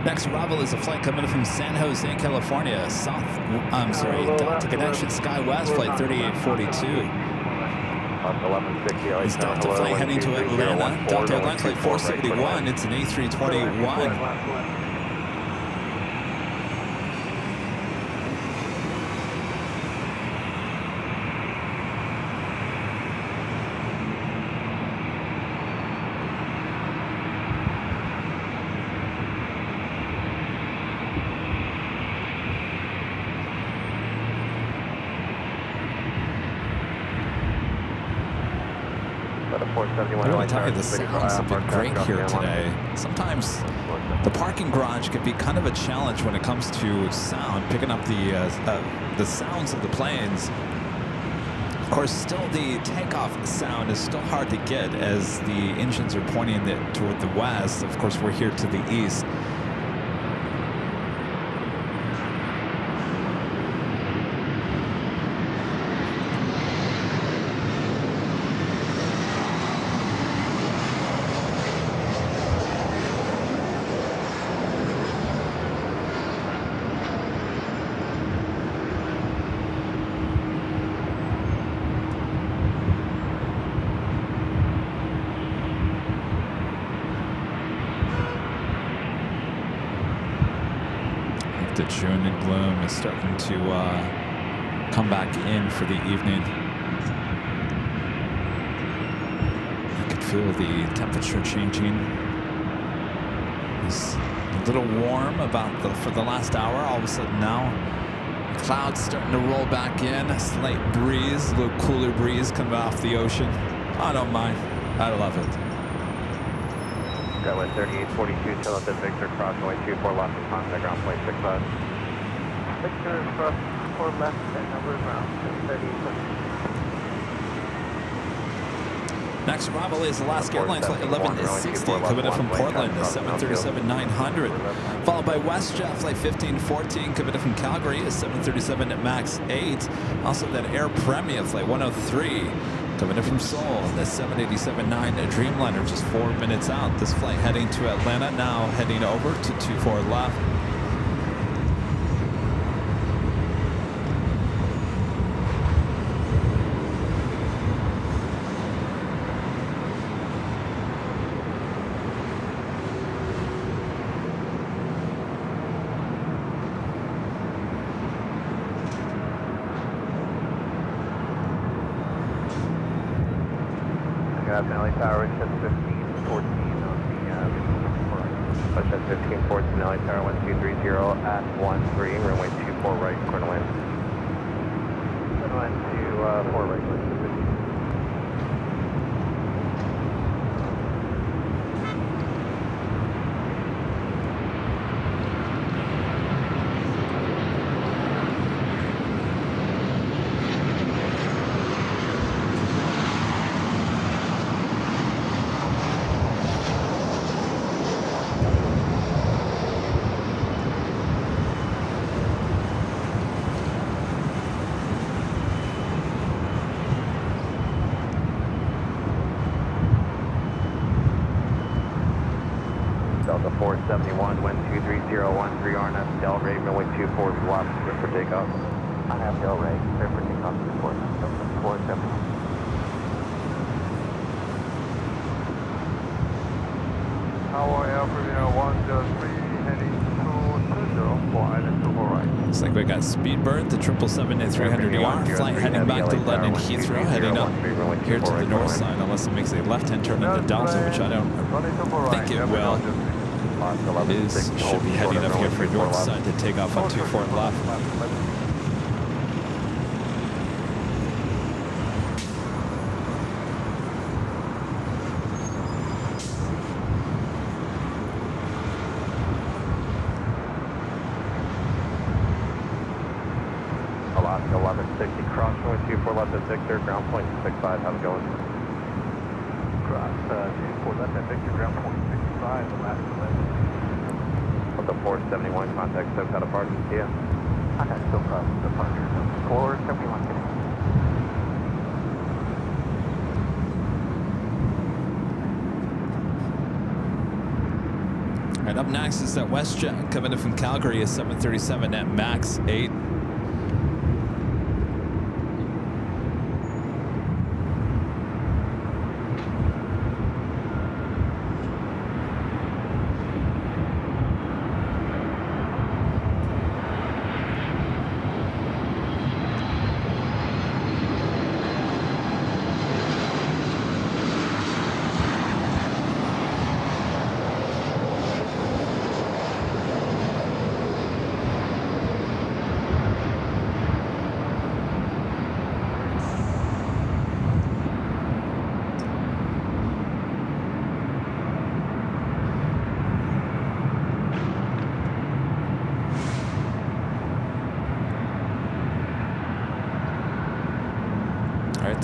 Next arrival is a flight coming from San Jose, California. Delta Connection SkyWest, flight 3842. 1160. Is Delta flight heading to Atlanta? Delta Atlanta flight 471. It's an A321. the 471. I gotta tell you, the sounds have been great here today. Sometimes the parking garage can be kind of a challenge when it comes to sound, picking up the sounds of the planes. Of course, still the takeoff sound is still hard to get as the engines are pointing toward the west. Of course, we're here to the east. The June and gloom is starting to come back in for the evening. I could feel the temperature changing. It's a little warm for the last hour. All of a sudden now, the clouds starting to roll back in. A slight breeze, a little cooler breeze coming off the ocean. I don't mind. I love it. Skyline 3842, till at the Victor, cross runway 24 left and contact ground point 65. Victor, cross 4 left, and number ground 3842. Next arrival is Alaska Airlines flight 1160 coming in from Portland, 737-900. Followed by WestJet flight 1514 coming in from Calgary, 737 at MAX 8. Also that Air Premia flight 103 coming in from Seoul, the 787-9 Dreamliner just 4 minutes out. This flight heading to Atlanta, now heading over to 24 left. Nelly Tower, Chest 1514 on the Chest 1514, Nelly Tower 1230 at 13, runway 24 right, corner wind. Runway 24 right, corner wind. Delta 471, wind 23013 RNS, Delray, runway 24 left, clear for takeoff. I have Delray, clear for takeoff to report. Delta 471. Tower Alpha 103, heading to 20 for island to right. Looks like we got Speedbird, the 777-300ER flight heading back to London Heathrow, heading up here to the north side, unless it makes a left-hand turn into Delta, which I don't think it will. Should be heading up here for Northside to take off on 24 left. Alaska 1160, cross runway 24 left at Victor, ground point 65, how's it going? Cross 24 left at Victor, ground point 65, Alaska 11. Delta 471, contact SoCal departure, see ya. Contact SoCal departure, 471 today. All right, up next is that WestJet coming in from Calgary, a 737 at MAX 8.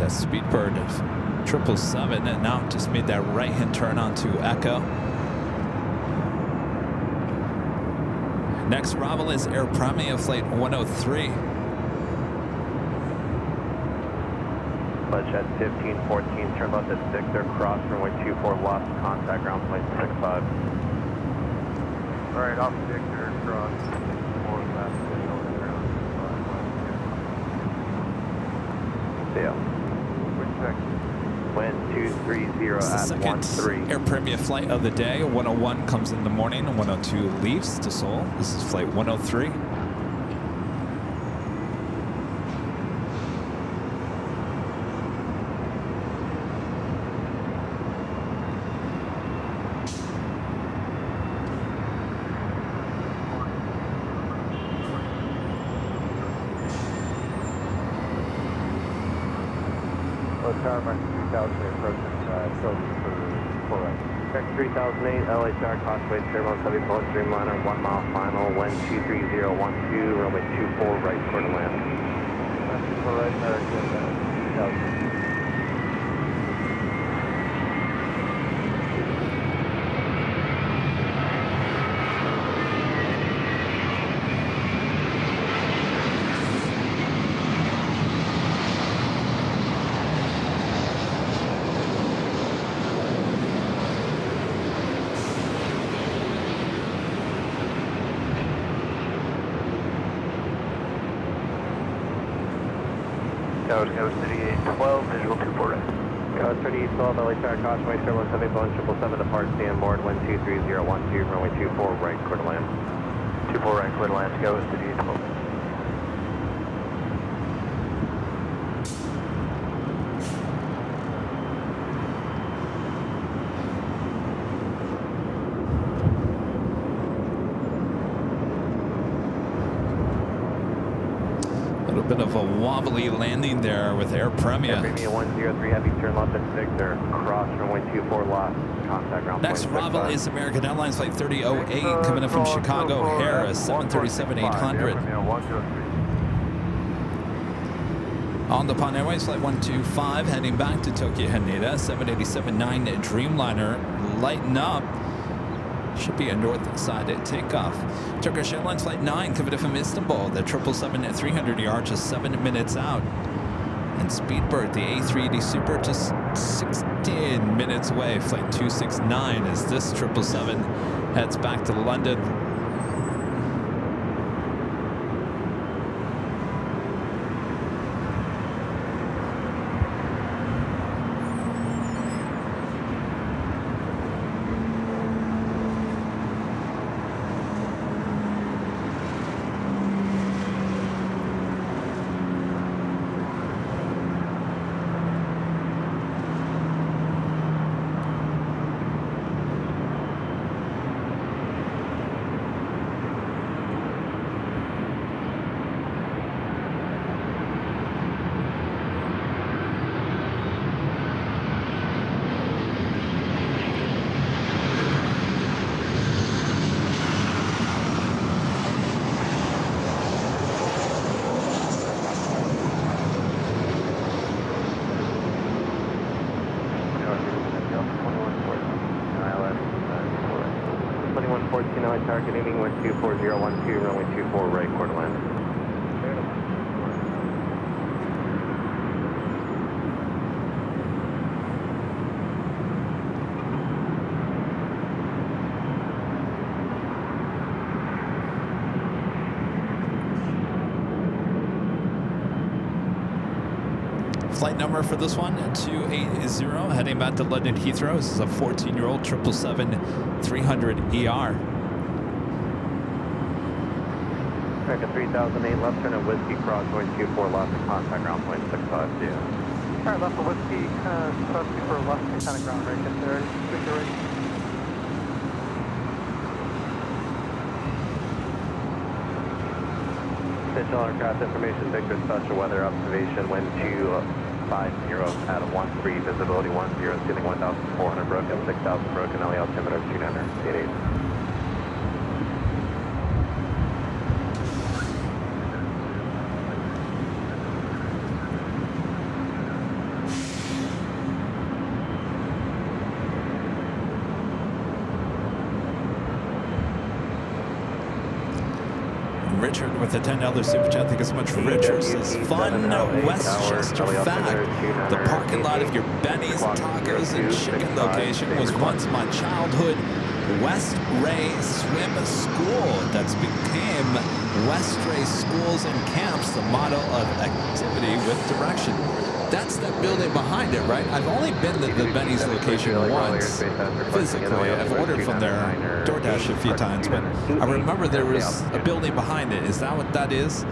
that Speedbird 777 and now just made that right-hand turn onto Echo. Next arrival is Air Premia Flight 103. Ledge at 1514, turn left at 6, they're cross runway 24, lost contact, ground plane 65. Alright, off Victor, cross. Forward left, over ground. Yeah. Which section? Wind 230 It's the at second 13. Air Premia flight of the day. 101 comes in the morning and 102 leaves to Seoul. This is flight 103. Tower Mark 3000 approaching, Philly for 4 right. Check 3008, LHR, Causeway, Turbulence, Heavy Flow, Streamliner, 1 mile final, wind 23012, runway 24, right, quarter land. 4 right, American, 3000. Towers, Go City 812, visual 24 right. Go City 812, LHR, Causeway, Turbulence, Heavy Flow, 777, depart, stand board, wind 23012, runway 24, right, quarter land. 24 right, quarter land, Go City 812. Bit of a wobbly landing there with Air Premia. Air Premia 103, heavy, turn left at 6, they're cross runway 24, lost contact, ground Next plane arrival 65. is American Airlines Flight 3008 coming in from Chicago O'Hare, a 737-800. On the Pan Airways Flight 125 heading back to Tokyo Haneda, 787-9 Dreamliner lighten up. Should be a Northside takeoff. Turkish Airlines Flight 9 coming in from Istanbul, the 777-300ER just 7 minutes out. And Speedbird, the A380 Super, just 16 minutes away. Flight 269 as this 777 heads back to London. Targeting wind 24012, runway 24, right, quarter land. Flight number for this one, 280, heading back to London Heathrow. This is a 14-year-old 777-300ER. American 3008, left turn at Whiskey Cross, going 24, lost in contact, ground plane 65. Yeah. Alright, left for Whiskey, supposed to be for left kind of ground right there. Victor right. Official aircraft information, Victor special weather observation, wind 250 at a 13, visibility 10, ceiling 1,400 broken, 6,000 broken, LE altimeter 2988. Richard with a $10 super chat. Thank you so much, Richard. Says, fun Westchester fact. The parking lot of your Benny's Tacos and Chicken location was once my childhood West Ray Swim School. That's became West Ray Schools and Camps, the motto of activity with direction. That's that building behind it, right? I've only been to the Benny's location once physically. I've ordered from their DoorDash a few times, but I remember there was a building behind it. Is that what that is?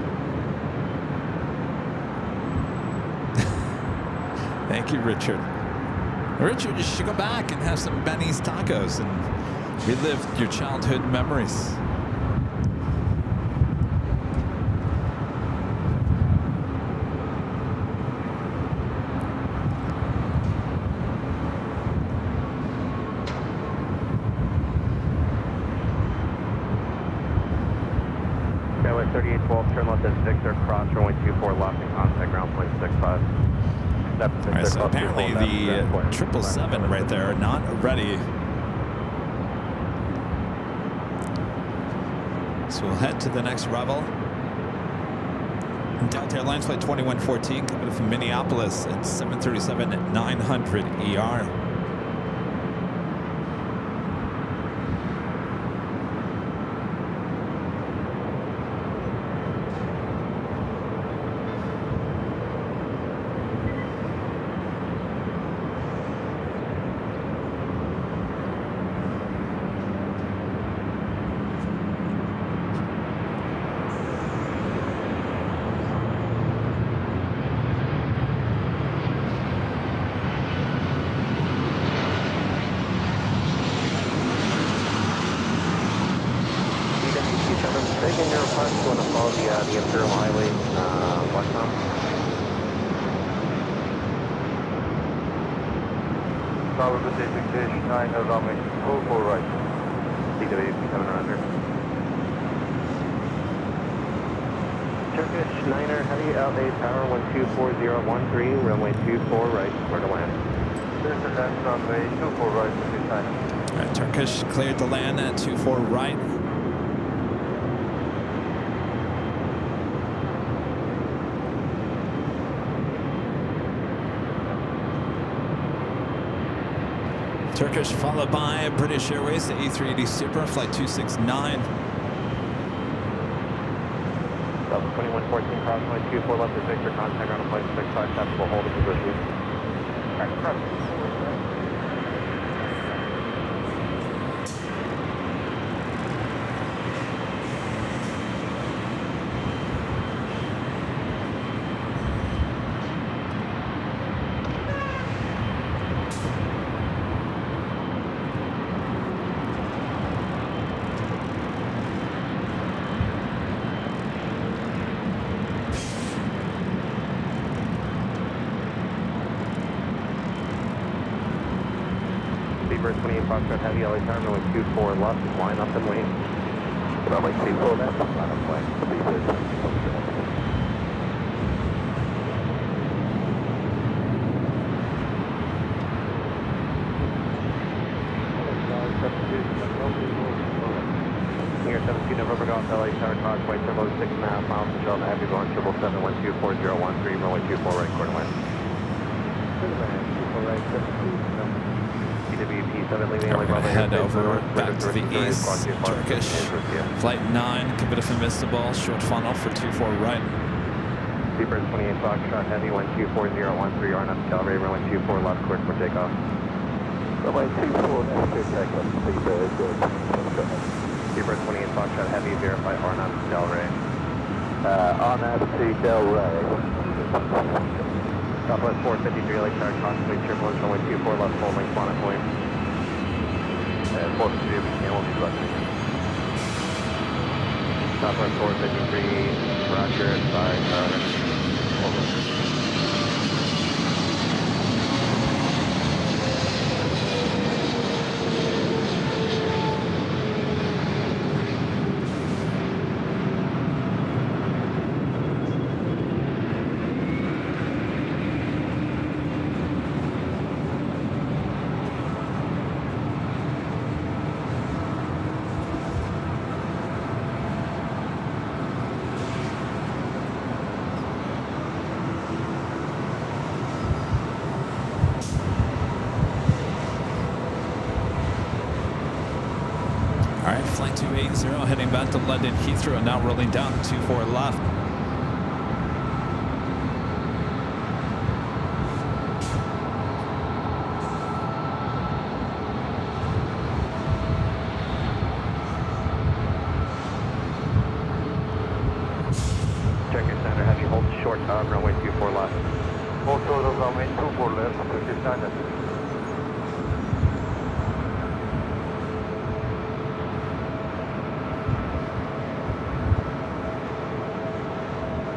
Thank you, Richard. Richard, you should go back and have some Benny's tacos and relive your childhood memories. Skyway 3812, turn left at Victor, cross runway 24, locking contact ground point 65. All right, so apparently the 777 right there, not ready. So we'll head to the next Revel. Delta Airlines flight 2114 coming from Minneapolis at 737 at 900 ER. Runway 24 right, clear to land. Runway 24 right, All right, Turkish cleared to land at 24 right. Turkish followed by British Airways, the A380 Super, flight 269. 2114, cross runway 24 left is Victor, contact ground point 65, tactical hold of position. Alright, cross. Foxtrot Heavy, LA Tower, runway 24 left, line up and wing. Runway 24 left, line up wing. Here, 17 November Golf, LA Tower, Causeway, turbo 6.5 miles, and Delta Heavy, going 777-124-013, runway 24 right, quarter line. 24 right, 17. We're going to head over back to the east. Turkish flight 9, Kevin from Istanbul, short funnel for 24 right. Seabird 28 Foxtrot Heavy, 124013, RNF Calgary, runway 24 left, clear for takeoff. Runway 24 left, clear takeoff, Seabird 28 Foxtrot Heavy, verify RNF Calgary. RNF to Delray. Southwest 453, Lake Tower, Crossway, turbulence, runway 24 left, full length, bonnet point. 453, Camel, left. Southwest 453, Roger, sorry, over. right, flight 280 heading back to London Heathrow, now rolling down 24 left. Check your center, have you hold short runway 24 left. Hold short of runway 24 left, check your center.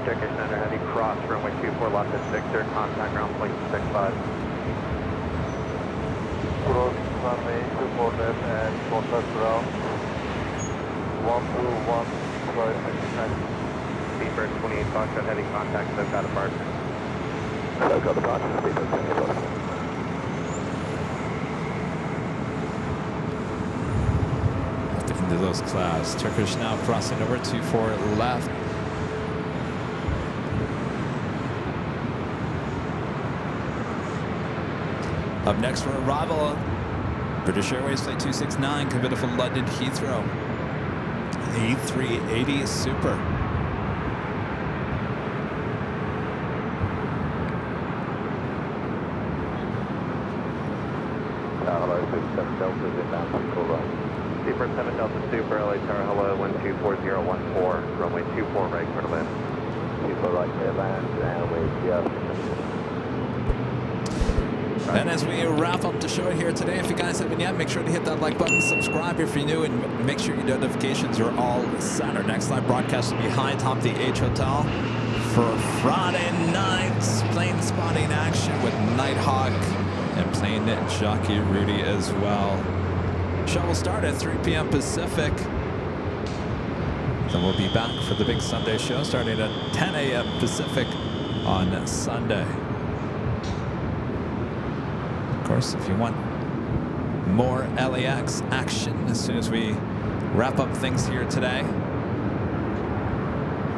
Check your center, have you cross runway 24 left at Victor, contact ground plane 65. Cross runway 24 left and contact ground 121 Speedbird 28 Foxtrot, heavy contact, so got a partner. So got the partner, Speedbird 28. Into those clouds. Turkish now crossing over 24 left. Up next for arrival, British Airways Flight 269, committed for London Heathrow. A380 Super. Hello, 7 Delta is inbound, call right. Speedbird 7 Delta Super, LA Tower, hello, 124014, runway 24 right, clear to land. 24 right, clear land, and we're just... And as we wrap up the show here today, if you guys haven't yet, make sure to hit that like button, subscribe if you're new, and make sure your notifications are all set. Our next live broadcast will be high atop the H Hotel for Friday night's plane spotting action with Nighthawk and Plane Jockey Rudy as well. Show will start at 3 p.m. Pacific. Then we'll be back for the big Sunday show starting at 10 a.m. Pacific on Sunday. Of course, if you want more LAX action as soon as we wrap up things here today,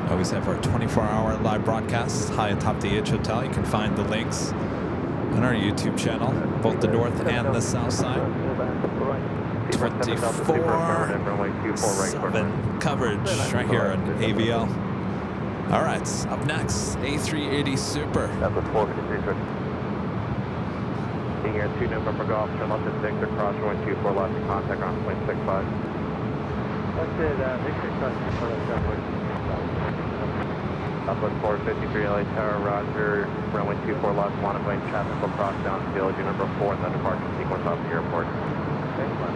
always have our 24-hour live broadcasts high atop the H Hotel. You can find the links on our YouTube channel, both the north and the south side. 24/7 coverage right here on AVL. All right, up next, A380 Super. Number 453. Being here at 2 November Golf, turn left at Victor, cross runway 24 left, and contact ground plane 65. That's it, Victor crossing for us, Southwest 453 LA Tower, Roger, runway 24 left, monoplane traffic will cross down field, your number 4 and then departure sequence off the airport.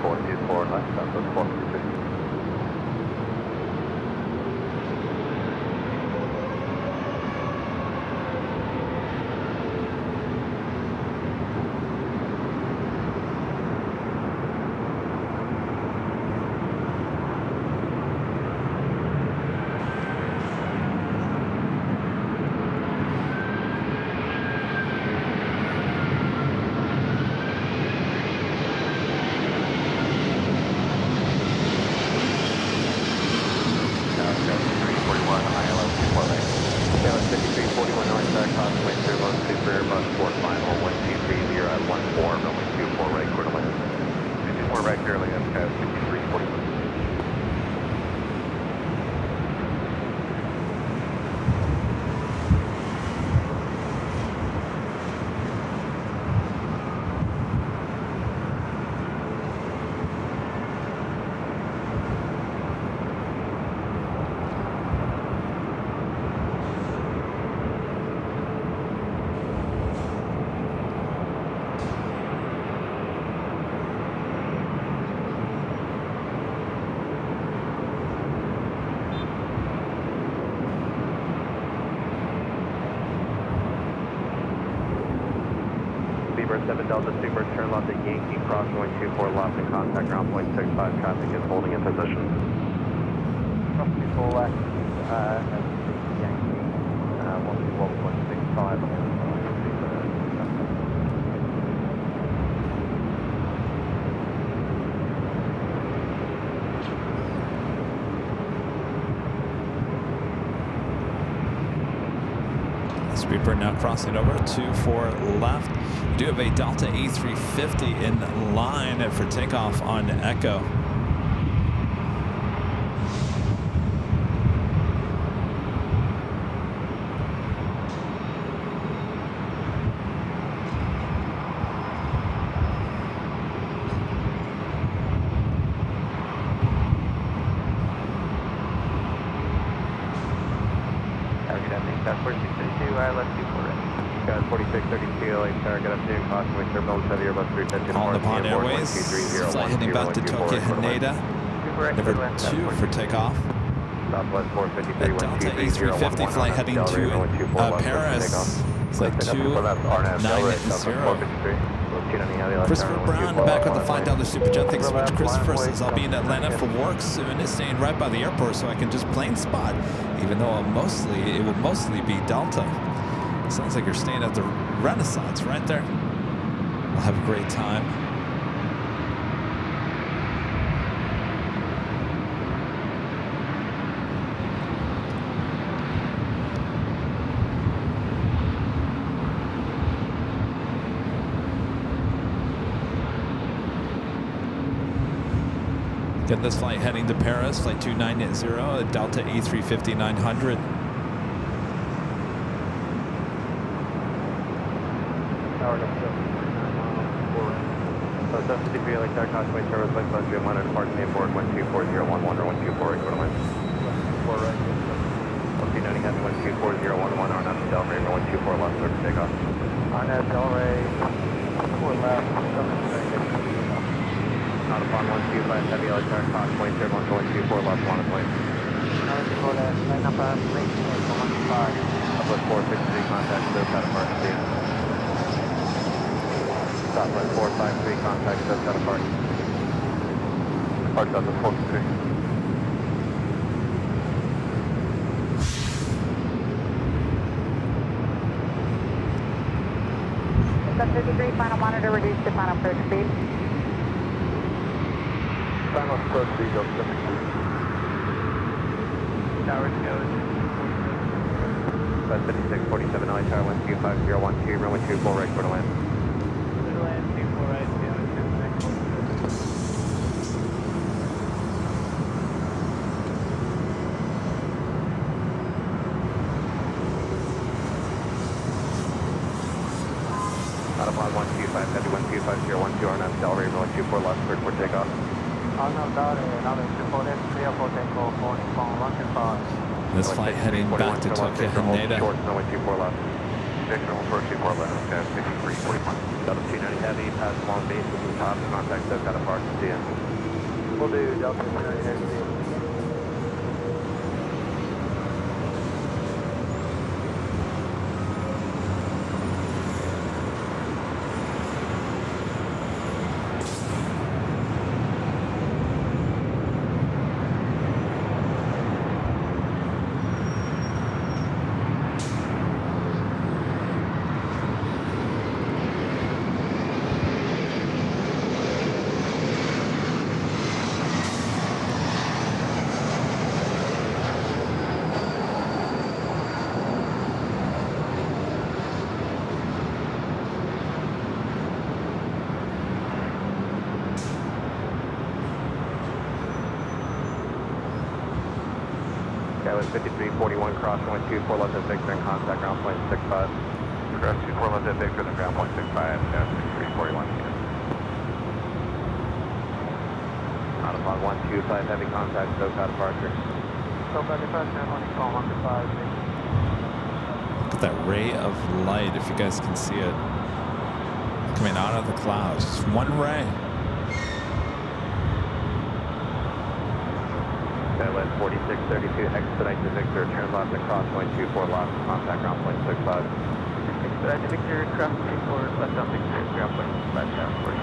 424 left, Southwest 453. Speedbird 7 Delta Super, turn left at Yankee, cross runway 24 left, and contact ground point 65. Traffic is holding in position. Cross 24 left, Yankee, 121.65. Speedbird now crossing over 24 left. We do have a Delta A350 in line for takeoff on Echo. All Nippon Airways. Flight heading back to Tokyo Haneda. Number 2 for takeoff. Southwest 453, At Delta A350 flight heading to Paris. Flight 290. Christopher Brown back with the $5 super chat. Thanks so much, Christopher. Says I'll be in Atlanta for work soon. It's staying right by the airport so I can just plane spot, even though it will mostly be Delta. Sounds like you're staying at the Renaissance right there. We'll have a great time. Again, this flight heading to Paris, flight 290, Delta A350-900. So 753 LAX Taxiway service by Bus 100, departing the airport 124011 or 124, go to line. 4 right. 290 Heavy 124011, RNAV Delray, 124 left, clear for takeoff. RNAV Delray, 4 left, not upon 125 Heavy LAX Taxiway, 124 left, on a plane. Southwest 453, contact, clear pad emergency. Southwest 453, contact, clear pad emergency. Depart Southwest 453. Southwest 53, final monitor reduced to final approach speed. Final approach speed, go 73. Towers go. 5647 LA Tower 12501 runway 24 right, clear to land. Clear to land, 24 right, 226. Out upon 125 Heavy 125012 RNAV Delray, runway 24 left, cleared for takeoff. This flight heading back to Tokyo Haneda. Short, runway 24 left. Victor will approach 24 left, 5341. Delta 290 Heavy, pass long base with the top, contact SoCal apart, see ya. We'll do Delta 290 Heavy, see ya. Skyway 5341, cross runway 24 left at Victor, and contact ground point 65. Cross 24 left at Victor, then ground point 65, down 6341. Out upon 125, heavy contact, SoCal departure. SoCal departure, 125. Look at that ray of light, if you guys can see it. Coming out of the clouds. Just one ray. Skyway 4632, expedite to Victor, turn left across point 24 left, contact ground point 65. Expedite to Victor, craft 24, left on Victor, ground point 65, down 40.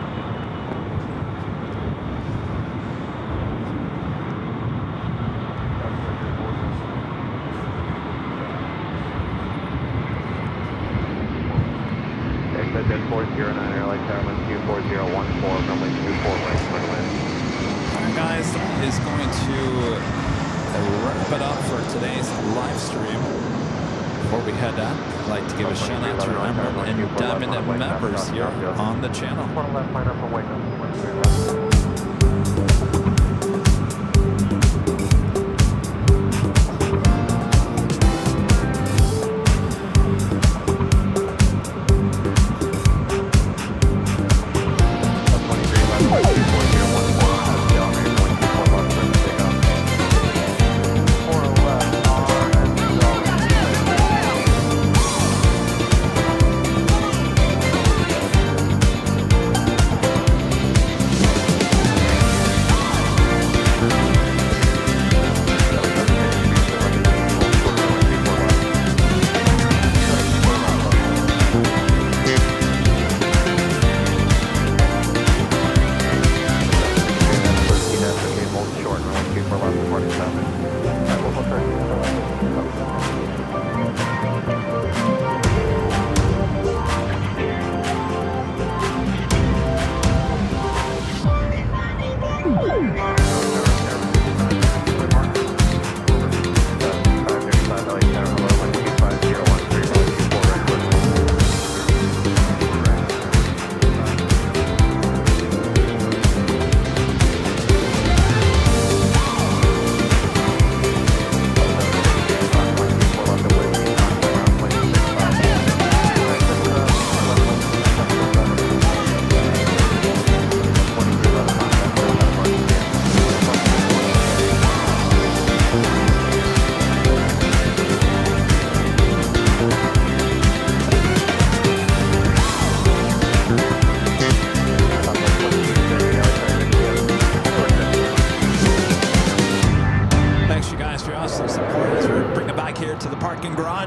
Exit 409, Airline Tower 24014, runway 24 right, clear to land. Alright guys, that is going to wrap it up for today's live stream. Before we head out, I'd like to give a shout out to Emerald and Diamond members here on the channel.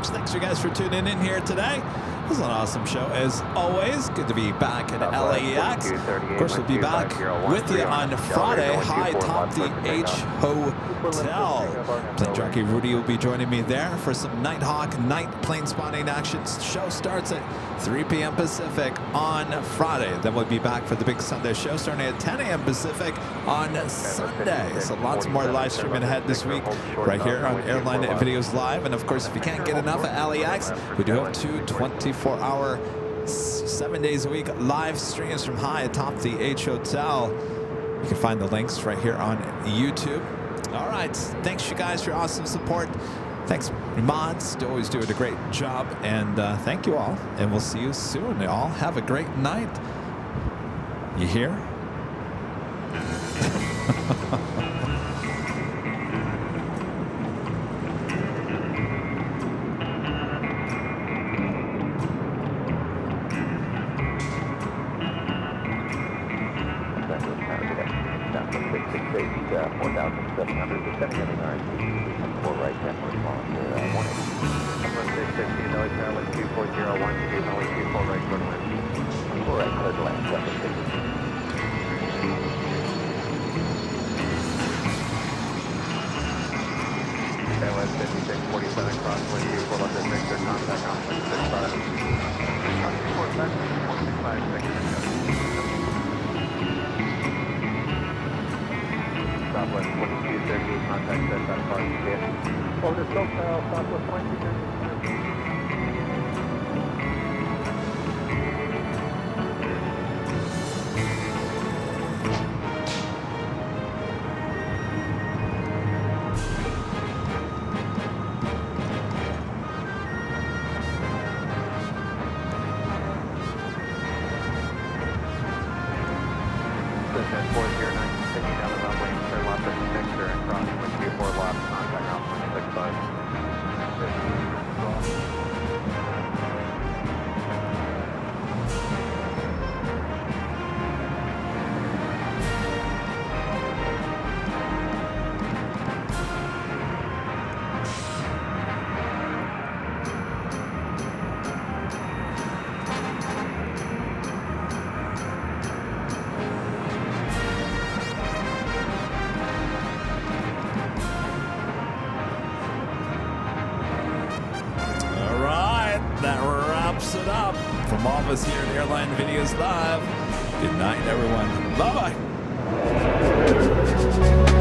Thanks you guys for tuning in here today. This is an awesome show as always. Good to be back at LAX. Of course, we'll be back with you on Friday, high top the H Hotel. Plane Jockey Rudy will be joining me there for some Nighthawk night plane spotting action. Show starts at 3 p.m. Pacific on Friday. Then we'll be back for the big Sunday show starting at 10 a.m. Pacific on Sunday. So lots more live streaming ahead this week right here on Airline Videos Live. And of course, if you can't get enough at LAX, we do have two 24-hour, 7 days a week live streams from high atop the H Hotel. You can find the links right here on YouTube. All right. Thanks, you guys, for your awesome support. Thanks, mods. Always doing a great job. And thank you all. And we'll see you soon. You all have a great night. You hear? It up from all of us here at Airline Videos Live. Good night, everyone. Bye-bye.